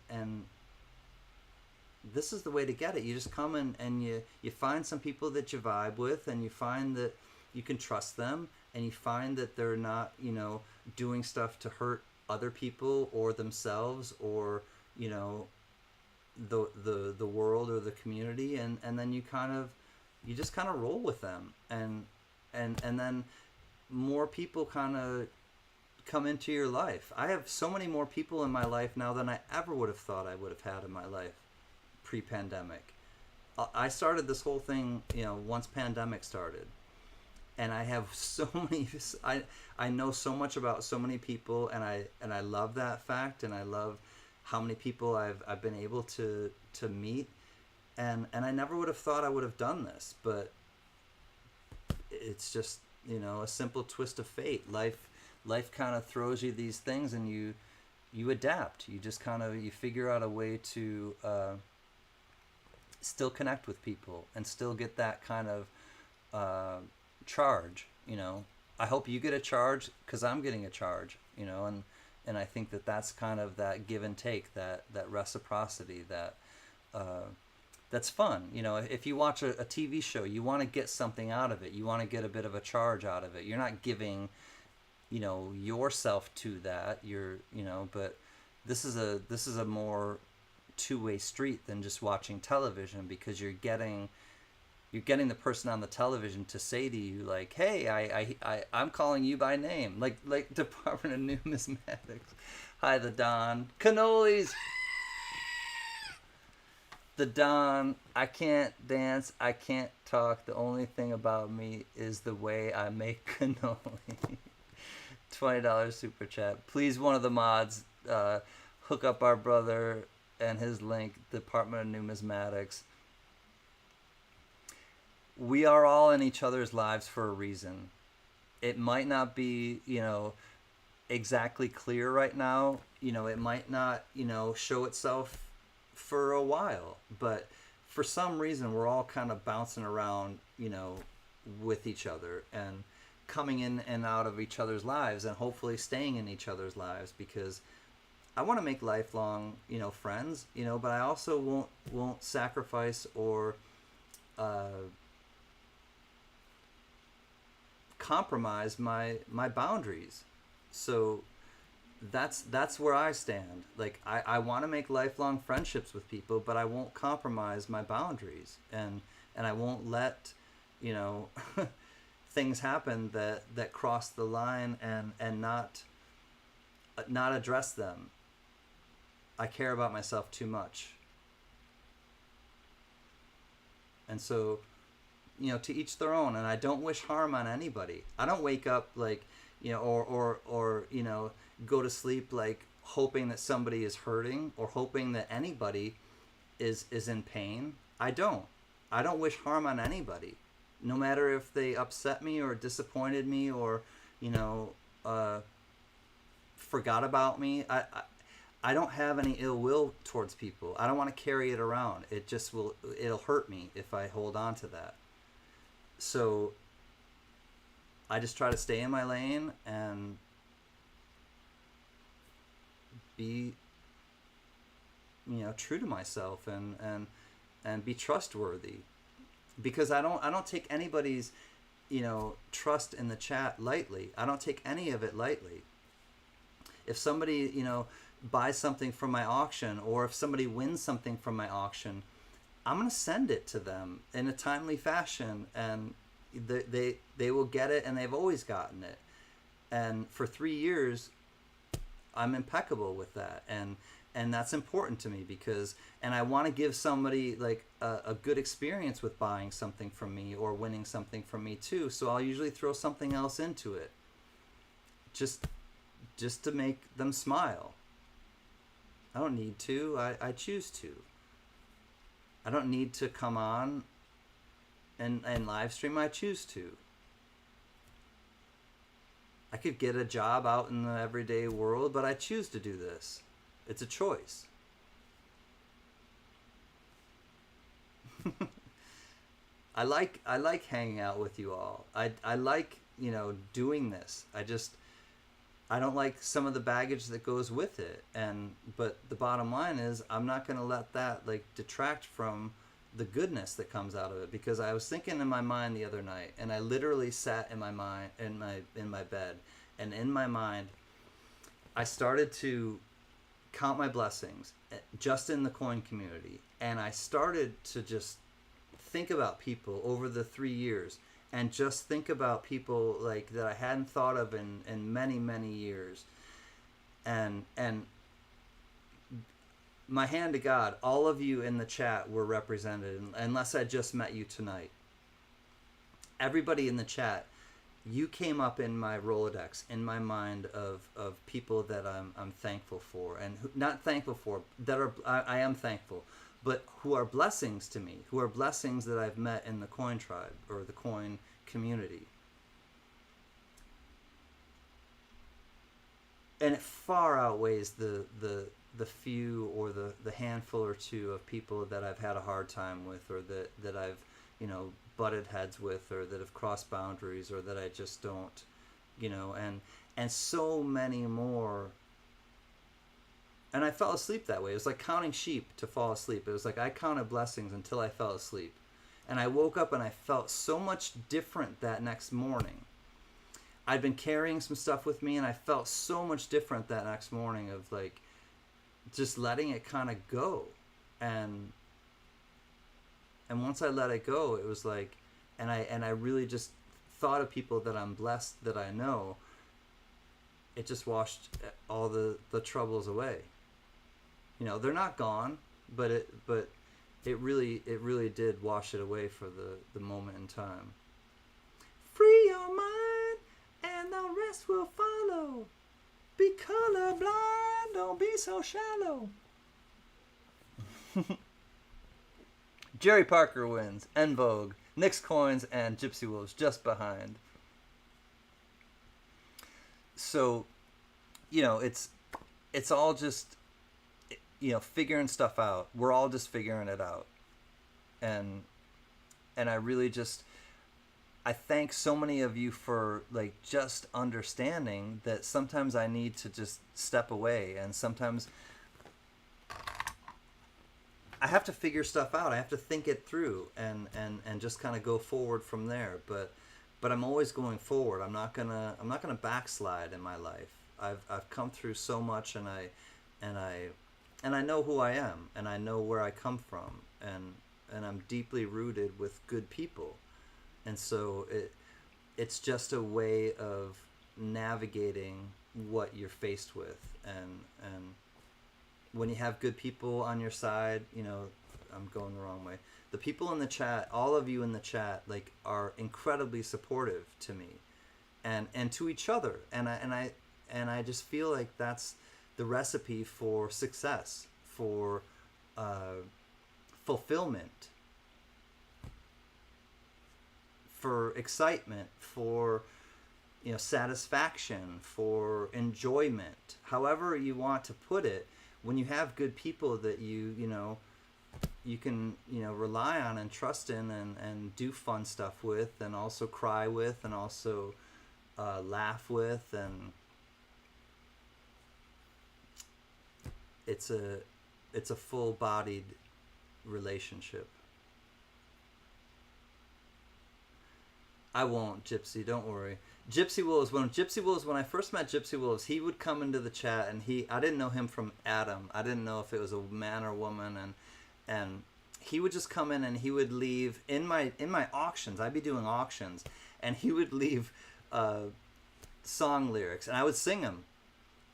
this is the way to get it. You just come and you find some people that you vibe with, and you find that you can trust them, and you find that they're not, you know, doing stuff to hurt other people or themselves, or, you know, the world or the community, and then you just kind of roll with them, and then more people kind of come into your life. I have so many more people in my life now than I ever would have thought I would have had in my life pre-pandemic. I started this whole thing, you know, once pandemic started. And I have so many, I know so much about so many people, and I love that fact, and I love how many people I've been able to meet, and I never would have thought I would have done this, but it's just, you know, a simple twist of fate. Life kind of throws you these things, and you adapt. You just kind of, you figure out a way to still connect with people and still get that kind of charge, you know. I hope you get a charge, because I'm getting a charge, you know, And I think that that's kind of that give and take, that reciprocity, uh, that's fun. You know, if you watch a TV show, you want to get something out of it. You want to get a bit of a charge out of it. You're not giving, you know, yourself to that. But this is a more two-way street than just watching television, because you're getting the person on the television to say to you, like, hey, I'm calling you by name, like Department of Numismatics. Hi, the Don. Cannolis. The Don. I can't dance. I can't talk. The only thing about me is the way I make cannoli. $20 super chat. Please, one of the mods, hook up our brother and his link, Department of Numismatics. We are all in each other's lives for a reason. It might not be, exactly clear right now. It might not, show itself for a while. But for some reason, we're all kind of bouncing around, with each other and coming in and out of each other's lives, and hopefully staying in each other's lives, because I want to make lifelong, friends, but I also won't sacrifice or compromise my boundaries. So that's where I stand. Like, I want to make lifelong friendships with people, but I won't compromise my boundaries, and I won't let things happen that cross the line and not address them. I care about myself too much. And so, to each their own, and I don't wish harm on anybody. I don't wake up like, or go to sleep like hoping that somebody is hurting or hoping that anybody is in pain. I don't wish harm on anybody, no matter if they upset me or disappointed me or, forgot about me. I don't have any ill will towards people. I don't want to carry it around. It'll hurt me if I hold on to that. So I just try to stay in my lane and be, true to myself and be trustworthy, because I don't take anybody's, trust in the chat lightly. I don't take any of it lightly. If somebody, buys something from my auction, or if somebody wins something from my auction, I'm going to send it to them in a timely fashion, and they will get it, and they've always gotten it. And for 3 years, I'm impeccable with that, and that's important to me, because, and I want to give somebody like a good experience with buying something from me or winning something from me too. So I'll usually throw something else into it, just to make them smile. I don't need to. I choose to. I don't need to come on and live stream. I choose to. I could get a job out in the everyday world, but I choose to do this. It's a choice. I like hanging out with you all. I like, doing this. I don't like some of the baggage that goes with it, but the bottom line is I'm not going to let that like detract from the goodness that comes out of it, because I was thinking in my mind the other night, and I literally sat in my mind in my bed, and in my mind I started to count my blessings just in the coin community, and I started to just think about people over the 3 years, and just think about people like that I hadn't thought of in many, many years. And my hand to God, all of you in the chat were represented, unless I just met you tonight. Everybody in the chat, you came up in my Rolodex, in my mind of people that I'm thankful for, and not thankful for, that I am thankful, but who are blessings to me, who are blessings that I've met in the coin tribe or the coin community. And it far outweighs the few or the handful or two of people that I've had a hard time with, or that I've, butted heads with, or that have crossed boundaries, or that I just don't, and so many more And I fell asleep that way. It was like counting sheep to fall asleep. It was like I counted blessings until I fell asleep. And I woke up and I felt so much different that next morning. I'd been carrying some stuff with me and I felt so much different that next morning of like just letting it kind of go. And once I let it go, it was like, and I really just thought of people that I'm blessed that I know. It just washed all the troubles away. You know, they're not gone, but it really did wash it away for the moment in time. Free your mind and the rest will follow. Be colorblind, don't be so shallow. Jerry Parker wins, En Vogue, Nick's Coins, and Gypsy Wolves just behind. So, you know, it's all just, you know, figuring stuff out. We're all just figuring it out. And I really just, I thank so many of you for like just understanding that sometimes I need to just step away, and sometimes I have to figure stuff out. I have to think it through and just kind of go forward from there. But I'm always going forward. I'm not gonna backslide in my life. I've come through so much, and I know who I am, and I know where I come from, and I'm deeply rooted with good people, and so it's just a way of navigating what you're faced with, and when you have good people on your side, you know, I'm going the wrong way. The people in the chat, all of you in the chat, like, are incredibly supportive to me, and to each other, and I just feel like that's the recipe for success, for fulfillment, for excitement, for, you know, satisfaction, for enjoyment, however you want to put it. When you have good people that you can, you know, rely on and trust in, and do fun stuff with, and also cry with, and also laugh with, and it's a full-bodied relationship. I won't, Gypsy, don't worry. Gypsy Wolves, when I first met Gypsy Wolves, he would come into the chat, and I didn't know him from Adam. I didn't know if it was a man or woman, and he would just come in, and he would leave in my auctions. I'd be doing auctions, and he would leave song lyrics, and I would sing them.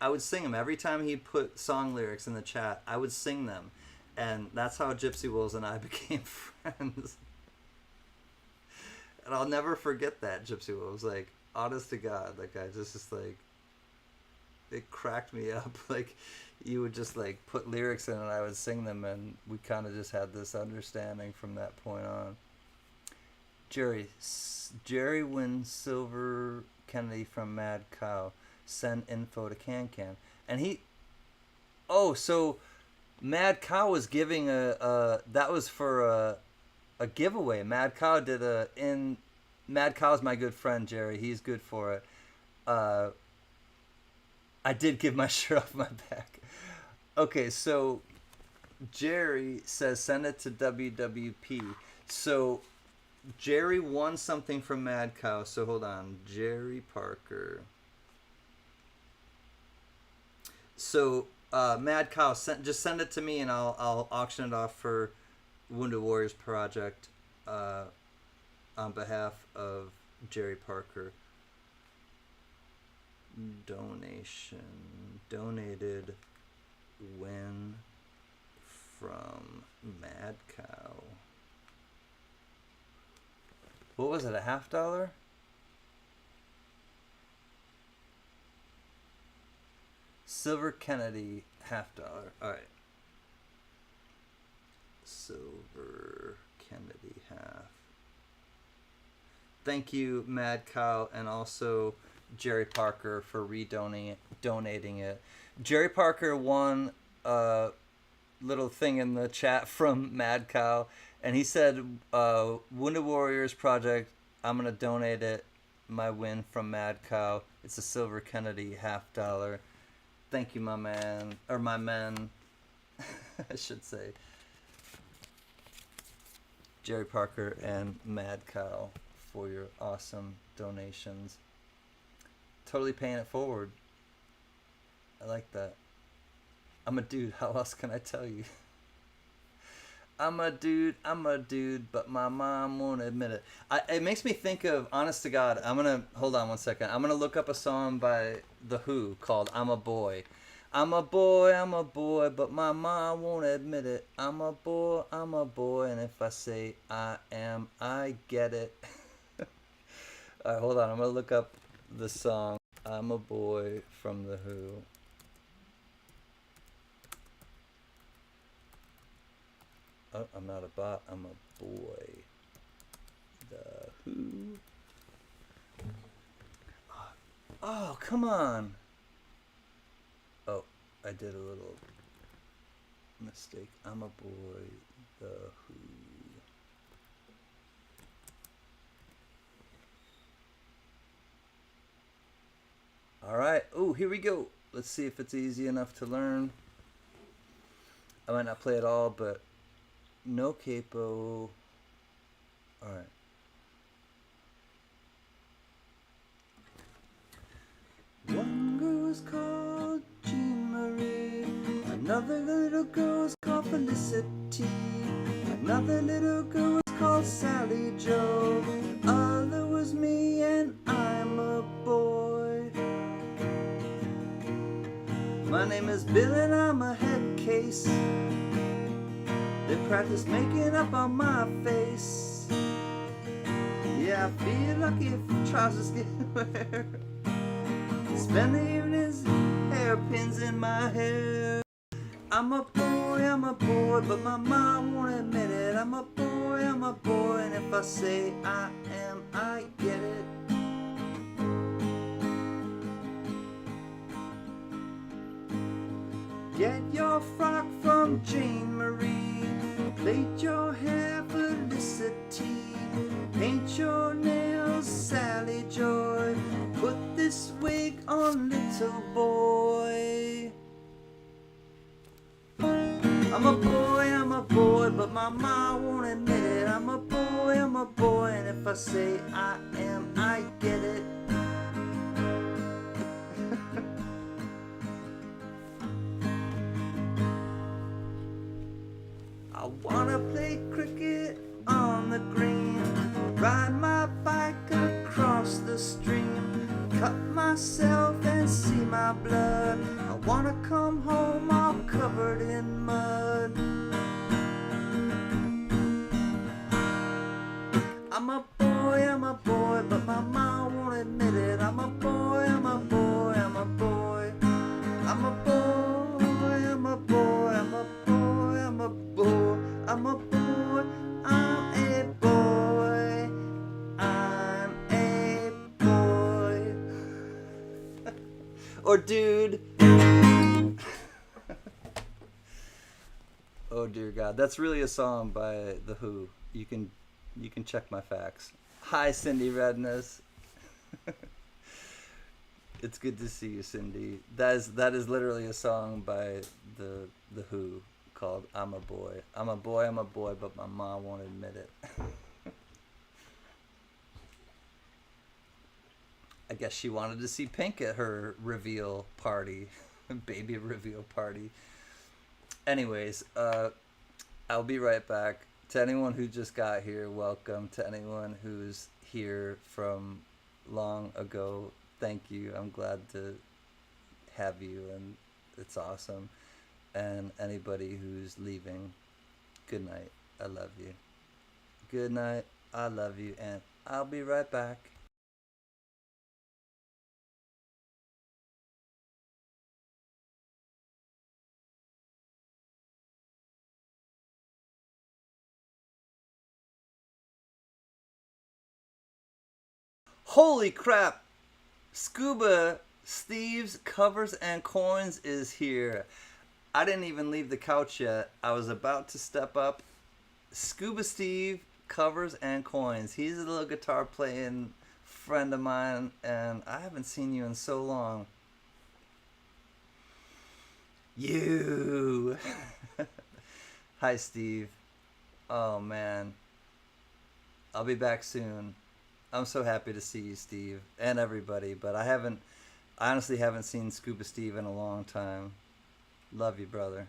Every time he put song lyrics in the chat, I would sing them, and that's how Gypsy Wolves and I became friends. And I'll never forget that, Gypsy Wolves. Like, honest to God, like, I just like, it cracked me up. Like, you would just like put lyrics in, and I would sing them, and we kind of just had this understanding from that point on. Jerry wins Silver Kennedy from Mad Cow. Send info to CanCan. And so Mad Cow was giving that was for a giveaway. Mad Cow did Mad Cow's my good friend, Jerry. He's good for it. I did give my shirt off my back. Okay, so Jerry says send it to WWP. So Jerry won something from Mad Cow. So hold on, Jerry Parker. So Mad Cow, just send it to me, and I'll auction it off for Wounded Warriors Project on behalf of Jerry Parker. Donated win from Mad Cow. What was it, $50? Silver Kennedy, $50. All right. Silver Kennedy half. Thank you, Mad Cow, and also Jerry Parker for donating it. Jerry Parker won a little thing in the chat from Mad Cow, and he said, Wounded Warriors Project, I'm going to donate it, my win from Mad Cow. It's a Silver Kennedy $50. Thank you, my man, or my men, I should say. Jerry Parker and Mad Cow for your awesome donations. Totally paying it forward. I like that. I'm a dude. How else can I tell you? I'm a dude, but my mom won't admit it. It makes me think of, honest to God, hold on one second. I'm going to look up a song by The Who called I'm a Boy. I'm a boy, but my mom won't admit it. I'm a boy, and if I say I am, I get it. Alright, hold on. I'm going to look up the song I'm a Boy from The Who. Oh, I'm not a bot. I'm a boy. The Who. Oh, come on. Oh, I did a little mistake. I'm a boy. The Who. All right. Oh, here we go. Let's see if it's easy enough to learn. I might not play it all, but no capo. All right. One girl's called Jean Marie. Another little girl's called Felicity. Another little girl was called Sally Joe. Other was me, and I'm a boy. My name is Bill, and I'm a head case. They practice making up on my face. Yeah, I feel lucky if trousers get wet. Spend the evenings, hairpins in my hair. I'm a boy, but my mom won't admit it. I'm a boy, and if I say I am, I get it. Get your frock from Jane Marie. Plait your hair, Felicity. Paint your nails, Sally Joy. Put this wig on, little boy. I'm a boy, but my mom won't admit it. I'm a boy, and if I say I am, I get it. I wanna play cricket on the green, ride my bike across the stream, cut myself and see my blood. I wanna come home all covered in mud. I'm a boy, but my mom won't admit it. I'm a boy, I'm a boy, I'm a boy. I'm a boy, I'm a boy, I'm a boy, I'm a boy. I'm a boy, I'm a boy, I'm a boy. Or dude. Oh dear God, that's really a song by The Who. You can check my facts. Hi, Cindy Redness. It's good to see you, Cindy. That is literally a song by the Who called I'm a Boy. I'm a boy, but my mom won't admit it. I guess she wanted to see Pink at her reveal party, baby reveal party. Anyways, I'll be right back. To anyone who just got here, welcome. To anyone who's here from long ago, thank you. I'm glad to have you, and it's awesome. And anybody who's leaving, good night. I love you. Good night. I love you, and I'll be right back. Holy crap! Scuba Steve's Covers and Coins is here. I didn't even leave the couch yet. I was about to step up. Scuba Steve Covers and Coins. He's a little guitar playing friend of mine, and I haven't seen you in so long. You. Hi, Steve. Oh man, I'll be back soon. I'm so happy to see you, Steve, and everybody. But I honestly haven't seen Scuba Steve in a long time. Love you, brother.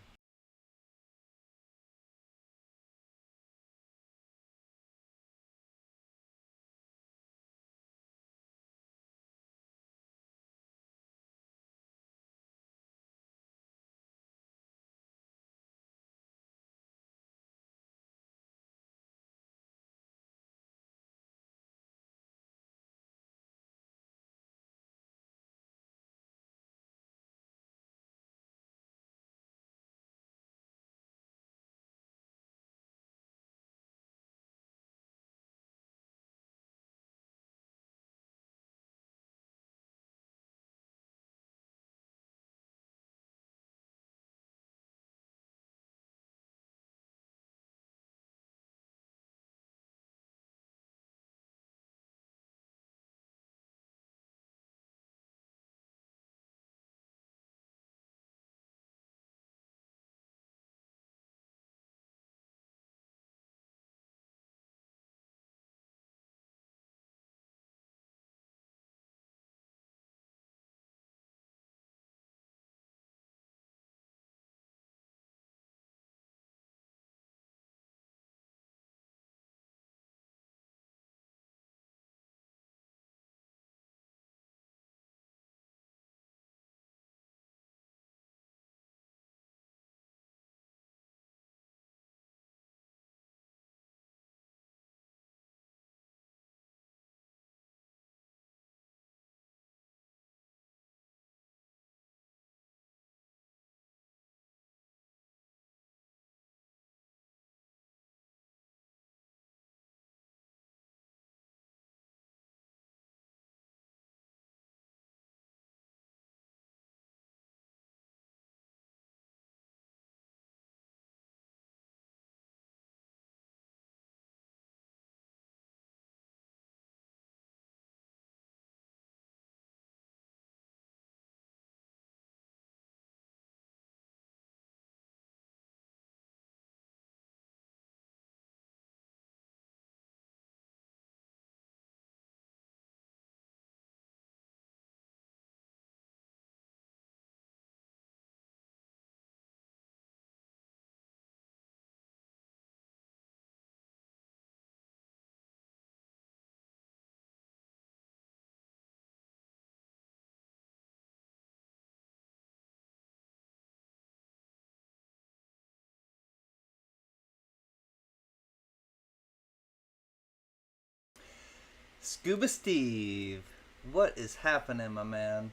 Scuba Steve, what is happening, my man?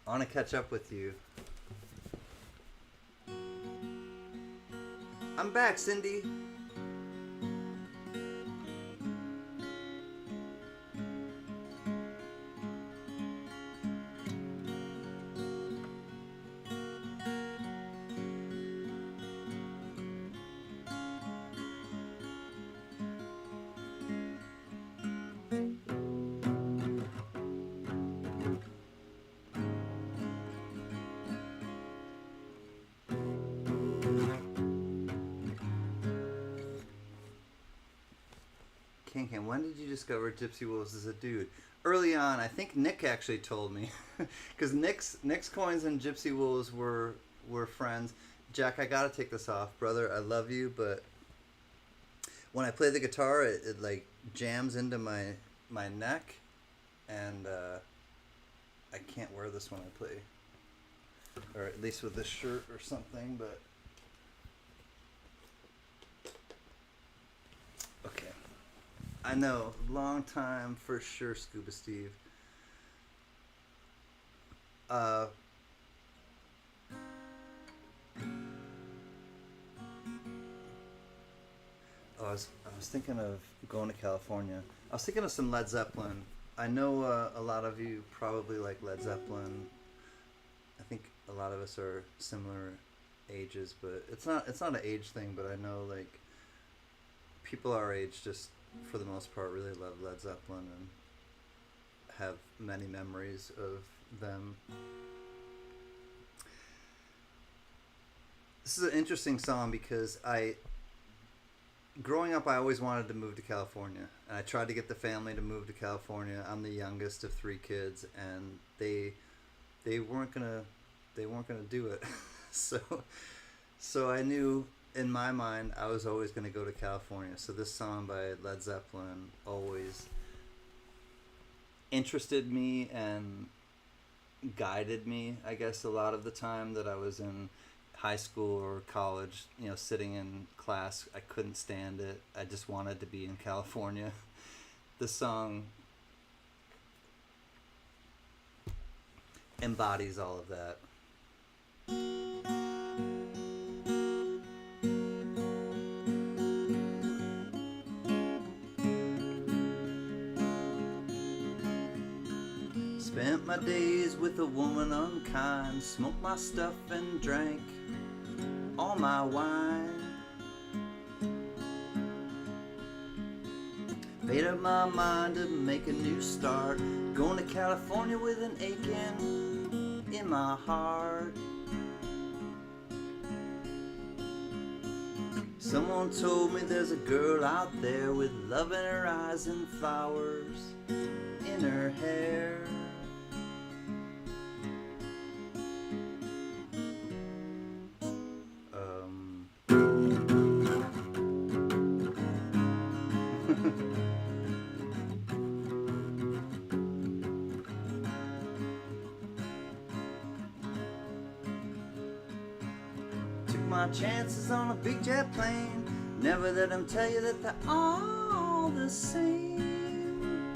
I want to catch up with you. I'm back, Cindy. CanCan, when did you discover Gypsy Wolves as a dude? Early on, I think Nick actually told me, because Nick's coins and Gypsy Wolves were friends. Jack, I gotta take this off, brother. I love you, but when I play the guitar, it like jams into my neck, and I can't wear this when I play, or at least with this shirt or something. But okay, I know, long time for sure, Scuba Steve. Uh, I was thinking of going to California. I was thinking of some Led Zeppelin. I know a lot of you probably like Led Zeppelin. I think a lot of us are similar ages, but it's not an age thing. But I know like people our age just for the most part really love Led Zeppelin, and have many memories of them. This is an interesting song because growing up, I always wanted to move to California, and I tried to get the family to move to California. I'm the youngest of three kids, and they weren't gonna do it. so I knew in my mind I was always gonna go to California. So this song by Led Zeppelin always interested me and guided me, I guess, a lot of the time that I was in high school or college, sitting in class. I couldn't stand it. I just wanted to be in California. The song embodies all of that. Spent my days with a woman unkind, smoked my stuff and drank all my wine. Made up my mind to make a new start, going to California with an aching in my heart. Someone told me there's a girl out there with love in her eyes and flowers in her hair. My chances on a big jet plane, never let them tell you that they're all the same.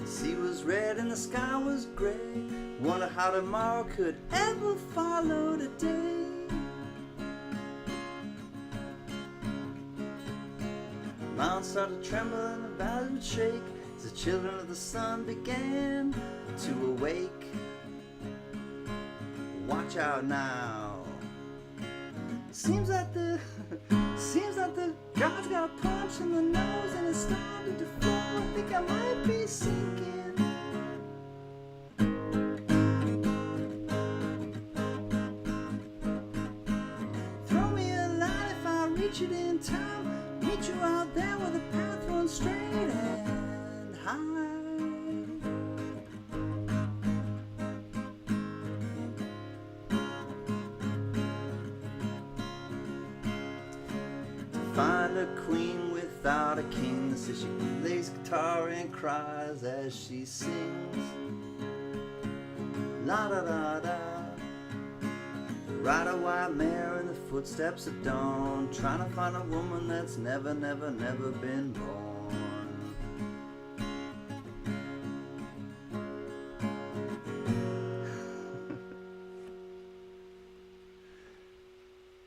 The sea was red and the sky was gray, wonder how tomorrow could ever follow today. The mountains started to tremble and the valleys would shake as the children of the sun began to awake. Watch out now. Seems like the God's got a punch in the nose and it's starting to flow. I think I might be sinking. Throw me a line if I reach it in time. Meet you out there where the path runs straight and high. Find a queen without a king that says she plays guitar and cries as she sings. La da da da. Ride a white mare in the footsteps of dawn, trying to find a woman that's never, never, never been born.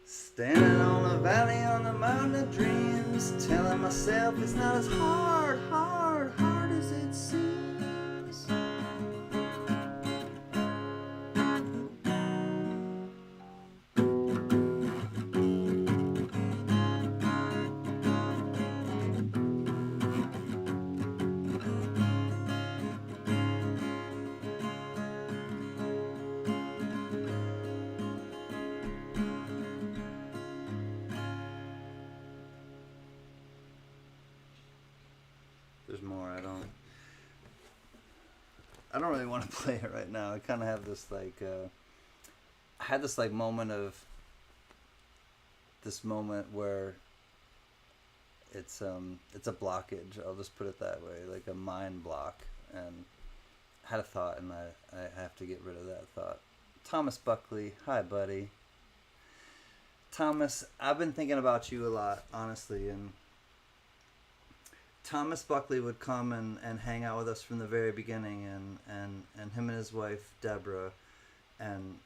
Standing on a valley on the mountain of dreams, telling myself it's not as hard as it seems. There's more. I don't really want to play it right now. I kind of have this I had this moment where it's a blockage. I'll just put it that way, like a mind block. And I had a thought, and I have to get rid of that thought. Thomas Buckley, hi buddy. Thomas, I've been thinking about you a lot, honestly, and Thomas Buckley would come and hang out with us from the very beginning, and him and his wife Deborah, and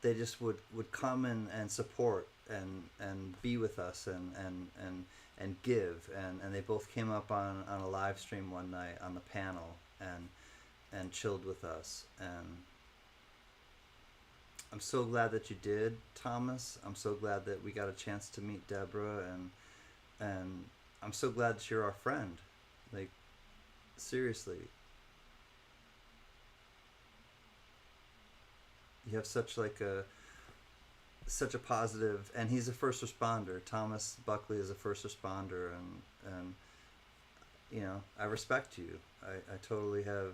they just would come and support and be with us and give, and they both came up on a live stream one night on the panel and chilled with us, and I'm so glad that you did, Thomas. I'm so glad that we got a chance to meet Deborah, and I'm so glad that you're our friend, Like, seriously, you have such a positive, and he's a first responder. Thomas Buckley is a first responder, and you know, I respect you. I totally have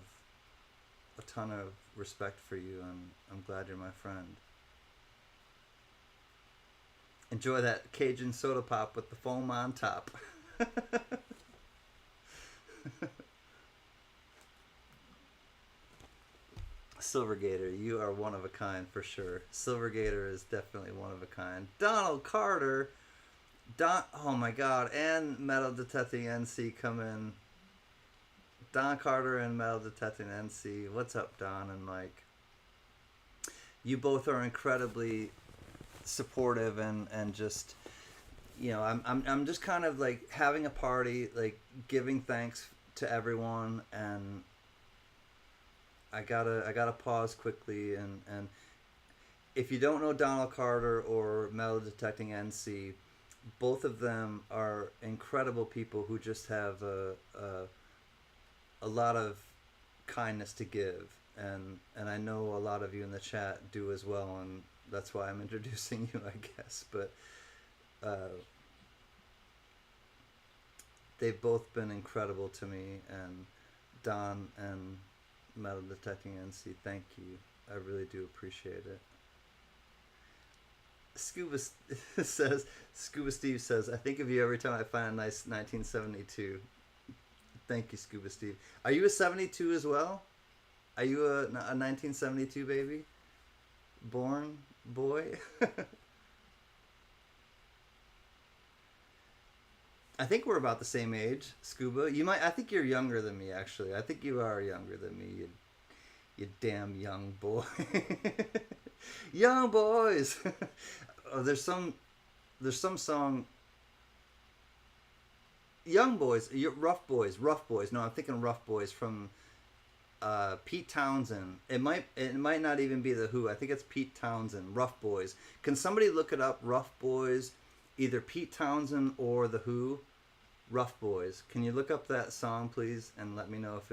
a ton of respect for you, and I'm glad you're my friend. Enjoy that Cajun soda pop with the foam on top. Silvergator, you are one of a kind for sure. Silvergator is definitely one of a kind. Donald Carter, oh my God, and Metal Detecting NC come in. Don Carter and Metal Detecting NC. What's up, Don and Mike? You both are incredibly supportive and just, you know, I'm just kind of like having a party, like giving thanks to everyone, and I gotta pause quickly, and if you don't know Donald Carter or Metal Detecting NC, both of them are incredible people who just have a lot of kindness to give, and I know a lot of you in the chat do as well, and that's why I'm introducing you, I guess. But they've both been incredible to me, and Don and Metal Detecting NC, thank you. I really do appreciate it. Scuba Steve says, I think of you every time I find a nice 1972. Thank you, Scuba Steve. Are you a 72 as well? Are you a 1972 baby? Born boy? I think we're about the same age, Scuba. I think you're younger than me, actually. I think you are younger than me, you damn young boy. Young boys! Oh, there's some song. Young Boys, Rough Boys. No, I'm thinking Rough Boys from Pete Townsend. It might not even be the Who. I think it's Pete Townsend. Rough Boys. Can somebody look it up? Rough Boys, either Pete Townsend or the Who. Rough Boys. Can you look up that song, please, and let me know if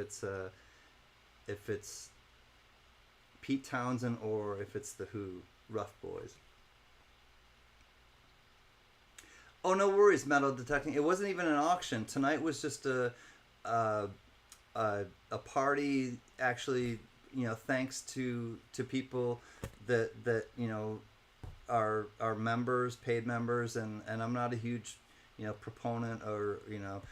it's Pete Townsend or if it's the Who. Rough Boys. Oh, no worries, Metal Detecting. It wasn't even an auction. Tonight was just a party. Actually, you know, thanks to people that you know are members, paid members, and I'm not a huge, you know, proponent or, you know,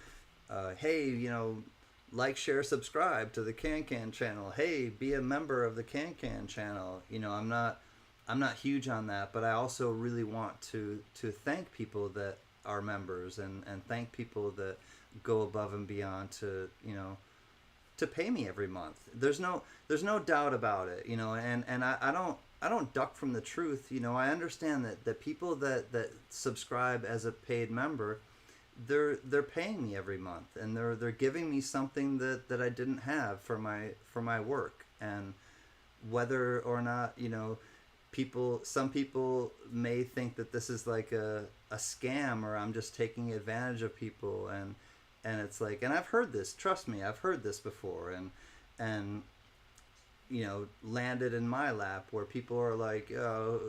hey, you know, like, share, subscribe to the CanCan channel. Hey, be a member of the CanCan channel. You know, I'm not huge on that, but I also really want to thank people that are members, and thank people that go above and beyond to, you know, to pay me every month. There's no doubt about it, you know, and I don't duck from the truth. You know, I understand that people that subscribe as a paid member, they're paying me every month, and they're giving me something that I didn't have for my work. And whether or not, you know, some people may think that this is like a scam, or I'm just taking advantage of people, and it's like, and I've heard this, trust me, I've heard this before, and you know, landed in my lap where people are like, oh,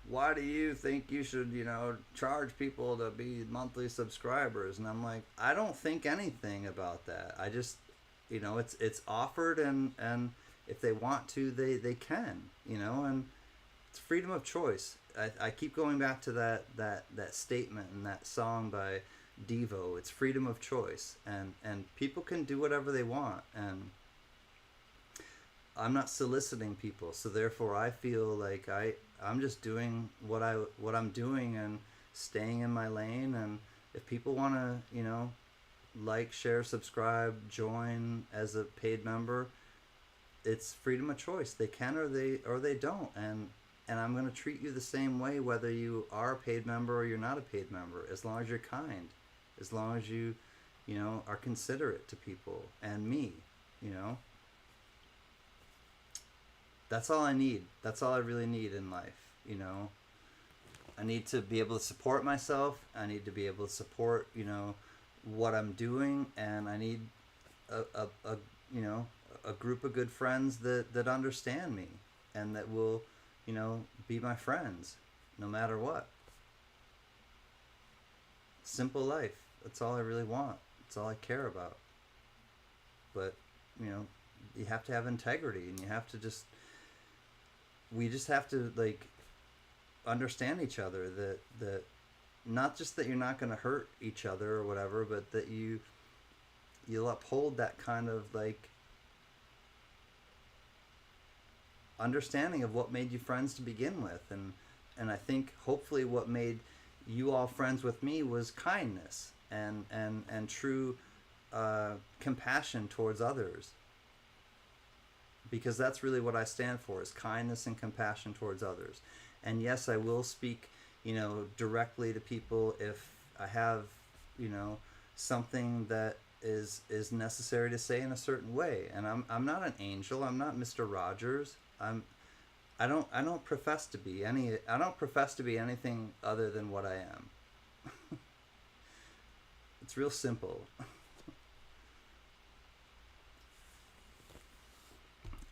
why do you think you should, you know, charge people to be monthly subscribers? And I'm like, I don't think anything about that. I just, you know, it's offered, and if they want to, they can, you know, and it's freedom of choice. I keep going back to that statement in that song by Devo. It's freedom of choice, and people can do whatever they want, and I'm not soliciting people, so therefore I feel like I'm just doing what I'm doing, and staying in my lane. And if people want to, you know, like, share, subscribe, join as a paid member, it's freedom of choice. They can or they don't, and I'm going to treat you the same way whether you are a paid member or you're not a paid member, as long as you're kind, as long as you know, are considerate to people and me, you know. That's all I need. That's all I really need in life, you know. I need to be able to support myself. I need to be able to support, you know, what I'm doing, and I need a you know a group of good friends that understand me and that will, be my friends no matter what. Simple life. That's all I really want. That's all I care about. But, you know, you have to have integrity, and you have to just we just have to like understand each other, that not just that you're not going to hurt each other or whatever, but that you'll uphold that kind of like understanding of what made you friends to begin with. And I think hopefully what made you all friends with me was kindness and true compassion towards others, because that's really what I stand for, is kindness and compassion towards others. And yes, I will speak, directly to people if I have, something that is necessary to say in a certain way. And I'm not an angel. I'm not Mr. Rogers. I don't profess to be anything other than what I am. It's real simple.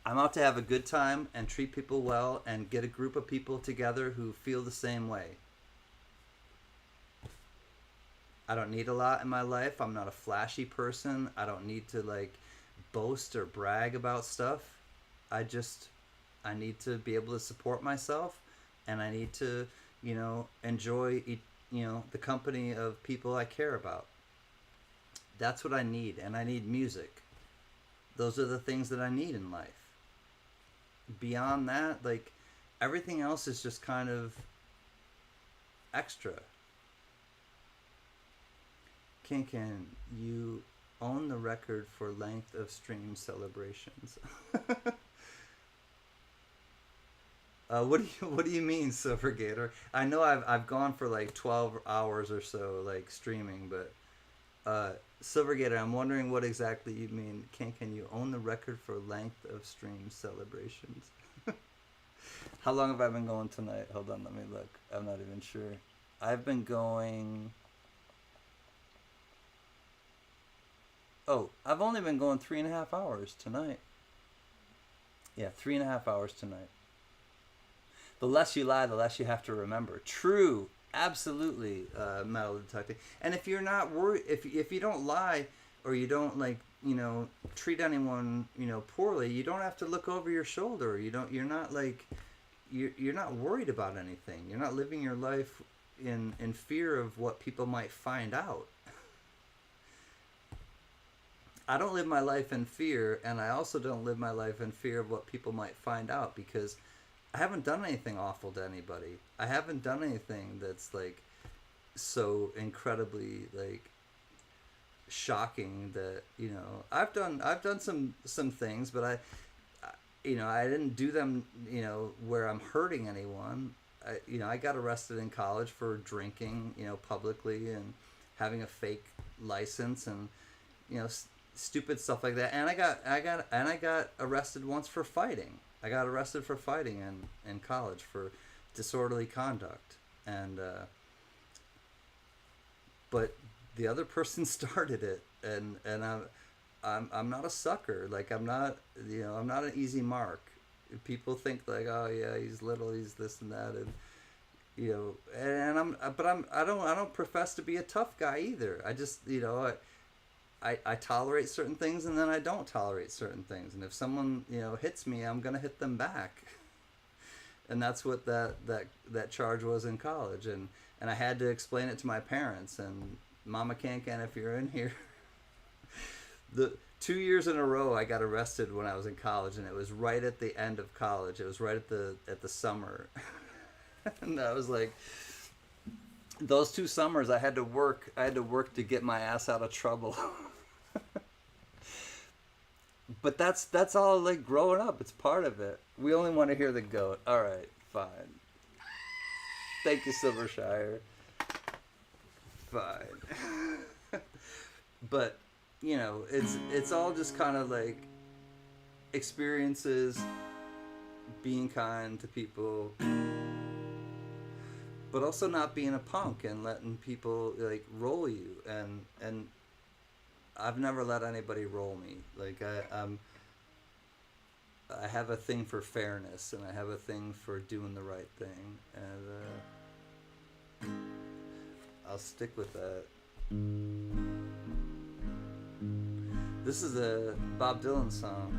I'm out to have a good time and treat people well and get a group of people together who feel the same way. I don't need a lot in my life. I'm not a flashy person. I don't need to like boast or brag about stuff. I need to be able to support myself, and I need to, enjoy the company of people I care about. That's what I need, and I need music. Those are the things that I need in life. Beyond that, like, everything else is just kind of extra. CanCan, you own the record for length of stream celebrations. What do you mean, Silver Gator? I know I've gone for like 12 hours or so like streaming, but Silver Gator, I'm wondering what exactly you mean. Can you own the record for length of stream celebrations? How long have I been going tonight? Hold on, let me look. I'm not even sure. I've been going. Oh, I've only been going 3.5 hours tonight. Yeah, 3.5 hours tonight. The less you lie, the less you have to remember. True, absolutely, metal detecting. And if you're not worried, if you don't lie, or you don't like treat anyone poorly, you don't have to look over your shoulder. You're not like you're not worried about anything. You're not living your life in fear of what people might find out. I don't live my life in fear, and I also don't live my life in fear of what people might find out, because I haven't done anything awful to anybody. I haven't done anything that's like so incredibly like shocking that I've done some things, but I didn't do them where I'm hurting anyone. I got arrested in college for drinking publicly and having a fake license and stupid stuff like that. And I got arrested once for fighting. I got arrested for fighting in college for disorderly conduct, and but the other person started it, and I'm not a sucker. Like, I'm not an easy mark. People think like, oh yeah, he's little, he's this and that, and I don't profess to be a tough guy either. I just I tolerate certain things, and then I don't tolerate certain things. And if someone hits me, I'm gonna hit them back. And that's what that charge was in college. And I had to explain it to my parents. And Mama CanCan, if you're in here, the 2 years in a row I got arrested when I was in college, and it was right at the end of college. It was right at the summer, and I was like, those 2 summers I had to work to get my ass out of trouble. But that's all like growing up. It's part of it. We only want to hear the goat. All right, fine. Thank you, Silvershire. Fine. But it's all just kind of like experiences, being kind to people, but also not being a punk and letting people like roll you and I've never let anybody roll me. Like I have a thing for fairness, and I have a thing for doing the right thing, and I'll stick with that. This is a Bob Dylan song.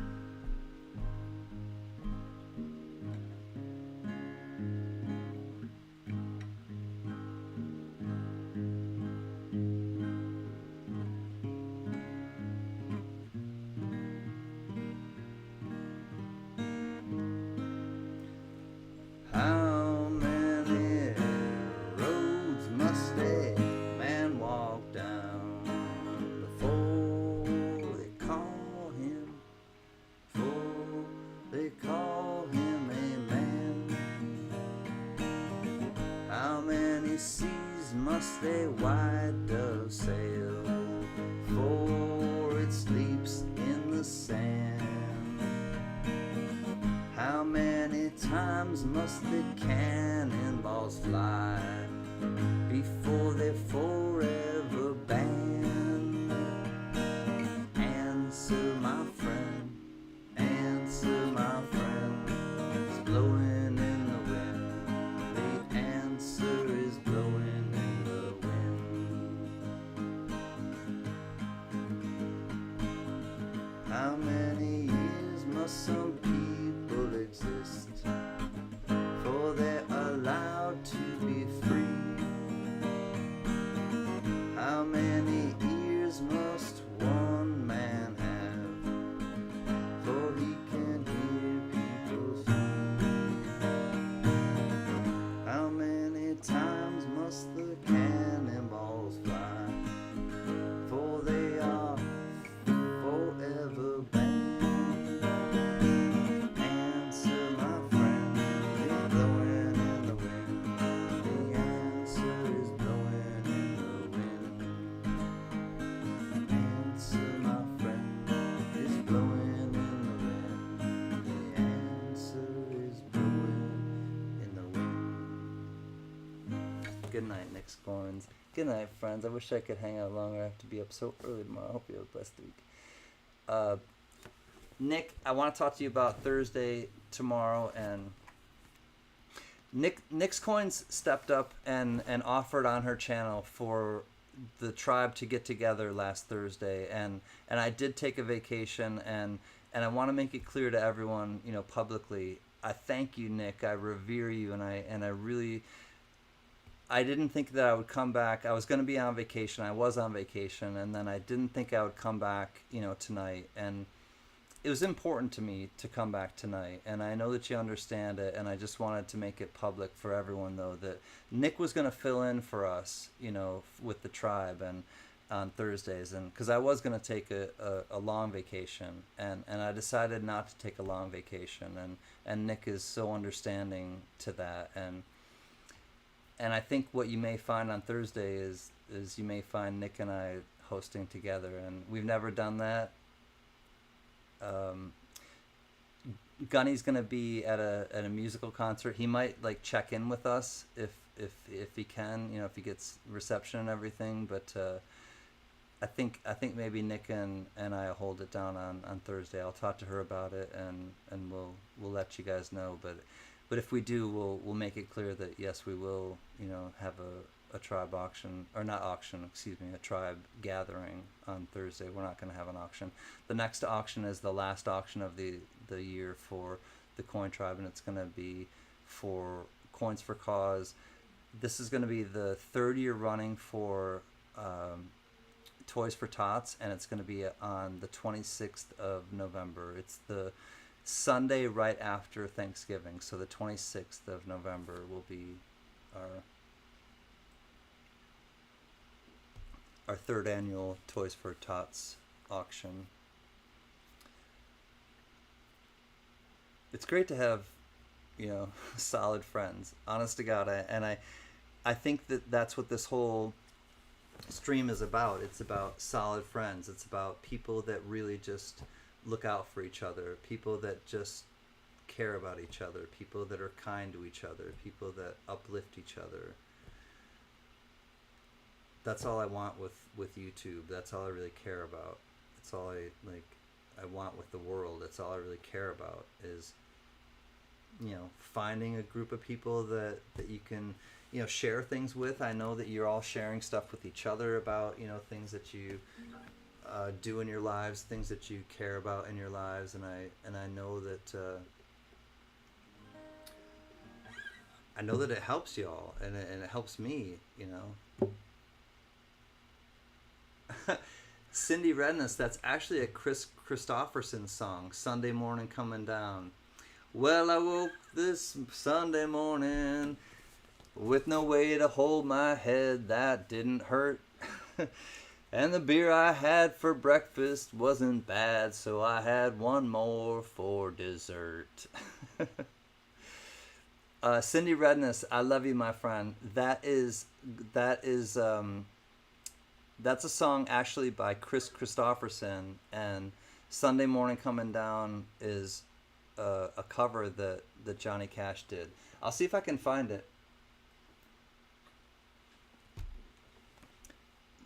How many roads must a man walk down before they call him, before they call him a man? How many seas must a white dove sail before it sleeps in the sand? How many times must the cannonballs fly before they're forever banned? Answer, my friend, answer, my friend. It's blowing in the wind. The answer is blowing in the wind. How many years must some people exist for they're allowed to be free? How many ears must one man have for he can hear people sing? How many times must the cannonballs fly for they are forever banned? Good night, Nick Scorns. Good night, friends. I wish I could hang out longer. I have to be up so early tomorrow. I hope you have a blessed week. Nick, I want to talk to you about Thursday tomorrow. And Nick's Coins stepped up and offered on her channel for the tribe to get together last Thursday. And I did take a vacation. And I want to make it clear to everyone, you know, publicly. I thank you, Nick. I revere you, and I really. I didn't think that I would come back. I was going to be on vacation. I was on vacation, and then I didn't think I would come back, you know, tonight. And it was important to me to come back tonight, and I know that you understand it. And I just wanted to make it public for everyone, though, that Nick was going to fill in for us, you know, with the tribe and on Thursdays, and because I was going to take a long vacation, and I decided not to take a long vacation, and Nick is so understanding to that. And I think what you may find on Thursday is you may find Nick and I hosting together, and we've never done that. Gunny's gonna be at a musical concert. He might like check in with us if he can, you know, if he gets reception and everything. But I think maybe Nick and I will hold it down on Thursday. I'll talk to her about it, and we'll let you guys know. But if we do, we'll make it clear that yes, we will, you know, have a tribe auction, or not auction, excuse me, a tribe gathering on Thursday. We're not going to have an auction. The next auction is the last auction of the year for the Coin Tribe, and it's going to be for Coins for Cause. This is going to be the third year running for Toys for Tots, and it's going to be on the 26th of November. It's the Sunday right after Thanksgiving, so the 26th of November will be our third annual Toys for Tots auction. It's great to have, you know, solid friends. Honest to God, I think that's what this whole stream is about. It's about solid friends. It's about people that really just look out for each other, people that just care about each other, people that are kind to each other, people that uplift each other. that's all I want with YouTube. That's all I really care about. That's all I want with the world. That's all I really care about is, finding a group of people that you can, share things with. I know that you're all sharing stuff with each other about, things that you do in your lives, things that you care about in your lives, and I know that it helps y'all, and it helps me, Cindy Redness, that's actually a Chris Christopherson song, Sunday Morning Coming Down. Well, I woke this Sunday morning with no way to hold my head, that didn't hurt. And the beer I had for breakfast wasn't bad, so I had one more for dessert. Cindy Redness, I love you, my friend. That's a song actually by Chris Christopherson, and Sunday Morning Coming Down is a cover that Johnny Cash did. I'll see if I can find it.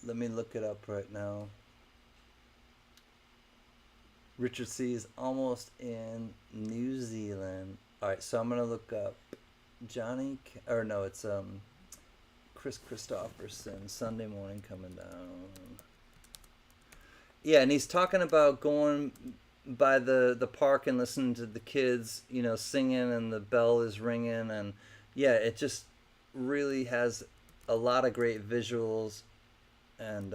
Let me look it up right now. Richard C. is almost in New Zealand. Alright, so I'm going to look up it's Chris Christopherson, Sunday Morning Coming Down. Yeah, and he's talking about going by the park and listening to the kids, singing, and the bell is ringing, and yeah, it just really has a lot of great visuals and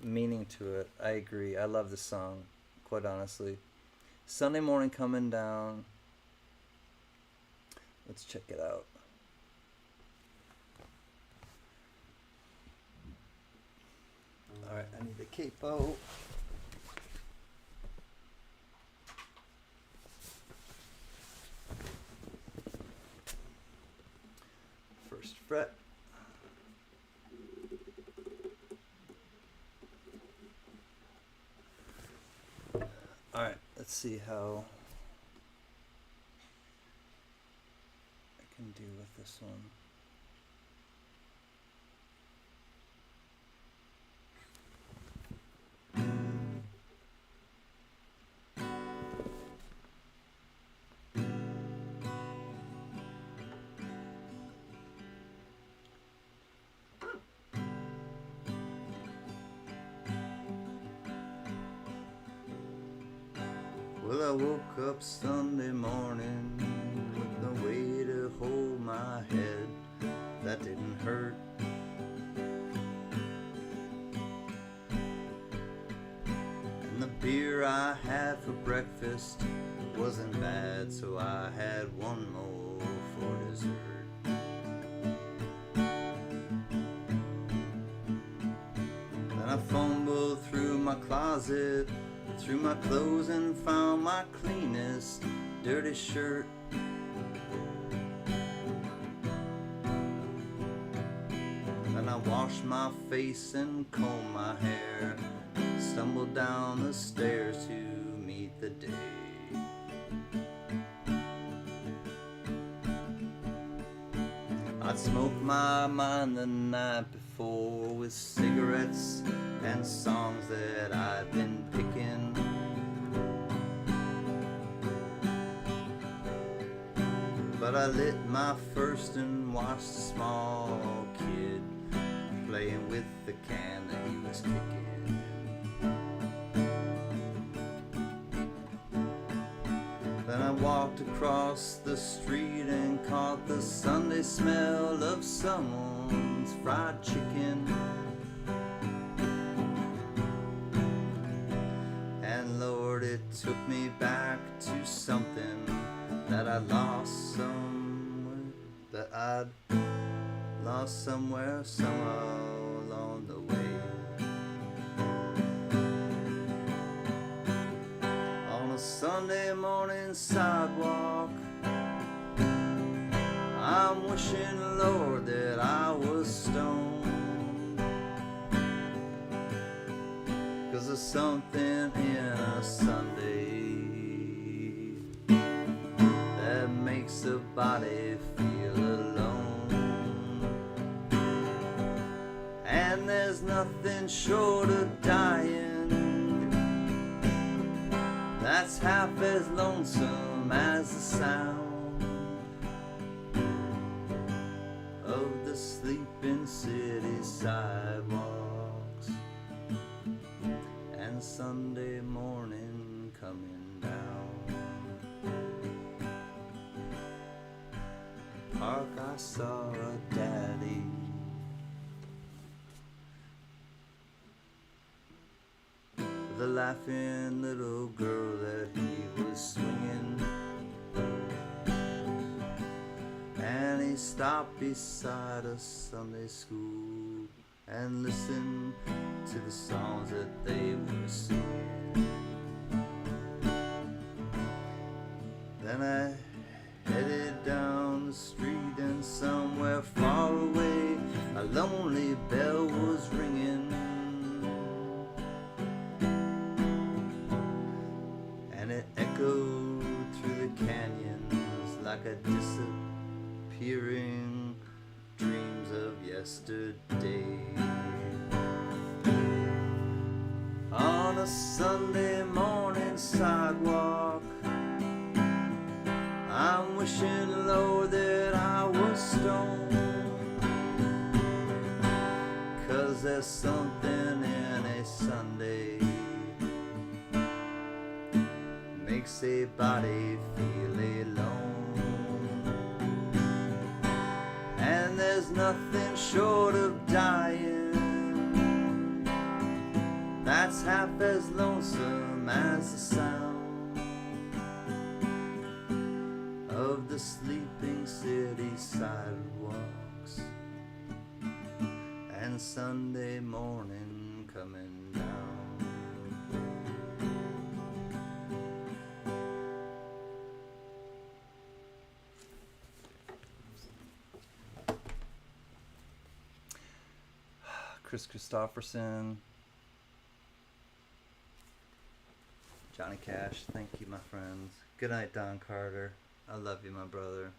meaning to it. I agree. I love this song, quite honestly. Sunday Morning Coming Down. Let's check it out. Alright, I need a capo. First fret. Alright, let's see how I can do with this one. Well, I woke up Sunday morning with no way to hold my head, that didn't hurt. And the beer I had for breakfast wasn't bad, so I had one more for dessert. Then I fumbled through my closet, through my clothes, and found my cleanest dirty shirt. Then I washed my face and combed my hair, stumbled down the stairs to meet the day. I'd smoked my mind the night before with cigarettes and songs that I'd been picking. But I lit my first and watched a small kid playing with the can that he was kicking. Then I walked across the street and caught the Sunday smell of someone's fried chicken. And Lord, it took me back to something that I lost somewhere, somehow along the way. On a Sunday morning sidewalk, I'm wishing, Lord, that I was stoned, 'cause there's something in a Sunday that makes the body feel alone. And and there's nothing short of dying that's half as lonesome as the sound of the sleeping city sidewalks and Sunday morning coming down. Park I saw a daddy the laughing little girl that he was swinging, and he stopped beside a Sunday school and listened to the songs that they were singing. Then I headed down the street, and somewhere far away a lonely bell was ringing, and it echoed through the canyons like a disappearing dreams of yesterday. On a Sunday morning sidewalk, I'm wishing, Lord, that I was stoned, 'cause there's something in a Sunday makes a body feel alone, and there's nothing short of dying that's half as lonesome as the sound of the sleeping city sidewalks and Sunday morning coming down. Chris Christopherson, Johnny Cash, thank you, my friends. Good night, Don Carter. I love you, my brother.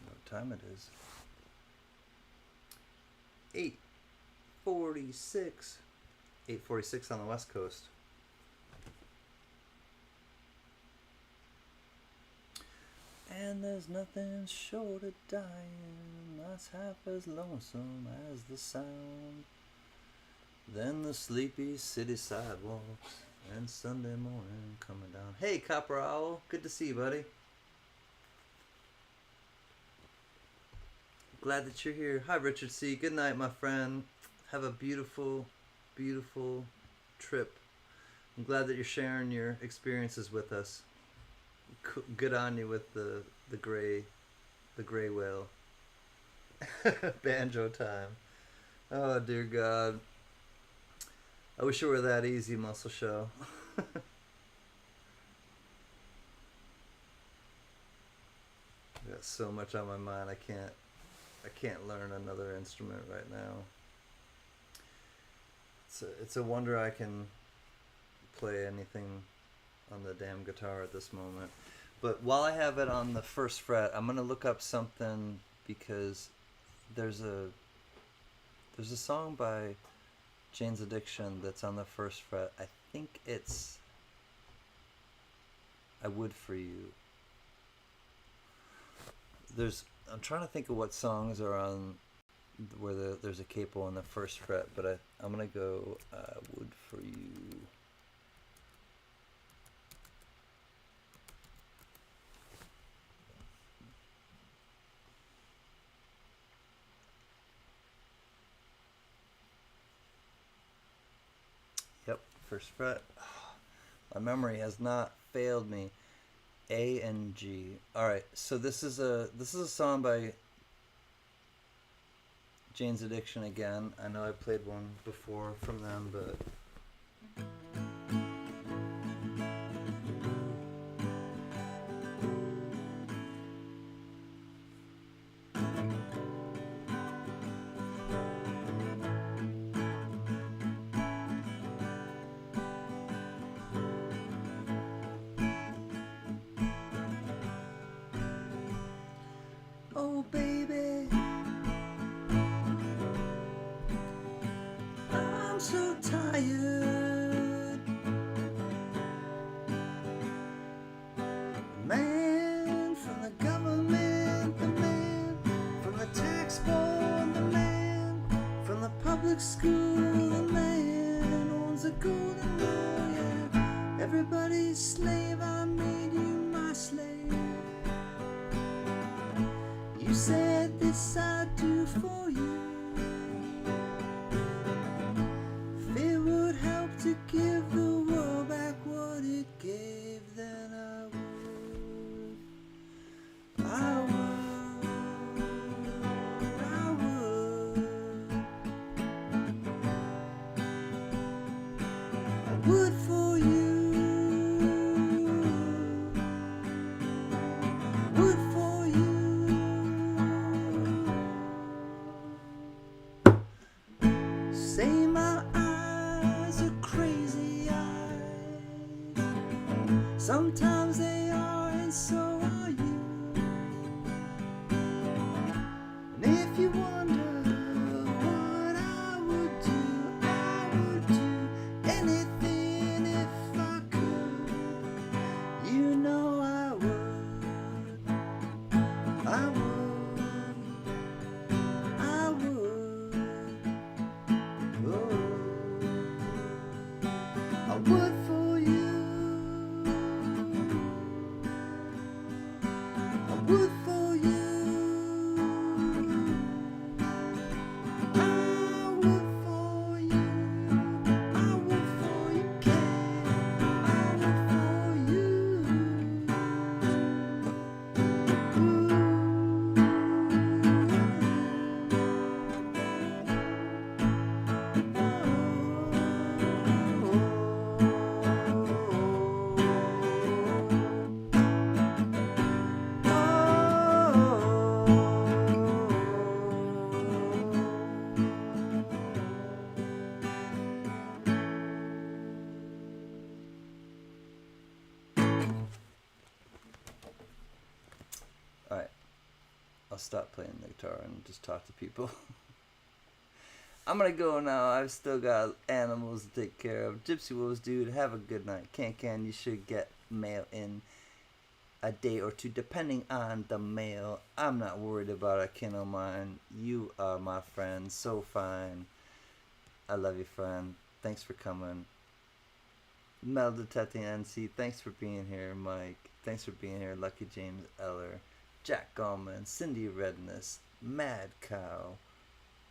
What time it is? 8:46. 8:46 on the West Coast. And there's nothing short of dying that's half as lonesome as the sound. Then the sleepy city sidewalks and Sunday morning coming down. Hey, Copper Owl, good to see you, buddy. Glad that you're here. Hi, Richard C. Good night, my friend. Have a beautiful, beautiful trip. I'm glad that you're sharing your experiences with us. Good on you with the gray whale. Banjo time. Oh dear God. I wish it were that easy, Muscle Show. Got so much on my mind. I can't learn another instrument right now. It's a wonder I can play anything on the damn guitar at this moment. But while I have it on the first fret, I'm gonna look up something, because there's a song by Jane's Addiction that's on the first fret. I think it's I Would For You. I'm trying to think of what songs are on where there's a capo on the first fret, but I'm gonna go I Would For You. Yep, first fret. My memory has not failed me. A and G. All right, so this is a song by Jane's Addiction again. I know I played one before from them, but Oh baby, I'm so tired. The man from the government, the man from the tax board, the man from the public school, the man owns a golden rule, yeah. Everybody's slave, I made you my slave. You said this I'd do for you. If it would help to give the world back what it gave, then I would. I would. I would. I would for you. Would for you. Say my eyes are crazy eyes. Sometimes they are, and so are you. And if you wonder what I would do anything if I could. You know I would. I would. I would. Oh, I would for you. I would for you. I would for you. I would for you, Ken. I would for you. Alright, I'll stop playing the guitar and just talk to people. I'm gonna go now. I've still got animals to take care of. Gypsy Wolves, dude, have a good night. CanCan, you should get mail in a day or two, depending on the mail. I'm not worried about a kin of mine. You are my friend, so fine. I love you, friend. Thanks for coming. Metal Detecting NC, thanks for being here. Mike, thanks for being here. Lucky James Eller, Jack Gallman, Cindy Redness, Mad Cow,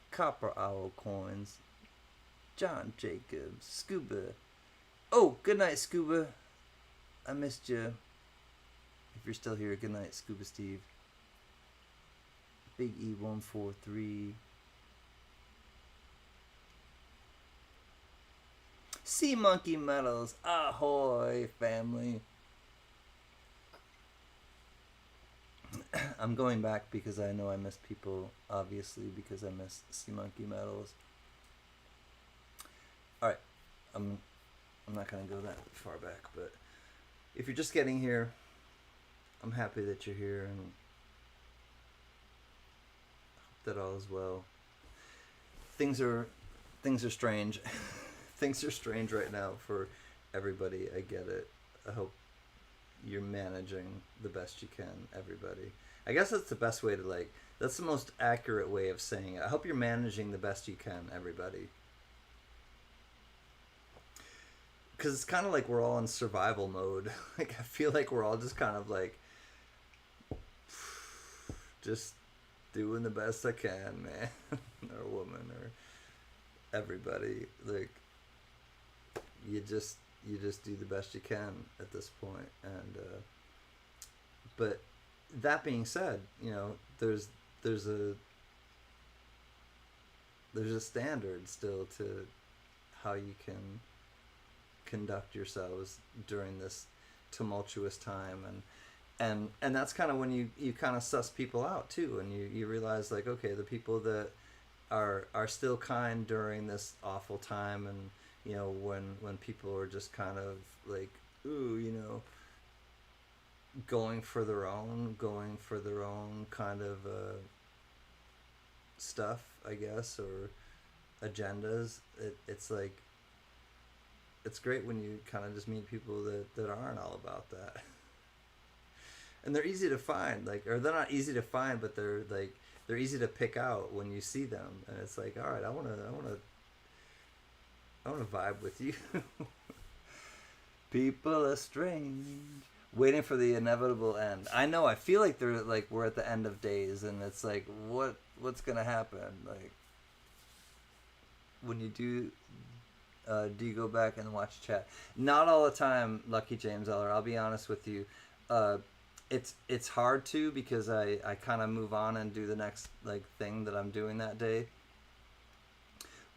Copper Owl Coins, John Jacobs, Scuba. Oh, good night, Scuba. I missed you. If you're still here, good night, Scuba Steve. Big E143. Sea Monkey Metals, ahoy, family. I'm going back because I know I missed people, obviously, because I missed Sea Monkey Metals. Alright, I'm not going to go that far back, but if you're just getting here, I'm happy that you're here, and hope that all is well. Things are strange. Things are strange right now for everybody. I get it. I hope you're managing the best you can, everybody. I guess that's the best way to, that's the most accurate way of saying it. I hope you're managing the best you can, everybody. Because it's kind of like we're all in survival mode. I feel like we're all just kind of just doing the best I can, man. Or woman, or everybody. You just do the best you can at this point. And but that being said, there's a standard still to how you can conduct yourselves during this tumultuous time, and that's kind of when you kind of suss people out too, and you realize okay, the people that are still kind during this awful time, and when people are just kind of ooh, going for their own kind of stuff, I guess, or agendas. It's like it's great when you kind of just meet people that aren't all about that, and they're easy to find. Like, or they're not easy to find, but they're easy to pick out when you see them, and it's like, all right, I wanna vibe with you. People are strange, waiting for the inevitable end. I know. I feel like they're like we're at the end of days, and it's like what's gonna happen? Like when you do you go back and watch chat? Not all the time, Lucky James Eller. I'll be honest with you. It's hard to because I kind of move on and do the next like thing that I'm doing that day.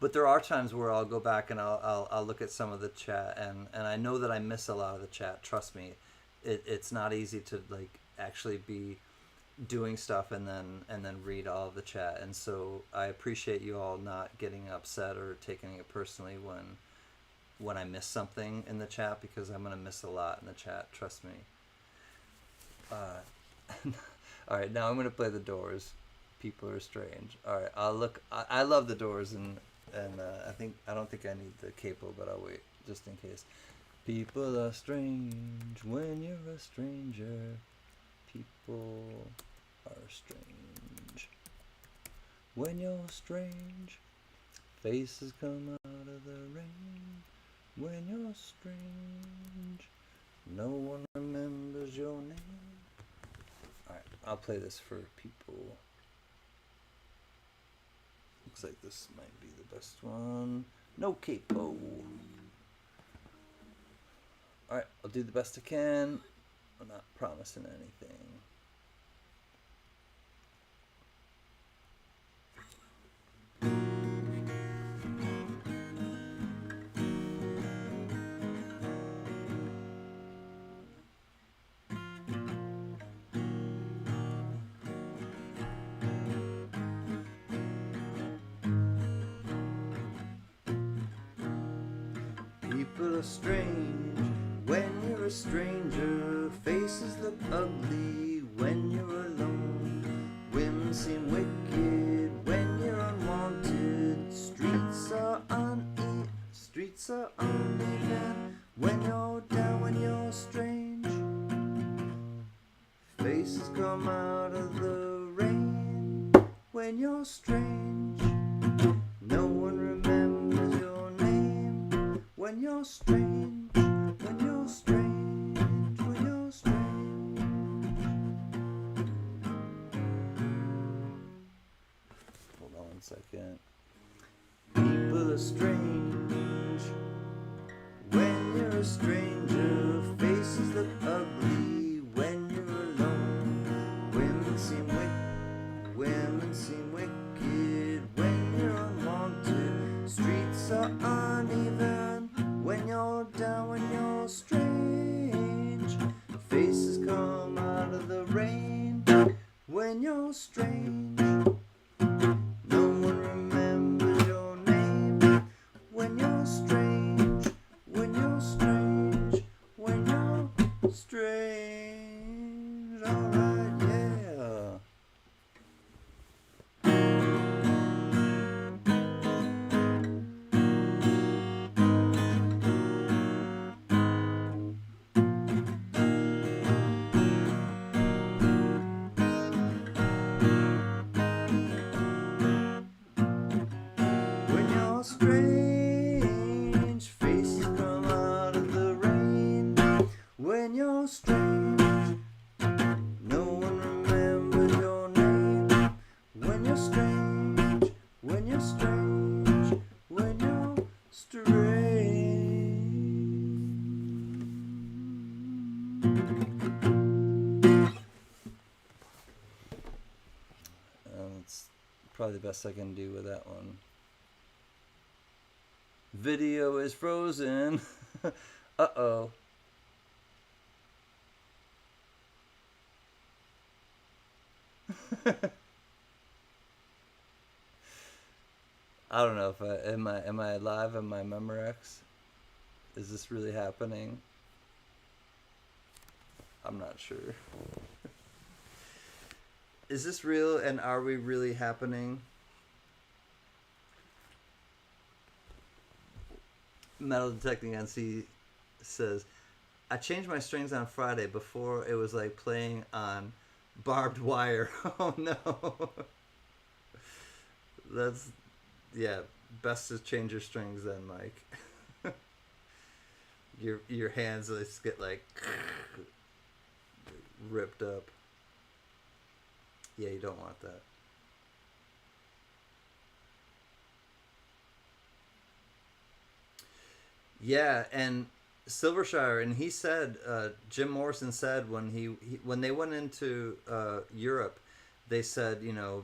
But there are times where I'll go back and I'll look at some of the chat, and I know that I miss a lot of the chat. Trust me, it's not easy to like actually be doing stuff and then read all of the chat. And so I appreciate you all not getting upset or taking it personally when I miss something in the chat, because I'm gonna miss a lot in the chat. Trust me. All right, now I'm gonna play the Doors. People are strange. All right, I'll look. I love the Doors, and I don't think I need the capo, but I'll wait just in case. People are strange when you're a stranger. People are strange when you're strange. Faces come out of the rain when you're strange. No one remembers your name. Alright, I'll play this for people. Looks like this might be the best one. No capo. Alright, I'll do the best I can. I'm not promising anything. People are strange when you're a stranger. Faces look ugly when you're alone. Women seem wicked when you're unwanted. Streets are uneven when you're down, when you're strange. Faces come out of the rain when you're strange. No one remembers your name when you're strange. When you're strange. When you're strange. Hold on 1 second. People are strange when you're a stranger. Faces look ugly when you're alone. Women seem wicked when you're unwanted. Streets are uneven when you're down, when you're strange. Faces come out of the rain when you're strange. No one remembers your name when you're strange. When you're strange. When you're strange. Alright, yeah. When you're strange, faces come out of the rain. When you're strange, no one remembers your name. When you're strange, when you're strange, when you're strange. That's probably the best I can do with that one. Video is frozen. Uh-oh. I don't know if am I live on my Memorex? Is this really happening? I'm not sure. Is this real and are we really happening? Metal Detecting NC says, I changed my strings on Friday. Before it was like playing on barbed wire. Oh no. That's, yeah, best to change your strings then, Mike. Your hands just get like ripped up. Yeah, you don't want that. Yeah, and Silvershire, and he said, Jim Morrison said when when they went into Europe, they said,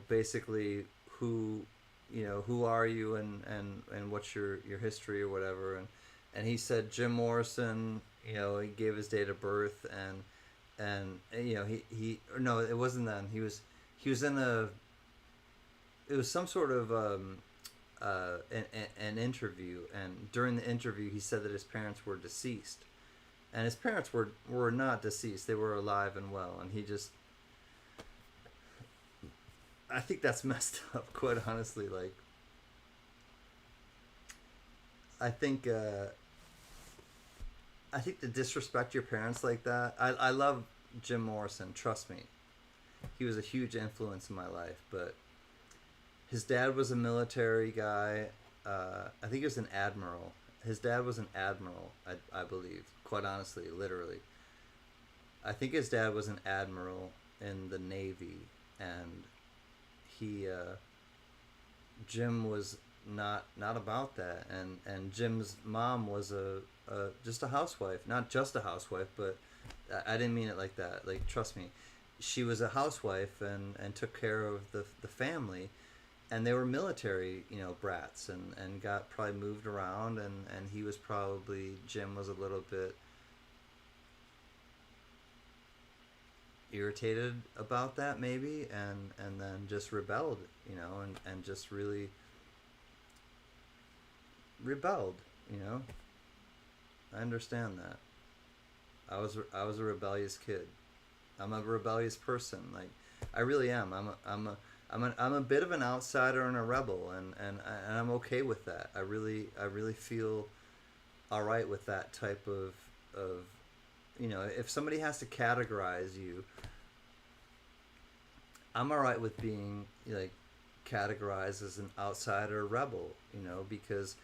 basically who are you and what's your history or whatever, and he said Jim Morrison, he gave his date of birth and he no, it wasn't then. He was in a, it was some sort of an interview, and during the interview he said that his parents were deceased, and his parents were not deceased, they were alive and well, and he just, I think that's messed up, quite honestly. Like, I think to disrespect your parents like that, I love Jim Morrison, trust me, he was a huge influence in my life, but his dad was a military guy. I think he was an admiral. His dad was an admiral, I believe. Quite honestly, literally. I think his dad was an admiral in the Navy, and Jim was not about that, and Jim's mom was just a housewife, not just a housewife, but I didn't mean it like that. Like, trust me, she was a housewife and took care of the family. And they were military, brats, and got probably moved around, and he was probably, Jim was a little bit irritated about that maybe, and then just rebelled, and just really rebelled, I understand that. I was a rebellious kid. I'm a rebellious person. Like, I really am. I'm a bit of an outsider and a rebel, and I'm okay with that. I really feel all right with that type of if somebody has to categorize you, I'm all right with being like categorized as an outsider rebel, because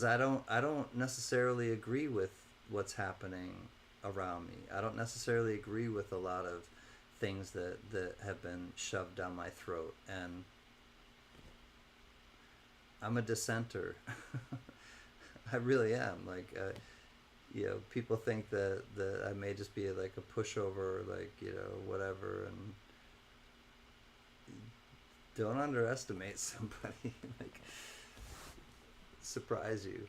I don't necessarily agree with what's happening around me. I don't necessarily agree with a lot of things that have been shoved down my throat, and I'm a dissenter. I really am. Like, people think that I may just be like a pushover, like, whatever, and don't underestimate somebody. Like, surprise you.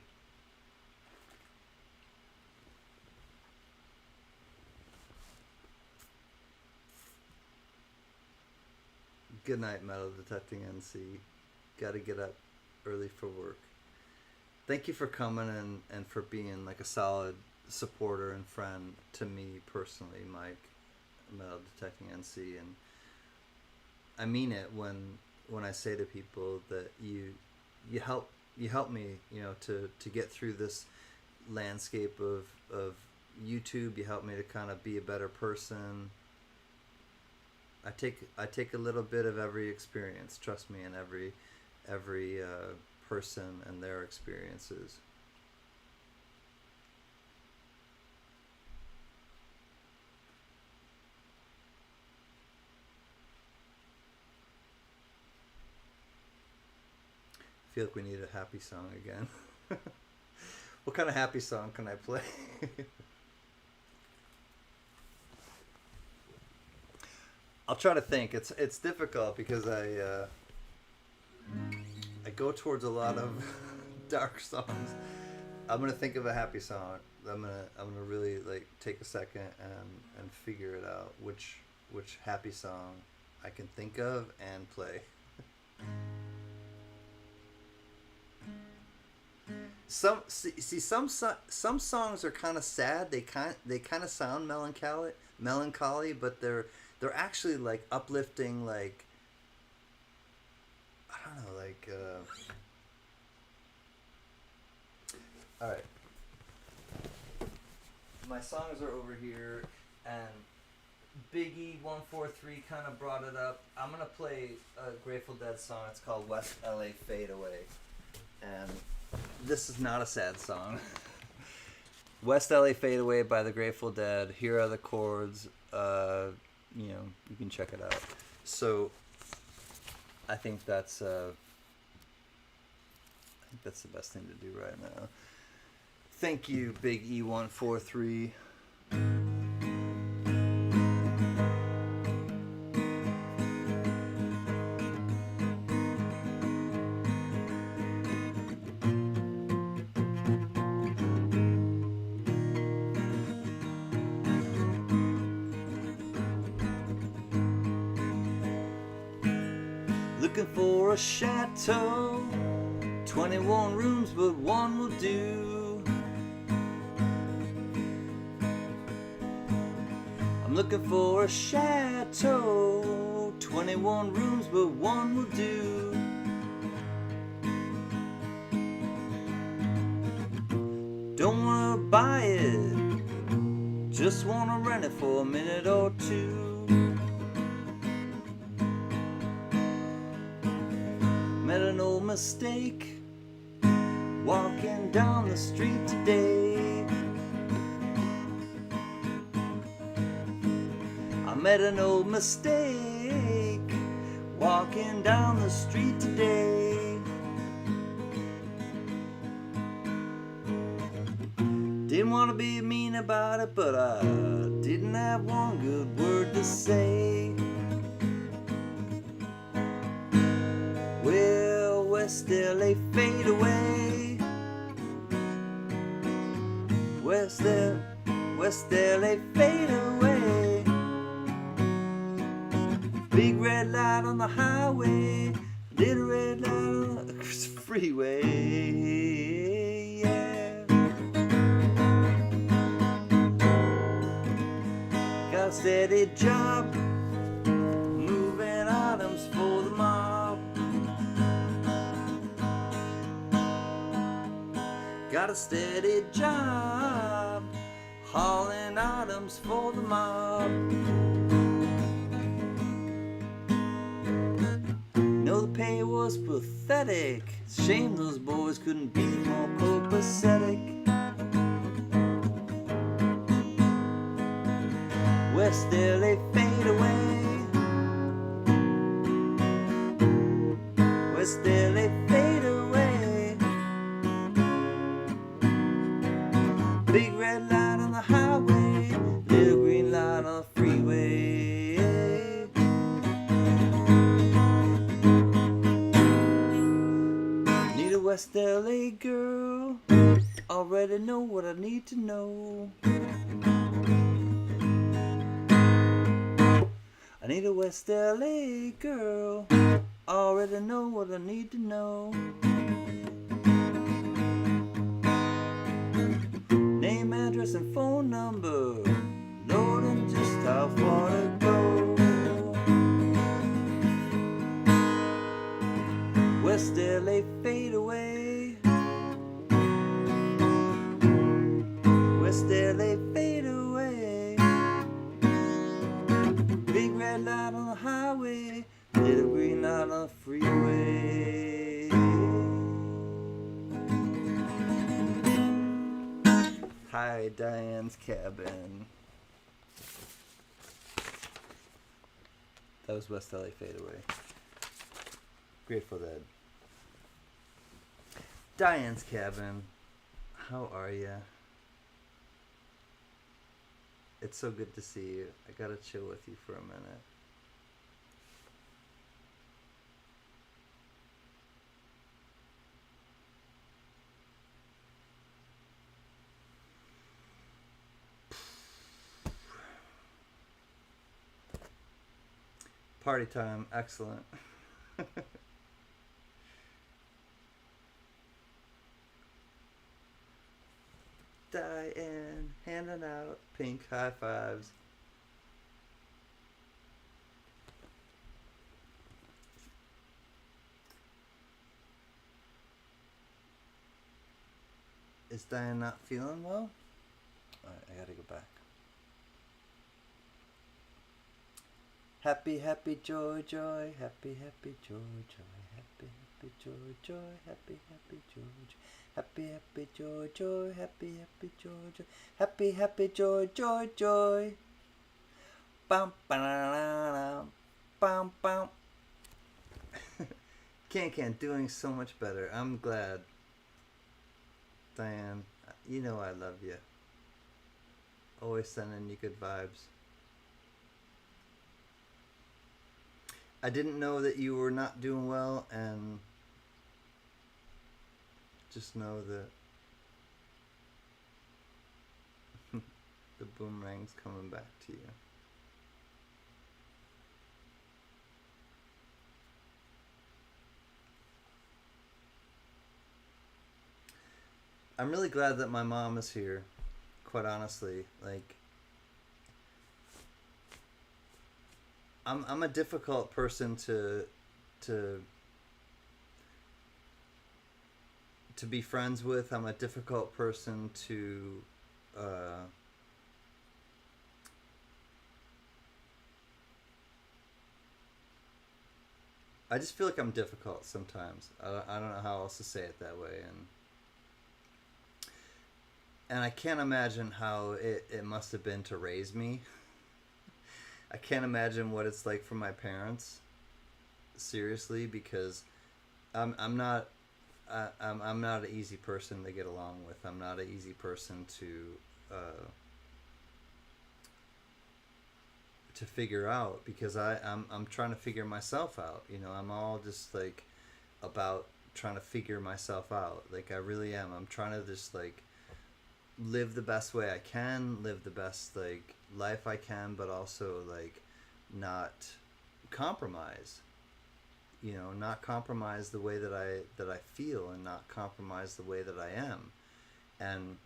Good night, Metal Detecting NC. Gotta get up early for work. Thank you for coming and for being like a solid supporter and friend to me personally, Mike, Metal Detecting NC. And I mean it when I say to people that you help me, to get through this landscape of YouTube. You help me to kind of be a better person. I take a little bit of every experience, trust me, and every person and their experiences. I feel like we need a happy song again. What kind of happy song can I play? I'll try to think. It's difficult because I go towards a lot of dark songs. I'm gonna think of a happy song. I'm gonna really like take a second and figure it out which happy song I can think of and play. Some songs are kind of sad. They kind of sound melancholic, melancholy, but they're actually like uplifting, like I don't know, like all right. My songs are over here, and Biggie 143 kind of brought it up. I'm gonna play a Grateful Dead song. It's called West LA Fade Away, and this is not a sad song. West LA Fade Away by the Grateful Dead. Here are the chords. You can check it out. So I think that's the best thing to do right now. Thank you, Big E143. Looking for a chateau, 21 rooms, but one will do. I'm looking for a chateau, 21 rooms, but one will do. Don't wanna buy it, just wanna rent it for a minute or two. Made an old mistake walking down the street today. I made an old mistake walking down the street today. Didn't want to be mean about it, but I didn't have one good word to say. Well, West LA fade away. West LA fade away. Big red light on the highway, little red light on the freeway. Yeah. Got a steady job, moving items for the mob. Got a steady job, hauling items for the mob. No, the pay was pathetic. Shame those boys couldn't be more copacetic. West LA fade away. West LA fade away. Big red light on the highway, little green light on the freeway. Need a West LA girl, already know what I need to know. I need a West LA girl, already know what I need to know. Name, address, and phone number, Lord, and just how far to go. West LA fade away. West LA fade away. Big red light on the highway, little green light on the freeway. Hi, Diane's Cabin. That was West LA Fade Away. Grateful Dead. Diane's Cabin. How are ya? It's so good to see you. I gotta chill with you for a minute. Party time, excellent. Diane handing out pink high fives. Is Diane not feeling well? Alright, I gotta go back. Happy, happy, joy, joy. Happy, happy, joy, joy. Happy, happy, joy, joy. Happy, happy, joy, joy. Happy, happy, joy, joy. Happy, happy, joy, joy. Happy, happy, joy, joy, joy. Bum, ba-da-da-da. Bum, bum. CanCan doing so much better. I'm glad. Diane, you know I love you. Always sending you good vibes. I didn't know that you were not doing well, and just know that the boomerang's coming back to you. I'm really glad that my mom is here, quite honestly. Like, I'm a difficult person to be friends with. I'm a difficult person to I just feel like I'm difficult sometimes. I don't know how else to say it that way, and I can't imagine how it must have been to raise me. I can't imagine what it's like for my parents. Seriously, because I'm not I'm not an easy person to get along with. I'm not an easy person to figure out, because I'm trying to figure myself out. You know, I'm all just like about trying to figure myself out. Like, I really am. I'm trying to just like live the best way I can, live the best like life I can, but also like not compromise. You know, not compromise the way that I feel, and not compromise the way that I am. And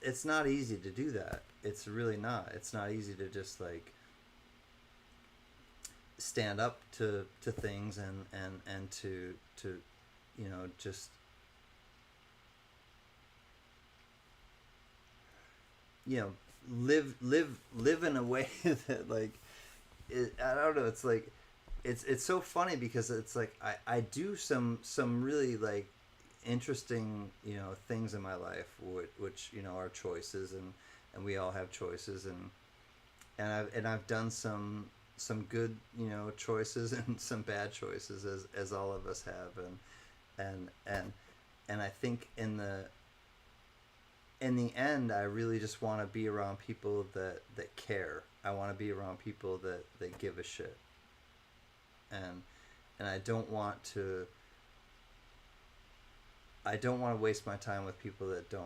it's not easy to do that. It's really not. It's not easy to just like stand up to things and to you know, just, you know, live in a way that like I don't know, it's like it's so funny, because it's like I do some really like interesting, you know, things in my life, which you know, are choices, and we all have choices, and I've done some good, you know, choices, and some bad choices, as all of us have, and I think in the end, I really just want to be around people that care. I want to be around people that give a shit, and I don't want to waste my time with people that don't.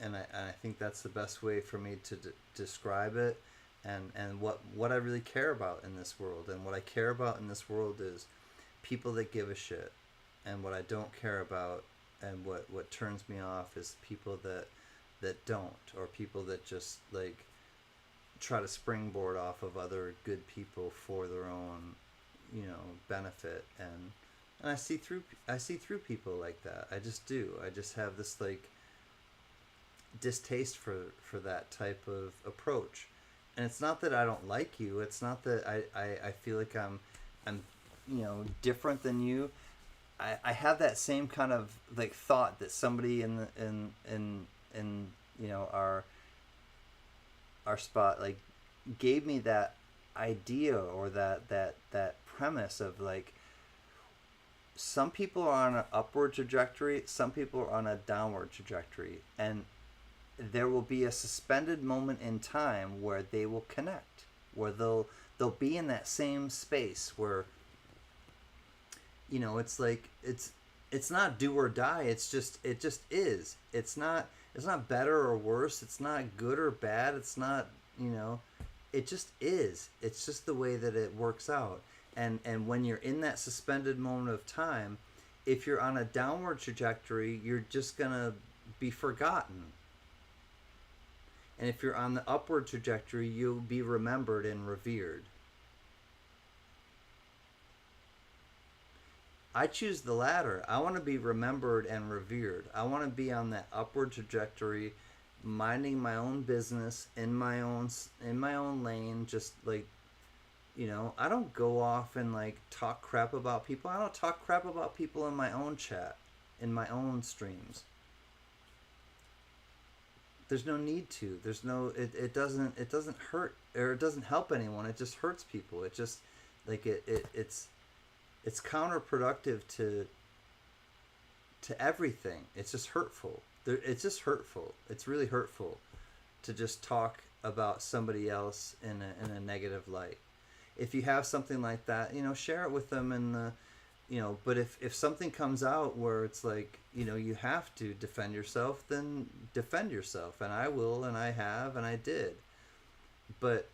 And I think that's the best way for me to describe it, and what I really care about in this world. And what I care about in this world is people that give a shit. And what I don't care about, and what turns me off, is people that don't, or people that just like try to springboard off of other good people for their own, you know, benefit. And I see through people like that. I just do. I just have this like distaste for that type of approach. And it's not that I don't like you. It's not that I feel like I'm you know, different than you. I have that same kind of like thought that somebody in you know, our spot like gave me that idea, or that premise of like, some people are on an upward trajectory, some people are on a downward trajectory, and there will be a suspended moment in time where they will connect, where they'll be in that same space where, you know, it's like it's not do or die. It just is. It's not better or worse. It's not good or bad. It's not, you know, it just is. It's just the way that it works out. And when you're in that suspended moment of time, if you're on a downward trajectory, you're just gonna be forgotten. And if you're on the upward trajectory, you'll be remembered and revered. I choose the latter. I want to be remembered and revered. I want to be on that upward trajectory, minding my own business in my own lane, just like, I don't go off and like talk crap about people. I don't talk crap about people in my own chat, in my own streams. There's no need to. There's no it doesn't hurt, or it doesn't help anyone. It just hurts people. It just like it's counterproductive to everything. It's just hurtful. It's just hurtful. It's really hurtful to just talk about somebody else in a negative light. If you have something like that, share it with them. And but if something comes out where it's like, you have to defend yourself, then defend yourself. And I will, and I have, and I did. But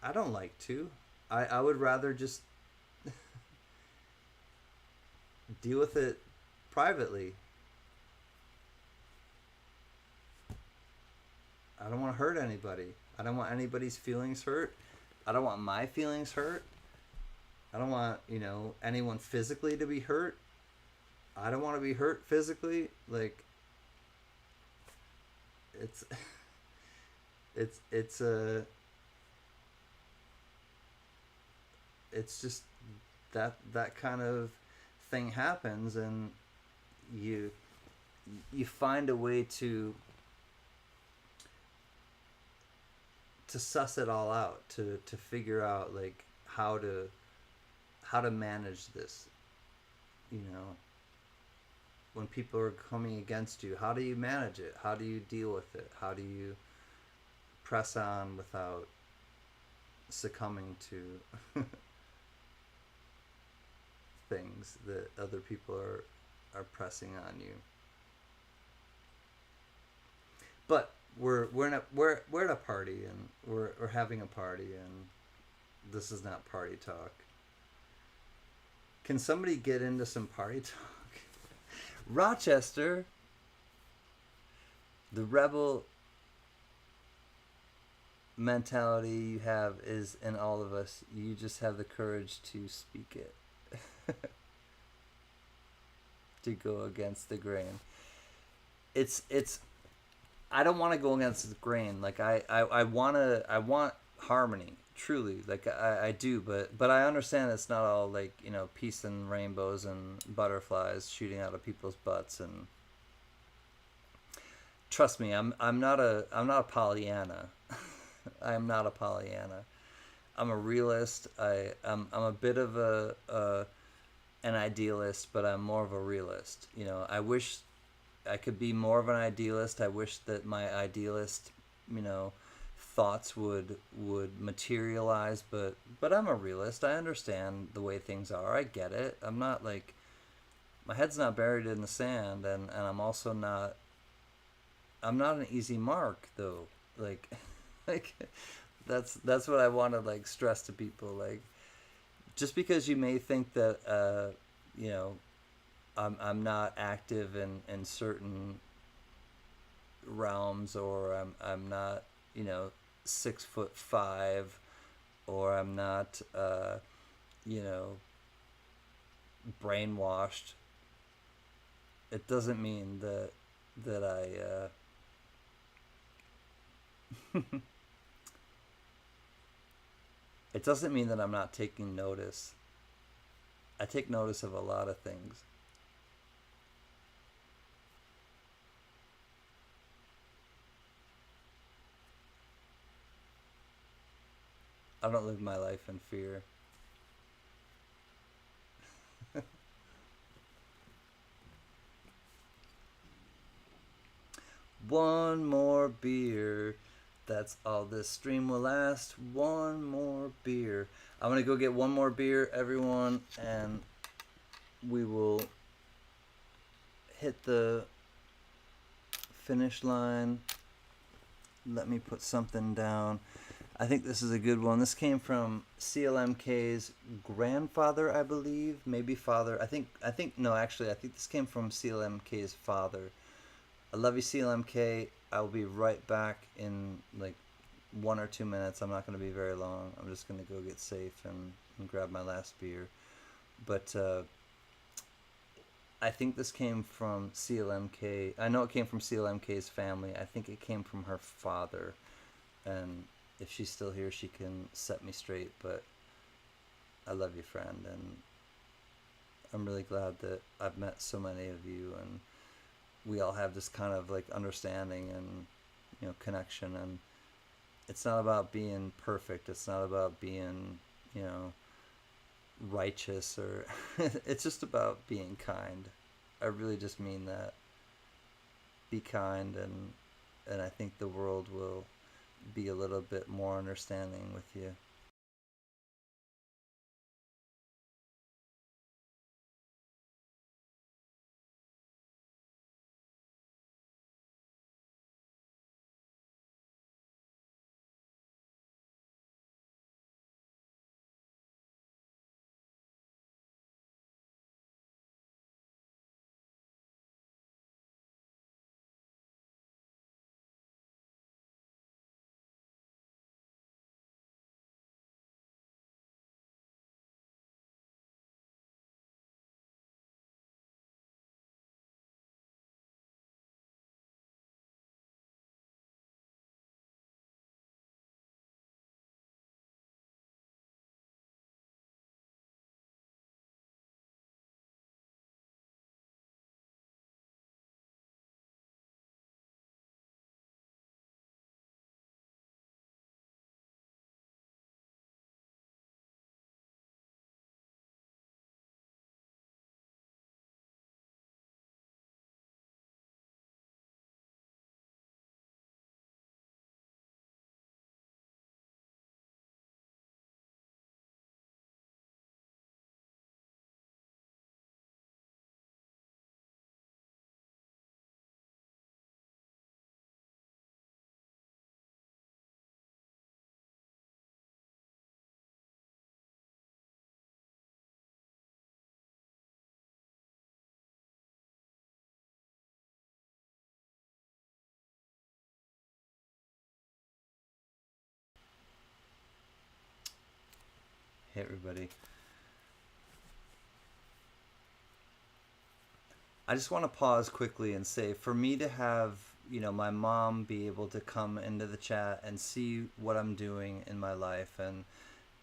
I don't like to. I would rather just deal with it privately. I don't want to hurt anybody. I don't want anybody's feelings hurt. I don't want my feelings hurt. I don't want, anyone physically to be hurt. I don't want to be hurt physically. Like, it's it's a it's just that kind of thing happens, and you find a way to suss it all out, to figure out like how to manage this. When people are coming against you, how do you manage it? How do you deal with it? How do you press on without succumbing to things that other people are pressing on you? But we're at a party, and we're having a party, and this is not party talk. Can somebody get into some party talk? Rochester, the rebel mentality you have is in all of us. You just have the courage to speak it. To go against the grain. It's I don't want to go against the grain. Like I want harmony, truly. Like I do, but I understand it's not all like, peace and rainbows and butterflies shooting out of people's butts. And trust me, I'm not a Pollyanna. I'm not a Pollyanna. I'm a realist. I'm a bit of an idealist, but I'm more of a realist. I wish I could be more of an idealist. I wish that my idealist, thoughts would materialize, but I'm a realist. I understand the way things are. I get it. I'm not like, my head's not buried in the sand, and I'm also not, I'm not an easy mark though. Like like that's what I want to like stress to people. Like, just because you may think that I'm not active in certain realms, or I'm not 6'5", or I'm not brainwashed. It doesn't mean that I it doesn't mean that I'm not taking notice. I take notice of a lot of things. I don't live my life in fear. One more beer. That's all this stream will last. One more beer. I'm going to go get one more beer, everyone, and we will hit the finish line. Let me put something down. I think this is a good one. This came from CLMK's grandfather, I believe. Maybe father. I think this came from CLMK's father. I love you, CLMK. I'll be right back in like 1 or 2 minutes. I'm not going to be very long. I'm just going to go get safe and grab my last beer. But I think this came from CLMK. I know it came from CLMK's family. I think it came from her father. And if she's still here, she can set me straight. But I love you, friend. And I'm really glad that I've met so many of you. And we all have this kind of like understanding and, connection. And it's not about being perfect. It's not about being, righteous or it's just about being kind. I really just mean that. Be kind, and I think the world will be a little bit more understanding with you. Hey everybody. I just want to pause quickly and say, for me to have, my mom be able to come into the chat and see what I'm doing in my life,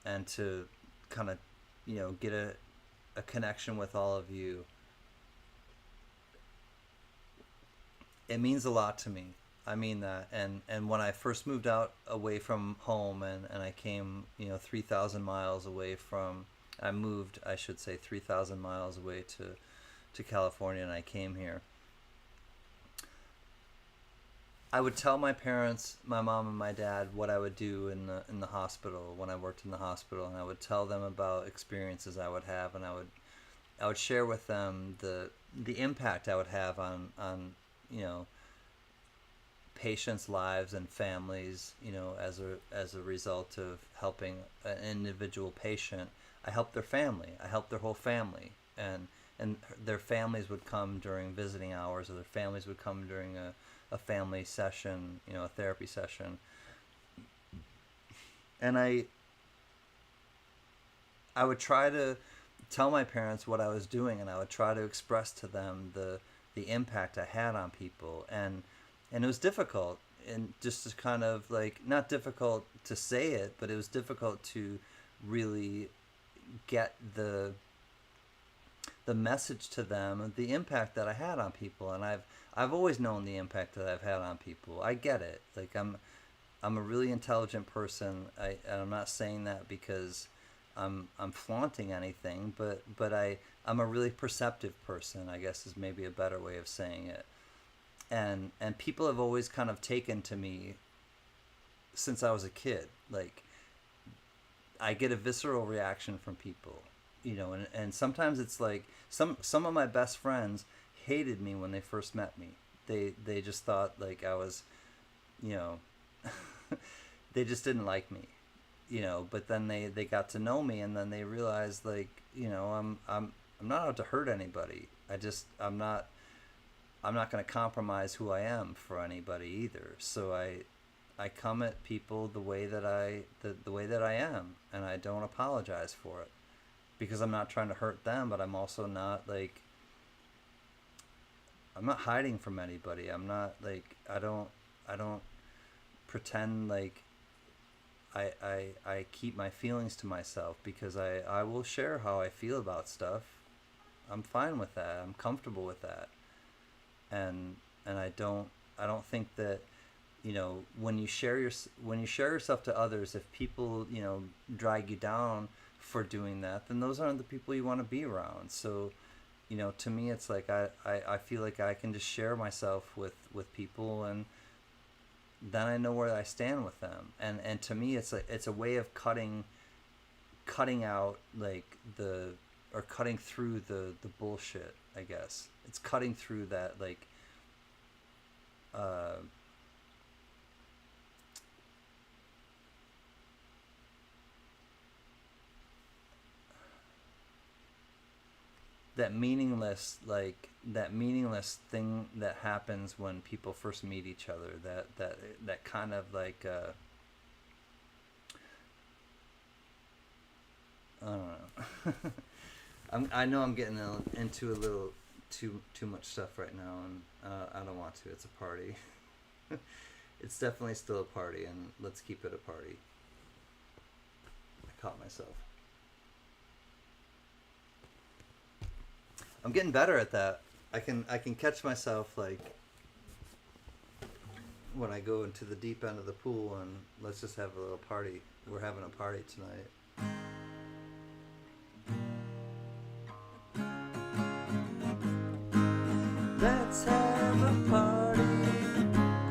and to kind of, get a connection with all of you, it means a lot to me. I mean that. And when I first moved out away from home, and I came, 3,000 miles away from, I moved, I should say, 3,000 miles away to California, and I came here. I would tell my parents, my mom and my dad, what I would do in the hospital when I worked in the hospital, and I would tell them about experiences I would have, and I would share with them the impact I would have on you know patients' lives and families, as a result of helping an individual patient. I helped their family. I helped their whole family, and their families would come during visiting hours, or their families would come during a family session, a therapy session. And I would try to tell my parents what I was doing, and I would try to express to them the impact I had on people, and it was difficult, and just to kind of like, not difficult to say it, but it was difficult to really get the message to them of the impact that I had on people. And I've always known the impact that I've had on people. I get it. Like, I'm a really intelligent person. And I'm not saying that because I'm flaunting anything, but I'm a really perceptive person, I guess, is maybe a better way of saying it. And people have always kind of taken to me since I was a kid. Like, I get a visceral reaction from people, and sometimes it's like some of my best friends hated me when they first met me. They just thought like I was, you know, they just didn't like me, But then they got to know me, and then they realized, like, I'm not out to hurt anybody. I'm not going to compromise who I am for anybody either. So I come at people the way that I am, and I don't apologize for it, because I'm not trying to hurt them, but I'm also not like I'm not hiding from anybody. I'm not like I don't pretend like I keep my feelings to myself, because I will share how I feel about stuff. I'm fine with that. I'm comfortable with that. And I don't think that, you know, when you share yourself to others, if people, you know, drag you down for doing that, then those aren't the people you want to be around. So, you know, to me, it's like I feel like I can just share myself with people, and then I know where I stand with them. And to me, it's a way of cutting out like or cutting through the bullshit, I guess. It's cutting through that, like, that meaningless thing that happens when people first meet each other, that kind of like, I don't know. I know I'm getting into a little too much stuff right now, and I don't want to. It's a party. It's definitely still a party, and let's keep it a party. I caught myself. I'm getting better at that. I can catch myself, like, when I go into the deep end of the pool and let's just have a little party. We're having a party tonight. Let's have a party.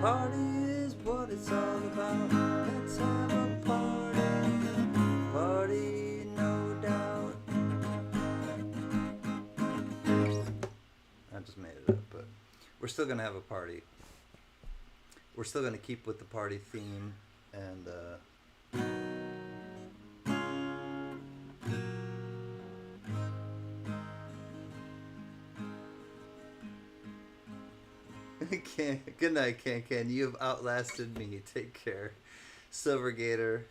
Party is what it's all about. Let's have a party. Party, no doubt. I just made it up, but we're still gonna have a party. We're still gonna keep with the party theme, and good night, CanCan. You have outlasted me. Take care, Silver Gator.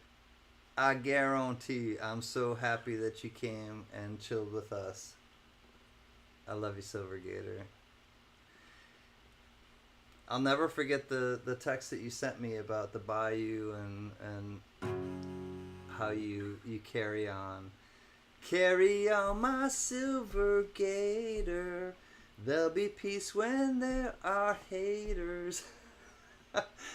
I guarantee I'm so happy that you came and chilled with us. I love you, Silver Gator. I'll never forget the text that you sent me about the bayou and how you carry on. Carry on, my Silver Gator. There'll be peace when there are haters.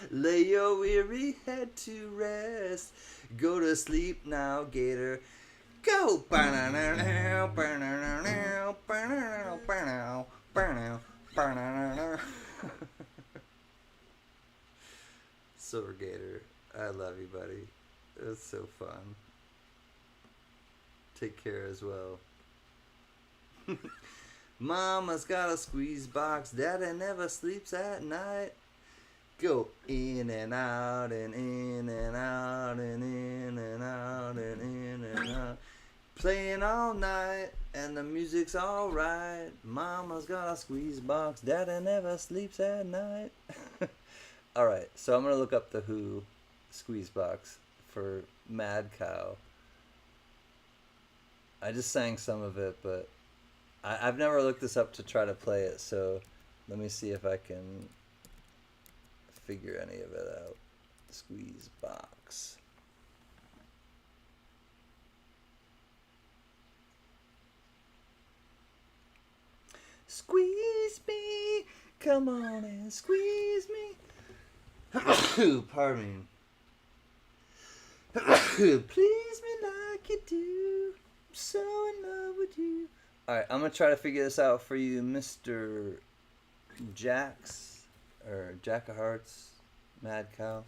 Lay your weary head to rest. Go to sleep now, Gator. Go! Silver Gator, I love you, buddy. It was so fun. Take care as well. Mama's got a squeeze box. Daddy never sleeps at night. Go in and out and in and out and in and out and in and out. Playing all night and the music's alright. Mama's got a squeeze box. Daddy never sleeps at night. Alright, so I'm going to look up the Who squeeze box for Mad Cow. I just sang some of it, but I've never looked this up to try to play it, so let me see if I can figure any of it out. Squeeze box. Squeeze me, come on and squeeze me. Pardon me. Please me like you do. I'm so in love with you. Alright, I'm going to try to figure this out for you, Mr. Jax, or Jack of Hearts, Mad Cow.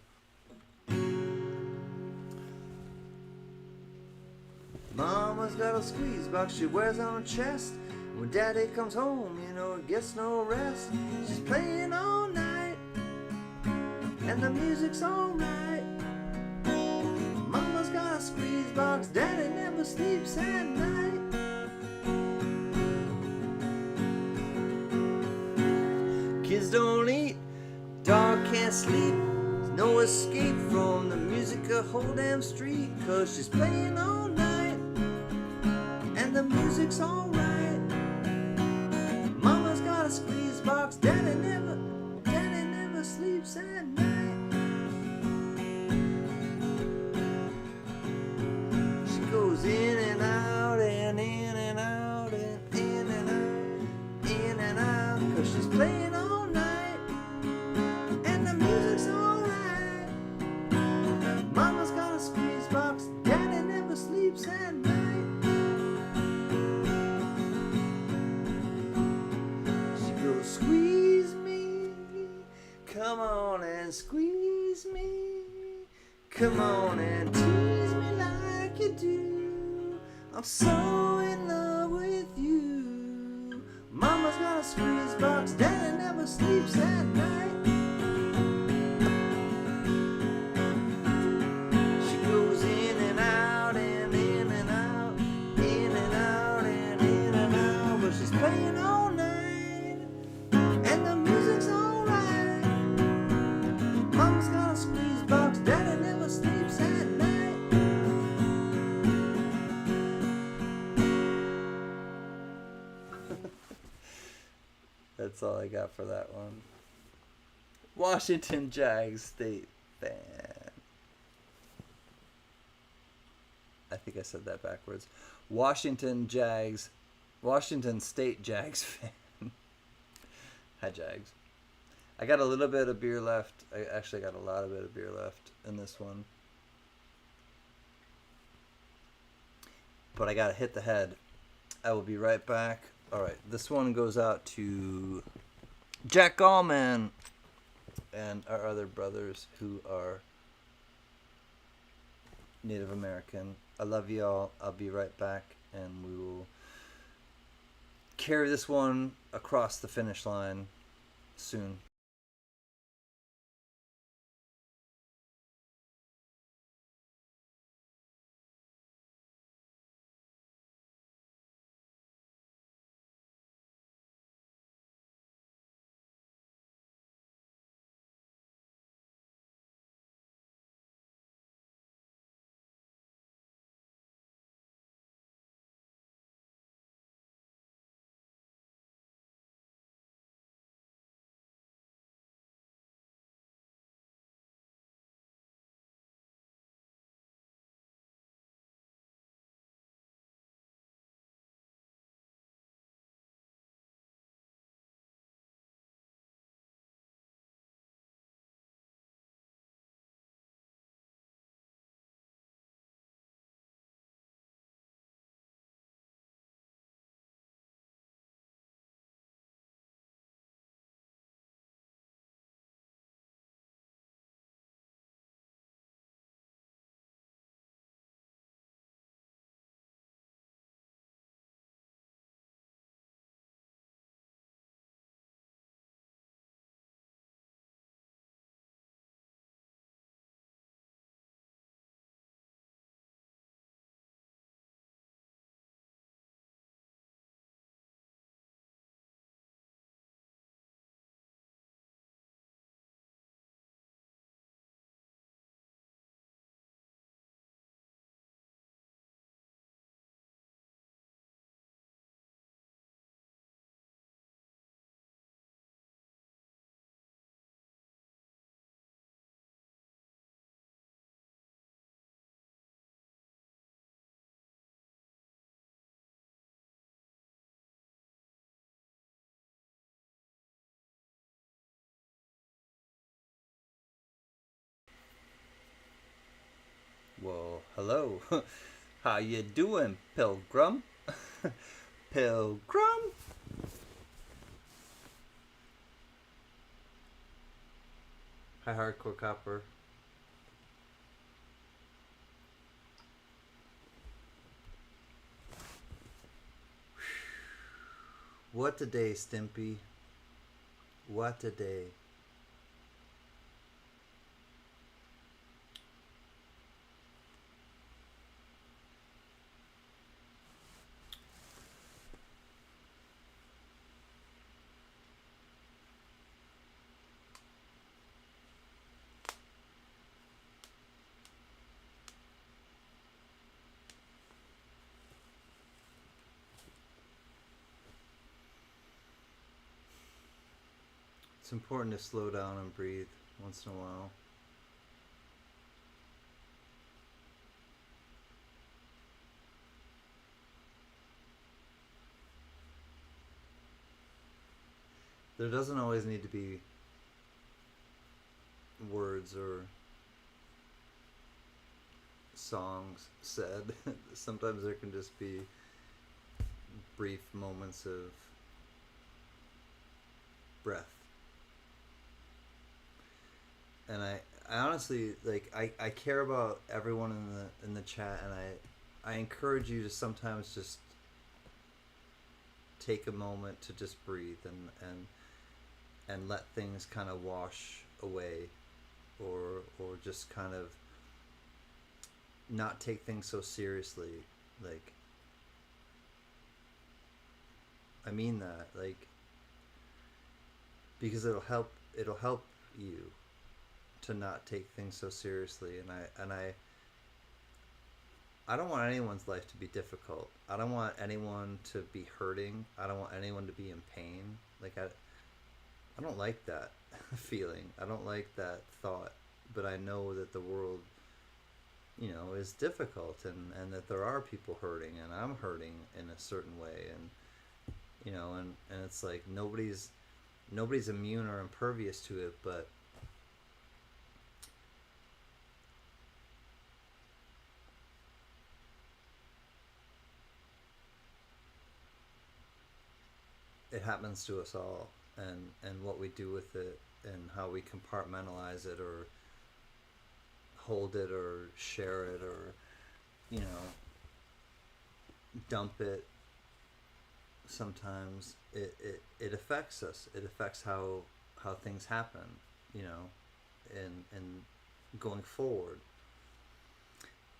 Mama's got a squeeze box she wears on her chest. When Daddy comes home, you know, it gets no rest. She's playing all night, and the music's alright. Mama's got a squeeze box, Daddy never sleeps at night. Kids don't eat, dog can't sleep. There's no escape from the music a whole damn street. 'Cause she's playing all night, and the music's alright. Mama's got a squeeze box, sleeps at night. She goes in and out and in and out and in and out, in and out, 'cause she's playing all night and the music's alright. Mama's got a squeeze box, daddy never sleeps at night. Squeeze me, come on and squeeze me, come on and tease me like you do. I'm so in love with you. Mama's got a squeeze box, daddy never sleeps at night. She goes in and out and in and out, in and out and in and out, but she's playing all night. And the music's alright. Mama's got a squeeze box, daddy never sleeps at night. That's all I got for that one. Washington Jags State fan. I think I said that backwards. Washington State Jags fan. Hi, Jags. I got a little bit of beer left. I actually got a lot of bit of beer left in this one. But I got to hit the head. I will be right back. All right, this one goes out to Jack Gallman and our other brothers who are Native American. I love y'all. I'll be right back, and we will carry this one across the finish line soon. Well, hello. How you doing, Pilgrim? Pilgrim? Hi, Hardcore Copper. What a day, Stimpy. What a day. It's important to slow down and breathe once in a while. There doesn't always need to be words or songs said. Sometimes there can just be brief moments of breath. And I honestly like I care about everyone in the chat, and I encourage you to sometimes just take a moment to just breathe and let things kind of wash away, or just kind of not take things so seriously. Like, I mean that, like, because it'll help you to not take things so seriously. And I don't want anyone's life to be difficult. I don't want anyone to be hurting. I don't want anyone to be in pain. Like, I don't like that feeling. I don't like that thought. But I know that the world, is difficult, and that there are people hurting, and I'm hurting in a certain way, and it's like nobody's immune or impervious to it, but it happens to us all, and what we do with it, and how we compartmentalize it, or hold it, or share it, or dump it. Sometimes it affects us. It affects how things happen, and going forward.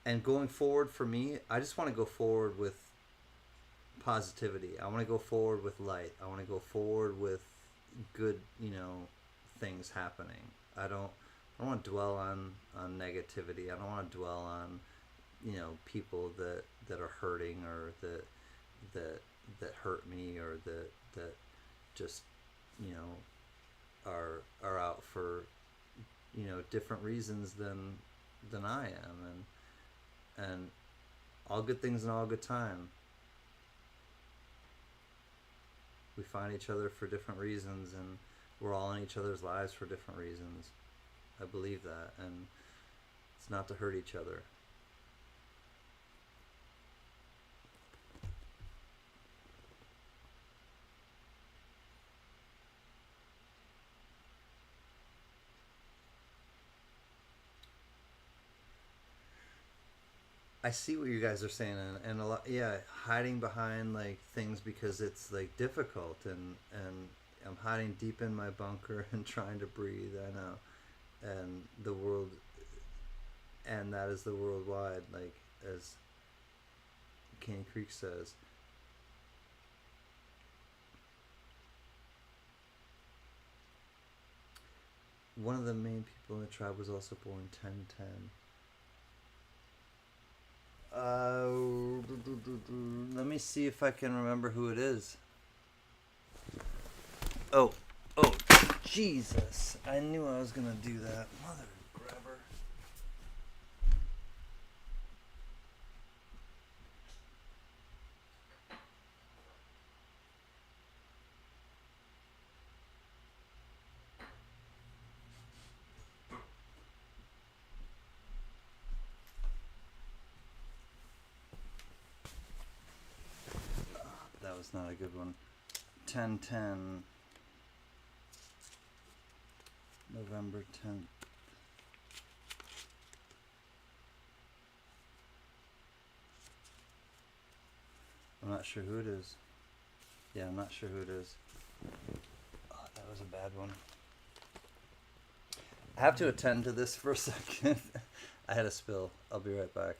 And going forward for me, I just want to go forward with positivity. I want to go forward with light. I want to go forward with good, things happening. I don't want to dwell on negativity. I don't want to dwell on, people that are hurting, or that hurt me, or that just, are out for, different reasons than I am, and all good things in all good time. We find each other for different reasons, and we're all in each other's lives for different reasons. I believe that, and it's not to hurt each other. I see what you guys are saying, and a lot, yeah, hiding behind like things because it's like difficult, and I'm hiding deep in my bunker and trying to breathe. I know, and the world, and that is the worldwide, like, as Cane Creek says. One of the main people in the tribe was also born 1010. Let me see if I can remember who it is. Oh, oh, Jesus! I knew I was gonna do that, mother grabber. That was not a good one. 1010. November 10th. I'm not sure who it is. Yeah, I'm not sure who it is. Oh, that was a bad one. I have to attend to this for a second. I had a spill. I'll be right back.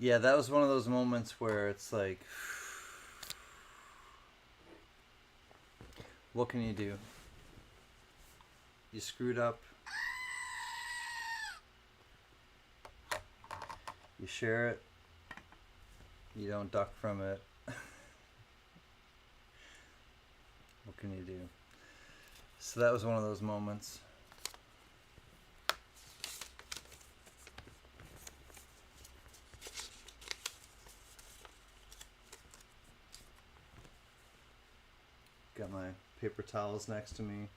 Yeah, that was one of those moments where it's like, what can you do? You screwed up. You share it. You don't duck from it. What can you do? So that was one of those moments. Got my paper towels next to me.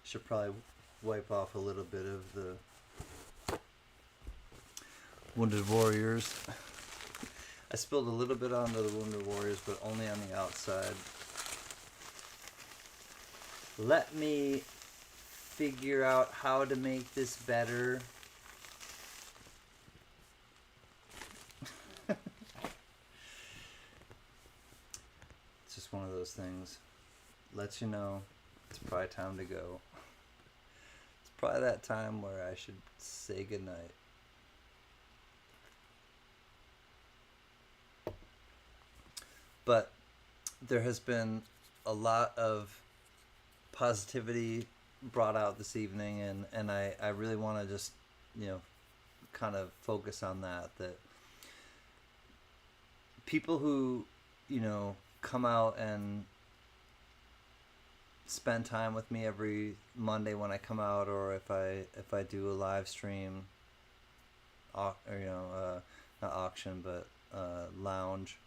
Should probably wipe off a little bit of the Wounded Warriors. I spilled a little bit onto the Wounded Warriors, but only on the outside. Let me figure out how to make this better. It's just one of those things. Lets you know it's probably time to go. It's probably that time where I should say goodnight. But there has been a lot of positivity brought out this evening, and I really want to just, kind of focus on that people who, come out and spend time with me every Monday when I come out, or if I do a live stream, or not auction, but lounge.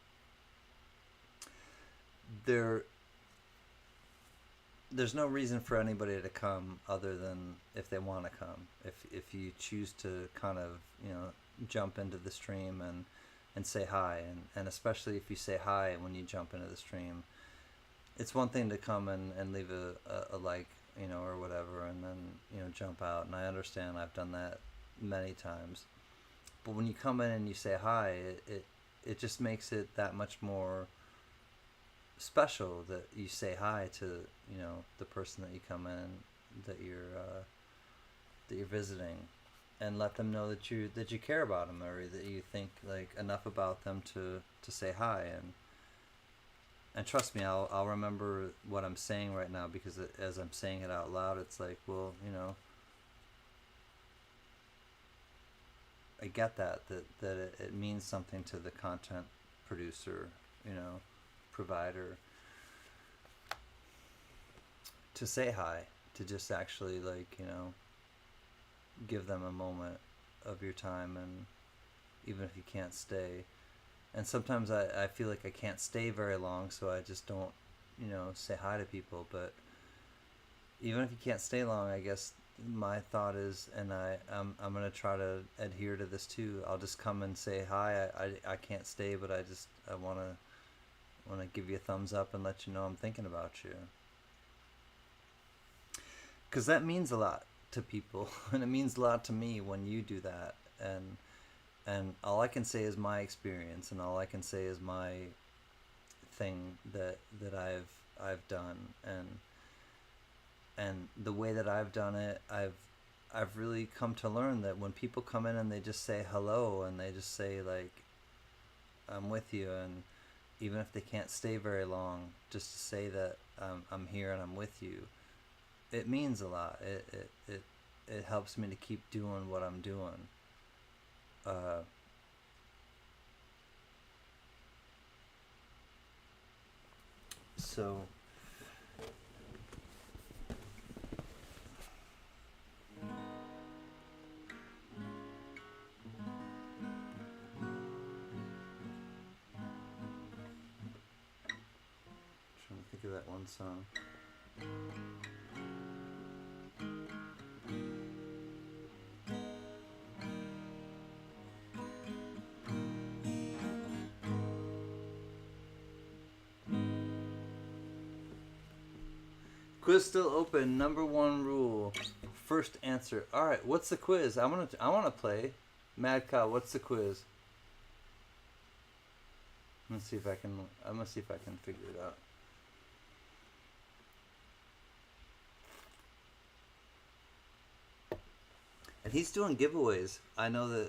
There's no reason for anybody to come other than if they want to come. If you choose to kind of jump into the stream and say hi, and especially if you say hi when you jump into the stream, it's one thing to come and leave a like, or whatever, and then jump out, and I understand, I've done that many times, but when you come in and you say hi, it just makes it that much more special that you say hi to the person that you come in, that you're visiting, and let them know that you care about them, or that you think like enough about them to say hi. And trust me, I'll remember what I'm saying right now, because as I'm saying it out loud, it's like, well, I get that it means something to the content producer, provider, to say hi, to just actually give them a moment of your time, and even if you can't stay. And sometimes I feel like I can't stay very long, so I just don't say hi to people. But even if you can't stay long, I guess my thought is, and I'm gonna try to adhere to this too, I'll just come and say hi. I can't stay, but I want to give you a thumbs up and let you know I'm thinking about you, because that means a lot to people, and it means a lot to me when you do that. And all I can say is my experience, and all I can say is my thing that I've done, and the way that I've done it, I've really come to learn that when people come in and they just say hello, and they just say like, I'm with you, and even if they can't stay very long, just to say that I'm here and I'm with you, it means a lot. It helps me to keep doing what I'm doing. So trying to think of that one song. Quiz still open. Number one rule. First answer. All right. What's the quiz? I want to play. Mad Cow. What's the quiz? I'm gonna see if I can figure it out. he's doing giveaways. I know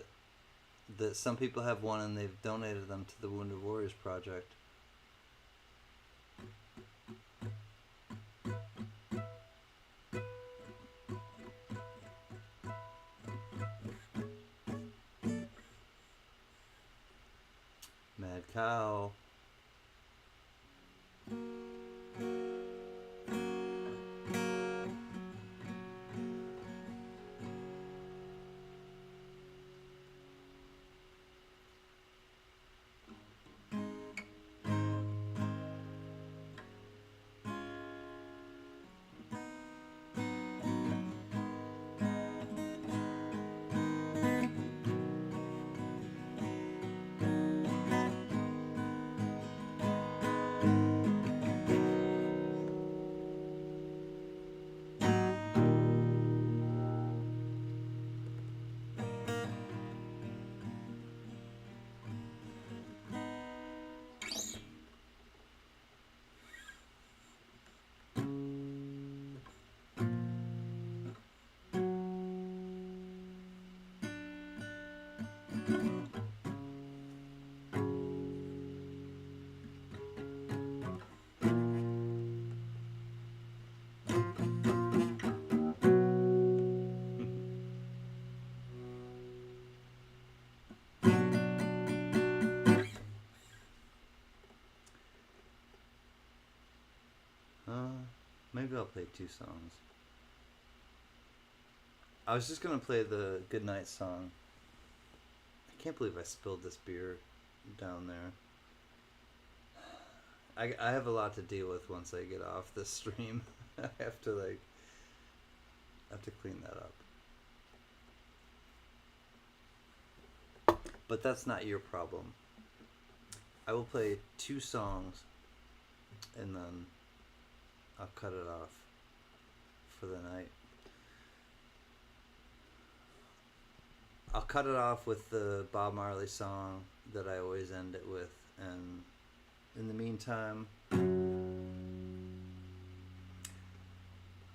that some people have one and they've donated them to the Wounded Warriors Project. Mad Cow. Maybe I'll play 2 songs. I was just gonna play the Goodnight song. I can't believe I spilled this beer down there. I have a lot to deal with once I get off this stream. I have to clean that up. But that's not your problem. I will play 2 songs and then I'll cut it off for the night. I'll cut it off with the Bob Marley song that I always end it with, and in the meantime, I'm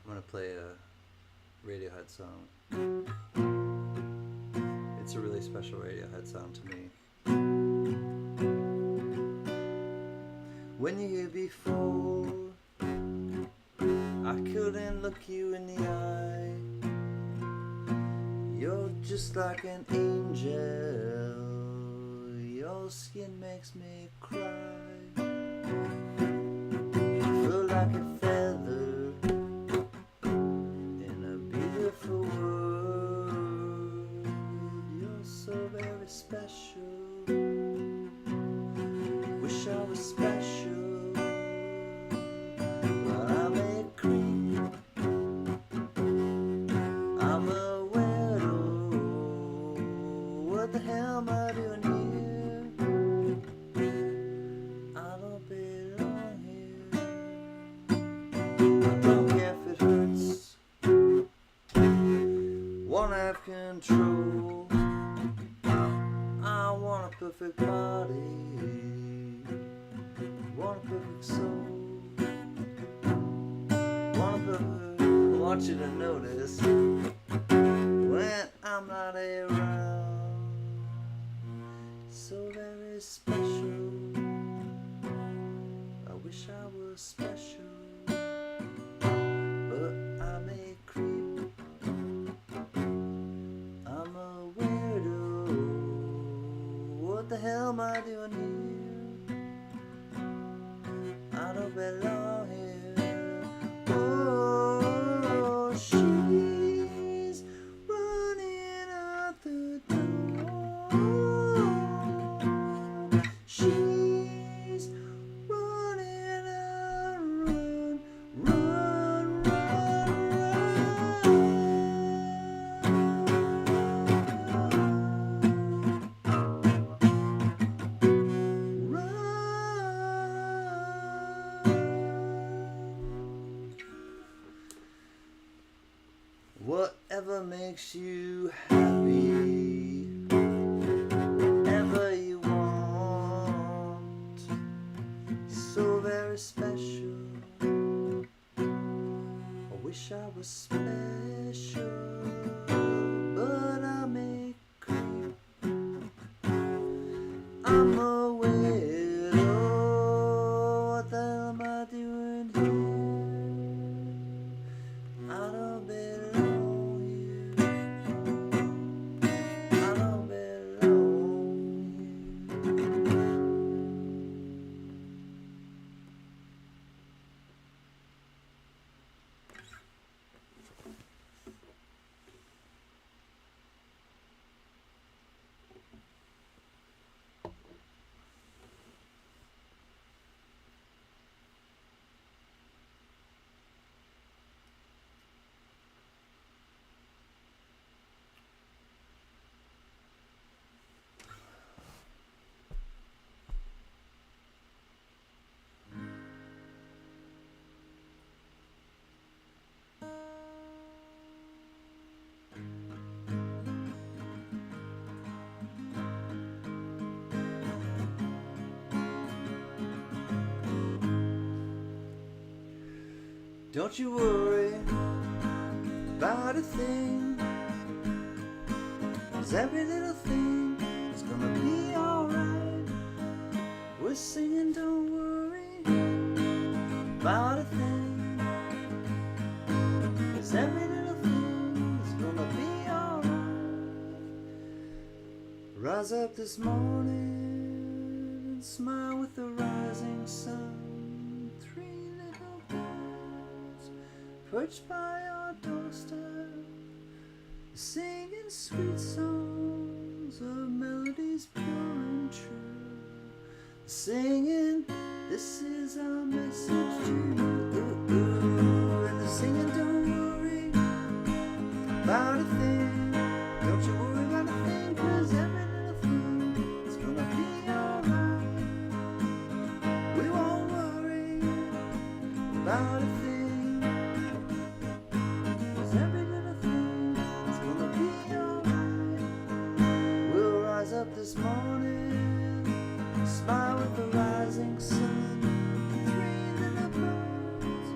gonna play a Radiohead song. It's a really special Radiohead song to me. When you're here before, I couldn't look you in the eye. You're just like an angel. Your skin makes me cry. Feel like a feather in a beautiful world. You're so very special. Wish I was special. Control. I want a perfect body, want a perfect soul, want a perfect. I want you to notice when I'm not around. So very special. I wish I was special, but I'm a creep. What the hell am I doing here? I don't belong here. Oh, she's running out the door. She's running out, run, run, run, whatever makes you happy, whatever you want, so very special. I wish I was special, but I'm a widow. What the hell am I doing here? I don't belong here. I don't belong here. Don't you worry about a thing, 'cause every little thing is gonna be alright. We're singing, don't worry about a thing, 'cause every little thing is gonna be alright. Rise up this morning and smile with the rising sun. Perched by our doorstep, singing sweet songs of melodies pure and true. Singing, this is our message to you. And they're singing, don't worry about a thing. Don't you worry about a thing, 'cause every little thing is gonna be alright. We won't worry about a thing. This morning, smile with the rising sun. 3 little birds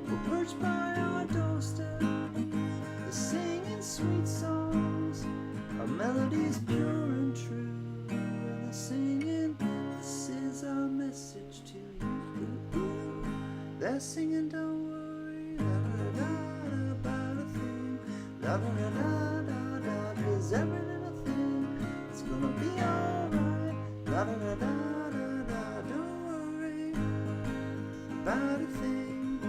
were perched by our doorstep. They're singing sweet songs, our melodies pure and true. And they're singing, this is our message to you. They're singing, don't worry about a thing. 'Cause every little thing is gonna be alright. Don't worry about a thing,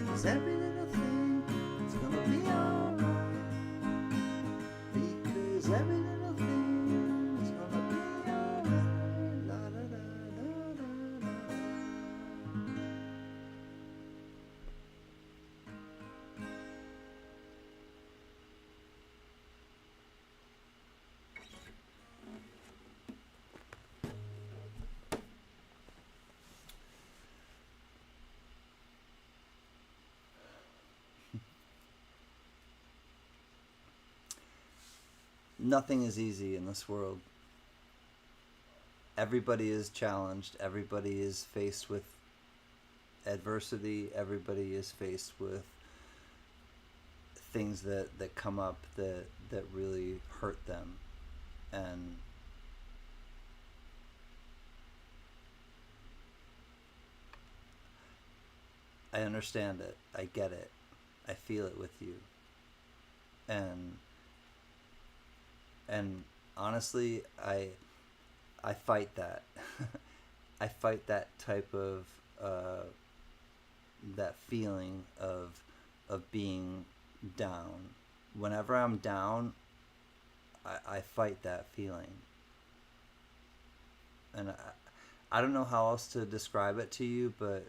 'cause every little thing is gonna be alright. Because every little thing is gonna be alright. Nothing is easy in this world. Everybody is challenged. Everybody is faced with adversity. Everybody is faced with things that come up that really hurt them. And I understand it. I get it. I feel it with you. And honestly, I fight that. I fight that type of that feeling of being down. Whenever I'm down, I fight that feeling. And I don't know how else to describe it to you, but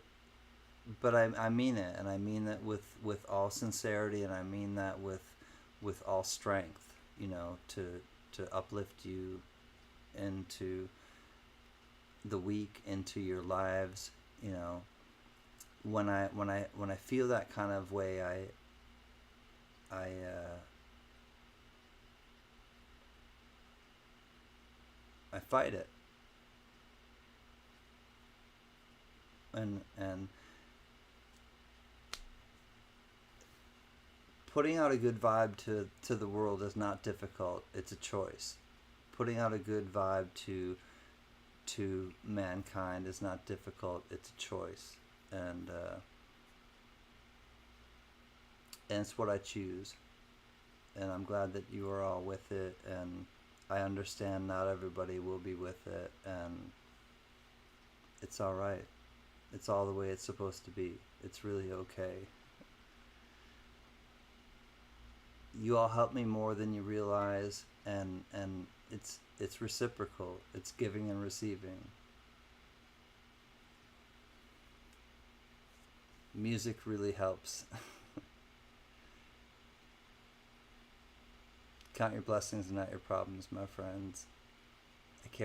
I mean it, and I mean it with all sincerity, and I mean that with all strength, you know, to uplift you into the week, into your lives, you know. When I feel that kind of way, I fight it. And putting out a good vibe to the world is not difficult. It's a choice. putting out a good vibe to mankind is not difficult. It's a choice, and it's what I choose. And I'm glad that you are all with it, and I understand not everybody will be with it, and it's all right. It's all the way it's supposed to be. It's really okay. You all help me more than you realize, and it's reciprocal. It's giving and receiving. Music really helps. Count your blessings and not your problems, my friends. I care.